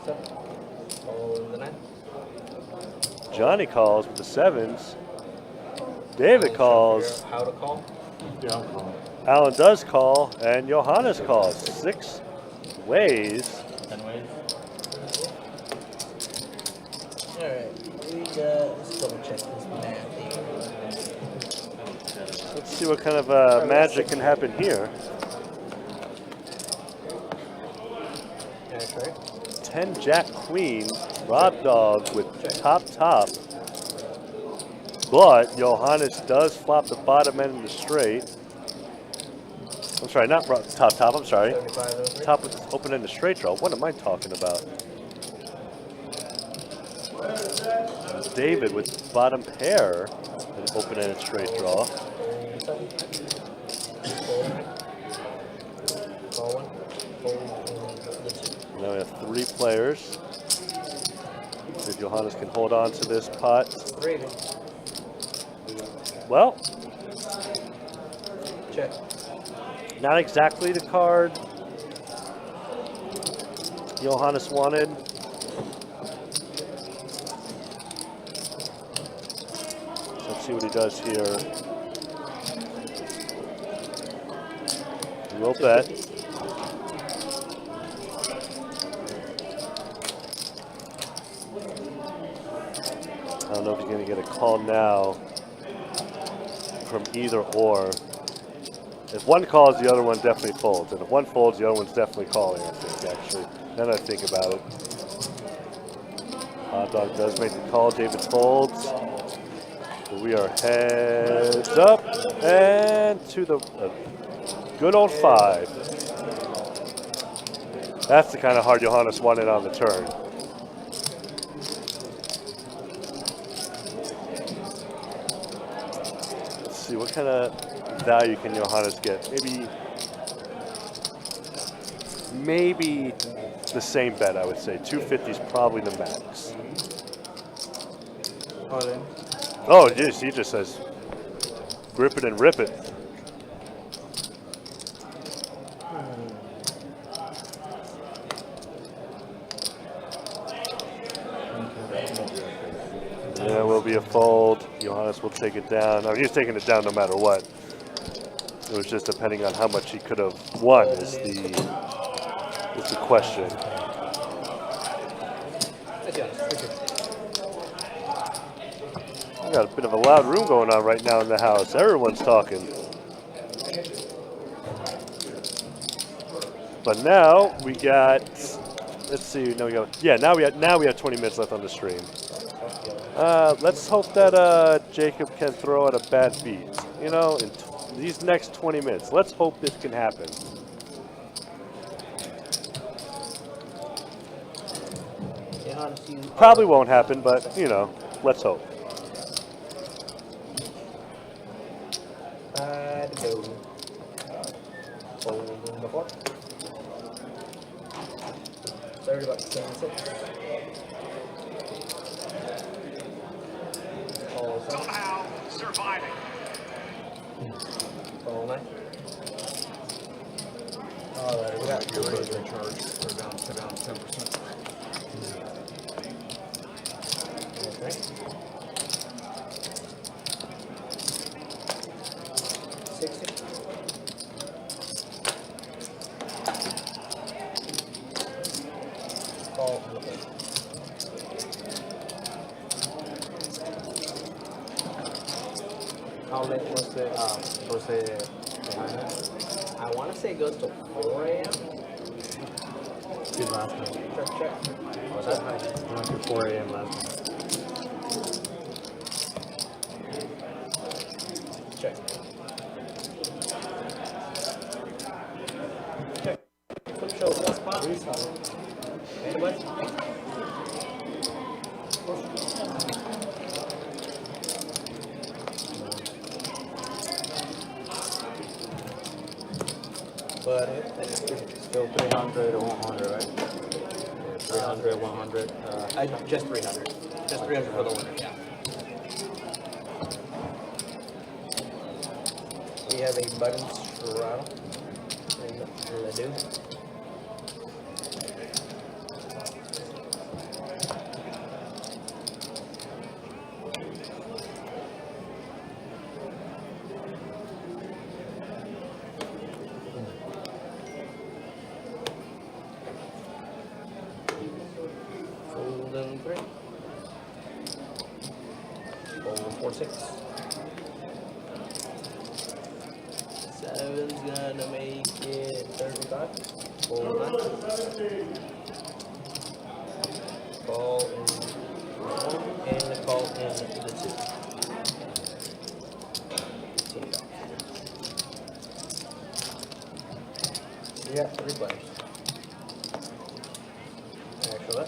Johnny calls with the 7s. David calls. How to call? Yeah, I'm calling. Alan does call, and Johannes calls. 6 ways. 10 ways. Alright, let's double check this math here. Let's see what kind of magic can happen here. 10 Jack Queen, Rob Dog with top. But Johannes does flop the bottom end of the straight. I'm sorry, not top, I'm sorry. Top with open end of straight draw. What am I talking about? David with bottom pair, an open-ended straight draw. Now we have 3 players. See if Johannes can hold on to this pot. Well, Check. not exactly the card Johannes wanted. So let's see what he does here. We'll bet. I don't know if he's going to get a call now from either or. If one calls, the other one definitely folds. And if one folds, the other one's definitely calling, I think, actually. Now that I think about it. Hot Dog does make the call. David folds. So we are heads up and to the good old 5. That's the kind of hard Johannes wanted on the turn. Let's see, what kind of value can Johannes get? Maybe the same bet, I would say. 250 is probably the max. All in. Oh, yes, he just says, grip it and rip it. Yeah, will be a fold. Johannes will take it down. I mean, he's taking it down no matter what. It was just depending on how much he could have won is the question. We got a bit of a loud room going on right now in the house. Everyone's talking. But now we got, let's see, now we have 20 minutes left on the stream. Let's hope that Jacob can throw out a bad beat. You know, in these next 20 minutes. Let's hope this can happen. Probably won't happen, but, you know, let's hope. Third about 76. Somehow surviving. All night. All right, we got Your rates are charged. They're down 10%. Okay. 60. Call. How late was the behind it? I want to say it goes to 4 a.m. Good last night. Check. Was that high? I went to 4 a.m. last night. Check. Check. Quick show. Last spot. Anyway. But it's Still 300 or 100, right? Yeah, 300, 100. just 300. Just 300 for the winner. Yeah. We have a button straddle. Ledoux. Folding 3. Fold 4, 6. 7's gonna make it 35. Fold 9. Call in 1 and the call in the 2. We got 3 players. Actually,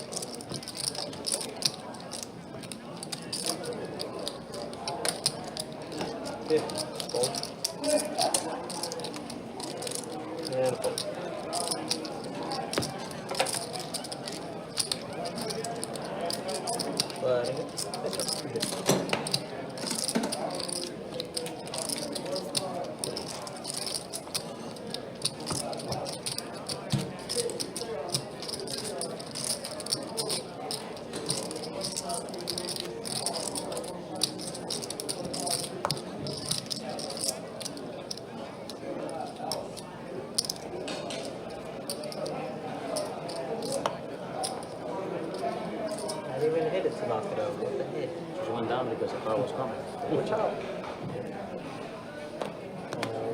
I didn't even hit it to knock it out. What the heck? Just went down because the car was coming. Watch out.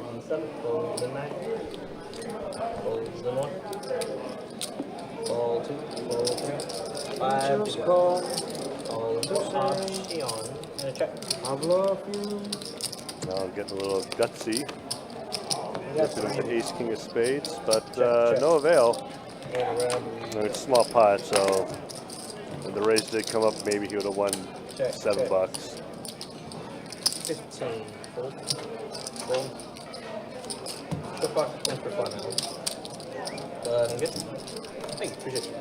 On 7, fold the 9. Fold the 1. Fold 2, fold 3. 5, Just call. fold 2, option, and a check. I love you. Now I'm getting a little gutsy. That's Looking at the ace king of spades, but check. no avail. And around. No, it's a small pot, so when the raise did come up, maybe he would have won Check, $7. check. 15. Fold. Fold. So far, thanks for fun. Good. Thank you. Appreciate it.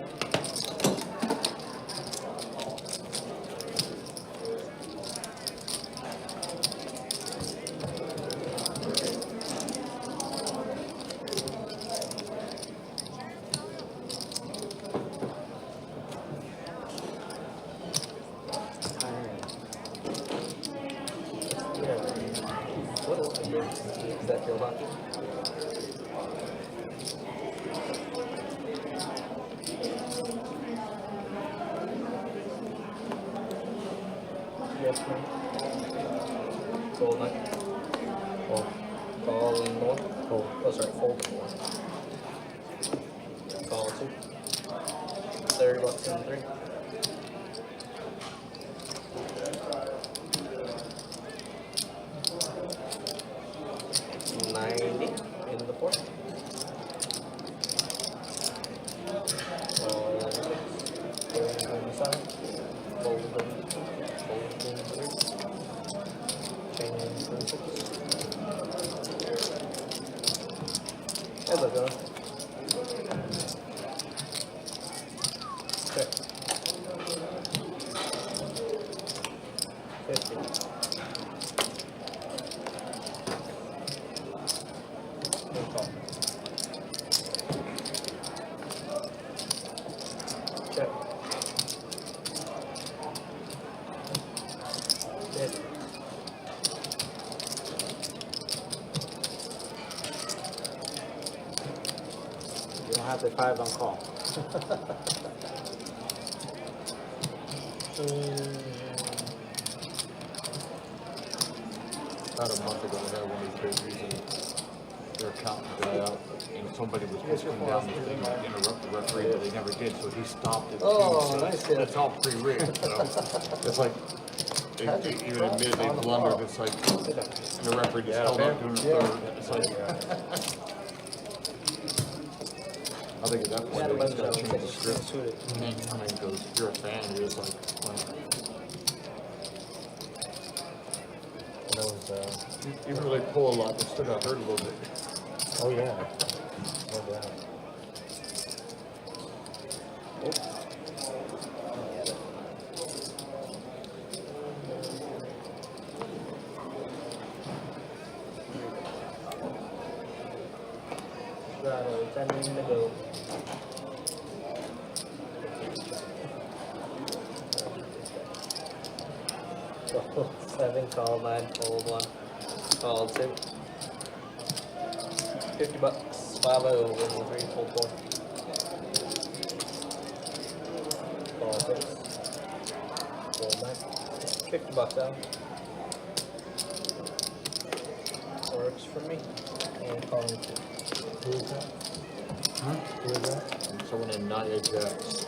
What else is there? Is that your hockey? Yes, ma'am. Fold 9. Fold. Call 1. Fold. Oh, sorry, fold 1. Call 2. $30 in 3. $90 in the 4. Fold 6. Fold 7. Fold 2. Fold 3. Chain 6. There we go. Check. 50. Good call. Check. 50. You don't have the 5 on call. About a month ago, I had one of these babies and their accountant got out and somebody was supposed to come down and interrupt the referee, but they never did, so he stopped it. Oh, too. So nice hit. it's all pre-rigged, so it's like, they even admitted they blundered, it's like, the referee just held up doing a third, it's like. I think at that point, they just gotta change the script. I mean, because if you're a fan, you're just like, well, That was, even though they pull a lot, they still got hurt a little bit. oh yeah. No doubt. Right, 10 to go. Fold 7, call 9, fold 1, call 2. $50. 5-0, win 3, fold 4. Call 6. Fold 9. $50 out. Works for me. And calling 2. Who is that? Who is that? Someone named Nia Jax,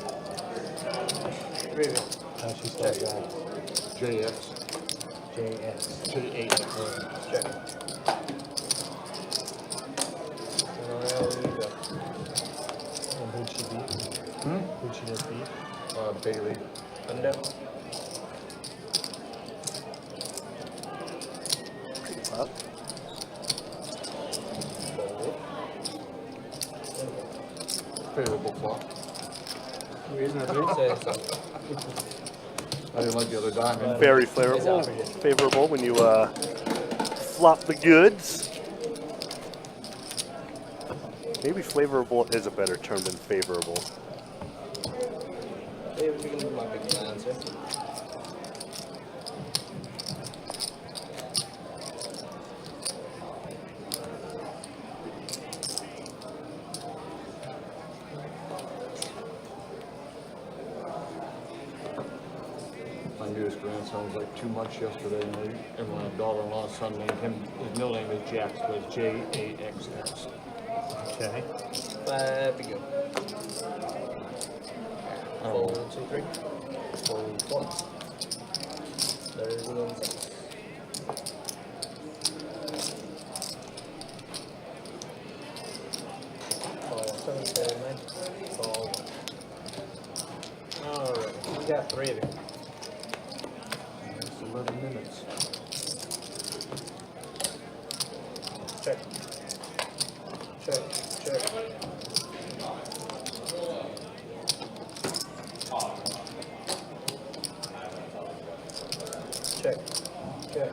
Previous. How she spelled that? JX, JS. J8. Check. And around you go. And who'd she beat? Who'd she just beat? Bailey. Undo. Up. Favorable flop. Say so. I I didn't like the other diamond. Very favorable when you flop the goods. Maybe flavorable is a better term than favorable. My newest grandson was like 2 months yesterday, and my daughter-in-law's son named him, his middle name is Jax, but it's Jaxx. Okay. 5 to go. Fold 2, 3. Fold 4. There's the 1 6. Fold 7, 7, 9. Fold. Alright, we got 3 of it. It's 11 minutes. Check. Check. Check. Check. Check.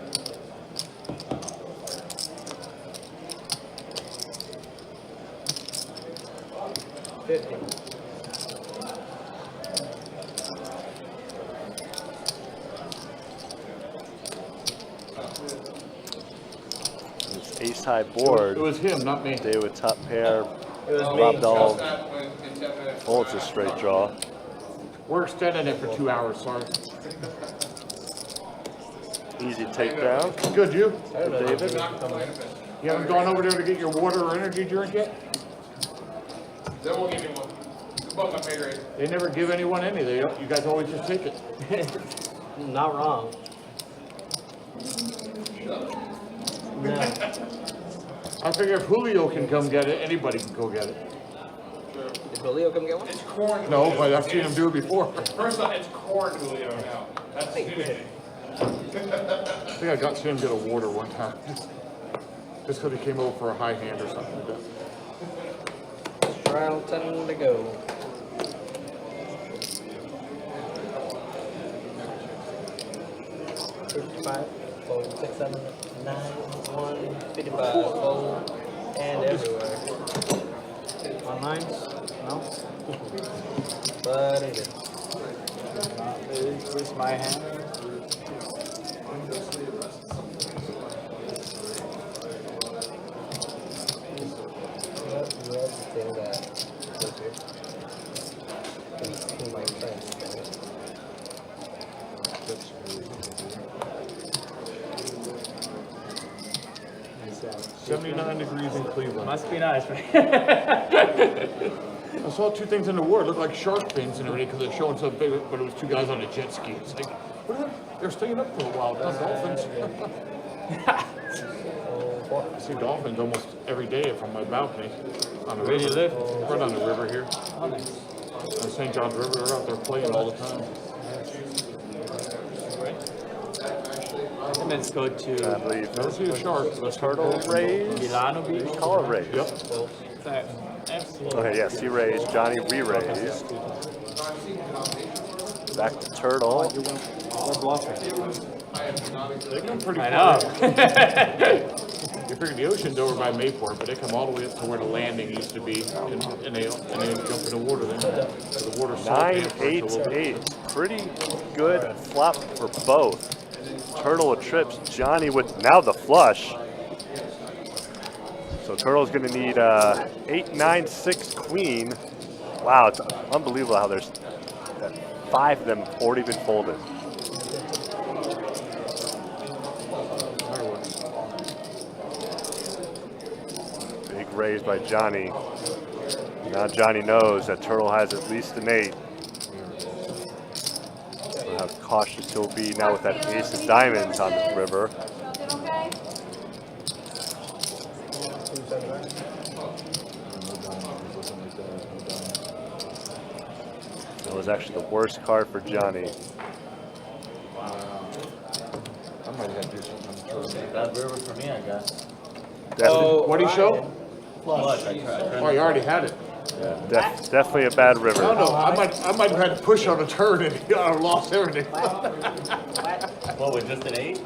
It's ace high board. It was him, not me. David top pair. It was Rob me. Dahl. Oh, it's a straight draw. We're extending it for 2 hours, sorry. Easy takedown. Good, you? David. You haven't gone over there to get your water or energy drink yet? They won't give me one. It's above my pay grade. They never give anyone any. You guys always just take it. Not wrong. No. I figure if Julio can come get it, anybody can go get it. Did Julio come get one? It's corn. No, but I've seen him do it before. First off, it's corn Julio now. That's the thing. I think I got to see him get a water one time. Just because he came over for a high hand or something like that. Trial 10 to go. Fold 6, 7, 9, 1, 55, fold, and everywhere. On nines? No? But it is. Where's my hand? He might try and spin it. 79 degrees in Cleveland. Must be nice, right? I saw 2 things in the water. It looked like shark fins and everything because it's showing so big, but it was 2 guys on a jet ski. It's like, what are they? They're staying up for a while. Not dolphins. I see dolphins almost every day from my balcony. On the Where do you live? Right on the river here. Oh, nice. On St. John's River, they're out there playing all the time. And let's go I to believe Never see a shark. the turtle raise. Milano Beach. Call it raise. Yep. Okay, yes, he raised. Johnny re-raised. Back to turtle. We're bluffing. They come pretty I far. know. You figure the ocean's over by Mayport, but they come all the way up to where the landing used to be, and they jump in the water then. So the water's 9, 8, 8. Pretty good flop for both. Turtle with trips. Johnny with now the flush. So Turtle's going to need 8, 9, 6 queen. Wow, it's unbelievable how there's 5 of them already been folded. Big raise by Johnny. Now Johnny knows that Turtle has at least an 8. So how cautious he'll be now with that ace of diamonds on the river. Okay. That was actually the worst card for Johnny. I might have to do something on the turtle. Bad river for me, I guess. That- What'd he show? Flush. I tried. Oh, you already had it. Yeah. Definitely a bad I river. don't know. I might have had to push on a turn and lost everything. What, with just an 8?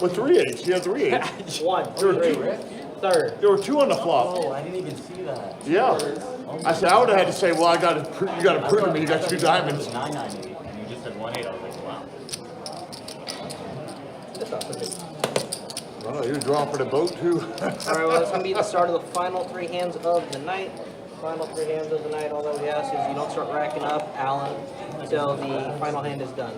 With 3 8s, you had 3 8s. One, There were three, two. third. There were 2 on the flop. Oh, I didn't even see that. Yeah. I said I would have had to say, well, you got to prove to me you got 2 diamonds. 998, and you just said 1 8. I was like, wow. That's not pretty good. I don't know. You were drawing for the boat too. All right, well, it's going to be the start of the final 3 hands of the night. Final 3 hands of the night. All that we ask is you don't start racking up, Alan, until the final hand is done.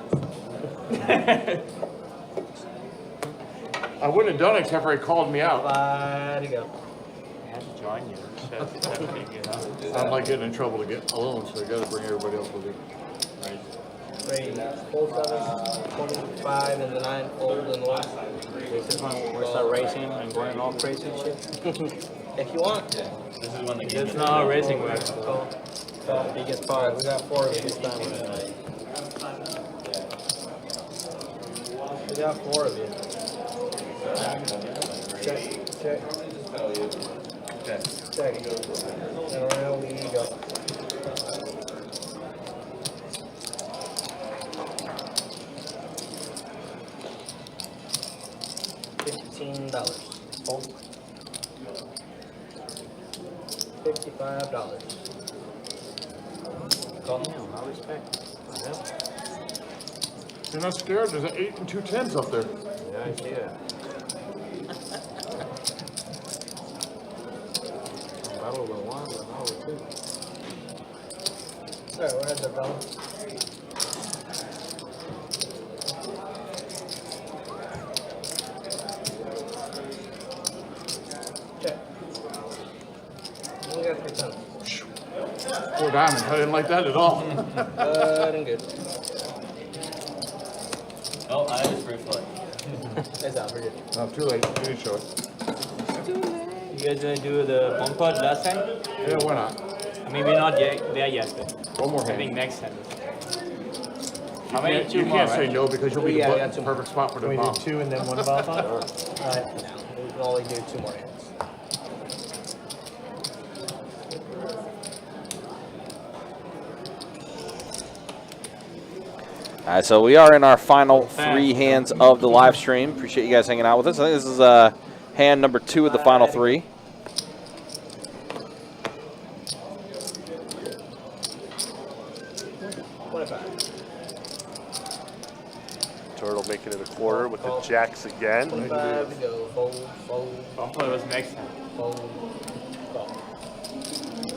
I wouldn't have done it except for he called me out. 5 to go. I had to join you. So it's that big, you know. I'm like getting in trouble to get alone, so I got to bring everybody else with me. 3, full 7, 25, and the 9, fold, and the last. This is when we start racing and going all crazy and shit. If you want. This is when the game It's not a racing way. He gets 5. We got 4 of you this time. We got 4 of you. Check. Check. And there we go. $15. Hold. $55. Call him, I respect. You're not scared? There's an 8 and 2 10s up there. Yeah, I see that. Battle with 1, but now with 2. Sorry, where is it, fella? Check. We got 3 tons. 4 diamonds. I didn't like that at all. Good and good. Oh, I just free play. It's out, we're good. No, too late. You didn't show it. You guys gonna do the bump putt last time? Yeah, why not? I mean, we're not there yet, but One more I think hand. next time. How many? You 2 more, can't say right? no because you'll be Yeah, the yeah, button, 2 more. perfect spot for the Can we bomb. do 2 and then 1 bomb pot? No, we can only do 2 more hands. All right, so we are in our final 3 hands of the live stream. Appreciate you guys hanging out with us. I think this is hand number 2 of the final 3. Turtle making it a quarter with the jacks again. 25 to go. Fold, fold, Bump putt was next time. fold, fold.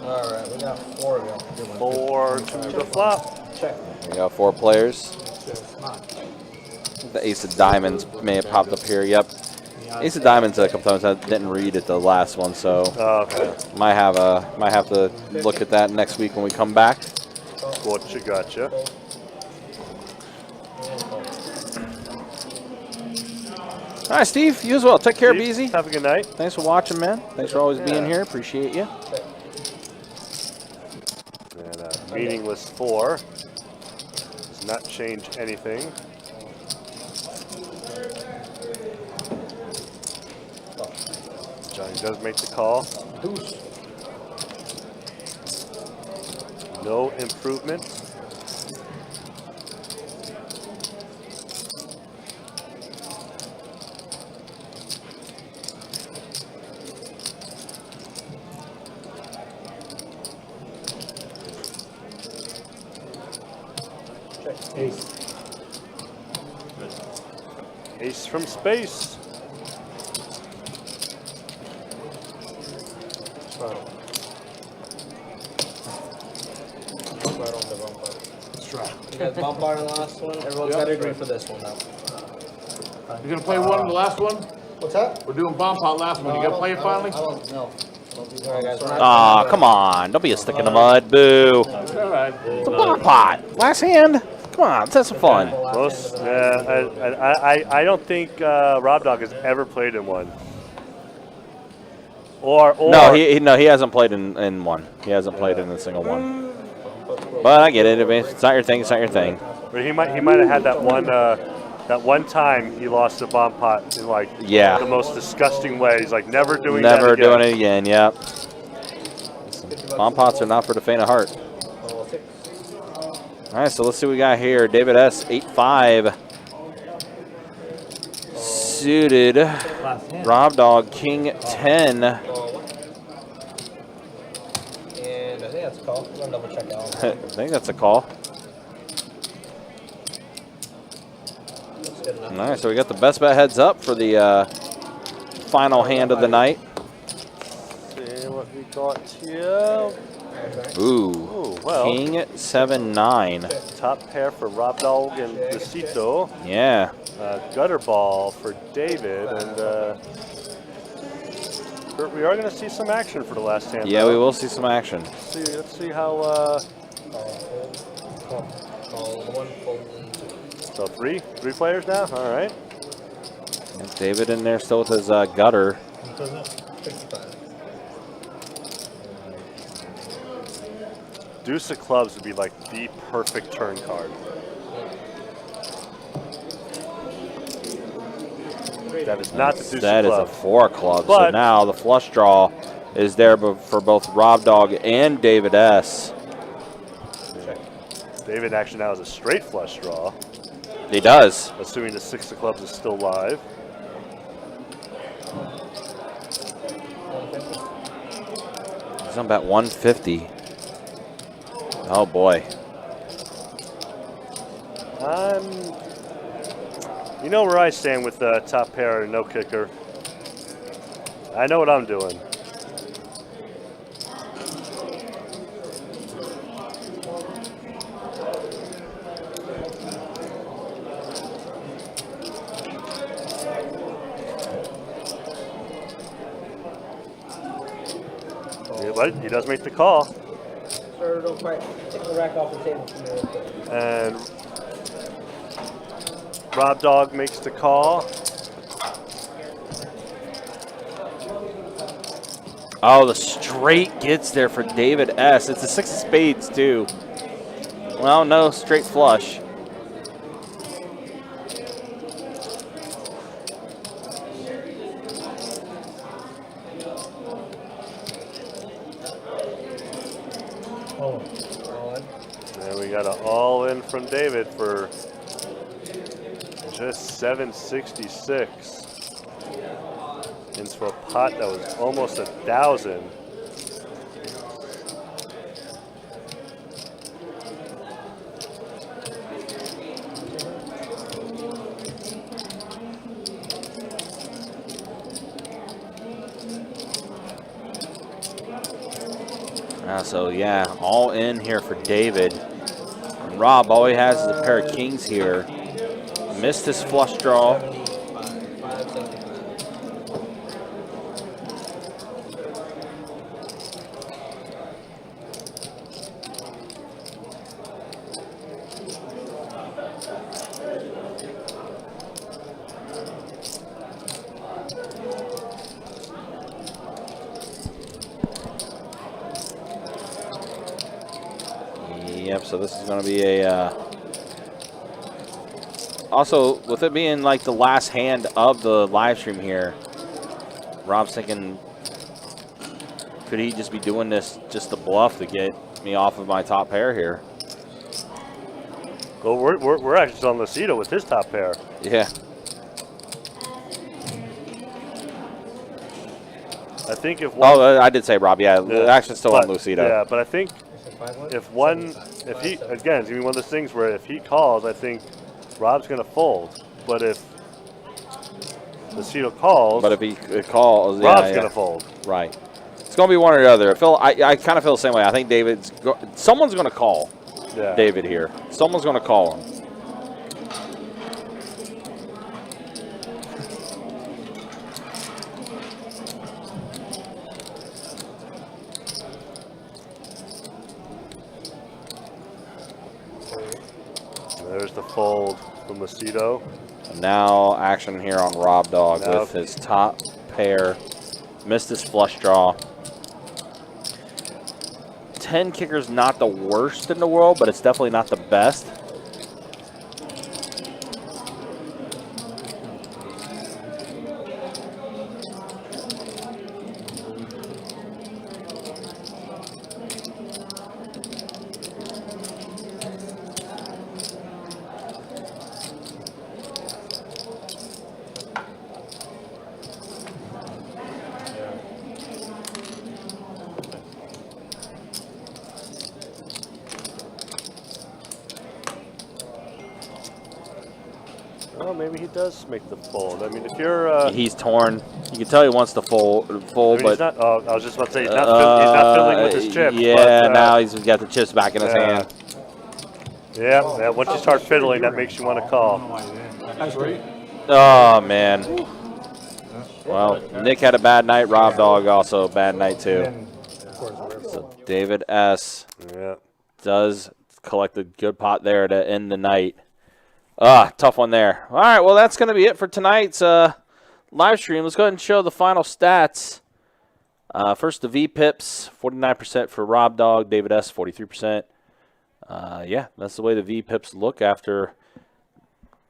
All right, we got 4 of you. 4 to the flop. Check. We got 4 players. The ace of diamonds may have popped up here. Yep. Ace of diamonds a couple times. I didn't read it the last one, so Okay. might have to look at that next week when we come back. Gotcha. All right, Steve. You as well. Take care, Steve, Beezy. have a good night. Thanks for watching, man. Thanks for always being here. Appreciate you. And a meaningless 4 does not change anything. Johnny does make the call. No improvement. Ace. Ace from space. You guys bump bar on the last one. Everyone's got to agree for this one now. You gonna play one, the last one? What's that? We're doing bomb pot last one. You gonna play it finally? I don't know. All right, guys. we're not- Aw, come on. Don't be a stick in the mud. Boo. All right. It's a bomb pot. Last hand. Come on. Let's have some fun. Most, I don't think Rob Dog has ever played in one. Or No, he hasn't played in one. He hasn't played in a single one. But I get it. If it's not your thing, it's not your thing. Or he might have had that one time he lost the bomb pot in like the most disgusting way. He's like never doing that again. Never doing it again. Yep. $55 Bomb pots are not for the faint of heart. Ball 6. All right, so let's see what we got here. David S. 8-5. Suited. Rob Dog King 10. Ball 1. And I think that's a call. I'm going to double check out. I think that's a call. That's good enough. All right, so we got the best bet heads up for the final hand of the night. See what we got here. Ooh, well. King 7-9. Top pair for Rob Dog and Luisito. Yeah. Gutter ball for David, and we are going to see some action for the last hand. Yeah, we will see some action. Let's see how. Call 1, fold 2. So three players now. All right. And David in there still with his gutter. 65. Deuce of clubs would be like the perfect turn card. That is not the deuce That of is a clubs. 4 of clubs. So But- now the flush draw is there for both Rob Dog and David S. David actually now has a straight flush draw, He does. assuming the 6 of clubs is still live. He's on about 150. Oh boy. You know where I stand with top pair and no kicker. I know what I'm doing. Yeah, but he does make the call. Sir, don't quite take the rack off the table for me real quick. And Rob Dog makes the call. Oh, the straight gets there for David S. It's a 6 of spades too. Well, no, straight flush. And we got an all in from David for just 766. Into a pot that was almost 1,000. So yeah, all in here for David. And Rob, all he has is a pair of kings here. Missed his flush draw. Yep, so this is going to be a... also, with it being like the last hand of the live stream here, Rob's thinking, could he just be doing this just to bluff to get me off of my top pair here? Well, we're actually on Luisito with his top pair. Yeah. I think if one... Oh, I did say Rob, yeah. Actually still on Luisito. Yeah, but I think if he, again, it's going to be one of those things where if he calls, I think Rob's going to fold. But if Luisito calls... But if he calls, Rob's going to fold. Right. It's going to be one or the other. I kind of feel the same way. I think someone's going to call David here. Someone's going to call him. There's the fold from Luisito. Now action here on Rob Dog with his top pair. Missed his flush draw. 10 kicker's not the worst in the world, but it's definitely not the best. Oh, maybe he does make the fold. I mean, if you're... He's torn. You can tell he wants to fold, I mean, but he's not, oh, I was just about to say, he's not fiddling with his chip. Yeah, but, now he's got the chips back in his hand. Yeah, once you start fiddling, that makes you want to call. That's right. Oh, man. Well, Nick had a bad night. Rob Dog also a bad night, too. So David S. does collect a good pot there to end the night. Tough one there. All right, well, that's going to be it for tonight's live stream. Let's go ahead and show the final stats. First, the VPIPs, 49% for Rob Dog, David S., 43%. Yeah, that's the way the VPIPs look after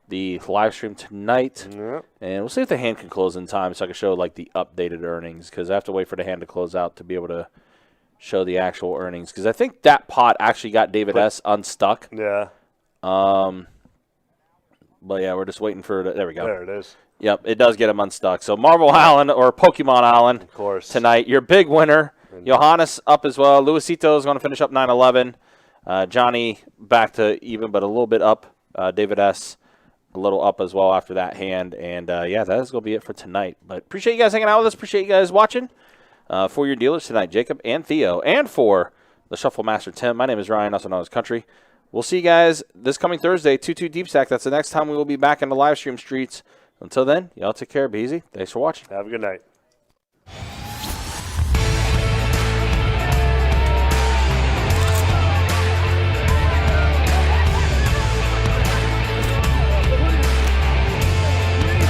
the live stream tonight. Yep. And we'll see if the hand can close in time so I can show, like, the updated earnings, because I have to wait for the hand to close out to be able to show the actual earnings, because I think that pot actually got David S. unstuck. Yeah. But, yeah, we're just waiting for it. There we go. There it is. Yep, it does get him unstuck. So, Marvel Island or Pokemon Island Of course. tonight. Your big winner, Johannes up as well. Luisito is going to finish up 9-11. Johnny back to even, but a little bit up. David S. a little up as well after that hand. And, yeah, that is going to be it for tonight. But appreciate you guys hanging out with us. Appreciate you guys watching. For your dealers tonight, Jacob and Theo. And for the Shuffle Master Tim, my name is Ryan, also known as Country. We'll see you guys this coming Thursday, 2-2 Deep Stack. That's the next time we will be back in the live stream streets. Until then, y'all take care. Be easy. Thanks for watching. Have a good night.